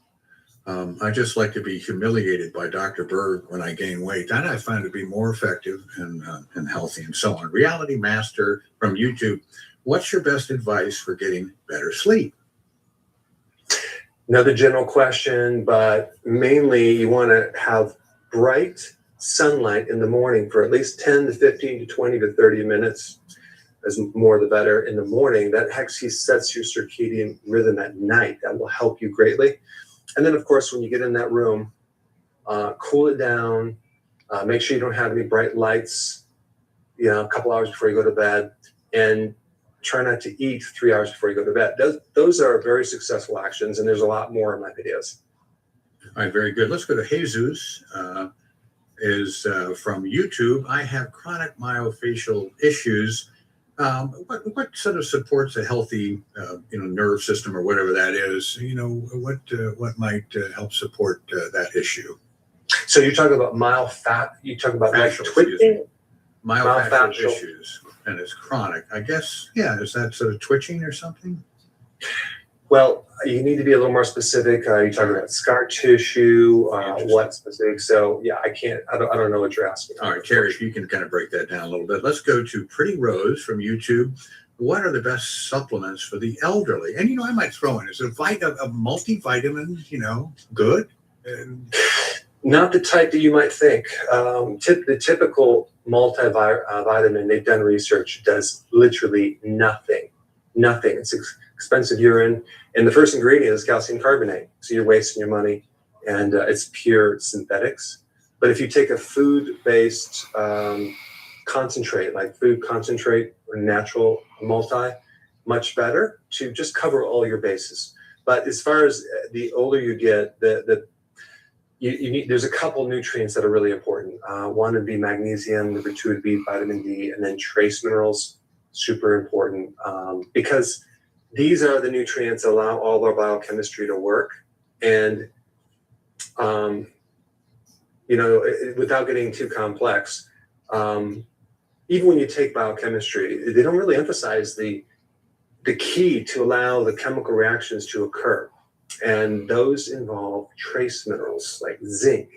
I just like to be humiliated by Dr. Berg when I gain weight. That I find to be more effective and healthy and so on. Reality Master from YouTube, what's your best advice for getting better sleep? Another general question, but mainly you want to have bright sunlight in the morning for at least 10 to 15 to 20 to 30 minutes. As more the better in the morning. That actually sets your circadian rhythm at night. That will help you greatly. And then, of course, when you get in that room, cool it down. Make sure you don't have any bright lights, a couple hours before you go to bed. And try not to eat 3 hours before you go to bed. Those are very successful actions, and there's a lot more in my videos. All right, very good. Let's go to Jesus. Is from YouTube. I have chronic myofascial issues. What sort of supports a healthy, nerve system or whatever that is? What might help support that issue? So you're talking about you talk about like twitching? Myofascial issues, and it's chronic. I guess, is that sort of twitching or something? Well, you need to be a little more specific. You're talking about scar tissue, what specific? So I don't know what you're asking. All right, Terry, if you can kind of break that down a little bit. Let's go to Pretty Rose from YouTube. What are the best supplements for the elderly? And, I might throw in, is a multivitamin, good? And not the type that you might think. The typical multivitamin, they've done research, does literally nothing. It's expensive urine. And the first ingredient is calcium carbonate. So you're wasting your money, and it's pure synthetics. But if you take a food-based concentrate, like food concentrate or natural multi, much better to just cover all your bases. But as far as the older you get, you need, there's a couple nutrients that are really important. One would be magnesium, number two would be vitamin D, and then trace minerals, super important, because these are the nutrients that allow all our biochemistry to work. And, without getting too complex, even when you take biochemistry, they don't really emphasize the key to allow the chemical reactions to occur. And those involve trace minerals like zinc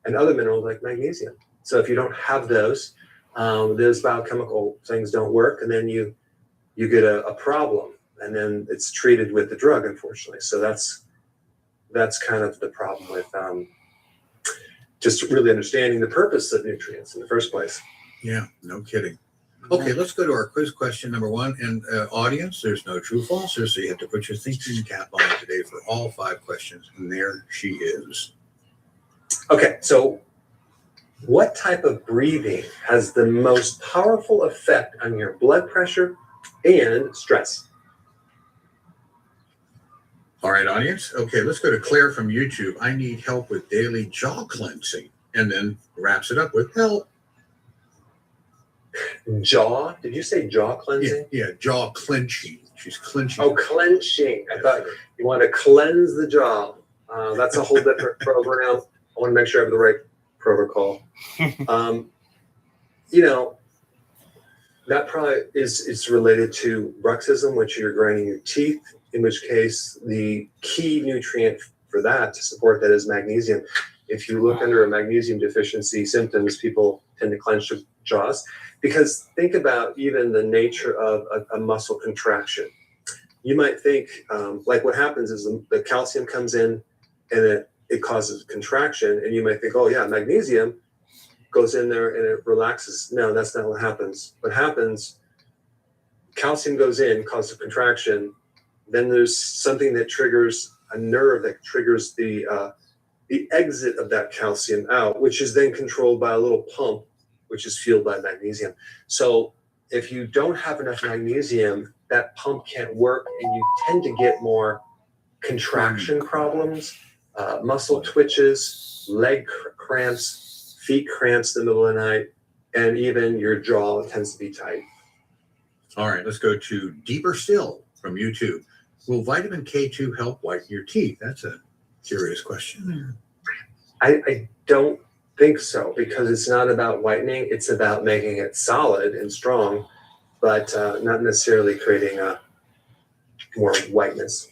and other minerals like magnesium. So if you don't have those biochemical things don't work, and then you get a problem, and then it's treated with the drug, unfortunately. So that's kind of the problem with just really understanding the purpose of nutrients in the first place. Yeah, no kidding. Okay, let's go to our quiz question number one. And audience, there's no true falsers, so you have to put your thinking cap on today for all 5 questions. And there she is. Okay, so what type of breathing has the most powerful effect on your blood pressure and stress? All right, audience. Okay, let's go to Claire from YouTube. I need help with daily jaw cleansing. And then wraps it up with help. Jaw? Did you say jaw cleansing? Yeah, jaw clenching. She's clenching. Oh, clenching. I thought you want to cleanse the jaw. That's a whole different program. I want to make sure I have the right protocol. That probably is related to bruxism, which you're grinding your teeth, in which case the key nutrient for that to support that is magnesium. If you look under a magnesium deficiency symptoms, people tend to clench their jaws, because think about even the nature of a muscle contraction. You might think, like what happens is the calcium comes in and it causes contraction, and you might think, oh yeah, magnesium goes in there and it relaxes. No, that's not what happens. What happens, calcium goes in, causes a contraction, then there's something that triggers a nerve that triggers the exit of that calcium out, which is then controlled by a little pump, which is fueled by magnesium. So if you don't have enough magnesium, that pump can't work, and you tend to get more contraction problems, muscle twitches, leg cramps, feet cramps in the middle of the night, and even your jaw tends to be tight. All right, let's go to Deeper Still from YouTube. Will vitamin K2 help whiten your teeth? That's a curious question. I don't think so, because it's not about whitening. It's about making it solid and strong, but not necessarily creating more whiteness.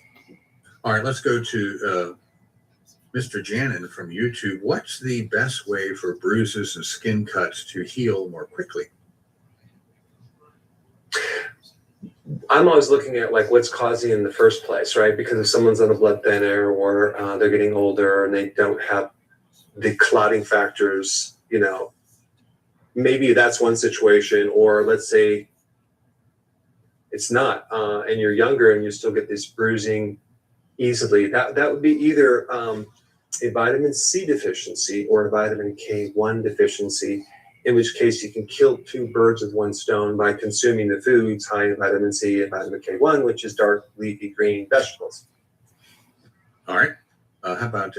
All right, let's go to Mr. Janin from YouTube. What's the best way for bruises and skin cuts to heal more quickly? I'm always looking at like what's causing it in the first place, right? Because if someone's on a blood thinner, or they're getting older and they don't have the clotting factors, maybe that's one situation. Or let's say it's not, and you're younger and you still get this bruising easily. That would be either a vitamin C deficiency or a vitamin K1 deficiency. in which case you can kill two birds with one stone by consuming the foods high in vitamin C and vitamin K1, which is dark leafy green vegetables. All right. How about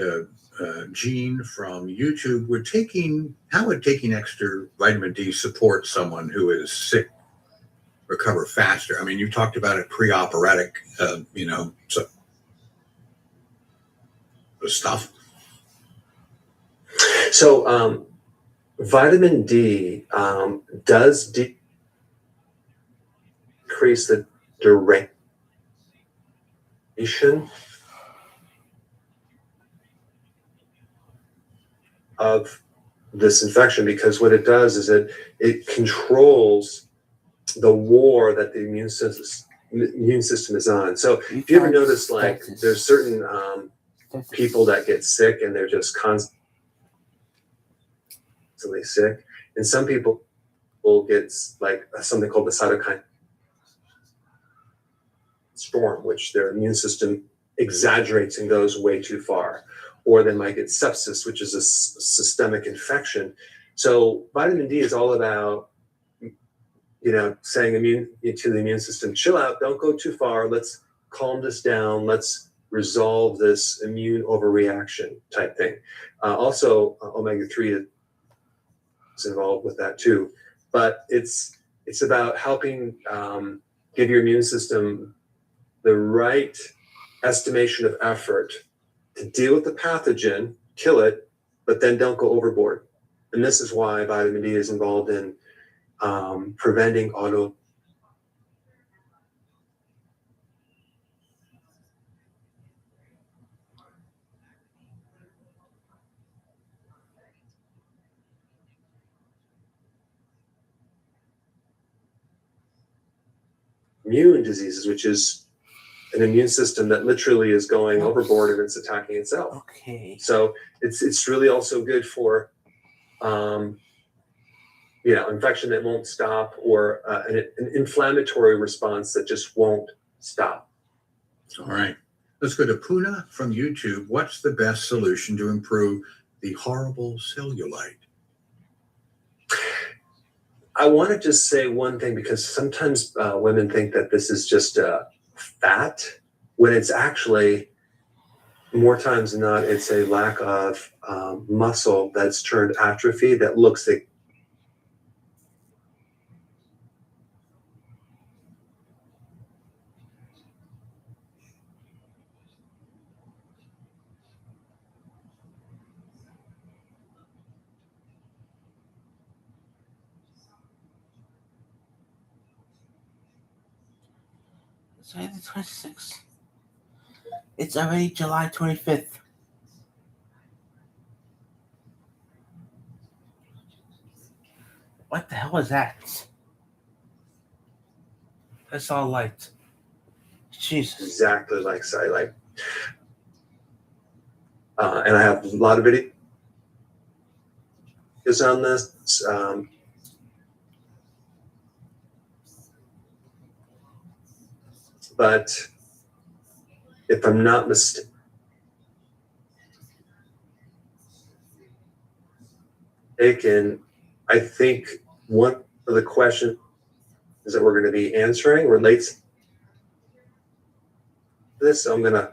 Gene from YouTube? How would taking extra vitamin D support someone who is sick recover faster? I mean, you talked about it pre-operatic, so the stuff. So vitamin D does decrease the duration of this infection, because what it does is it controls the war that the immune system is on. So if you ever notice, like, there's certain people that get sick and they're just constantly sick, and some people will get like something called the cytokine storm, which their immune system exaggerates and goes way too far. Or they might get sepsis, which is a systemic infection. So vitamin D is all about, saying to the immune system, chill out, don't go too far. Let's calm this down. Let's resolve this immune overreaction type thing. Also, omega-3 is involved with that too. But it's about helping give your immune system the right estimation of effort to deal with the pathogen, kill it, but then don't go overboard. And this is why vitamin D is involved in preventing autoimmune diseases, which is an immune system that literally is going overboard and it's attacking itself. Okay. So it's really also good for infection that won't stop, or an inflammatory response that just won't stop. All right. Let's go to Puna from YouTube. What's the best solution to improve the horrible cellulite? I want to just say one thing, because sometimes women think that this is just fat, when it's actually, more times than not, it's a lack of muscle that's turned atrophy that looks like. It's already the 26th. It's already July 25th. What the hell is that? That's all light. Jesus. Exactly like cellulite. And I have a lot of videos on this. But if I'm not mistaken, I think one of the questions that we're going to be answering relates to this. So I'm going to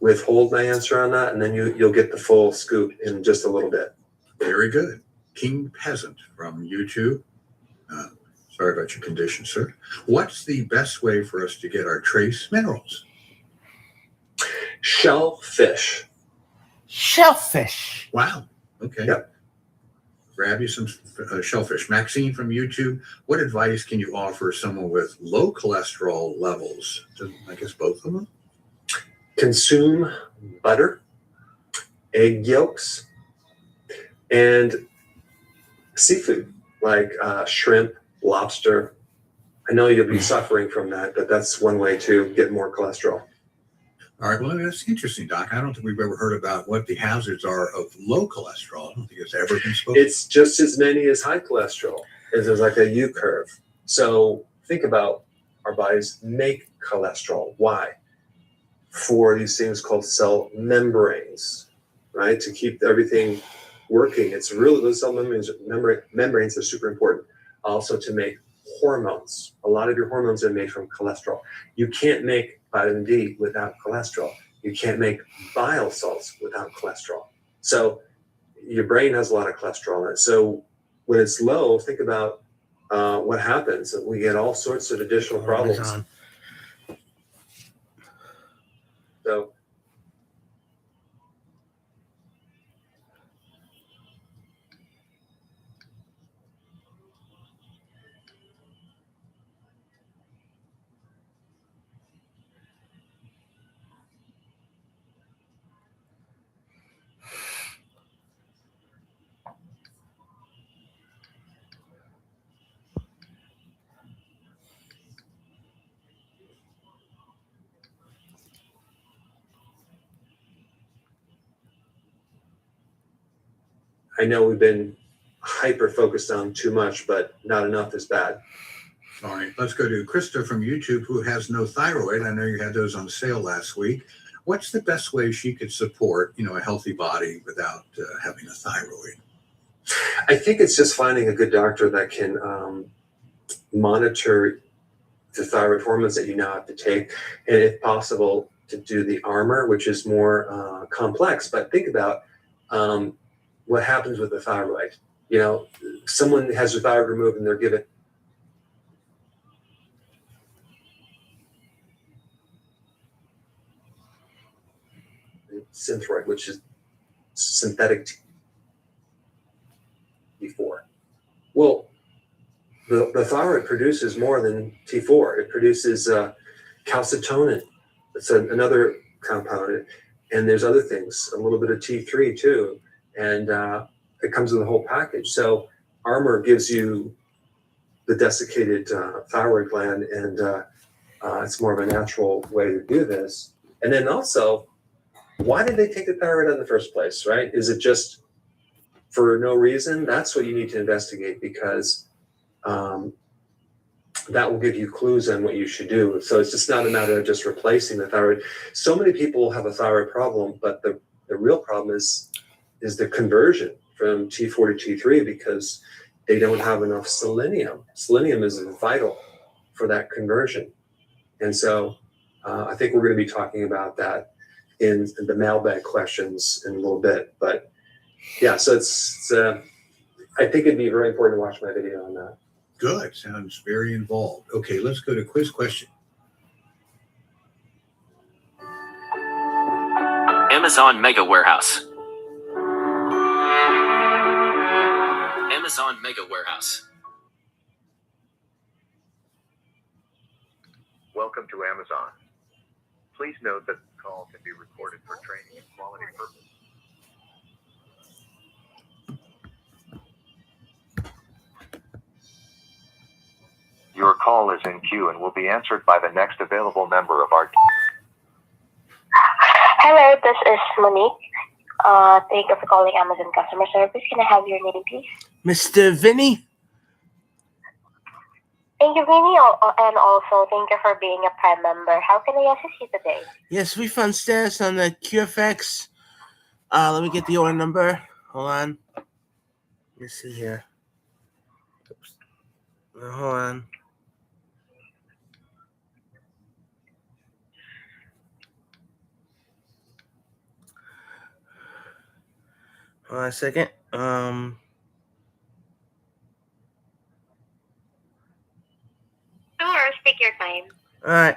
withhold my answer on that, and then you'll get the full scoop in just a little bit. Very good. King Peasant from YouTube. Sorry about your condition, sir. What's the best way for us to get our trace minerals? Shellfish. Shellfish. Wow. Okay. Yep. Grab you some shellfish. Maxine from YouTube. What advice can you offer someone with low cholesterol levels? I guess both of them. Consume butter, egg yolks, and seafood like shrimp, lobster. I know you'll be suffering from that, but that's one way to get more cholesterol. All right. Well, that's interesting, Doc. I don't think we've ever heard about what the hazards are of low cholesterol. I don't think it's ever been spoken. It's just as many as high cholesterol. There's like a U curve. So think about our bodies make cholesterol. Why? For these things called cell membranes, right? To keep everything working. It's really, those cell membranes are super important. Also to make hormones. A lot of your hormones are made from cholesterol. You can't make vitamin D without cholesterol. You can't make bile salts without cholesterol. So your brain has a lot of cholesterol in it. So when it's low, think about what happens. We get all sorts of additional problems. So I know we've been hyper focused on too much, but not enough is bad. All right, let's go to Krista from YouTube, who has no thyroid. I know you had those on sale last week. What's the best way she could support, a healthy body without having a thyroid? I think it's just finding a good doctor that can monitor the thyroid hormones that you now have to take, and if possible, to do the Armor, which is more complex. But think about what happens with the thyroid. Someone has their thyroid removed and they're given Synthroid, which is synthetic T4. Well, the thyroid produces more than T4. It produces calcitonin. It's another compound. And there's other things, a little bit of T3 too. And it comes in the whole package. So Armor gives you the desiccated thyroid gland, and it's more of a natural way to do this. And then also, why did they take the thyroid in the first place, right? Is it just for no reason? That's what you need to investigate, because that will give you clues on what you should do. So it's just not a matter of just replacing the thyroid. So many people have a thyroid problem, but the real problem is the conversion from T4 to T3, because they don't have enough selenium. Selenium is vital for that conversion. And so I think we're going to be talking about that in the mailbag questions in a little bit. But yeah, so it's I think it'd be very important to watch my video on that. Good. Sounds very involved. Okay, let's go to quiz question. Amazon Mega Warehouse. Amazon Mega Warehouse. Welcome to Amazon. Please note that the call can be recorded for training and quality purposes. Your call is in queue and will be answered by the next available member of our team. Hello, this is Monique. Thank you for calling Amazon customer service. Can I have your name, please? Mr. Vinny? Thank you, Vinny, and also thank you for being a Prime member. How can I assist you today? Yes, refund status on the QFX. Let me get the order number. Hold on. Let me see here. Oops. Hold on. Hold on a second. Sure, take your time. All right.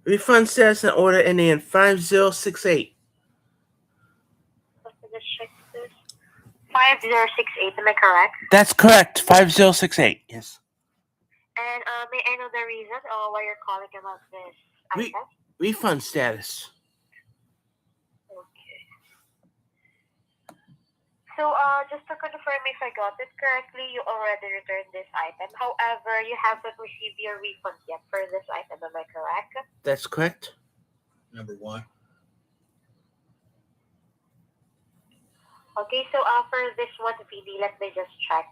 Refund status and order ending in 5068. Let's just check this. 5068, am I correct? That's correct. 5068. Yes. And may I know the reason why you're calling about this item? Refund status. Okay. So, just to confirm if I got it correctly, you already returned this item. However, you haven't received your refund yet for this item. Am I correct? That's correct. Number one. Okay, so for this one, PD, let me just check.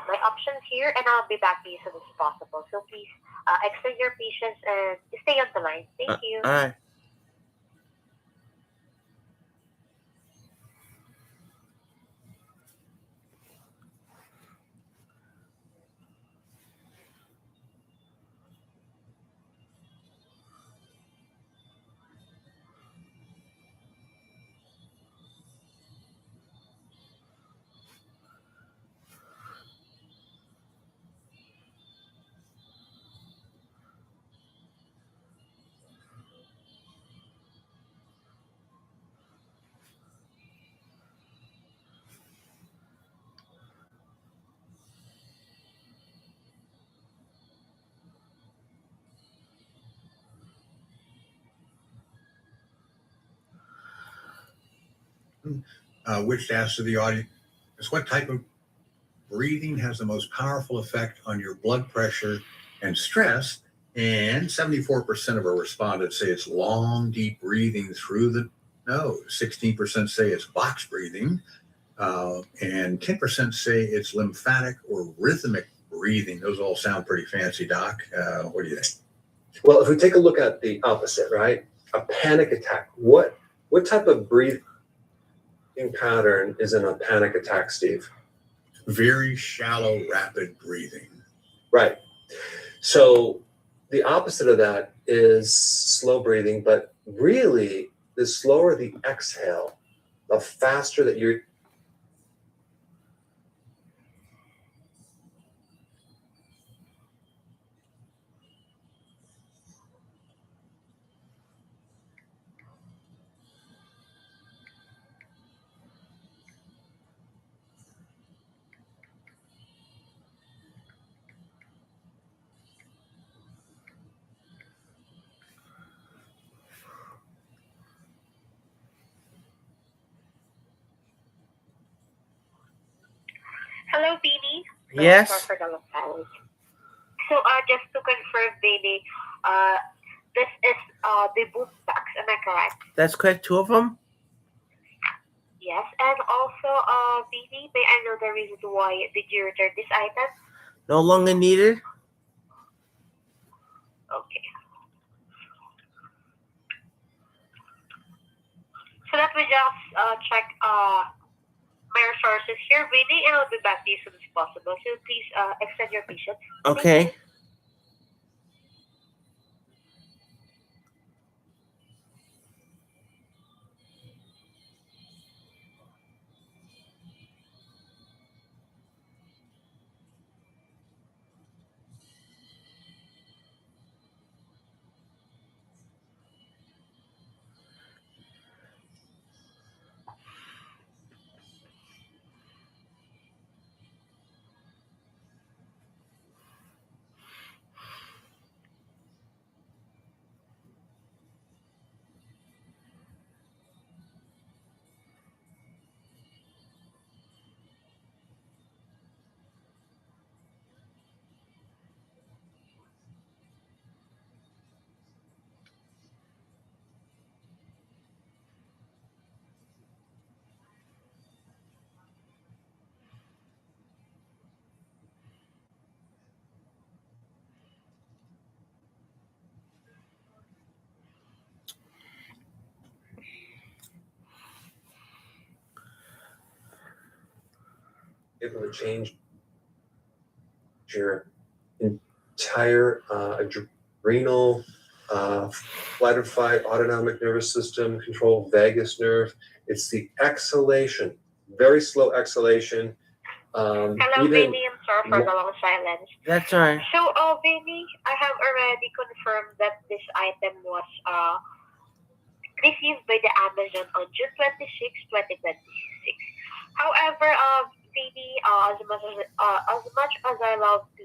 my options here, and I'll be back to you as soon as possible. So please extend your patience and stay on the line. Thank you. All right. Which asks to the audience, what type of breathing has the most powerful effect on your blood pressure and stress? And 74% of our respondents say it's long, deep breathing through the nose. 16% say it's box breathing. And 10% say it's lymphatic or rhythmic breathing. Those all sound pretty fancy, Doc. What do you think? Well, if we take a look at the opposite, right? A panic attack. What type of breathing pattern is in a panic attack, Steve? Very shallow, rapid breathing. Right. So the opposite of that is slow breathing, but really the slower the exhale, the faster that you're Hello, Beanie. Yes. Sorry for the long silence. So, just to confirm, Beanie, this is the boot packs. Am I correct? That's correct. 2 of them. Yes. And also, Beanie, may I know the reason why did you return this item? No longer needed. Okay. So that we just check my resources here, Beanie, and I'll be back to you as soon as possible. So please extend your patience. Okay. able to change your entire adrenal, flight or fight, autonomic nervous system, control vagus nerve. It's the exhalation, very slow exhalation. Hello, Beanie. I'm sorry for the long silence. That's all right. So, Beanie, I have already confirmed that this item was received by the Amazon on June 26, 2026. However, Beanie, as much as I love to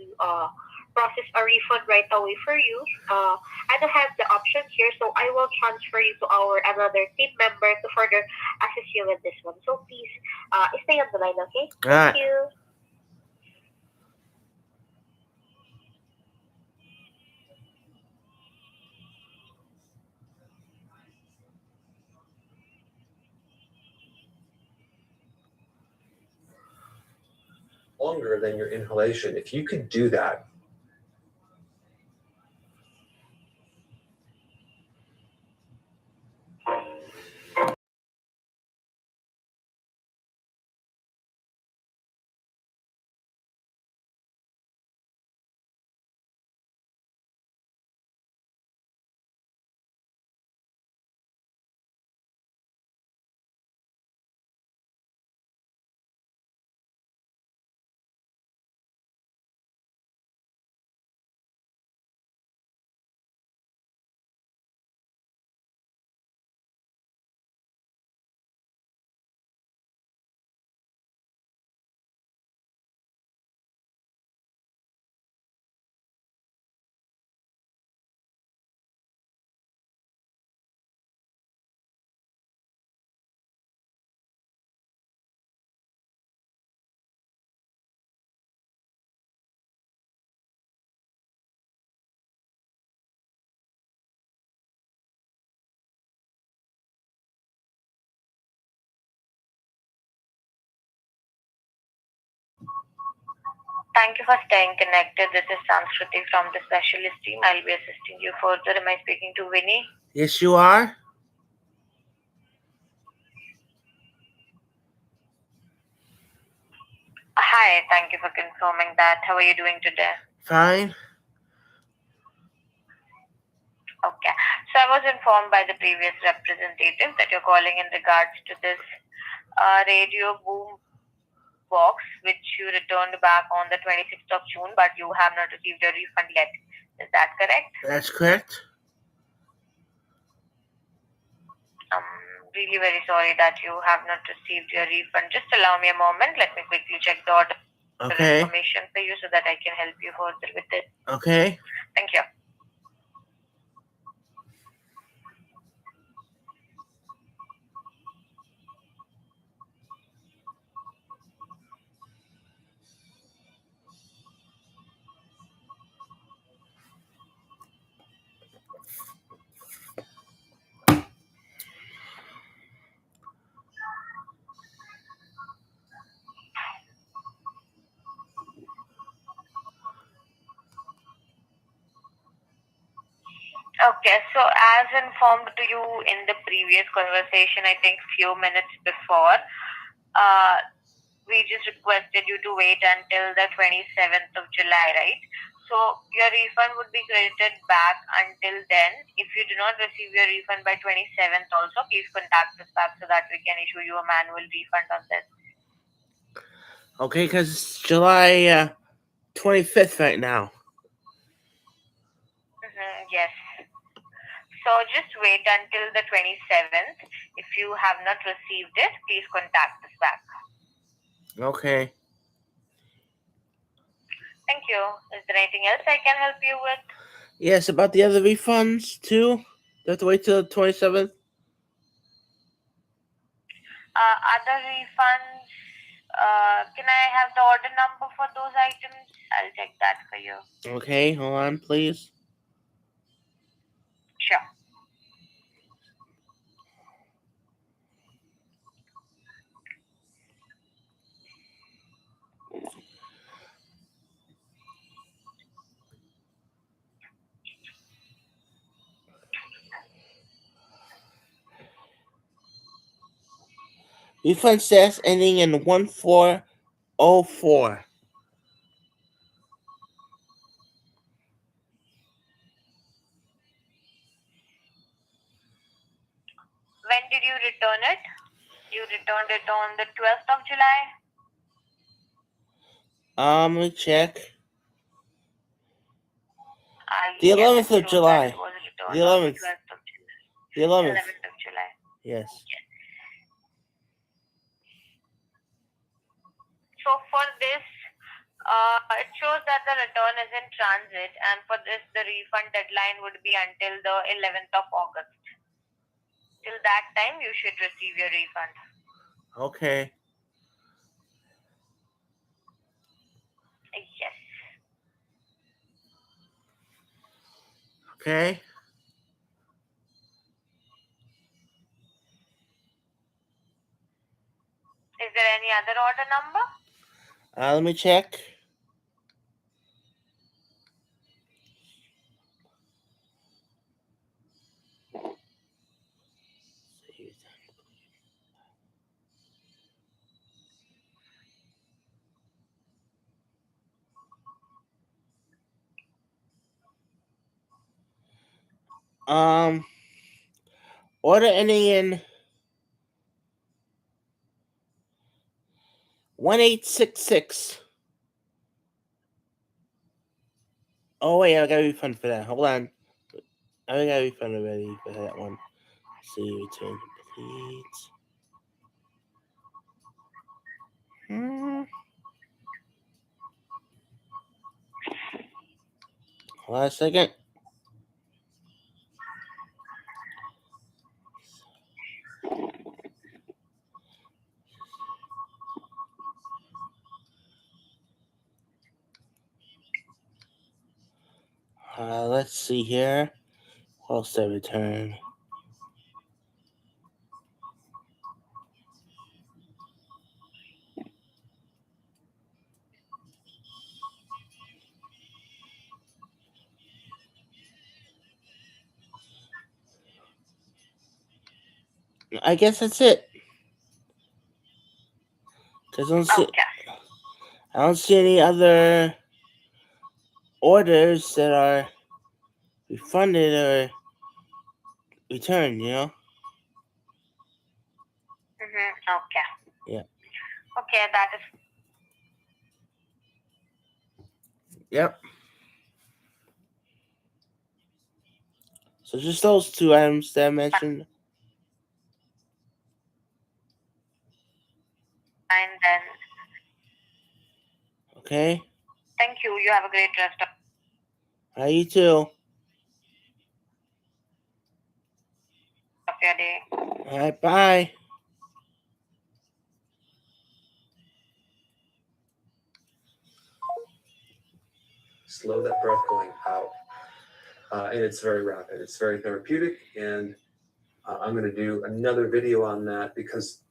process a refund right away for you, I don't have the option here, so I will transfer you to our another team member to further assist you with this one. So please stay on the line, okay? All right. Thank you. longer than your inhalation. If you could do that, Thank you for staying connected. This is Sanskruti from the specialist team. I'll be assisting you further. Am I speaking to Vinny? Yes, you are. Hi, thank you for confirming that. How are you doing today? Fine. Okay. So I was informed by the previous representative that you're calling in regards to this radio boom box which you returned back on the 26th of June, but you have not received your refund yet. Is that correct? That's correct. I'm really very sorry that you have not received your refund. Just allow me a moment. Let me quickly check the order Okay. information for you so that I can help you further with it. Okay. Thank you. Okay, so as informed to you in the previous conversation, I think few minutes before, we just requested you to wait until the 27th of July, right? So your refund would be credited back until then. If you do not receive your refund by 27th also, please contact us back so that we can issue you a manual refund on this. Okay, because it's July 25th right now. Yes. So just wait until the 27th. If you have not received it, please contact us back. Okay. Thank you. Is there anything else I can help you with? Yes, about the other refunds too. Do I have to wait till the 27th? Other refunds, can I have the order number for those items? I'll check that for you. Okay, hold on, please. Sure. Refund status ending in 1404. When did you return it? You returned it on the 12th of July? Let me check. The Yes, 11th it of shows that July. it was returned The on 11th. the 12th of July. The 11th. 11th of July. Yes. So for this, it shows that the return is in transit, and for this, the refund deadline would be until the 11th of August. Till that time, you should receive your refund. Okay. Yes. Okay. Is there any other order number? Let me check. Order ending in 1866. Oh wait, I got a refund for that. Hold on. I got a refund already for that one. See, return complete. Hold on a second. Let's see here. What else did I return? I guess that's it. Cause I don't see any other orders that are refunded or returned. You know. Okay. Yeah. Okay, that is. Yep. So just those two items that I mentioned. And then. Okay. Thank you. You have a great rest of You too. your day. All right. Bye. Slow that breath going out. And it's very rapid. It's very therapeutic. And I'm going to do another video on that because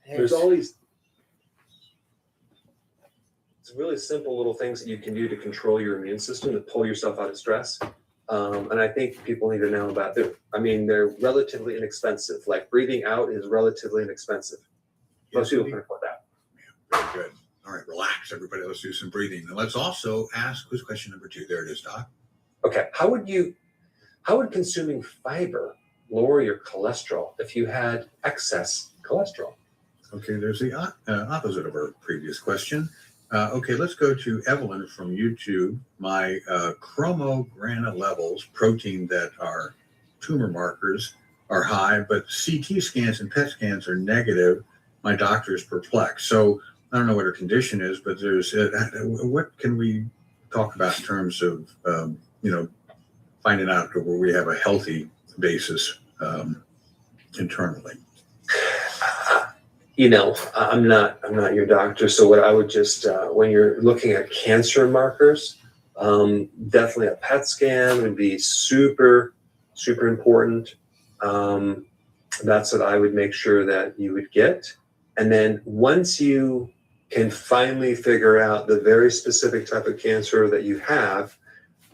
there's all these really simple little things that you can do to control your immune system to pull yourself out of stress. And I think people need to know about them. I mean, they're relatively inexpensive. Like breathing out is relatively inexpensive. Most people can afford that. Very good. All right, relax, everybody. Let's do some breathing. And let's also ask, who's question number 2? There it is, Doc. Okay. How would consuming fiber lower your cholesterol if you had excess cholesterol? Okay, there's the opposite of our previous question. Okay, let's go to Evelyn from YouTube. My chromogranate levels, protein that are tumor markers, are high, but CT scans and PET scans are negative. My doctor is perplexed. So I don't know what her condition is, but there's what can we talk about in terms of finding out where we have a healthy basis internally. I'm not your doctor, so what I would just when you're looking at cancer markers, definitely a PET scan would be super important. That's what I would make sure that you would get. And then once you can finally figure out the very specific type of cancer that you have,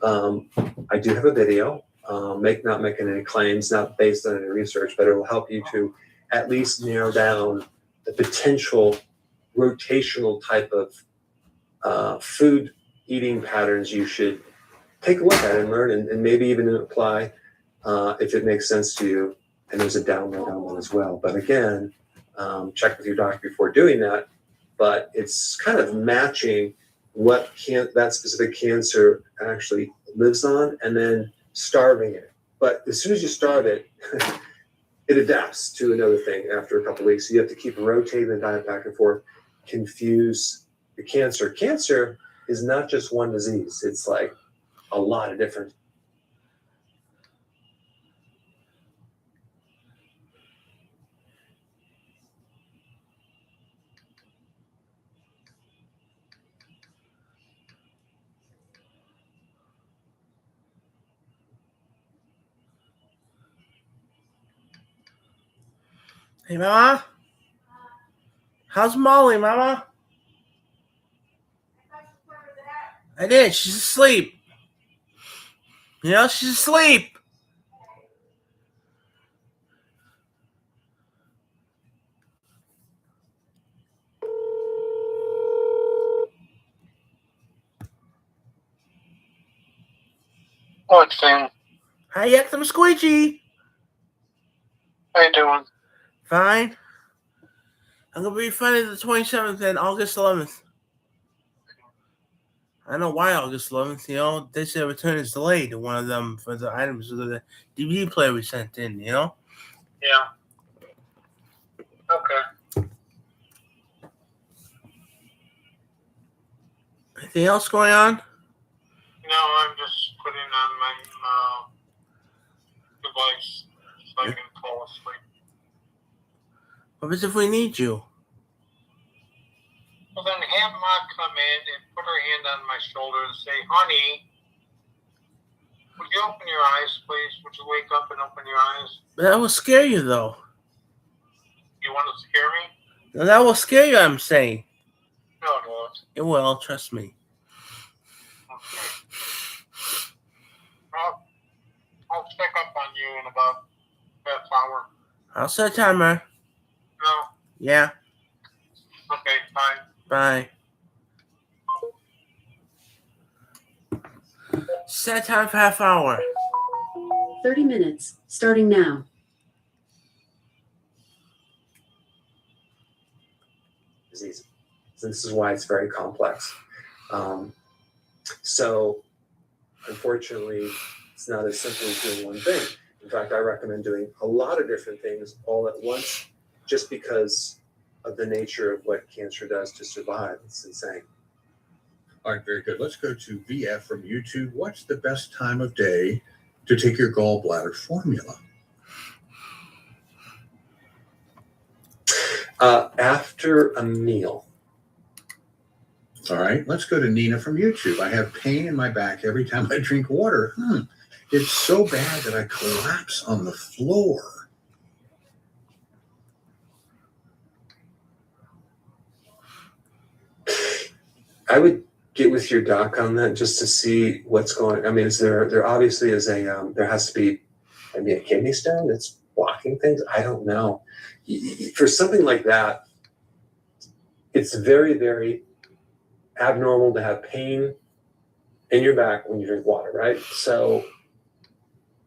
I do have a video, not making any claims, not based on any research, but it will help you to at least narrow down the potential rotational type of food eating patterns you should take a look at and learn and maybe even apply if it makes sense to you. And there's a download on that as well. But again, check with your doctor before doing that. But it's kind of matching what that specific cancer actually lives on and then starving it. But as soon as you starve it, it adapts to another thing after a couple of weeks. So you have to keep rotating the diet back and forth, confuse the cancer. Cancer is not just one disease. It's like a lot of different. Hey, Mama? How's Molly, Mama? I did. She's asleep. You know, she's asleep. What, Sam? Hi, Yakdom Squeegee. How you doing? Fine. I'm going to be funded the 27th and August 11th. I know why August 11th. You know, they said return is delayed to one of them for the items of the DVD player we sent in, you know? Yeah. Okay. Anything else going on? No, I'm just putting on my device so I can fall asleep. What happens if we need you? Well, then have Ma come in and put her hand on my shoulder and say, honey, would you open your eyes, please? Would you wake up and open your eyes? That will scare you, though. You want to scare me? Now, that will scare you, I'm saying. No, it won't. It will, trust me. I'll check up on you in about half hour. I'll set a timer. No? Yeah. Okay, bye. Bye. Set time for half hour. 30 minutes, starting now. Disease. So this is why it's very complex. So, unfortunately, it's not as simple as doing one thing. In fact, I recommend doing a lot of different things all at once, just because of the nature of what cancer does to survive. It's insane. All right, very good. Let's go to VF from YouTube. What's the best time of day to take your gallbladder formula? After a meal. All right, let's go to Nina from YouTube. I have pain in my back every time I drink water. It's so bad that I collapse on the floor. I would get with your doc on that just to see what's going. I mean, there obviously is there has to be maybe a kidney stone that's blocking things. I don't know. For something like that, it's very, very abnormal to have pain in your back when you drink water, right? So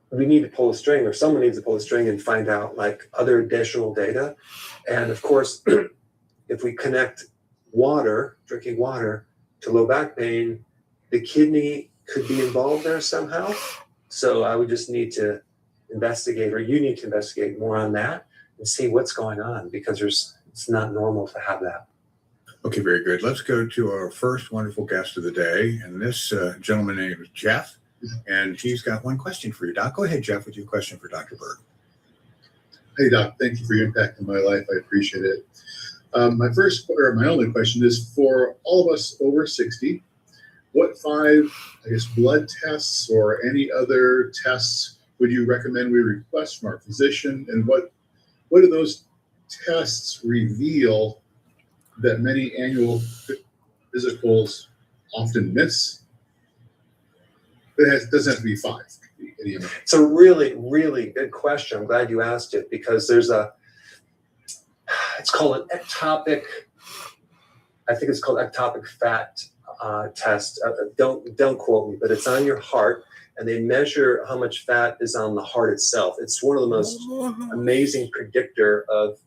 we need to pull a string, or someone needs to pull a string and find out like other additional data. And of course, if we connect drinking water to low back pain, the kidney could be involved there somehow. So I would just need to investigate, or you need to investigate more on that and see what's going on, because it's not normal to have that. Okay, very good. Let's go to our first wonderful guest of the day. And this gentleman named is Jeff. And he's got one question for you, Doc. Go ahead, Jeff, with your question for Dr. Berg. Hey, Doc. Thank you for your impact on my life. I appreciate it. My only question is, for all of us over 60, what 5, blood tests or any other tests would you recommend we request from our physician? And what do those tests reveal that many annual physicals often miss? It doesn't have to be 5. It's a really, really good question. I'm glad you asked it, because it's called an ectopic, I think it's called ectopic fat test. Don't quote me, but it's on your heart, and they measure how much fat is on the heart itself. It's one of the most amazing predictor of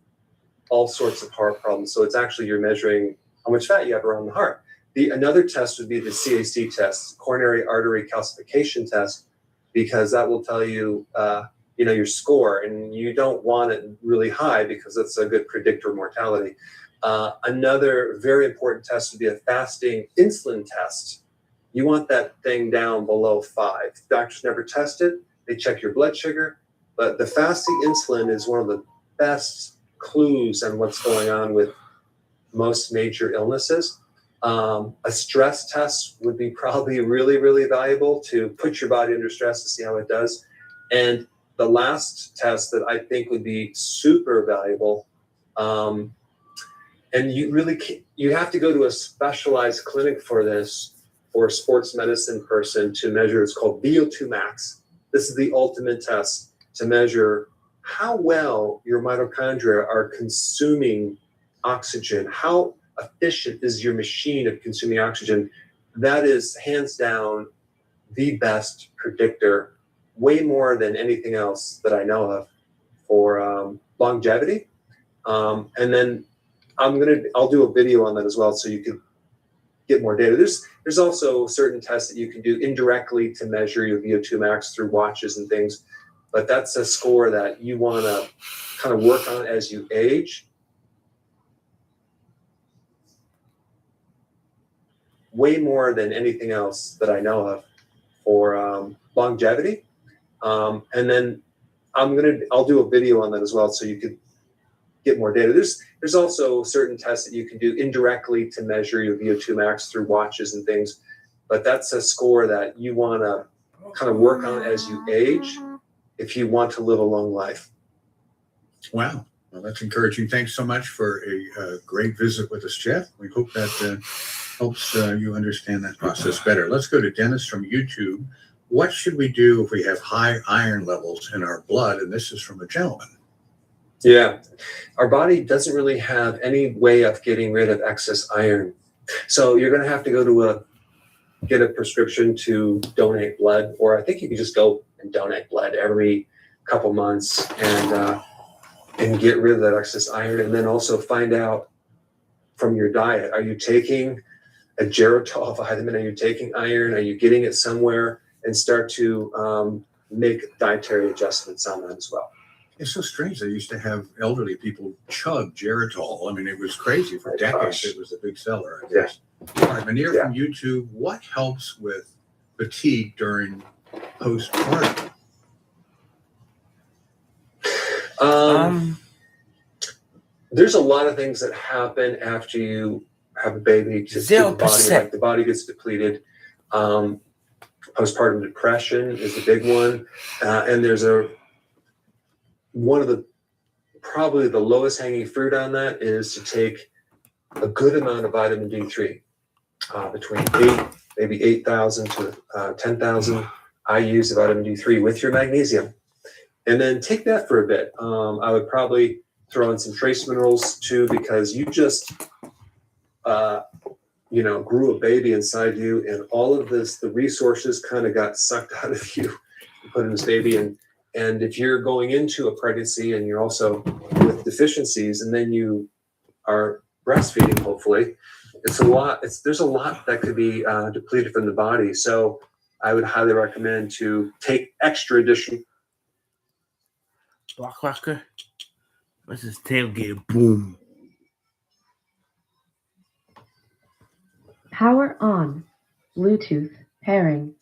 all sorts of heart problems. So it's actually, you're measuring how much fat you have around the heart. Another test would be the CAC test, coronary artery calcification test, because that will tell you your score, and you don't want it really high because it's a good predictor of mortality. Another very important test would be a fasting insulin test. You want that thing down below 5. Doctors never test it. They check your blood sugar, but the fasting insulin is one of the best clues on what's going on with most major illnesses. A stress test would be probably really, really valuable to put your body under stress to see how it does. And the last test that I think would be super valuable, and you have to go to a specialized clinic for this, for a sports medicine person to measure. It's called VO2 max. This is the ultimate test to measure how well your mitochondria are consuming oxygen. How efficient is your machine of consuming oxygen? That is hands down the best predictor, way more than anything else that I know of, for longevity. And then I'll do a video on that as well, so you can get more data. There's also certain tests that you can do indirectly to measure your VO2 max through watches and things, but that's a score that you want to kind of work on as you age. Way more than anything else that I know of for longevity. And then I'll do a video on that as well, so you could get more data. There's also certain tests that you can do indirectly to measure your VO2 max through watches and things, but that's a score that you want to kind of work on as you age if you want to live a long life. Wow. Well, that's encouraging. Thanks so much for a great visit with us, Jeff. We hope that helps you understand that process better. Let's go to Dennis from YouTube. What should we do if we have high iron levels in our blood? And this is from a gentleman. Yeah, our body doesn't really have any way of getting rid of excess iron. So you're going to have to go to get a prescription to donate blood, or I think you can just go and donate blood every couple months and get rid of that excess iron. And then also find out from your diet, are you taking a geritol vitamin? Are you taking iron? Are you getting it somewhere? And start to make dietary adjustments on that as well. It's so strange. They used to have elderly people chug Geritol. I mean, it was crazy for decades. It was a big seller, I guess. Yeah. All right, Manir from YouTube. What helps with fatigue during postpartum? There's a lot of things that happen after you have a baby. Just 0%. Like the body gets depleted. Postpartum depression is the big one, and there's one of the probably the lowest hanging fruit on that is to take a good amount of vitamin D3, between 8,000 to 10,000 IUs of vitamin D3 with your magnesium, and then take that for a bit. I would probably throw in some trace minerals too, because you just grew a baby inside you, and all of the resources kind of got sucked out of you and put in this baby. And if you're going into a pregnancy and you're also with deficiencies, and then you are breastfeeding, hopefully, there's a lot that could be depleted from the body. So I would highly recommend to take extra additional. Blockbuster. What's his tailgate? Boom. Power on. Bluetooth pairing.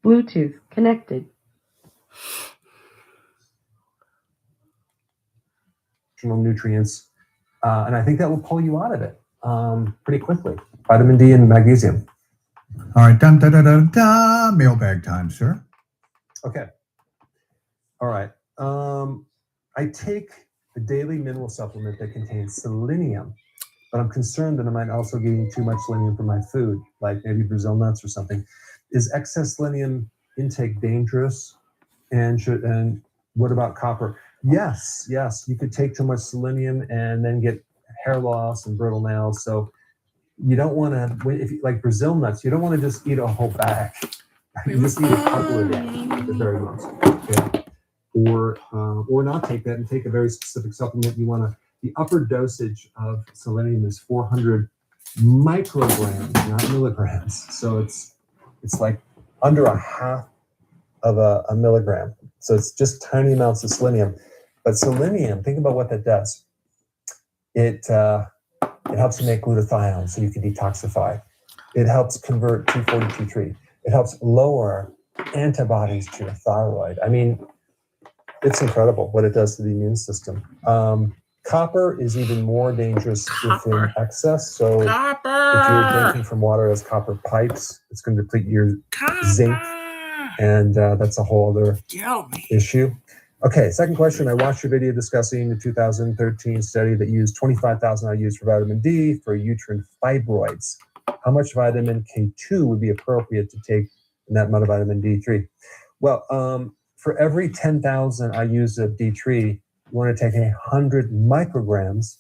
Bluetooth connected. Nutrients, and I think that will pull you out of it pretty quickly. Vitamin D and magnesium. All right, mailbag time, sir. Okay. All right. I take a daily mineral supplement that contains selenium, but I'm concerned that I might also be eating too much selenium from my food, like maybe Brazil nuts or something. Is excess selenium intake dangerous? And what about copper? Yes, you could take too much selenium and then get hair loss and brittle nails. So you don't want to, if you, like Brazil nuts, you don't want to just eat a whole bag. You just eat a couple of them at the very most. Okay? Or not take that and take a very specific supplement. You want to, the upper dosage of selenium is 400 micrograms, not milligrams. So it's like under a half of a milligram. So it's just tiny amounts of selenium. But selenium, think about what that does. It helps you make glutathione so you can detoxify. It helps convert 2,4-D2,3. It helps lower antibodies to your thyroid. I mean, it's incredible what it does to the immune system. Copper is even more dangerous within excess. So if you're drinking from water as copper pipes, it's going to deplete your zinc. And that's a whole other issue. Okay, second question. I watched your video discussing the 2013 study that used 25,000 IUs for vitamin D for uterine fibroids. How much vitamin K2 would be appropriate to take in that amount of vitamin D3? Well, for every 10,000 IUs of D3, you want to take 100 micrograms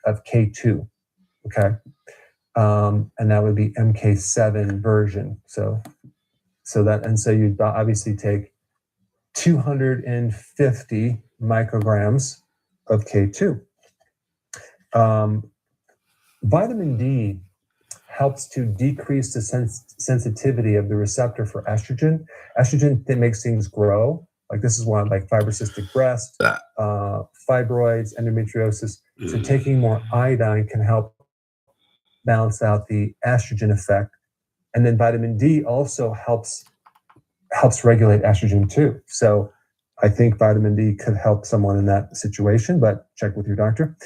of K2, okay? And that would be MK7 version. So you'd obviously take 250 micrograms of K2. Vitamin D helps to decrease the sensitivity of the receptor for estrogen. Estrogen that makes things grow. Like this is one like fibrocystic breast, fibroids, endometriosis. So taking more iodine can help balance out the estrogen effect. And then vitamin D also helps regulate estrogen too. So I think vitamin D could help someone in that situation, but check with your doctor.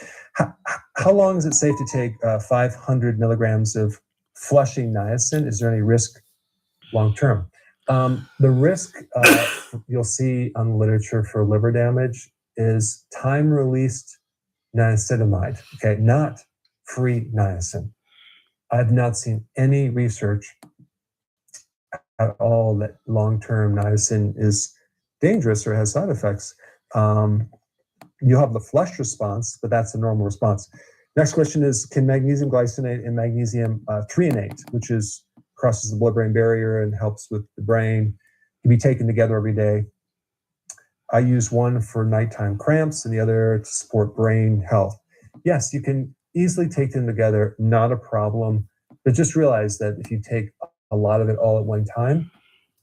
How long is it safe to take 500 milligrams of flushing niacin? Is there any risk long term? The risk you'll see on the literature for liver damage is time-released niacinamide, okay, not free niacin. I've not seen any research at all that long-term niacin is dangerous or has side effects. You'll have the flush response, but that's a normal response. Next question is, can magnesium glycinate and magnesium threonate, which crosses the blood-brain barrier and helps with the brain, can be taken together every day? I use one for nighttime cramps and the other to support brain health. Yes, you can easily take them together, not a problem, but just realize that if you take a lot of it all at one time,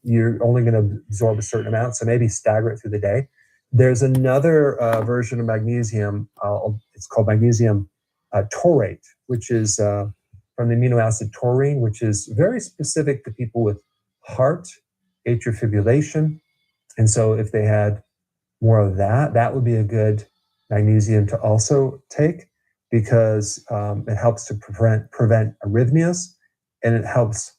you're only going to absorb a certain amount, so maybe stagger it through the day. There's another version of magnesium, it's called magnesium taurate, which is from the amino acid taurine, which is very specific to people with heart, atrial fibrillation. And so if they had more of that, that would be a good magnesium to also take, because it helps to prevent arrhythmias, and it helps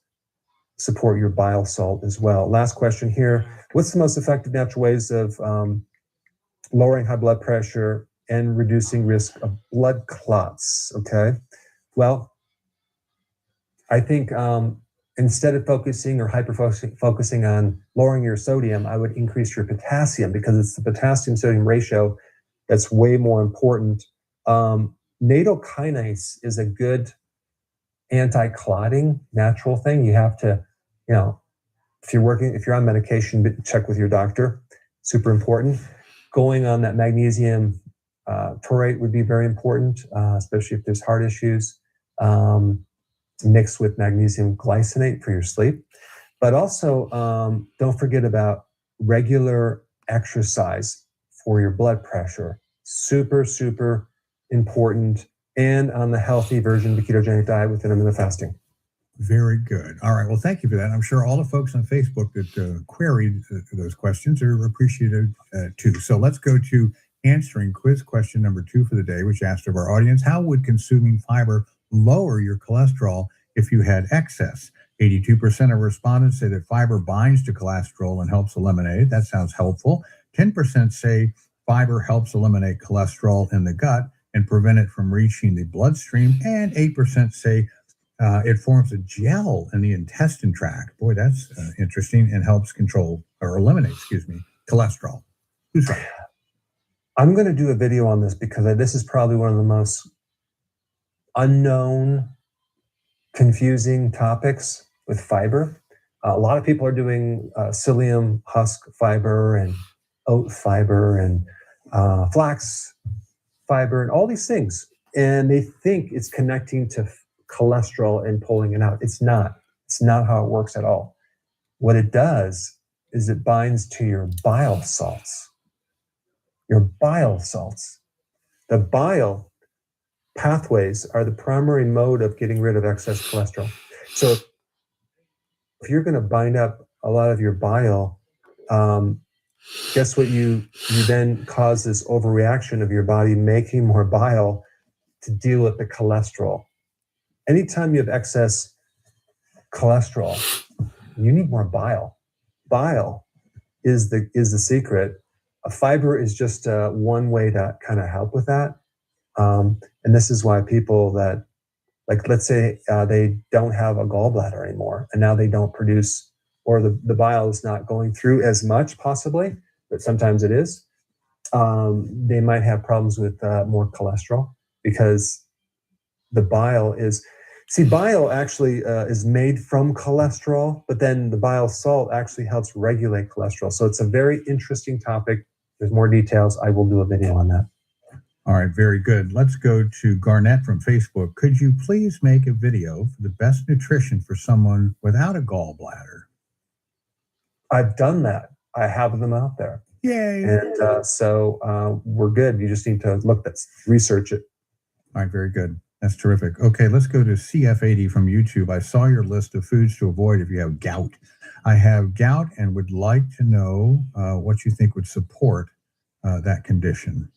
support your bile salt as well. Last question here. What's the most effective natural ways of lowering high blood pressure and reducing risk of blood clots? Okay. Well, I think instead of focusing or focusing on lowering your sodium, I would increase your potassium, because it's the potassium-sodium ratio that's way more important. Nattokinase is a good anti-clotting natural thing. You have to, if you're on medication, check with your doctor. Super important. Going on that magnesium taurate would be very important, especially if there's heart issues. Mixed with magnesium glycinate for your sleep. But also, don't forget about regular exercise for your blood pressure. Super, super important. And on the healthy version of the ketogenic diet with intermittent fasting. Very good. All right. Well, thank you for that. I'm sure all the folks on Facebook that queried those questions are appreciative too. So let's go to answering quiz question number 2 for the day, which asked of our audience, how would consuming fiber lower your cholesterol if you had excess? 82% of respondents say that fiber binds to cholesterol and helps eliminate it. That sounds helpful. 10% say fiber helps eliminate cholesterol in the gut and prevent it from reaching the bloodstream. And 8% say it forms a gel in the intestine tract. Boy, that's interesting, and helps control or eliminate, cholesterol. Who's right? I'm going to do a video on this because this is probably one of the most unknown, confusing topics with fiber. A lot of people are doing psyllium husk fiber and oat fiber and flax fiber and all these things. And they think it's connecting to cholesterol and pulling it out. It's not. It's not how it works at all. What it does is it binds to your bile salts. Your bile salts. The bile pathways are the primary mode of getting rid of excess cholesterol. So if you're going to bind up a lot of your bile, guess what you then cause this overreaction of your body making more bile to deal with the cholesterol. Anytime you have excess cholesterol, you need more bile. Bile is the secret. A fiber is just one way to kind of help with that. And this is why people that, like, let's say they don't have a gallbladder anymore, and now they don't produce, or the bile is not going through as much possibly, but sometimes it is. They might have problems with more cholesterol because the bile is, bile actually is made from cholesterol, but then the bile salt actually helps regulate cholesterol. So it's a very interesting topic. There's more details. I will do a video on that. All right, very good. Let's go to Garnett from Facebook. Could you please make a video for the best nutrition for someone without a gallbladder? I've done that. I have them out there. Yay. And so we're good. You just need to research it. All right, very good. That's terrific. Okay, let's go to CF80 from YouTube. I saw your list of foods to avoid if you have gout. I have gout and would like to know what you think would support that condition.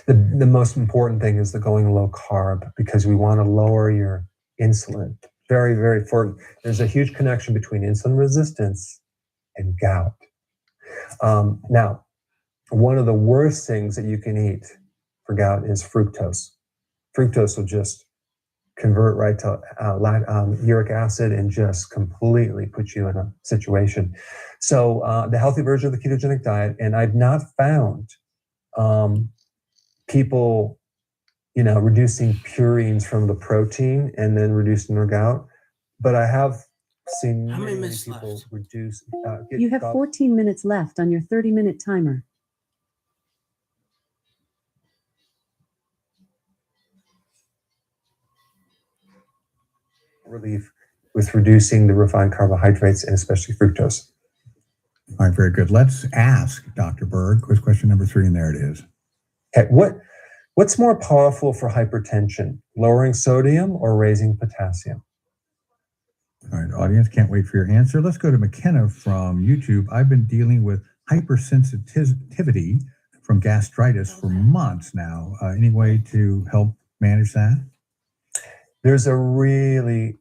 The most important thing is the going low carb, because we want to lower your insulin. Very, very important. There's a huge connection between insulin resistance and gout. Now, one of the worst things that you can eat for gout is fructose. Fructose will just convert right to uric acid and just completely put you in a situation. So the healthy version of the ketogenic diet, and I've not found people, reducing purines from the protein and then reducing their gout, but I have seen many people reduce. You have 14 minutes left on your 30-minute timer. Relief with reducing the refined carbohydrates and especially fructose. All right, very good. Let's ask Dr. Berg. Quiz question number 3, and there it is. Okay, what's more powerful for hypertension, lowering sodium or raising potassium? All right, audience, can't wait for your answer. Let's go to McKenna from YouTube. I've been dealing with hypersensitivity from gastritis for months now. Any way to help manage that? There's a really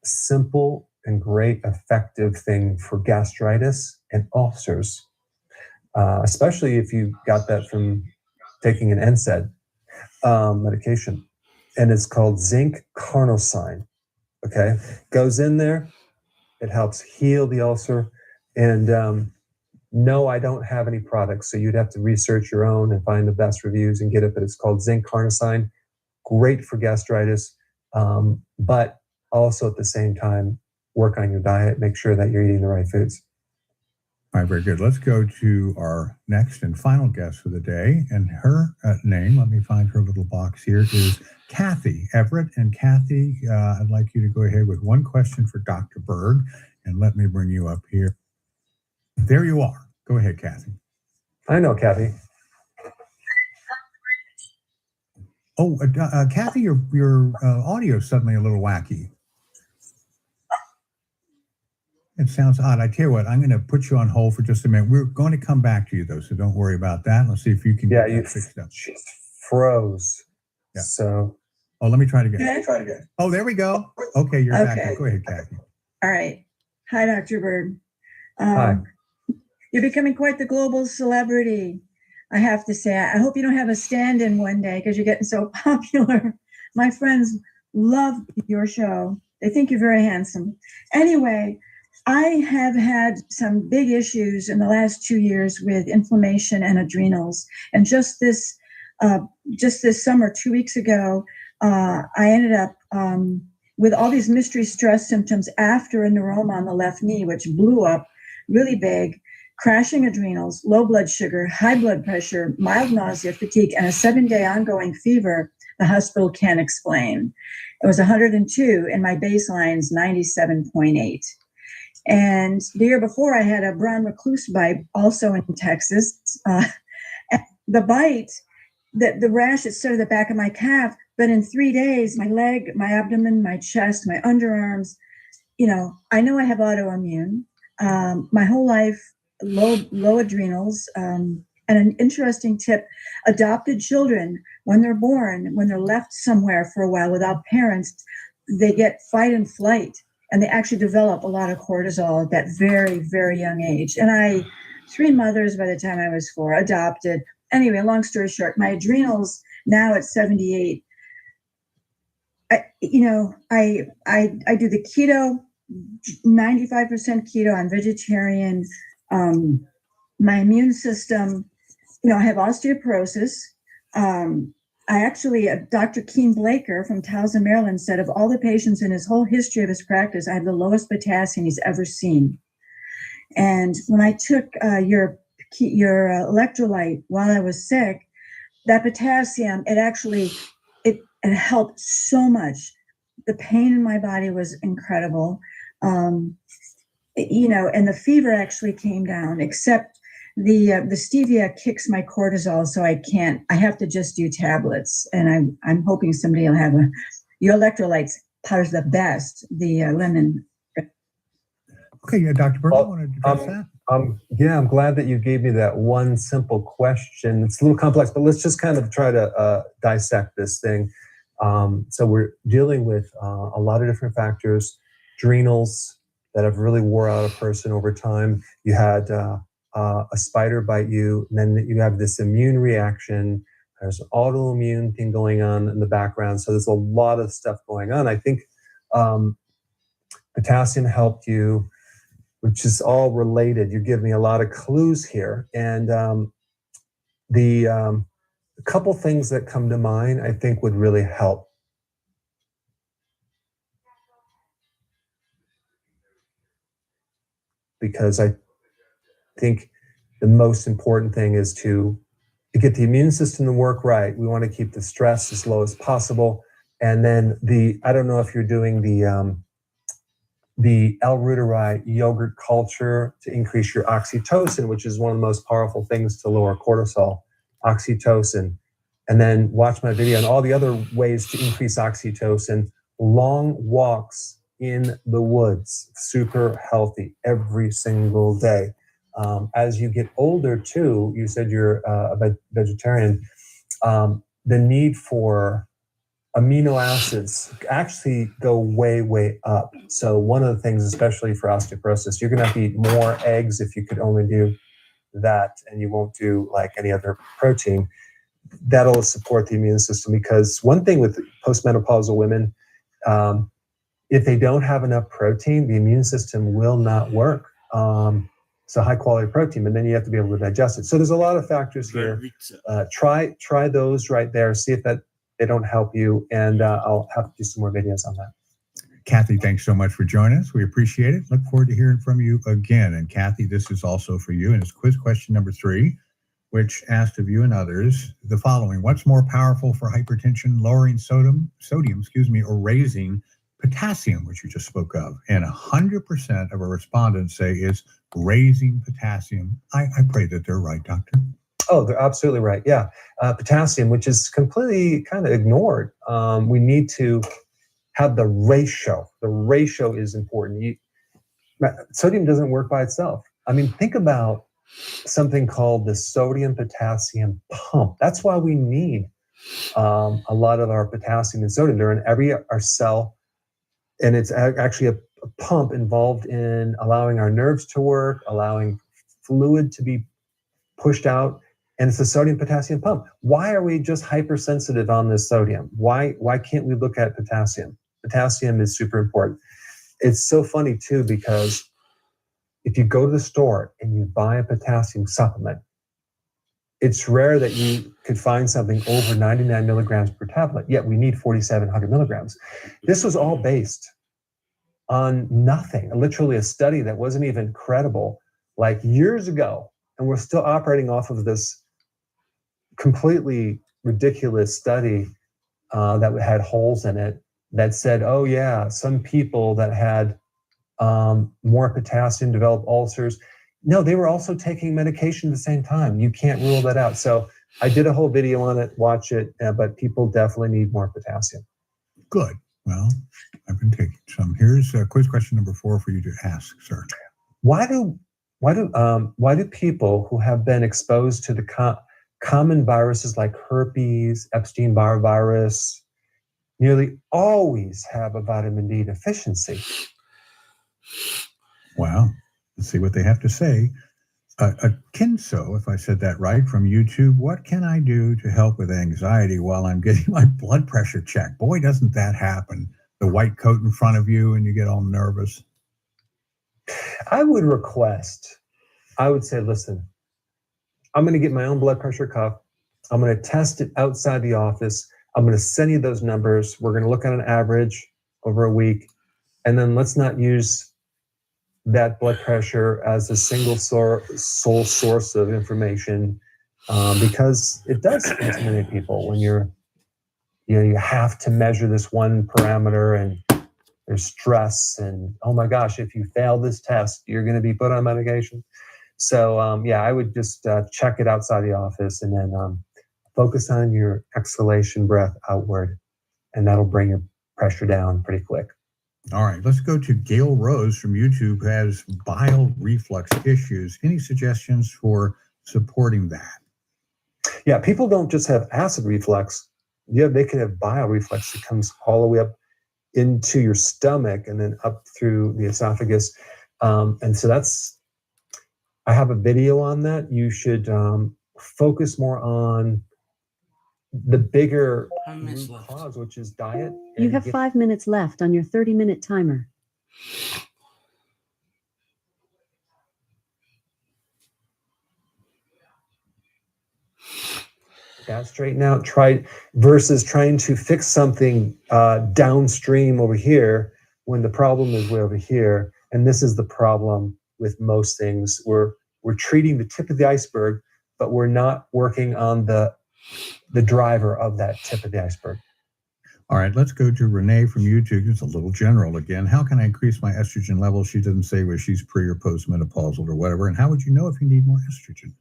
simple and great effective thing for gastritis and ulcers, especially if you got that from taking an NSAID medication. And it's called zinc carnosine. Okay, goes in there. It helps heal the ulcer. And no, I don't have any products, so you'd have to research your own and find the best reviews and get it. But it's called zinc carnosine. Great for gastritis, but also at the same time, work on your diet. Make sure that you're eating the right foods. All right, very good. Let's go to our next and final guest for the day. And her name, let me find her little box here, is Kathy Everett. And Kathy, I'd like you to go ahead with one question for Dr. Berg. And let me bring you up here. There you are. Go ahead, Kathy. I know, Kathy. Oh, Kathy, your audio is suddenly a little wacky. It sounds odd. I tell you what, I'm going to put you on hold for just a minute. We're going to come back to you, though, so don't worry about that. Let's see if you can get that fixed up. She froze. Yeah. So. Oh, let me try it again. Let me try it again. Oh, there we go. Okay, you're back. Go ahead, Kathy. All right. Hi, Dr. Berg. Hi. You're becoming quite the global celebrity, I have to say. I hope you don't have a stand-in one day because you're getting so popular. My friends love your show. They think you're very handsome. Anyway, I have had some big issues in the last 2 years with inflammation and adrenals. And just this just this summer, 2 weeks ago, I ended up with all these mystery stress symptoms after a neuroma on the left knee, which blew up really big, crashing adrenals, low blood sugar, high blood pressure, mild nausea, fatigue, and a 7-day ongoing fever the hospital can't explain. It was 102, and my baseline's 97.8. And the year before, I had a brown recluse bite, also in Texas. The bite, the rash, it started at the back of my calf, but in 3 days, my leg, my abdomen, my chest, my underarms, I know I have autoimmune. My whole life, low adrenals. And an interesting tip, adopted children, when they're born, when they're left somewhere for a while without parents, they get fight and flight, and they actually develop a lot of cortisol at that very, very young age. And 3 mothers by the time I was 4, adopted. Anyway, long story short, my adrenals now at 78. I do the keto, 95% keto. I'm vegetarian. My immune system, I have osteoporosis. Dr. Keen Blaker from Towson, Maryland said of all the patients in his whole history of his practice, I have the lowest potassium he's ever seen. And when I took your electrolyte while I was sick, that potassium, it helped so much. The pain in my body was incredible. And the fever actually came down, except the stevia kicks my cortisol, so I have to just do tablets. And I'm hoping somebody will have your electrolytes powers the best, the lemon. Okay, yeah, Dr. Berg, I want to address that. I'm glad that you gave me that one simple question. It's a little complex, but let's just kind of try to dissect this thing. So we're dealing with a lot of different factors, adrenals that have really wore out a person over time. You had a spider bite you, and then you have this immune reaction. There's an autoimmune thing going on in the background. So there's a lot of stuff going on. I think potassium helped you, which is all related. You give me a lot of clues here. And the couple things that come to mind, I think would really help. Because I think the most important thing is to get the immune system to work right. We want to keep the stress as low as possible. And then I don't know if you're doing the L-Reuteri yogurt culture to increase your oxytocin, which is one of the most powerful things to lower cortisol, oxytocin. And then watch my video on all the other ways to increase oxytocin. Long walks in the woods, super healthy every single day. As you get older too, you said you're a vegetarian, the need for amino acids actually go way, way up. So one of the things, especially for osteoporosis, you're going to have to eat more eggs if you could only do that, and you won't do like any other protein. That'll support the immune system, because one thing with postmenopausal women, if they don't have enough protein, the immune system will not work. So high quality protein, but then you have to be able to digest it. So there's a lot of factors here. Try those right there. See if they don't help you, and I'll have to do some more videos on that. Kathy, thanks so much for joining us. We appreciate it. Look forward to hearing from you again. And Kathy, this is also for you, and it's quiz question number 3, which asked of you and others the following: what's more powerful for hypertension, lowering sodium, or raising potassium, which you just spoke of? And 100% of our respondents say it's raising potassium. I pray that they're right, doctor. Oh, they're absolutely right. Yeah. Potassium, which is completely kind of ignored. We need to have the ratio. The ratio is important. Sodium doesn't work by itself. I mean, think about something called the sodium potassium pump. That's why we need a lot of our potassium and sodium. They're in our cell, and it's actually a pump involved in allowing our nerves to work, allowing fluid to be pushed out. And it's a sodium potassium pump. Why are we just hypersensitive on this sodium? Why can't we look at potassium? Potassium is super important. It's so funny too, because if you go to the store and you buy a potassium supplement, it's rare that you could find something over 99 milligrams per tablet, yet we need 4,700 milligrams. This was all based on nothing, literally a study that wasn't even credible like years ago. And we're still operating off of this completely ridiculous study that had holes in it that said, oh yeah, some people that had more potassium develop ulcers. No, they were also taking medication at the same time. You can't rule that out. So I did a whole video on it, watch it, but people definitely need more potassium. Good. Well, I've been taking some. Here's quiz question number 4 for you to ask, sir. Why do people who have been exposed to the common viruses like herpes, Epstein-Barr virus, nearly always have a vitamin D deficiency? Well, let's see what they have to say. Kinso, if I said that right, from YouTube. What can I do to help with anxiety while I'm getting my blood pressure checked? Boy, doesn't that happen. The white coat in front of you and you get all nervous. I would say, listen, I'm going to get my own blood pressure cuff. I'm going to test it outside the office. I'm going to send you those numbers. We're going to look at an average over a week. And then let's not use that blood pressure as a single sole source of information, because it does intimidate people when you have to measure this one parameter and there's stress and, oh my gosh, if you fail this test, you're going to be put on medication. So I would just check it outside the office and then focus on your exhalation breath outward, and that'll bring your pressure down pretty quick. All right, let's go to Gail Rose from YouTube, who has bile reflux issues. Any suggestions for supporting that? Yeah, people don't just have acid reflux. Yeah, they can have bile reflux that comes all the way up into your stomach and then up through the esophagus. And so I have a video on that. You should focus more on the bigger root cause, which is diet. You have 5 minutes left on your 30-minute timer. That straighten out, versus trying to fix something downstream over here when the problem is way over here. And this is the problem with most things. We're treating the tip of the iceberg, but we're not working on the driver of that tip of the iceberg. All right, let's go to Renee from YouTube. It's a little general again. How can I increase my estrogen level? She doesn't say whether she's pre or postmenopausal or whatever. And how would you know if you need more estrogen?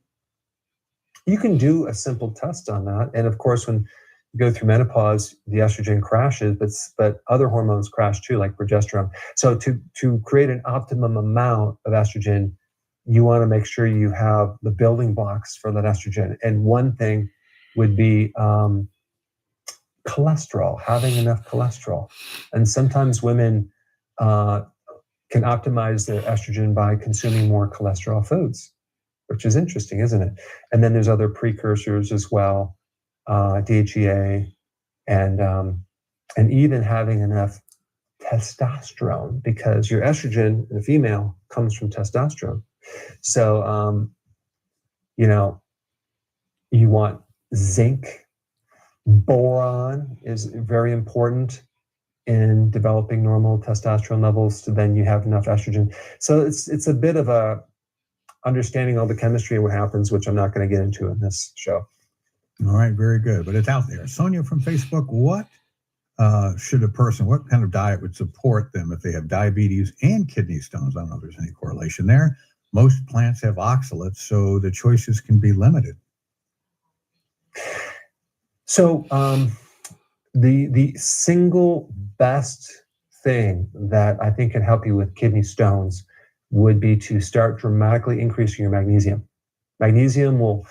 You can do a simple test on that. And of course, when you go through menopause, the estrogen crashes, but other hormones crash too, like progesterone. So to create an optimum amount of estrogen, you want to make sure you have the building blocks for that estrogen. And one thing would be cholesterol, having enough cholesterol. And sometimes women can optimize their estrogen by consuming more cholesterol foods, which is interesting, isn't it? And then there's other precursors as well, DHEA, and even having enough testosterone, because your estrogen in a female comes from testosterone. So, you want zinc. Boron is very important in developing normal testosterone levels, so then you have enough estrogen. So it's a bit of a understanding all the chemistry and what happens, which I'm not going to get into in this show. All right, very good, but it's out there. Sonia from Facebook, what kind of diet would support them if they have diabetes and kidney stones? I don't know if there's any correlation there. Most plants have oxalates, so the choices can be limited. So the single best thing that I think can help you with kidney stones would be to start dramatically increasing your magnesium. Magnesium will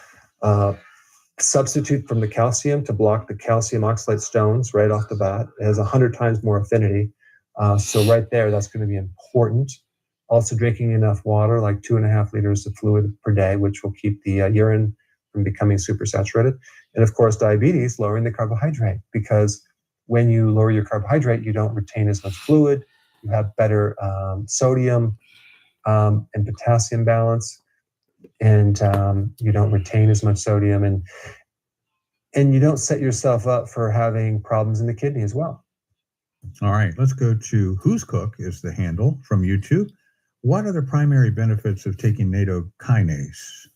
substitute from the calcium to block the calcium oxalate stones right off the bat. It has 100 times more affinity. So right there, that's going to be important. Also drinking enough water, like 2.5 liters of fluid per day, which will keep the urine from becoming supersaturated. And of course, diabetes, lowering the carbohydrate, because when you lower your carbohydrate, you don't retain as much fluid, you have better sodium and potassium balance. and you don't retain as much sodium, and you don't set yourself up for having problems in the kidney as well. All right, let's go to Who's Cook is the handle from YouTube. What are the primary benefits of taking nattokinase?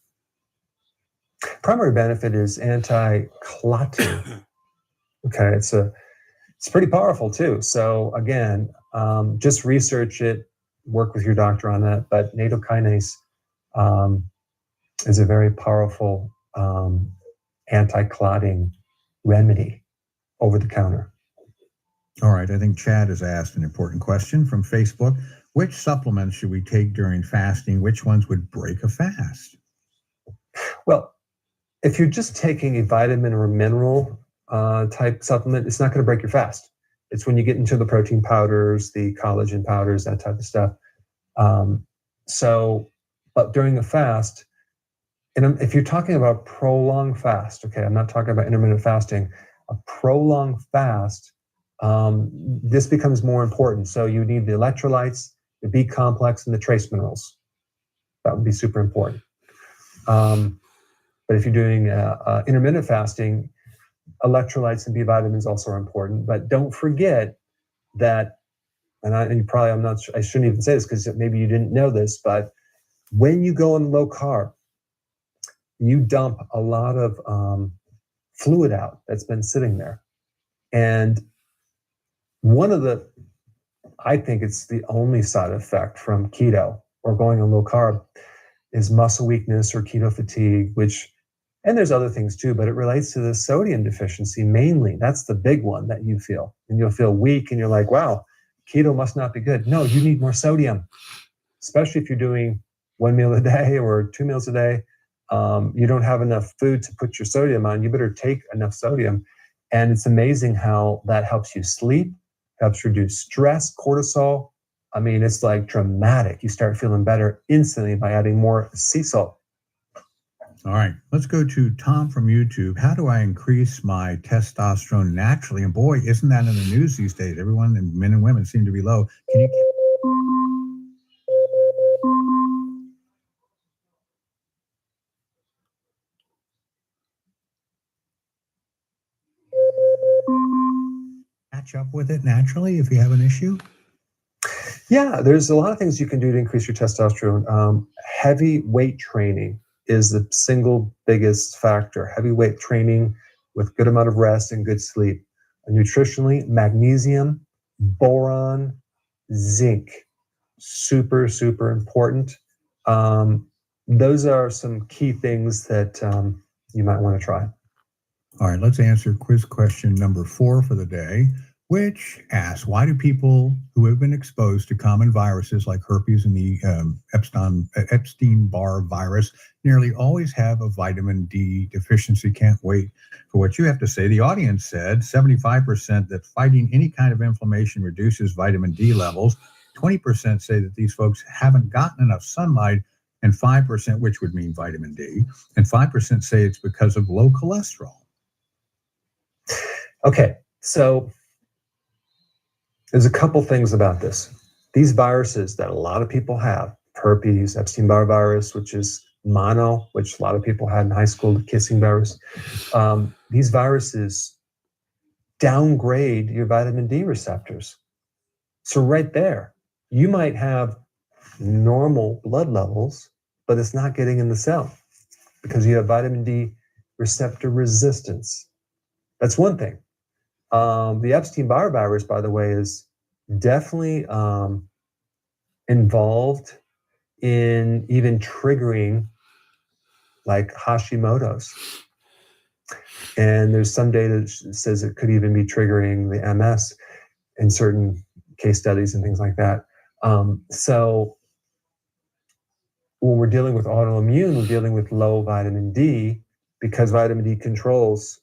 Primary benefit is anti-clotting. Okay, it's pretty powerful too. So again, just research it, work with your doctor on that. But nattokinase is a very powerful anti-clotting remedy over the counter. All right, I think Chad has asked an important question from Facebook. Which supplements should we take during fasting? Which ones would break a fast? Well, if you're just taking a vitamin or a mineral type supplement, it's not going to break your fast. It's when you get into the protein powders, the collagen powders, that type of stuff. But during a fast, and if you're talking about prolonged fast, okay, I'm not talking about intermittent fasting, a prolonged fast, this becomes more important. So you need the electrolytes, the B complex, and the trace minerals. That would be super important. But if you're doing intermittent fasting, electrolytes and B vitamins also are important. But don't forget that, I shouldn't even say this because maybe you didn't know this, but when you go on low carb, you dump a lot of fluid out that's been sitting there. And I think it's the only side effect from keto or going on low carb is muscle weakness or keto fatigue, and there's other things too, but it relates to the sodium deficiency mainly. That's the big one that you feel. And you'll feel weak and you're like, wow, keto must not be good. No, you need more sodium, especially if you're doing 1 meal a day or 2 meals a day. You don't have enough food to put your sodium on. You better take enough sodium. And it's amazing how that helps you sleep, helps reduce stress, cortisol. I mean, it's like dramatic. You start feeling better instantly by adding more sea salt. All right, let's go to Tom from YouTube. How do I increase my testosterone naturally? And boy, isn't that in the news these days? Everyone, and men and women, seem to be low. Can you? Catch up with it naturally if you have an issue? Yeah, there's a lot of things you can do to increase your testosterone. Heavy weight training is the single biggest factor. Heavy weight training with good amount of rest and good sleep. Nutritionally, magnesium, boron, zinc, super, super important. Those are some key things that you might want to try. All right, let's answer quiz question number 4 for the day, which asks, why do people who have been exposed to common viruses like herpes and the Epstein-Barr virus nearly always have a vitamin D deficiency? Can't wait for what you have to say. The audience said 75% that fighting any kind of inflammation reduces vitamin D levels. 20% say that these folks haven't gotten enough sunlight, and 5%, which would mean vitamin D, and 5% say it's because of low cholesterol. Okay, so there's a couple things about this. These viruses that a lot of people have, herpes, Epstein-Barr virus, which is mono, which a lot of people had in high school, the kissing virus. These viruses downgrade your vitamin D receptors. So right there, you might have normal blood levels, but it's not getting in the cell because you have vitamin D receptor resistance. That's one thing. The Epstein-Barr virus, by the way, is definitely involved in even triggering like Hashimoto's. And there's some data that says it could even be triggering the MS in certain case studies and things like that. So when we're dealing with autoimmune, we're dealing with low vitamin D because vitamin D controls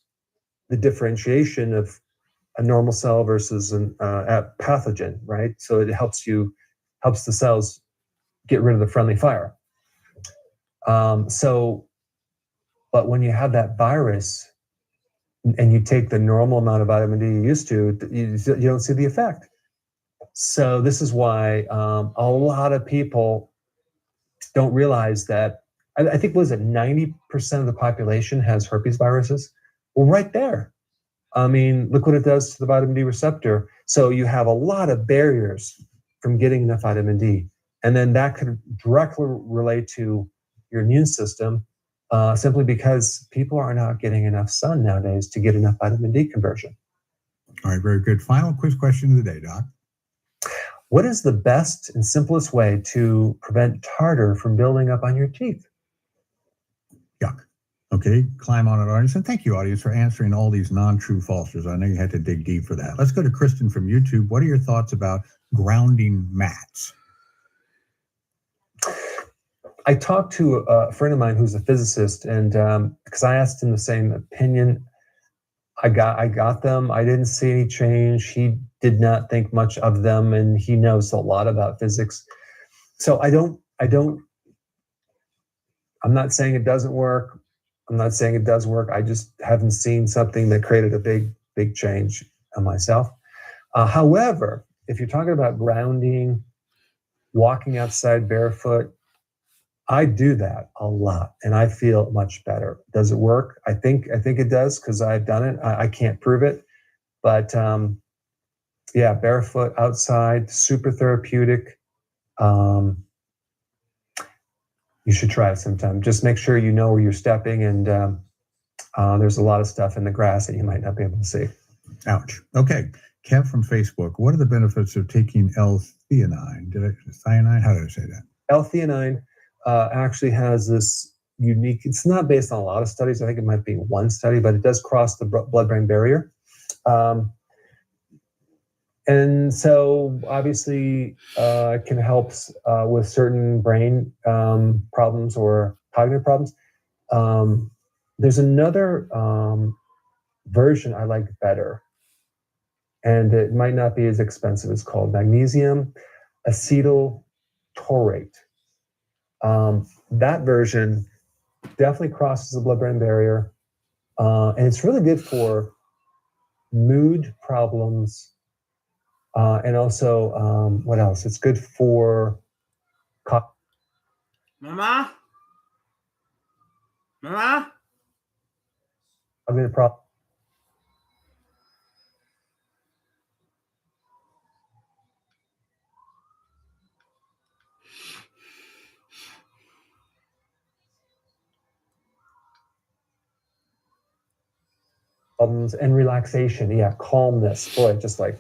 the differentiation of a normal cell versus a pathogen, right? So it helps the cells get rid of the friendly fire. But when you have that virus and you take the normal amount of vitamin D you used to, you don't see the effect. So this is why a lot of people don't realize that I think, was it 90% of the population has herpes viruses? Well, right there. I mean, look what it does to the vitamin D receptor. So you have a lot of barriers from getting enough vitamin D. And then that could directly relate to your immune system, simply because people are not getting enough sun nowadays to get enough vitamin D conversion. All right, very good. Final quiz question of the day, Doc. What is the best and simplest way to prevent tartar from building up on your teeth? Yuck. Okay, climb on it, audience. And thank you, audience, for answering all these non-true falsers. I know you had to dig deep for that. Let's go to Kristen from YouTube. What are your thoughts about grounding mats? I talked to a friend of mine who's a physicist, and because I asked him the same opinion, I got them. I didn't see any change. He did not think much of them, and he knows a lot about physics. So I'm not saying it doesn't work. I'm not saying it does work. I just haven't seen something that created a big change on myself. However, if you're talking about grounding, walking outside barefoot, I do that a lot, and I feel much better. Does it work? I think it does, because I've done it. I can't prove it, but yeah, barefoot outside, super therapeutic. You should try it sometime. Just make sure you know where you're stepping, and there's a lot of stuff in the grass that you might not be able to see. Ouch. Okay, Kev from Facebook. What are the benefits of taking L-theanine? Thionine? How did I say that? L-theanine actually has this unique, it's not based on a lot of studies. I think it might be one study, but it does cross the blood-brain barrier. And so obviously it can help with certain brain problems or cognitive problems. There's another version I like better, and it might not be as expensive. It's called magnesium acetyltaurate. That version definitely crosses the blood-brain barrier, and it's really good for mood problems, and also what else? It's good for Mama? cognitive problems. And relaxation, calmness, boy, just like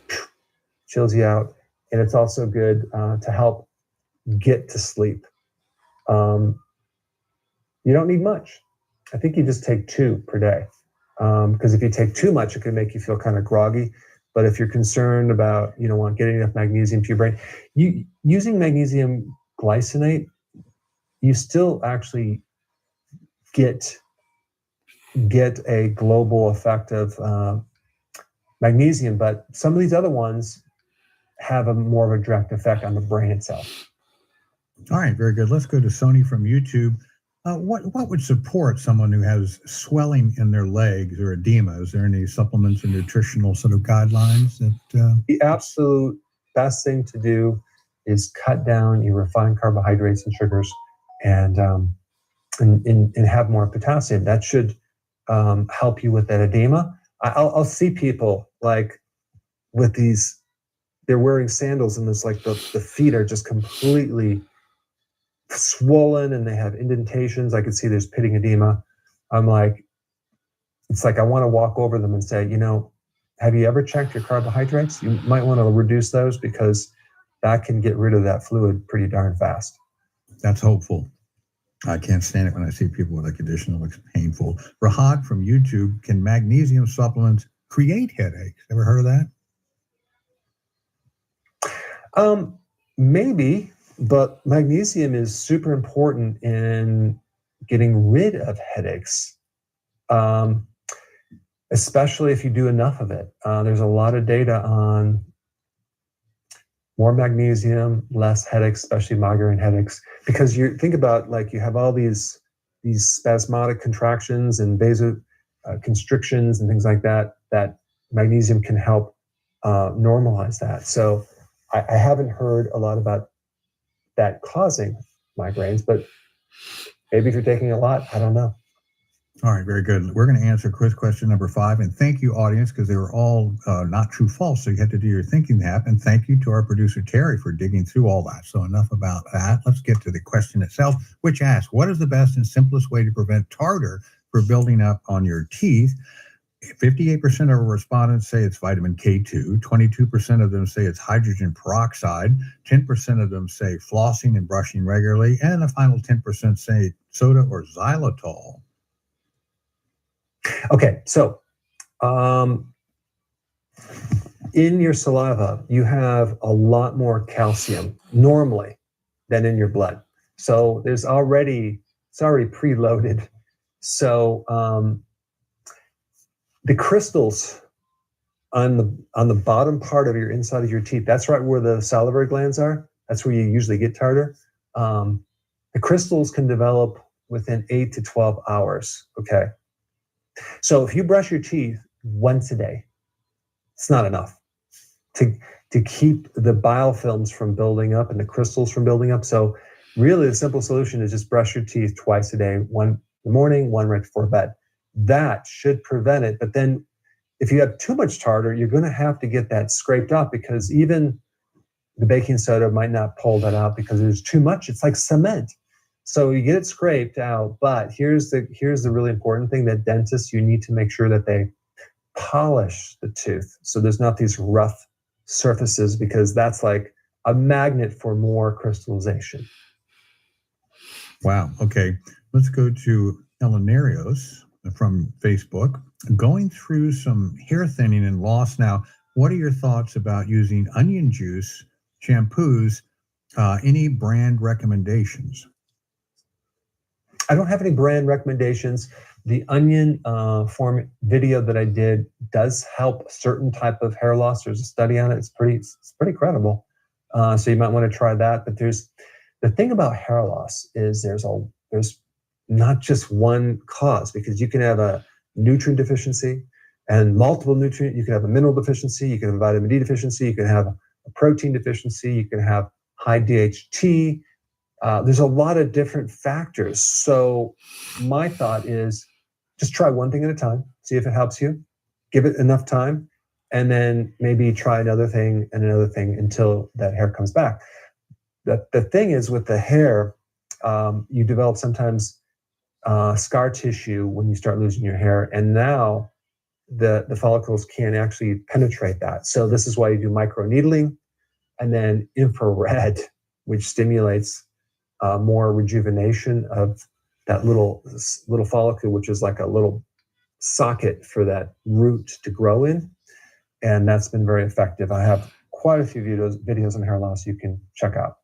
chills you out. And it's also good to help get to sleep. You don't need much. I think you just take 2 per day, because if you take too much, it can make you feel kind of groggy. But if you're concerned about, getting enough magnesium to your brain, using magnesium glycinate, you still actually get a global effect of magnesium, but some of these other ones have a more of a direct effect on the brain itself. All right, very good. Let's go to Sony from YouTube. What would support someone who has swelling in their legs or edema? Is there any supplements or nutritional sort of guidelines that? The absolute best thing to do is cut down your refined carbohydrates and sugars, and have more potassium. That should help you with that edema. I'll see people like with these, they're wearing sandals and it's like the feet are just completely swollen and they have indentations. I can see there's pitting edema. I'm like, it's like I want to walk over them and say, have you ever checked your carbohydrates? You might want to reduce those, because that can get rid of that fluid pretty darn fast. That's hopeful. I can't stand it when I see people with a condition that looks painful. Rahad from YouTube, can magnesium supplements create headaches? Ever heard of that? Maybe, but magnesium is super important in getting rid of headaches, especially if you do enough of it. There's a lot of data on more magnesium, less headaches, especially migraine headaches, because you think about, like, you have all these spasmodic contractions and vasoconstrictions and things like that, that magnesium can help normalize that. So I haven't heard a lot about that causing migraines, but Maybe if you're taking a lot, I don't know. All right, very good. We're going to answer quiz question number 5. And thank you, audience, because they were all not true false. So you had to do your thinking hat. And thank you to our producer, Terry, for digging through all that. So enough about that. Let's get to the question itself, which asks, what is the best and simplest way to prevent tartar for building up on your teeth? 58% of our respondents say it's vitamin K2. 22% of them say it's hydrogen peroxide. 10% of them say flossing and brushing regularly. And the final 10% say soda or xylitol. Okay, so in your saliva, you have a lot more calcium normally than in your blood. So it's already preloaded. So the crystals on the bottom part of your inside of your teeth, that's right where the salivary glands are. That's where you usually get tartar. The crystals can develop within 8 to 12 hours. Okay. So if you brush your teeth once a day, it's not enough to keep the biofilms from building up and the crystals from building up. So really the simple solution is just brush your teeth twice a day, one in the morning, one right before bed. That should prevent it. But then if you have too much tartar, you're going to have to get that scraped off, because even the baking soda might not pull that out because there's too much. It's like cement. So you get it scraped out, but here's the really important thing, that dentists, you need to make sure that they polish the tooth so there's not these rough surfaces, because that's like a magnet for more crystallization. Wow. Okay. Let's go to Elenarios from Facebook. Going through some hair thinning and loss now, what are your thoughts about using onion juice shampoos? Any brand recommendations? I don't have any brand recommendations. The onion form video that I did does help certain type of hair loss. There's a study on it. It's pretty credible. So you might want to try that. But the thing about hair loss is there's not just one cause, because you can have a nutrient deficiency and multiple nutrient. You can have a mineral deficiency. You can have a vitamin D deficiency. You can have a protein deficiency. You can have high DHT. There's a lot of different factors. So my thought is just try one thing at a time, see if it helps you, give it enough time, and then maybe try another thing and another thing until that hair comes back. The thing is with the hair, you develop sometimes scar tissue when you start losing your hair. And now the follicles can't actually penetrate that. So this is why you do microneedling and then infrared, which stimulates more rejuvenation of that little follicle, which is like a little socket for that root to grow in. And that's been very effective. I have quite a few videos on hair loss you can check out.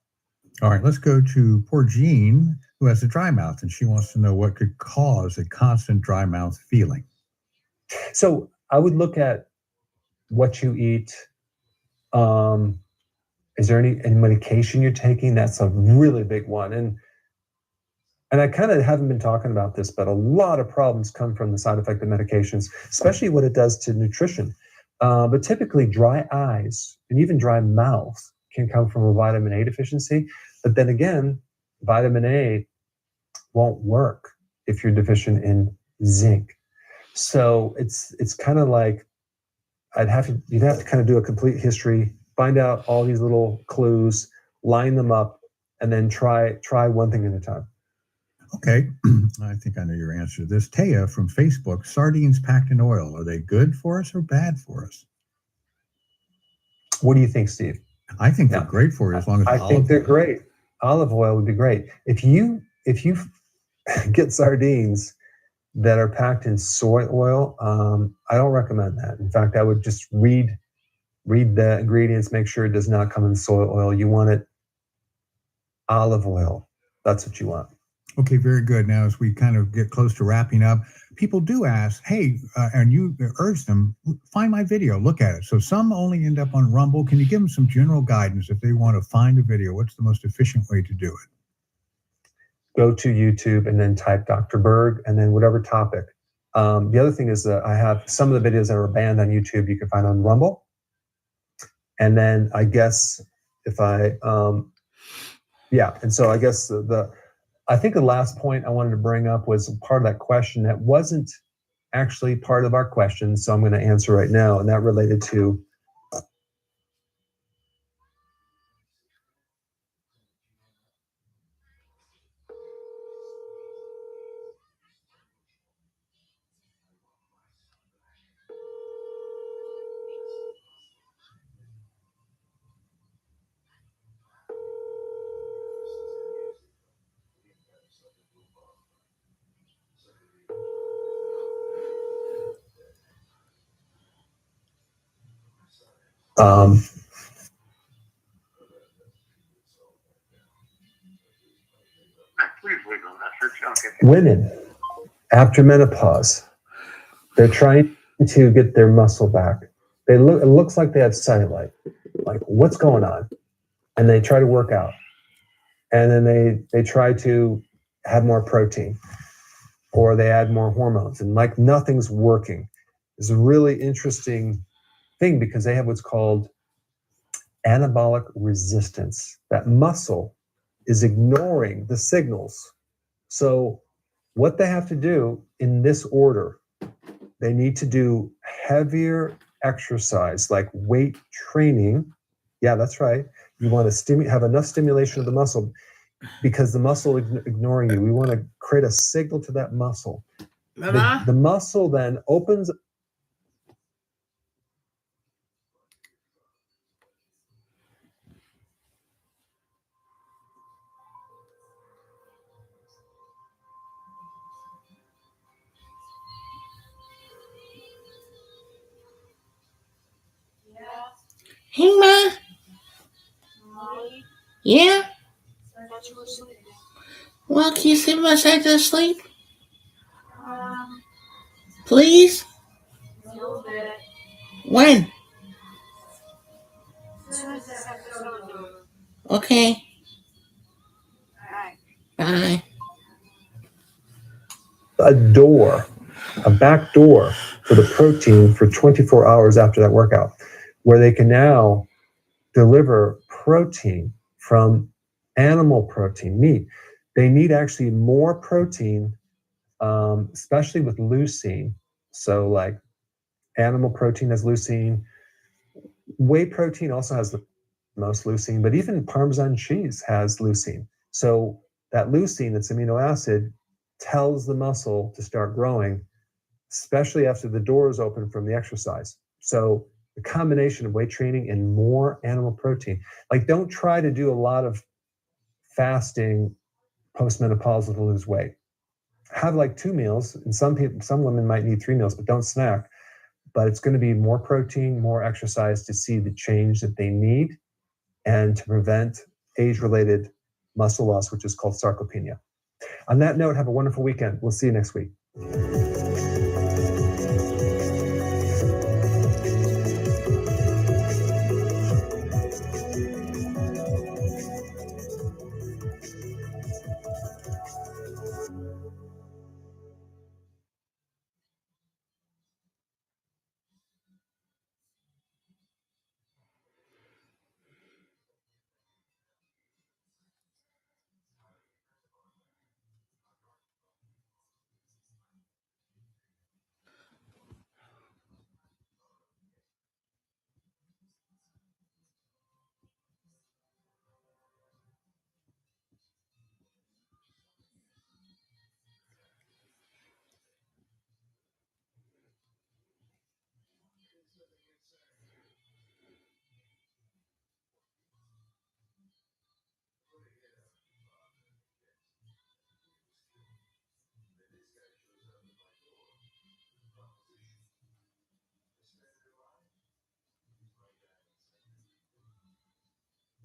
All right, let's go to poor Jean, who has a dry mouth, and she wants to know what could cause a constant dry mouth feeling. So I would look at what you eat. Is there any medication you're taking? That's a really big one. And I kind of haven't been talking about this, but a lot of problems come from the side effect of medications, especially what it does to nutrition. But typically dry eyes and even dry mouth can come from a vitamin A deficiency. But then again, vitamin A won't work if you're deficient in zinc. So it's kind of like you'd have to kind of do a complete history, find out all these little clues, line them up, and then try one thing at a time. Okay, I think I know your answer to this. Taya from Facebook, sardines packed in oil, are they good for us or bad for us? What do you think, Steve? I think they're great for you as long as I think they're great. Olive oil would be great. If you get sardines that are packed in soy oil, I don't recommend that. In fact, I would just read the ingredients, make sure it does not come in soy oil. You want it olive oil. That's what you want. Okay, very good. Now, as we kind of get close to wrapping up, people do ask, hey, and you urge them, find my video, look at it. So some only end up on Rumble. Can you give them some general guidance if they want to find a video? What's the most efficient way to do it? Go to YouTube and then type Dr. Berg and then whatever topic. The other thing is that I have some of the videos that are banned on YouTube you can find on Rumble. And then I guess if I, and so I guess I think the last point I wanted to bring up was part of that question that wasn't actually part of our question, so I'm going to answer right now, and that related to Please leave a message. Okay. women after menopause. They're trying to get their muscle back. It looks like they have cellulite. Like, what's going on? And they try to work out. And then they try to have more protein, or they add more hormones, and like nothing's working. It's a really interesting thing because they have what's called anabolic resistance. That muscle is ignoring the signals. So what they have to do in this order, they need to do heavier exercise like weight training. Yeah, that's right. You want to have enough stimulation of the muscle because the muscle is ignoring you. We want to create a signal to that muscle. The muscle then opens. Hey, Ma. Yeah? Well, can you sit beside to sleep? Please? When? Okay. Bye. A back door for the protein for 24 hours after that workout, where they can now deliver protein from animal protein, meat. They need actually more protein, especially with leucine. So like animal protein has leucine. Whey protein also has the most leucine, but even Parmesan cheese has leucine. So that leucine, that's amino acid, tells the muscle to start growing, especially after the door is open from the exercise. So the combination of weight training and more animal protein, like don't try to do a lot of fasting postmenopausal to lose weight. Have like 2 meals, and some women might need 3 meals, but don't snack. But it's going to be more protein, more exercise to see the change that they need and to prevent age-related muscle loss, which is called sarcopenia. On that note, have a wonderful weekend. We'll see you next week.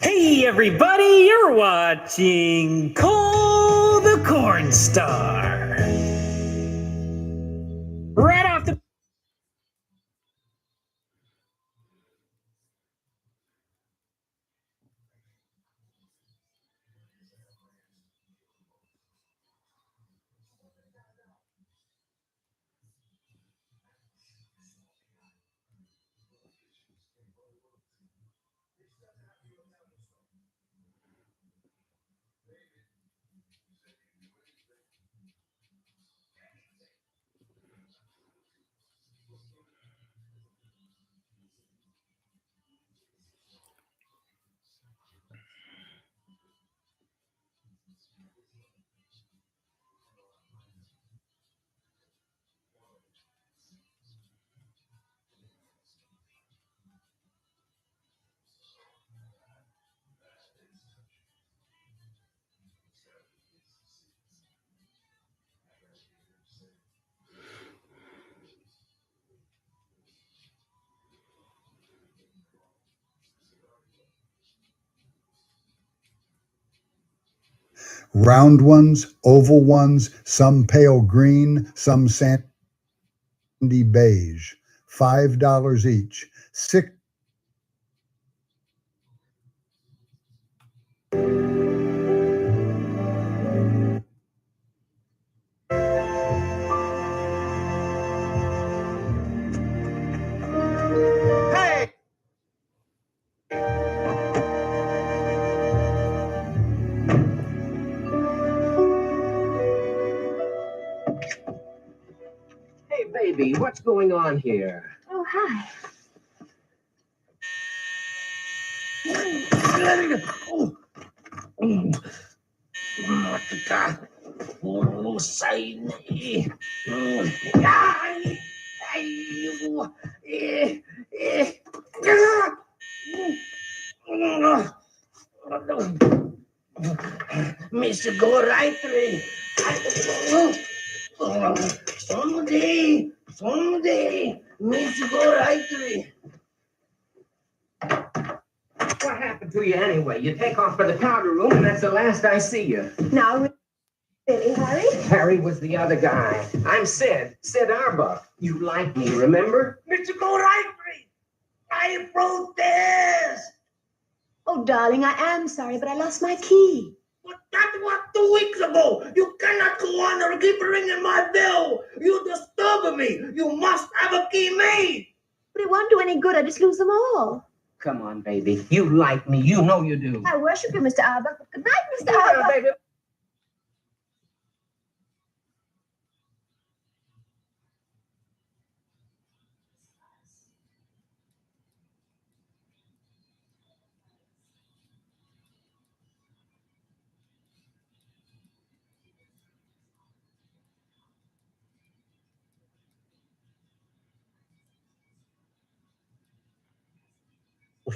Hey everybody, you're watching Cole the Corn Star. Right off the round ones, oval ones, some pale green, some sandy beige. $5 each. Six. Hey! Hey, baby, what's going on here? Oh, hi. Mr. Go right way. Someday, Mr. Go right way. What happened to you anyway? You take off for the powder room, and that's the last I see you. Now, really, Harry? Harry was the other guy. I'm Sid Arbuck. You like me, remember? Mr. Go right way. I protest. Oh, darling, I am sorry, but I lost my key. But that was 2 weeks ago. You cannot go on or keep ringing my bell. You disturb me. You must have a key made. But it won't do any good. I just lose them all. Come on, baby. You like me. You know you do. I worship you, Mr. Arbuck. But good night, Mr. Yeah, Arbuck. baby.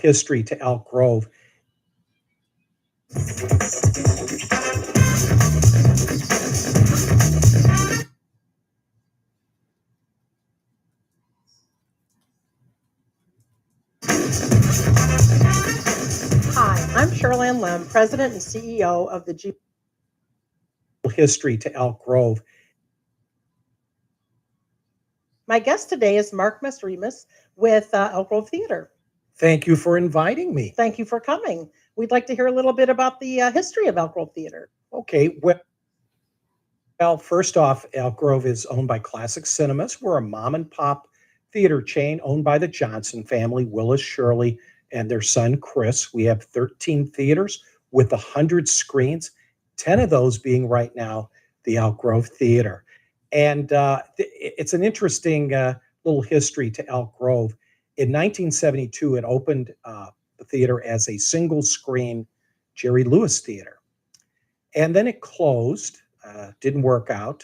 History to Elk Grove. Hi, I'm Cheryl Lem, President and CEO of the G. History to Elk Grove. My guest today is Mark Masrimas with Elk Grove Theater. Thank you for inviting me. Thank you for coming. We'd like to hear a little bit about the history of Elk Grove Theater. Okay, well, first off, Elk Grove is owned by Classic Cinemas. We're a mom and pop theater chain owned by the Johnson family, Willis Shirley, and their son, Chris. We have 13 theaters with 100 screens, 10 of those being right now the Elk Grove Theater. And it's an interesting little history to Elk Grove. In 1972, it opened the theater as a single screen Jerry Lewis Theater. And then it closed, didn't work out.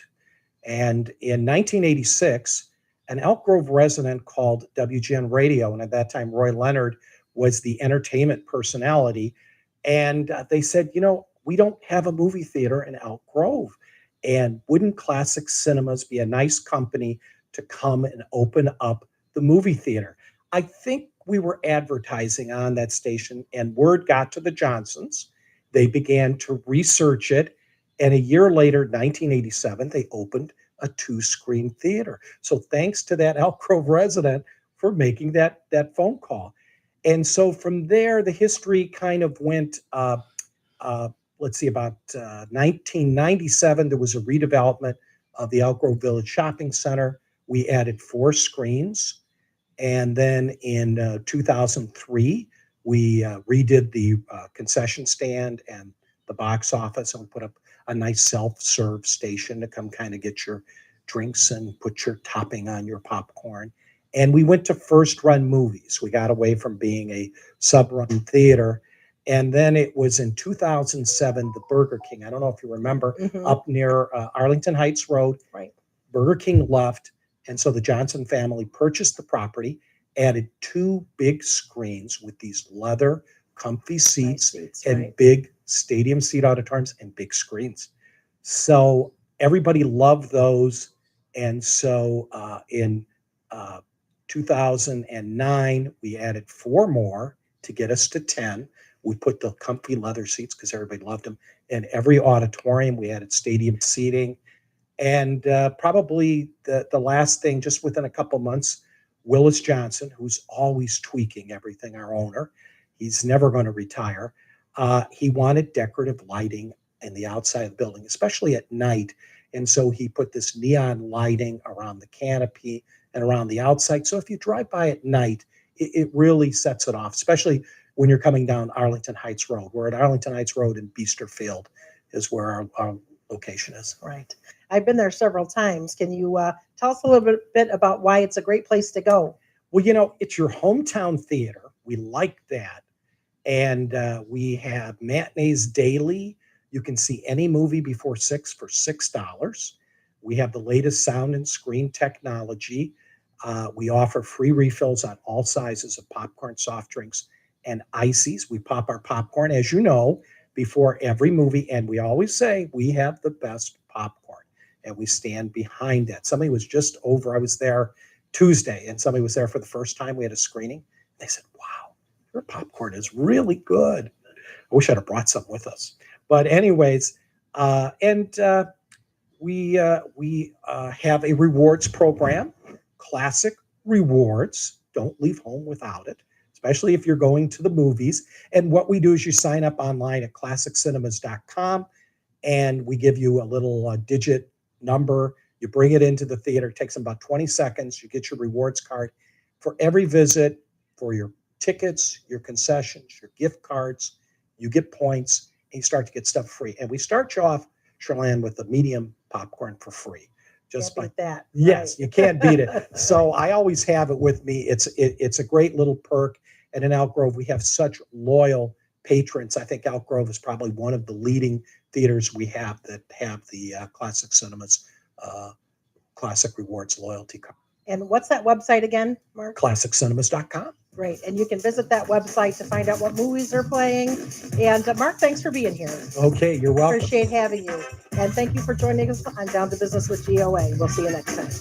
And in 1986, an Elk Grove resident called WGN Radio, and at that time, Roy Leonard was the entertainment personality. And they said, you know, we don't have a movie theater in Elk Grove. And wouldn't Classic Cinemas be a nice company to come and open up the movie theater? I think we were advertising on that station, and word got to the Johnsons. They began to research it. And a year later, 1987, they opened a 2-screen theater. So thanks to that Elk Grove resident for making that phone call. And so from there, the history kind of went, let's see, about 1997, there was a redevelopment of the Elk Grove Village Shopping Center. We added 4 screens. And then in 2003, we redid the concession stand and the box office, and we put up a nice self-serve station to come kind of get your drinks and put your topping on your popcorn. And we went to first-run movies. We got away from being a sub-run theater. And then it was in 2007, the Burger King. I don't know if you remember, up near Arlington Heights Road. Right. Burger King left. And so the Johnson family purchased the property, added 2 big screens with these leather, comfy seats, and big stadium seat auditoriums and big screens. So everybody loved those. And so in 2009, we added 4 more to get us to 10. We put the comfy leather seats because everybody loved them. In every auditorium, we added stadium seating. And probably the last thing, just within a couple months, Willis Johnson, who's always tweaking everything, our owner, he's never going to retire. He wanted decorative lighting in the outside of the building, especially at night. And so he put this neon lighting around the canopy and around the outside. So if you drive by at night, it really sets it off, especially when you're coming down Arlington Heights Road. We're at Arlington Heights Road in Beester Field is where our location is. Right. I've been there several times. Can you tell us a little bit about why it's a great place to go? Well, you know, it's your hometown theater. We like that. And we have matinees daily. You can see any movie before 6 for $6. We have the latest sound and screen technology. We offer free refills on all sizes of popcorn, soft drinks, and ices. We pop our popcorn, as you know, before every movie. And we always say we have the best popcorn. And we stand behind that. Somebody was just over. I was there Tuesday, and somebody was there for the first time. We had a screening. They said, wow, your popcorn is really good. I wish I'd have brought some with us. But anyways, we have a rewards program, Classic Rewards. Don't leave home without it, especially if you're going to the movies. And what we do is you sign up online at classiccinemas.com, and we give you a little digit number. You bring it into the theater. It takes them about 20 seconds. You get your rewards card for every visit, for your tickets, your concessions, your gift cards. You get points, and you start to get stuff free. And we start you off, Sherlan, with the medium popcorn for free. Just Can't beat that. Yes, Right. you can't beat it. So I always have it with me. It's a great little perk. And in Elk Grove, we have such loyal patrons. I think Elk Grove is probably one of the leading theaters we have that have the Classic Cinemas Classic Rewards loyalty card. And what's that website again, Mark? ClassicCinemas.com. Great. And you can visit that website to find out what movies are playing. And Mark, thanks for being here. Okay, you're welcome. Appreciate having you. And thank you for joining us on Down to Business with GOA. We'll see you next time.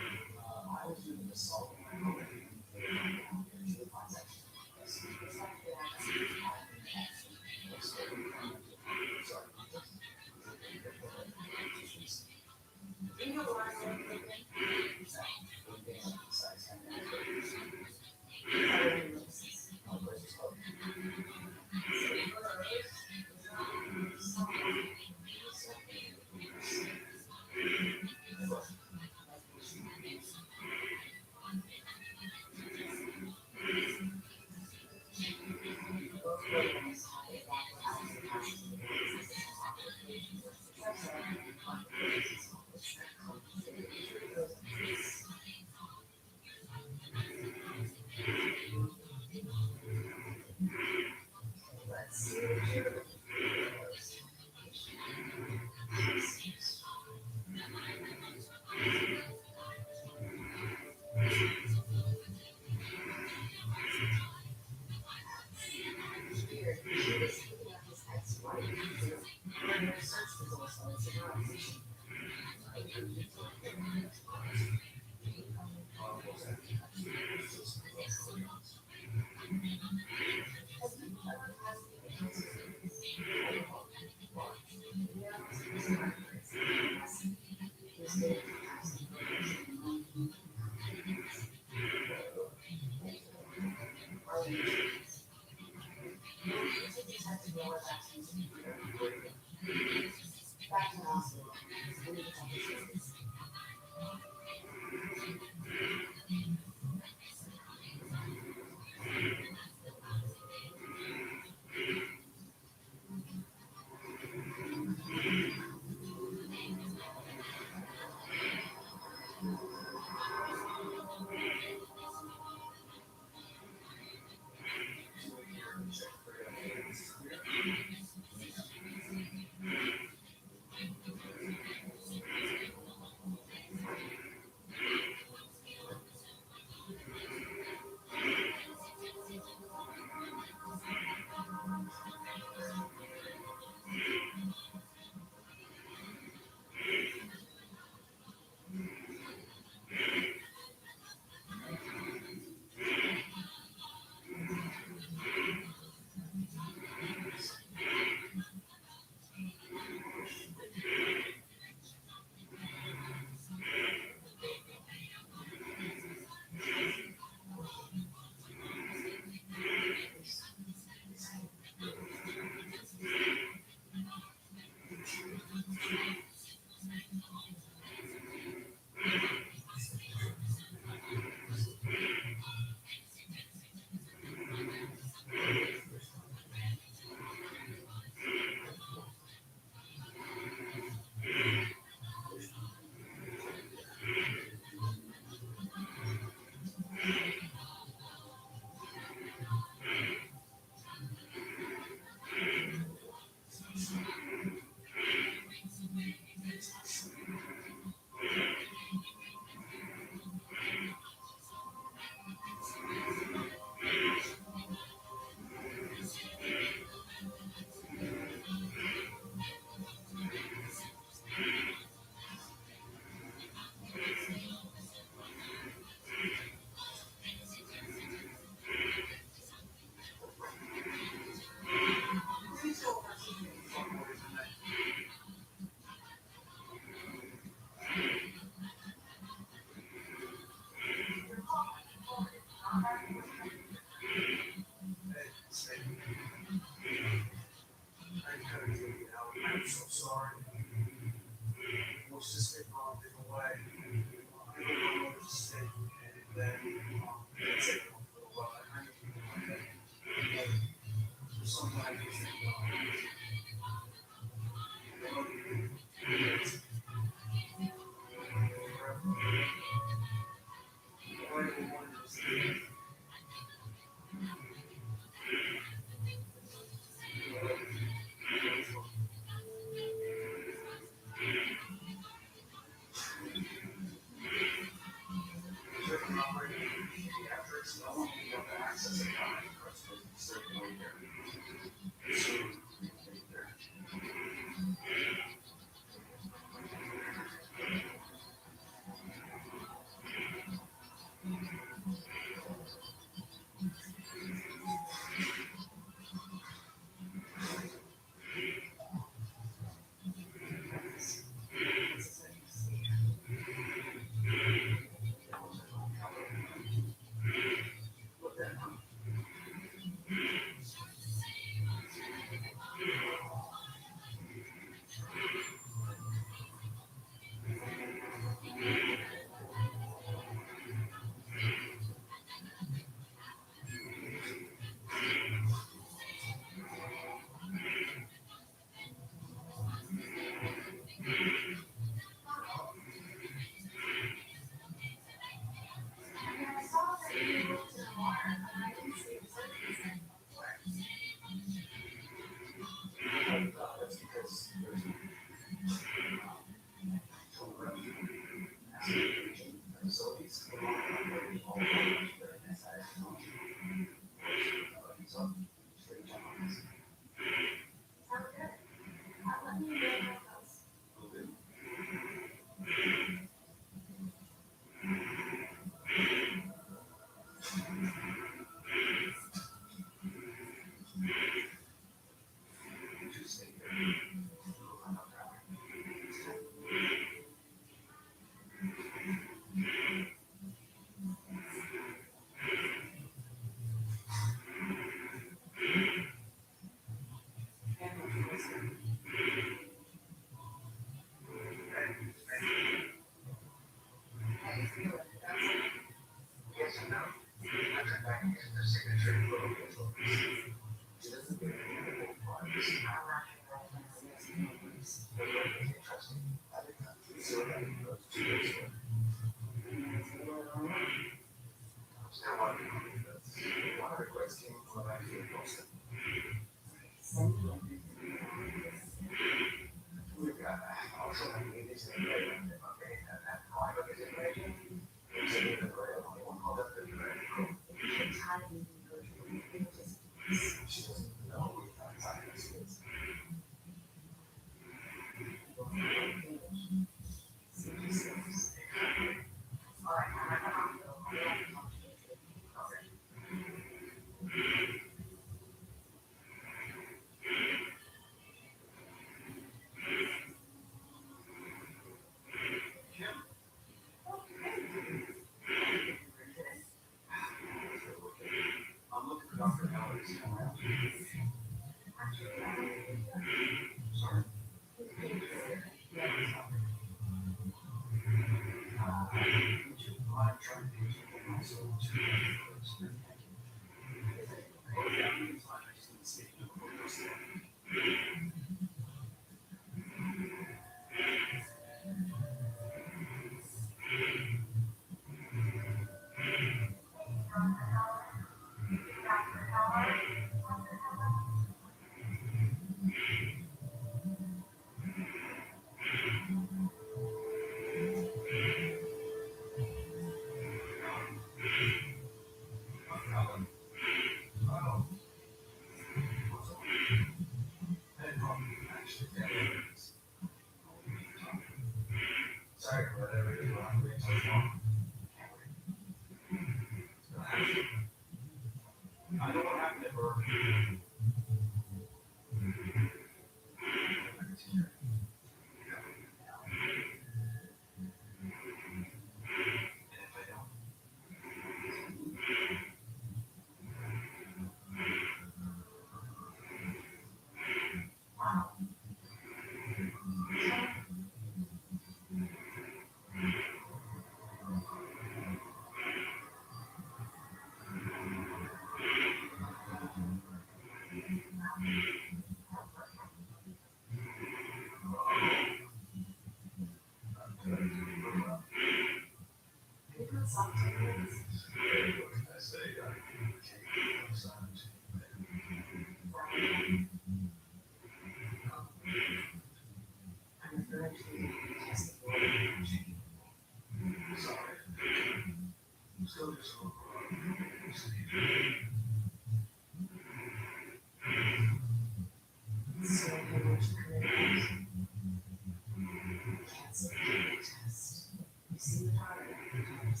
Tell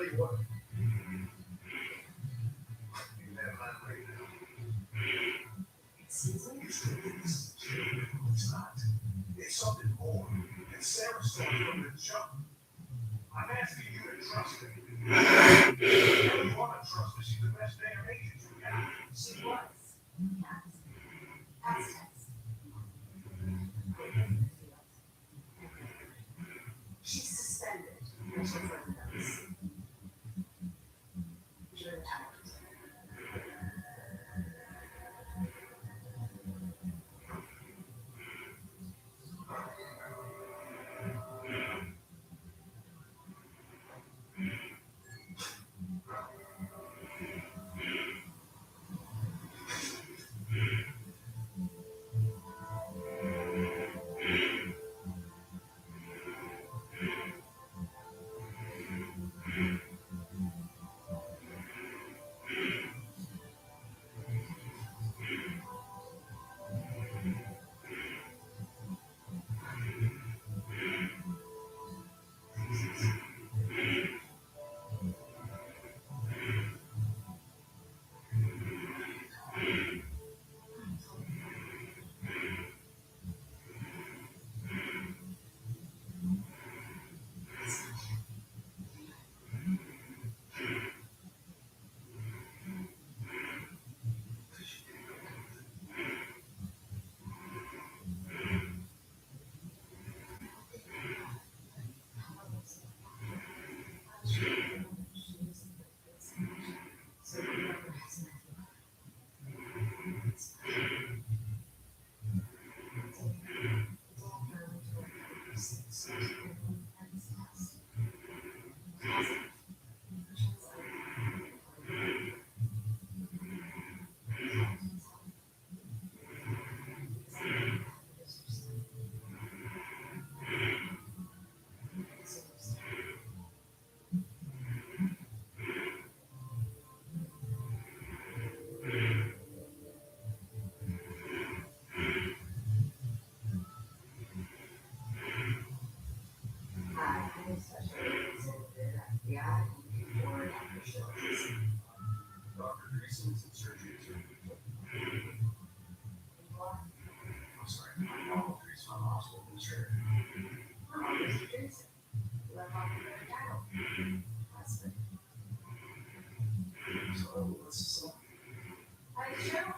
you what. It's not. It's something more. And Sarah saw from the jump. I'm asking you to trust her. You want to trust her. She's the best damn agent you got. She was. Yes. She's suspended. Until further notice. You're entitled.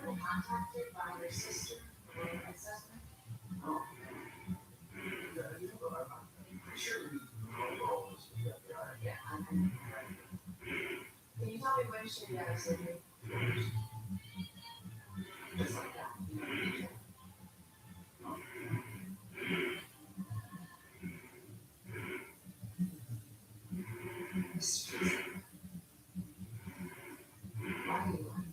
Contacted by your sister for an assessment? Oh. Yeah, can you tell me when she had surgery? Just like that. Why do you want?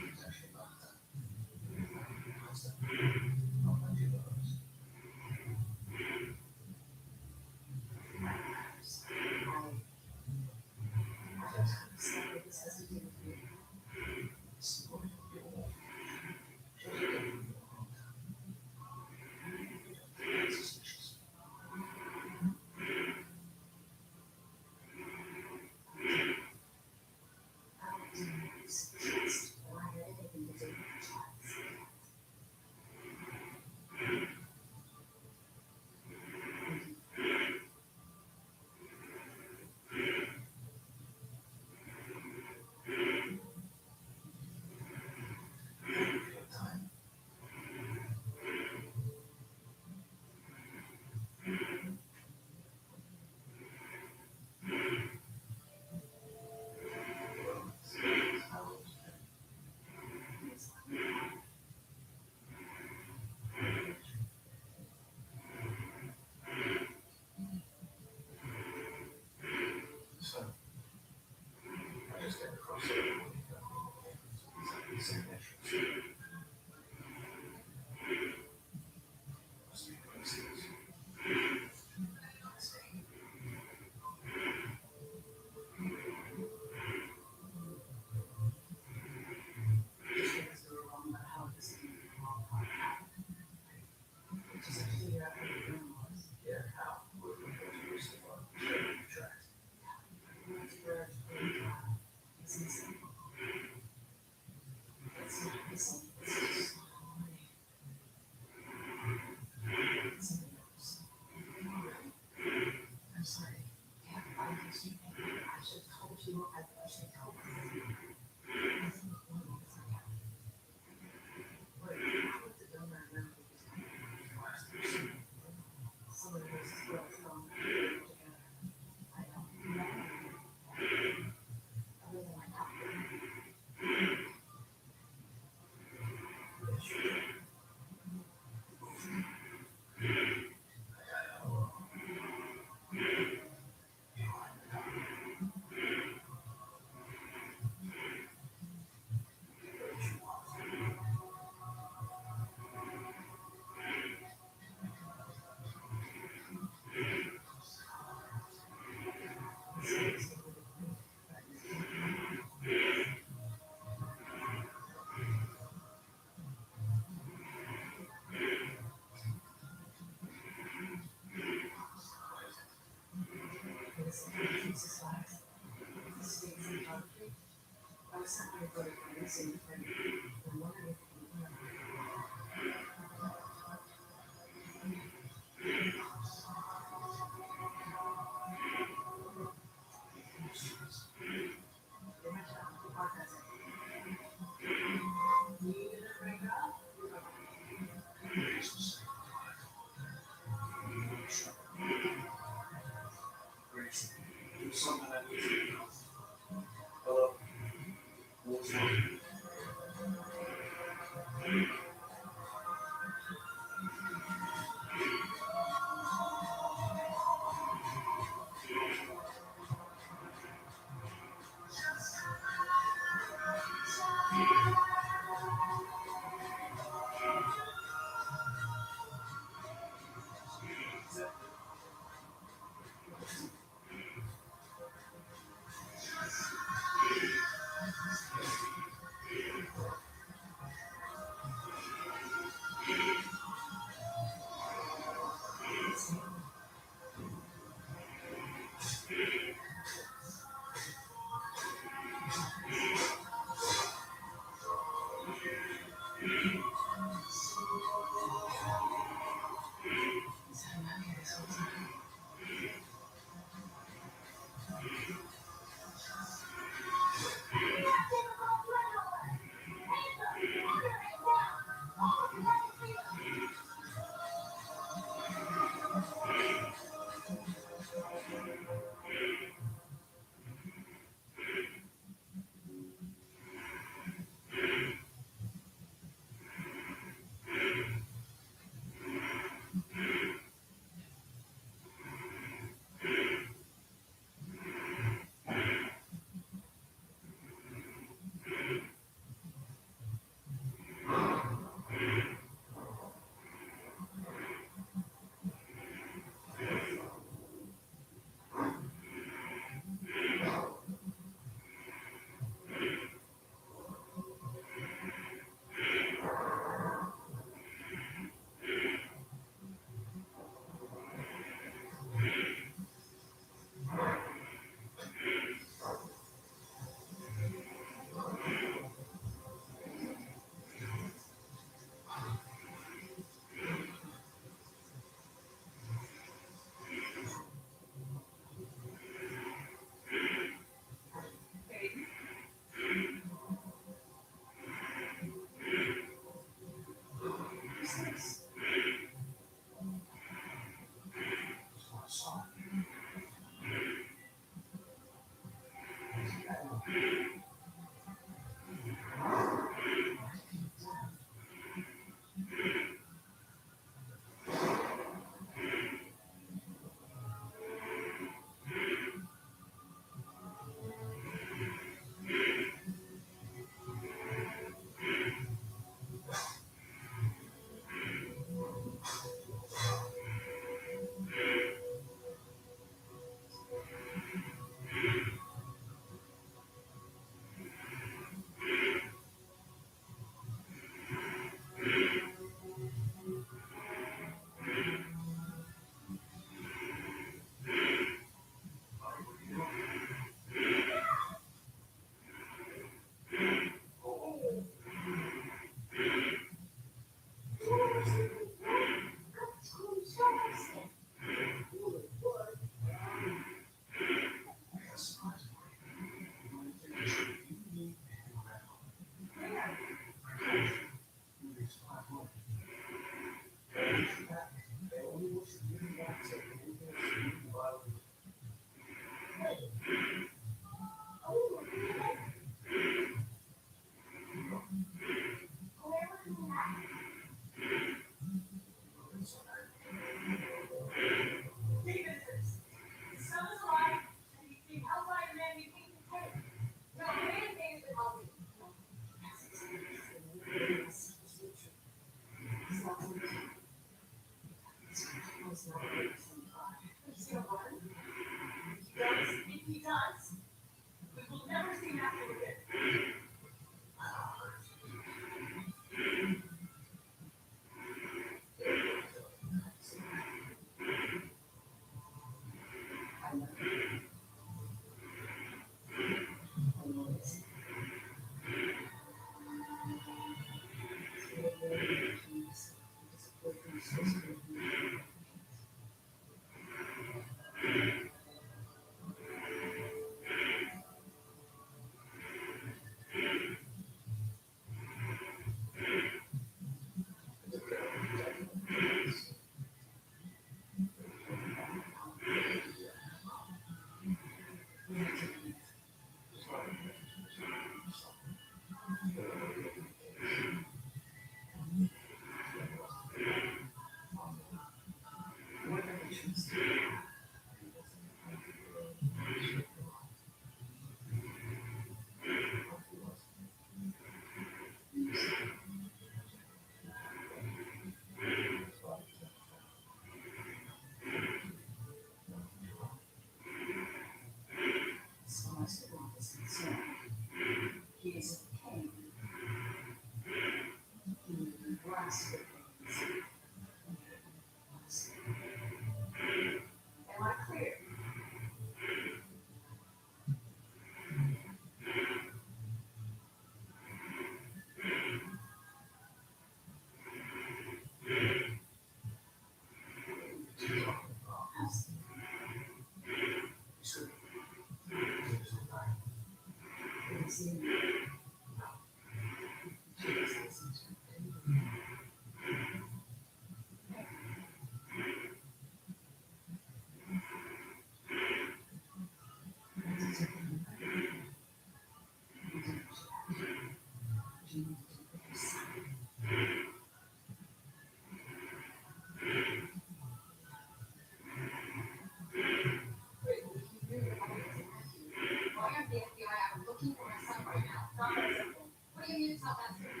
What do you mean to tell that to him?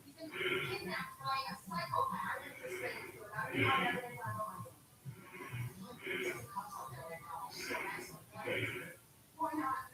He's been kidnapped by a psychopath. I'm just ready to about it. You have evidence on the line. Why not?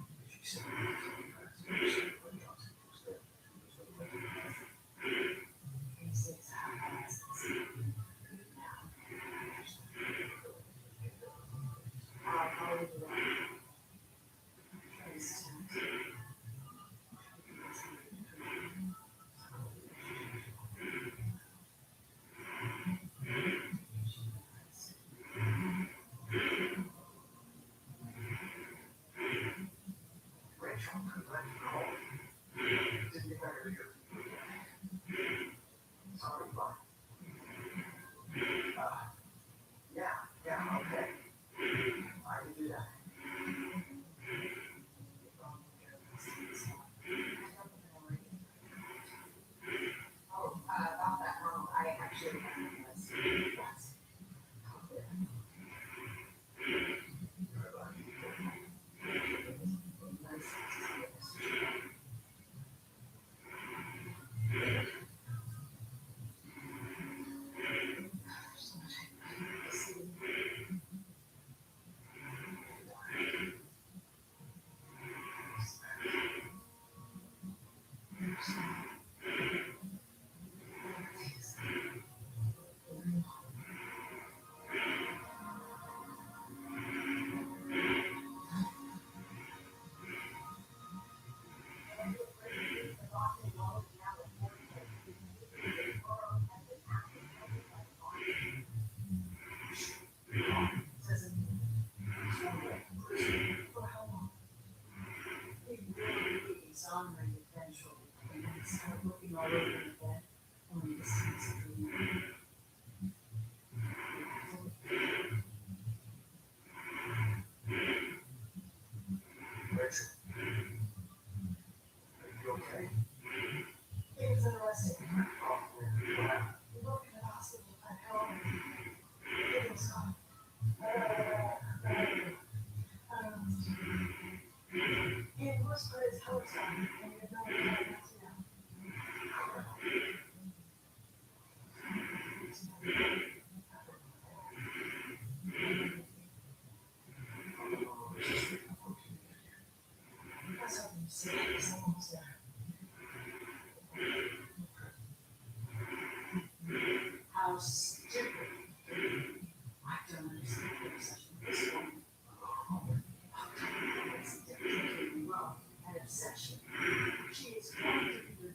How stupid. I don't understand what such a misform. Love and obsession. She is going to be your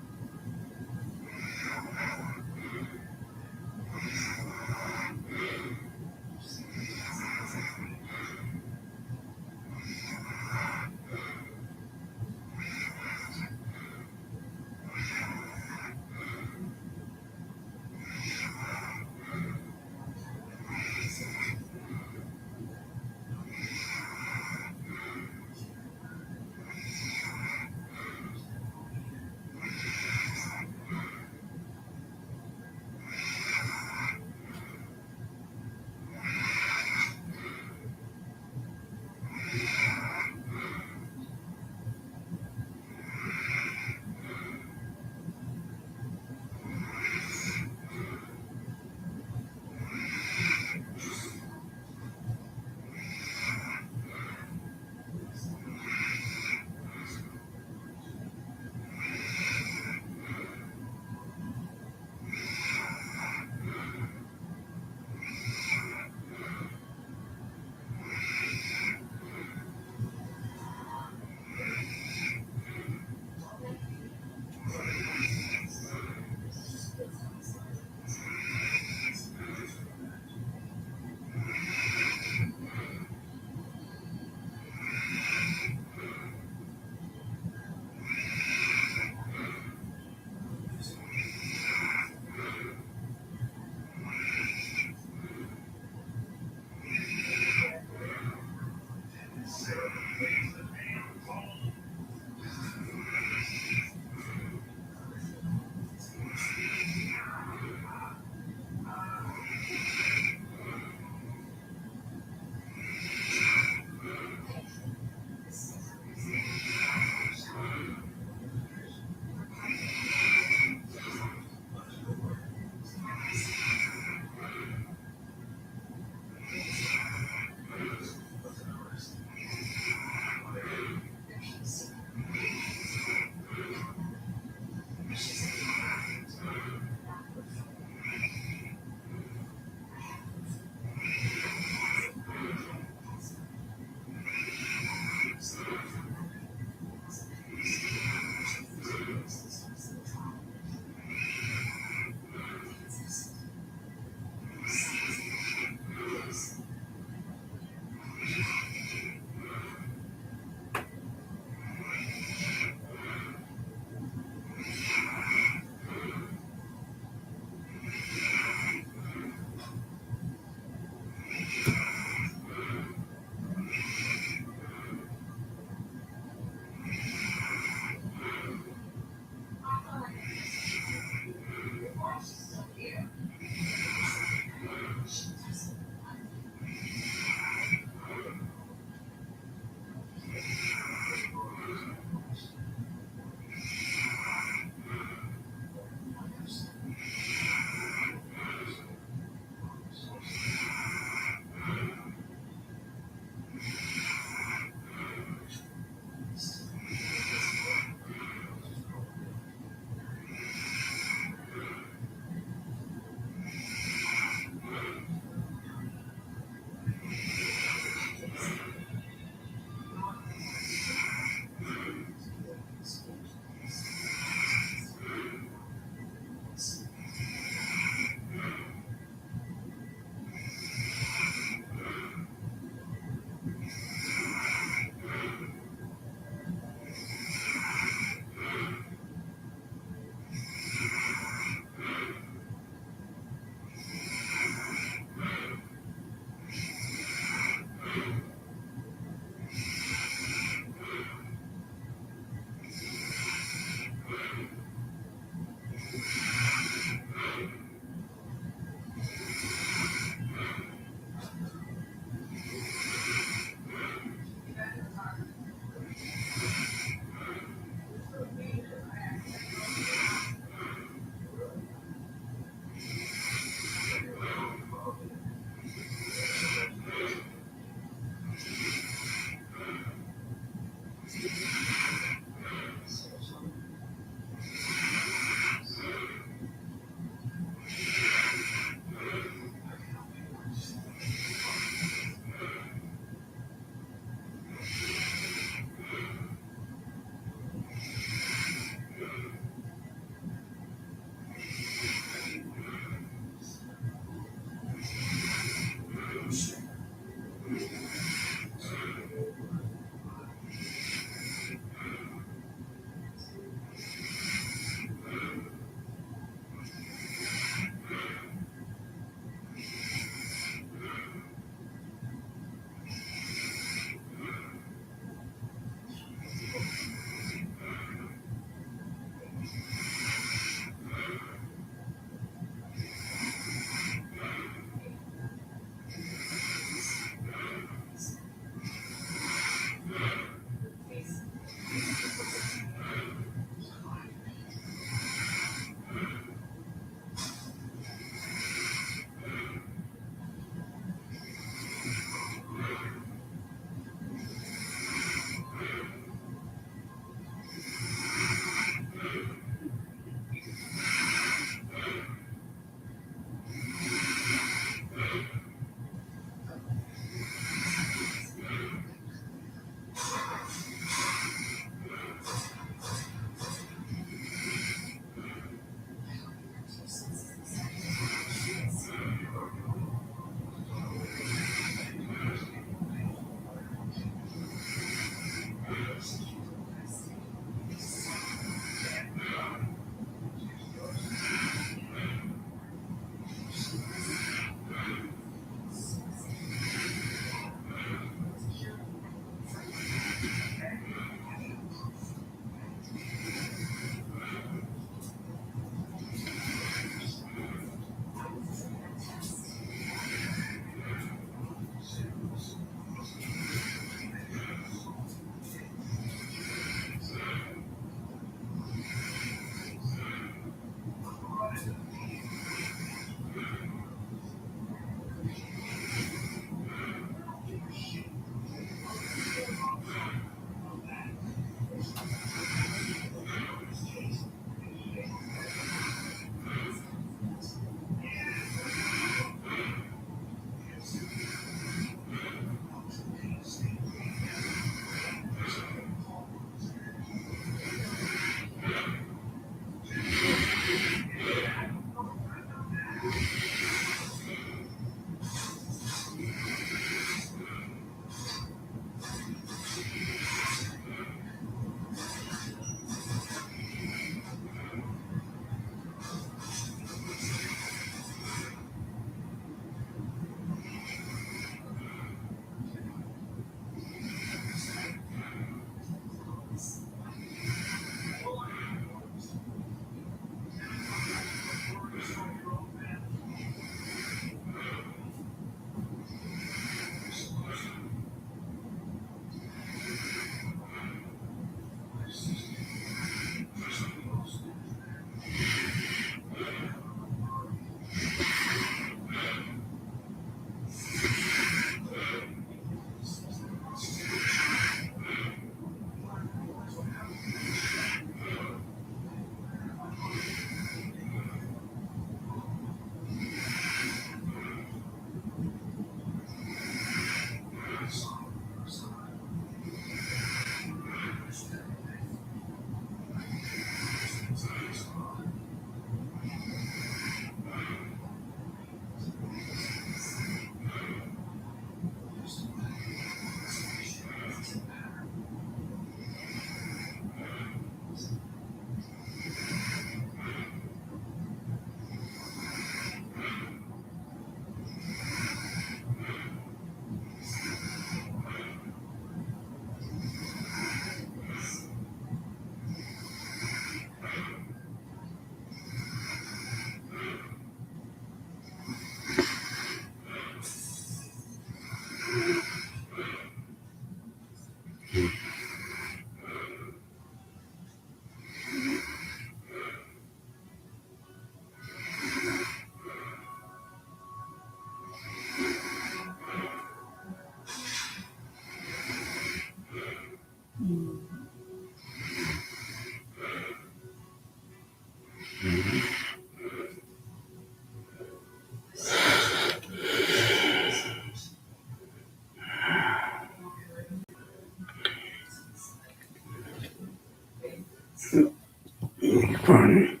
Pardon.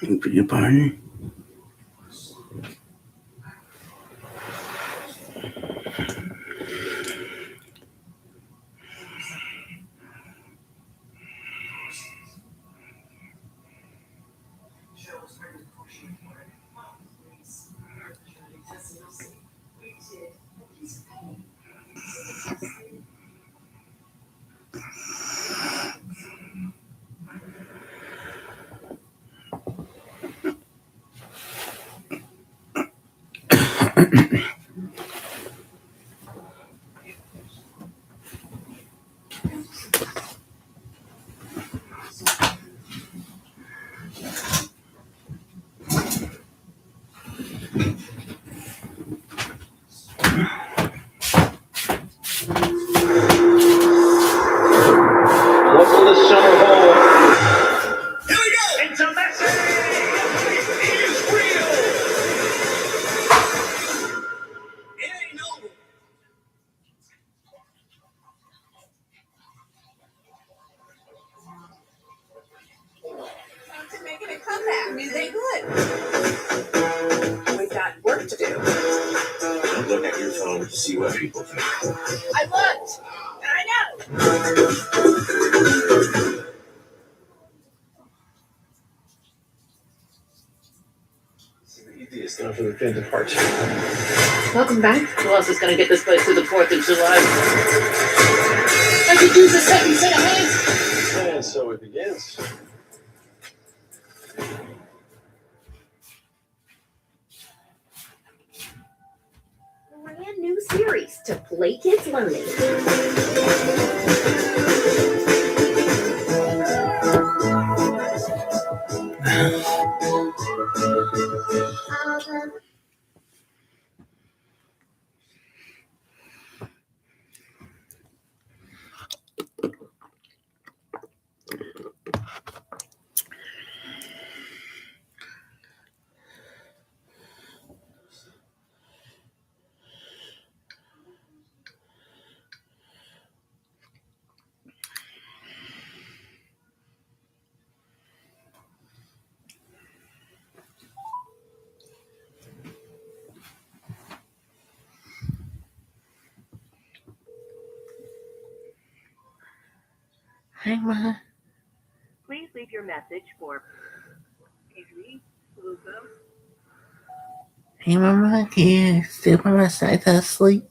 Beg your pardon? What's on the summer hole? Here we go! It's a message! It is real! It ain't over. To making a comeback. Music good. We've got work to do. Don't look at your phone to see what people think. I looked, and I know. Easiest enough for the fin departure. Welcome back. Who else is going to get this place through the 4th of July? I could use a second set of hands. And so it begins. Brand new series to Play Kids Learning. Hey, Ma. Please leave your message for Avery, Luca. Hey, Mama, can you stay by my side to sleep?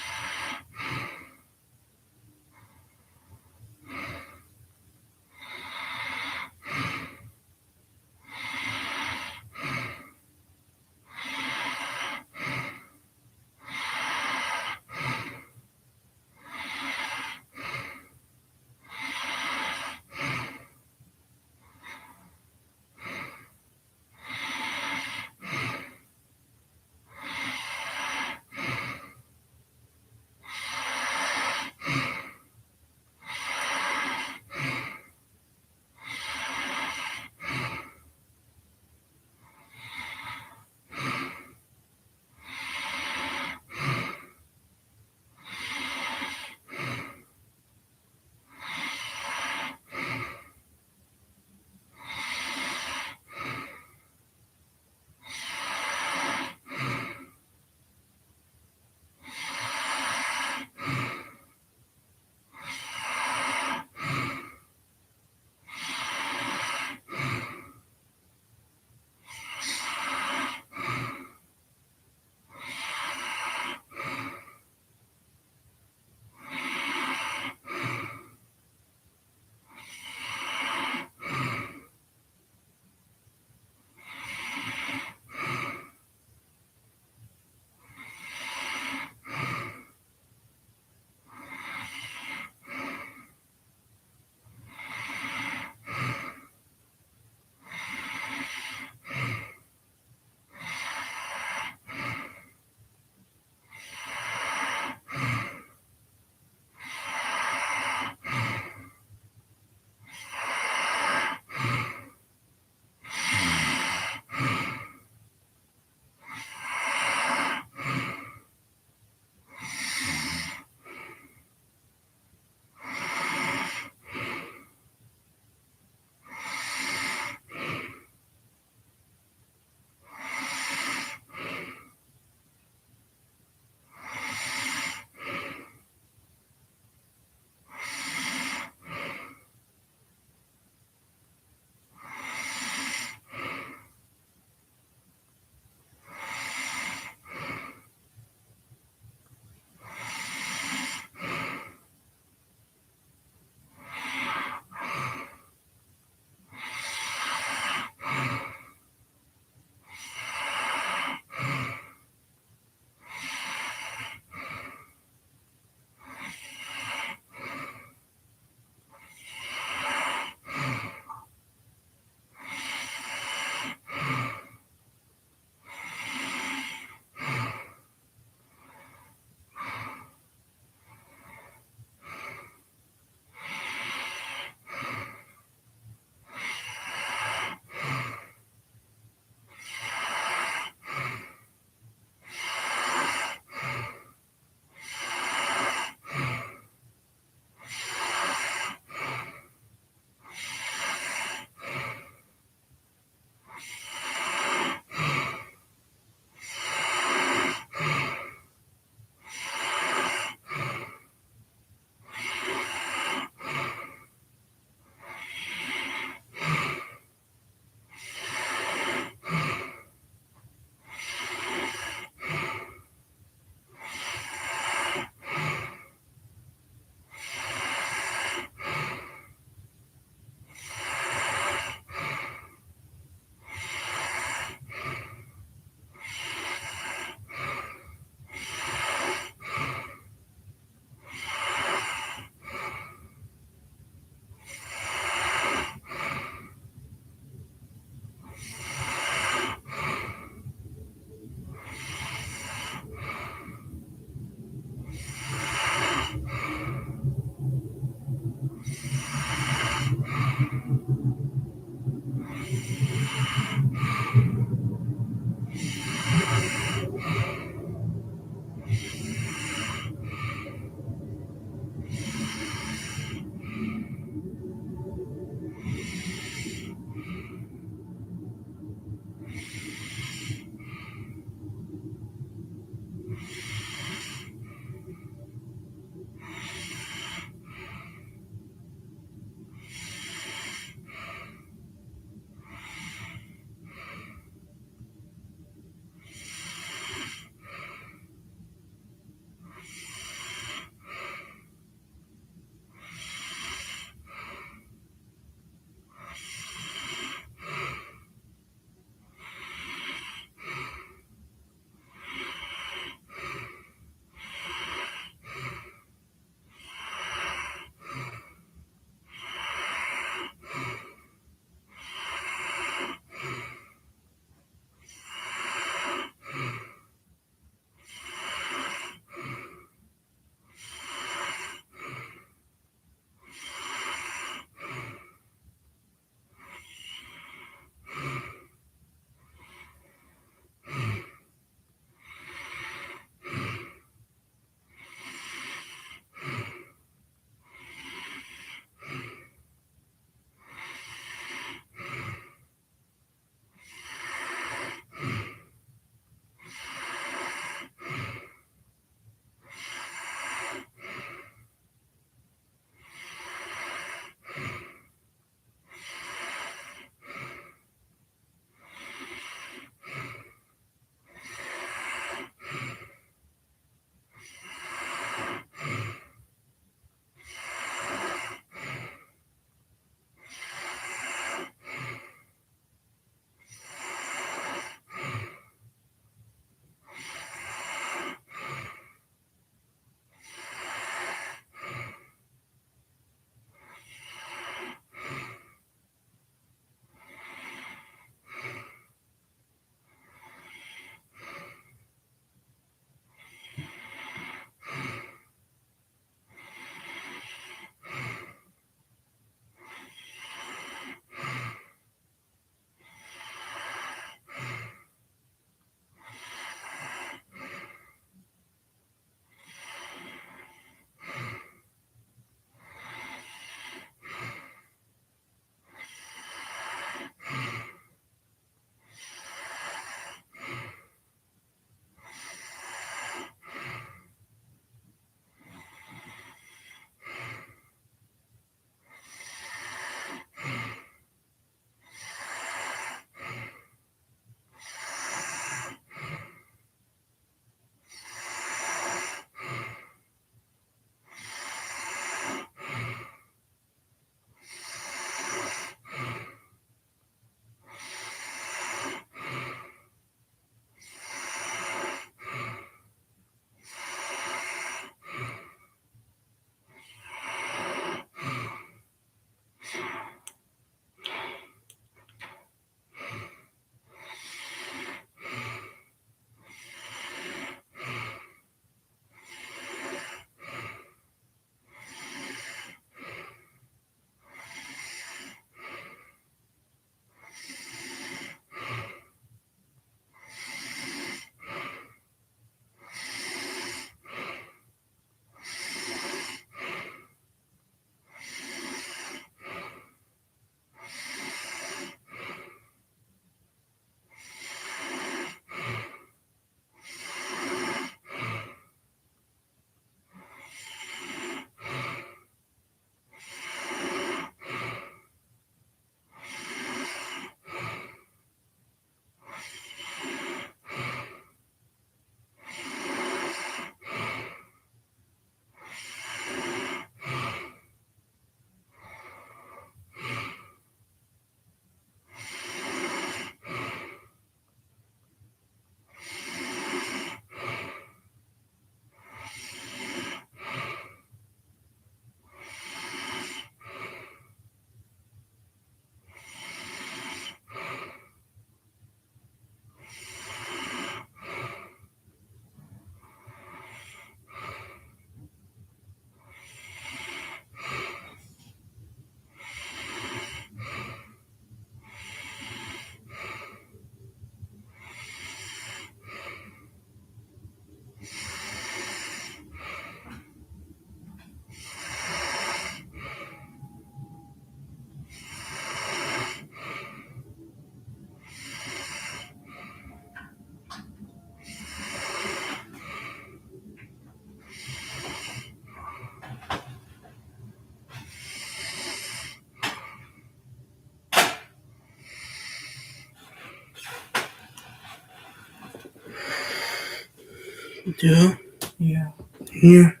You do? Yeah. Here.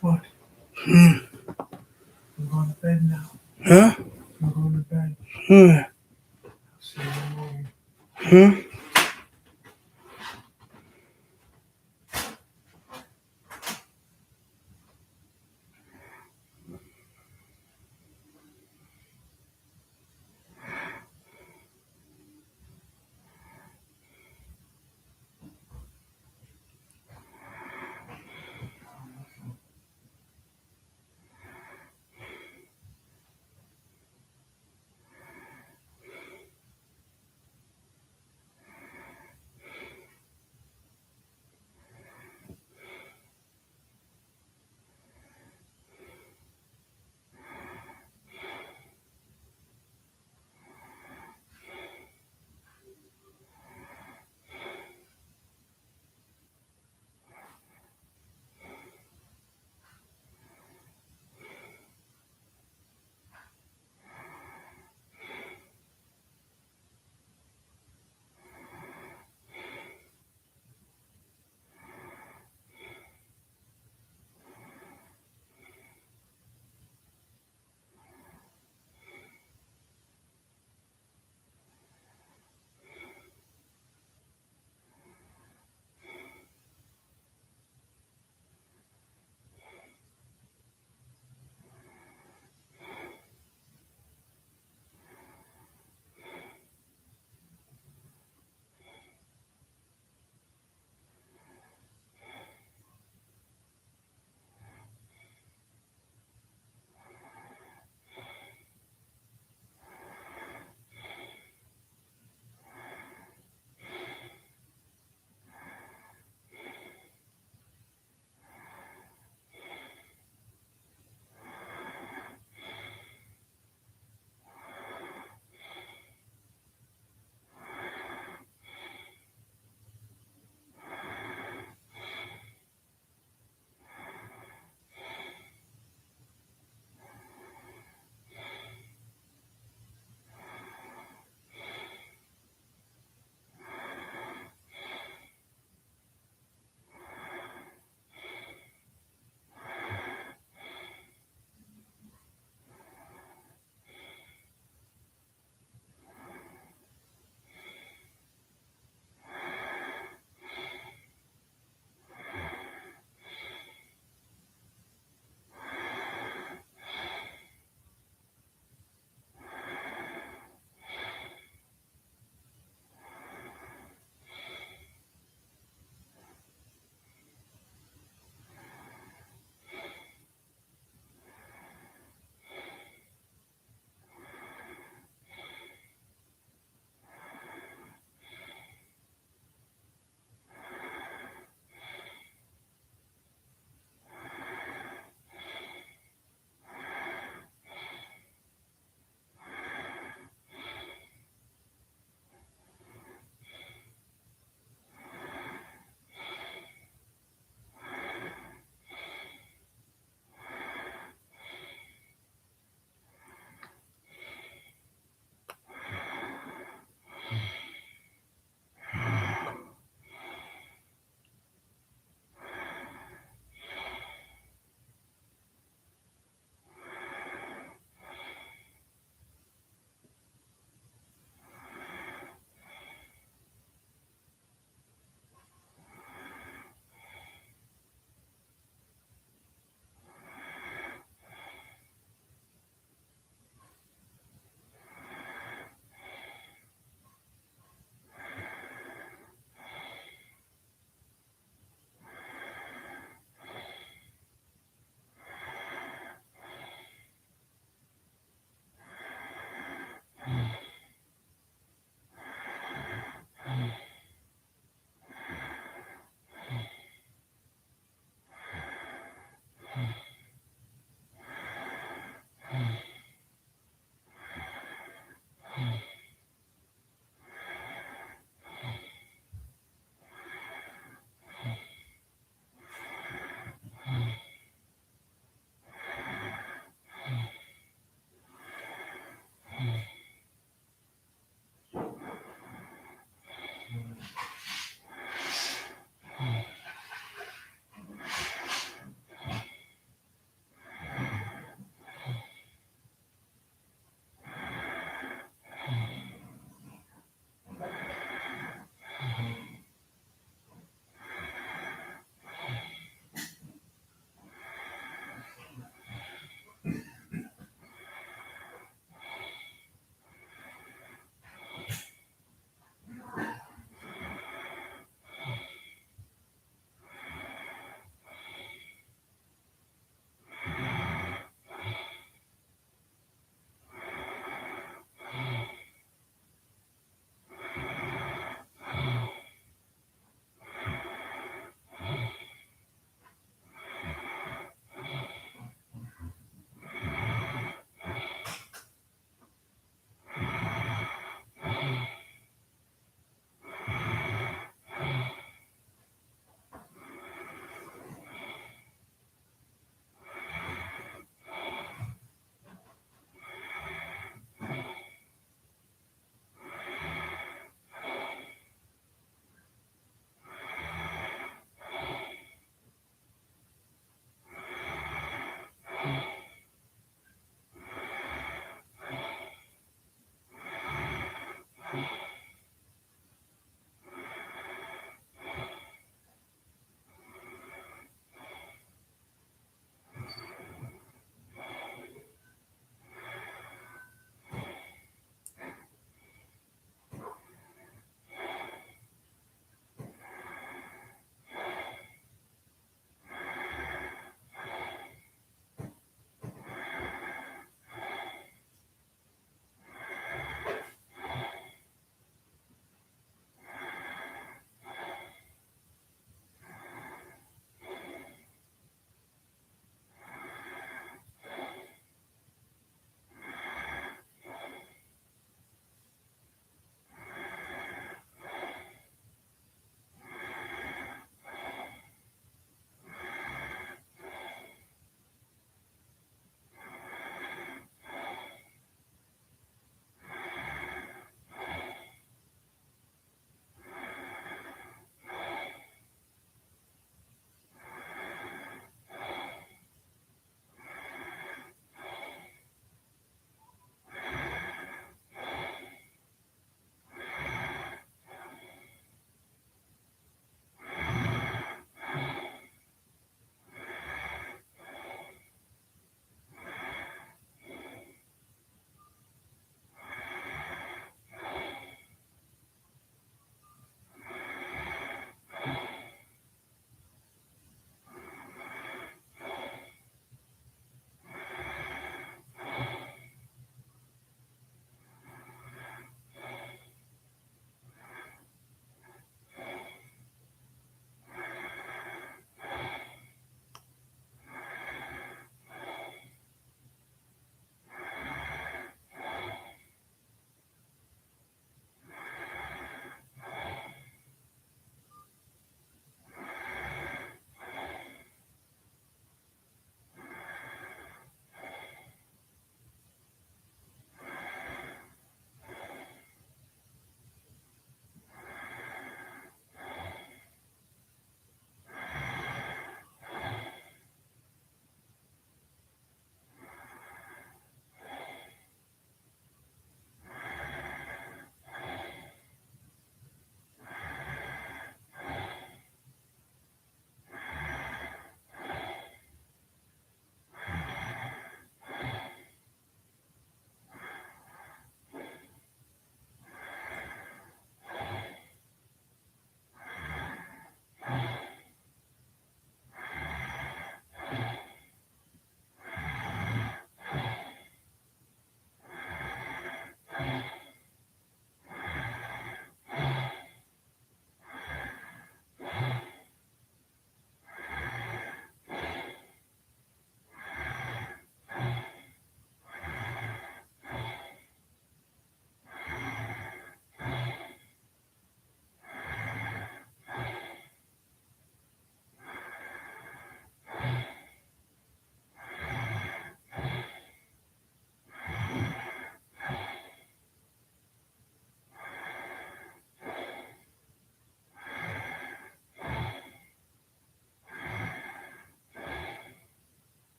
What? Hmm. I'm going to bed now. Huh? I'm going to bed. Huh? See you in the morning. Huh?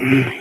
Okay.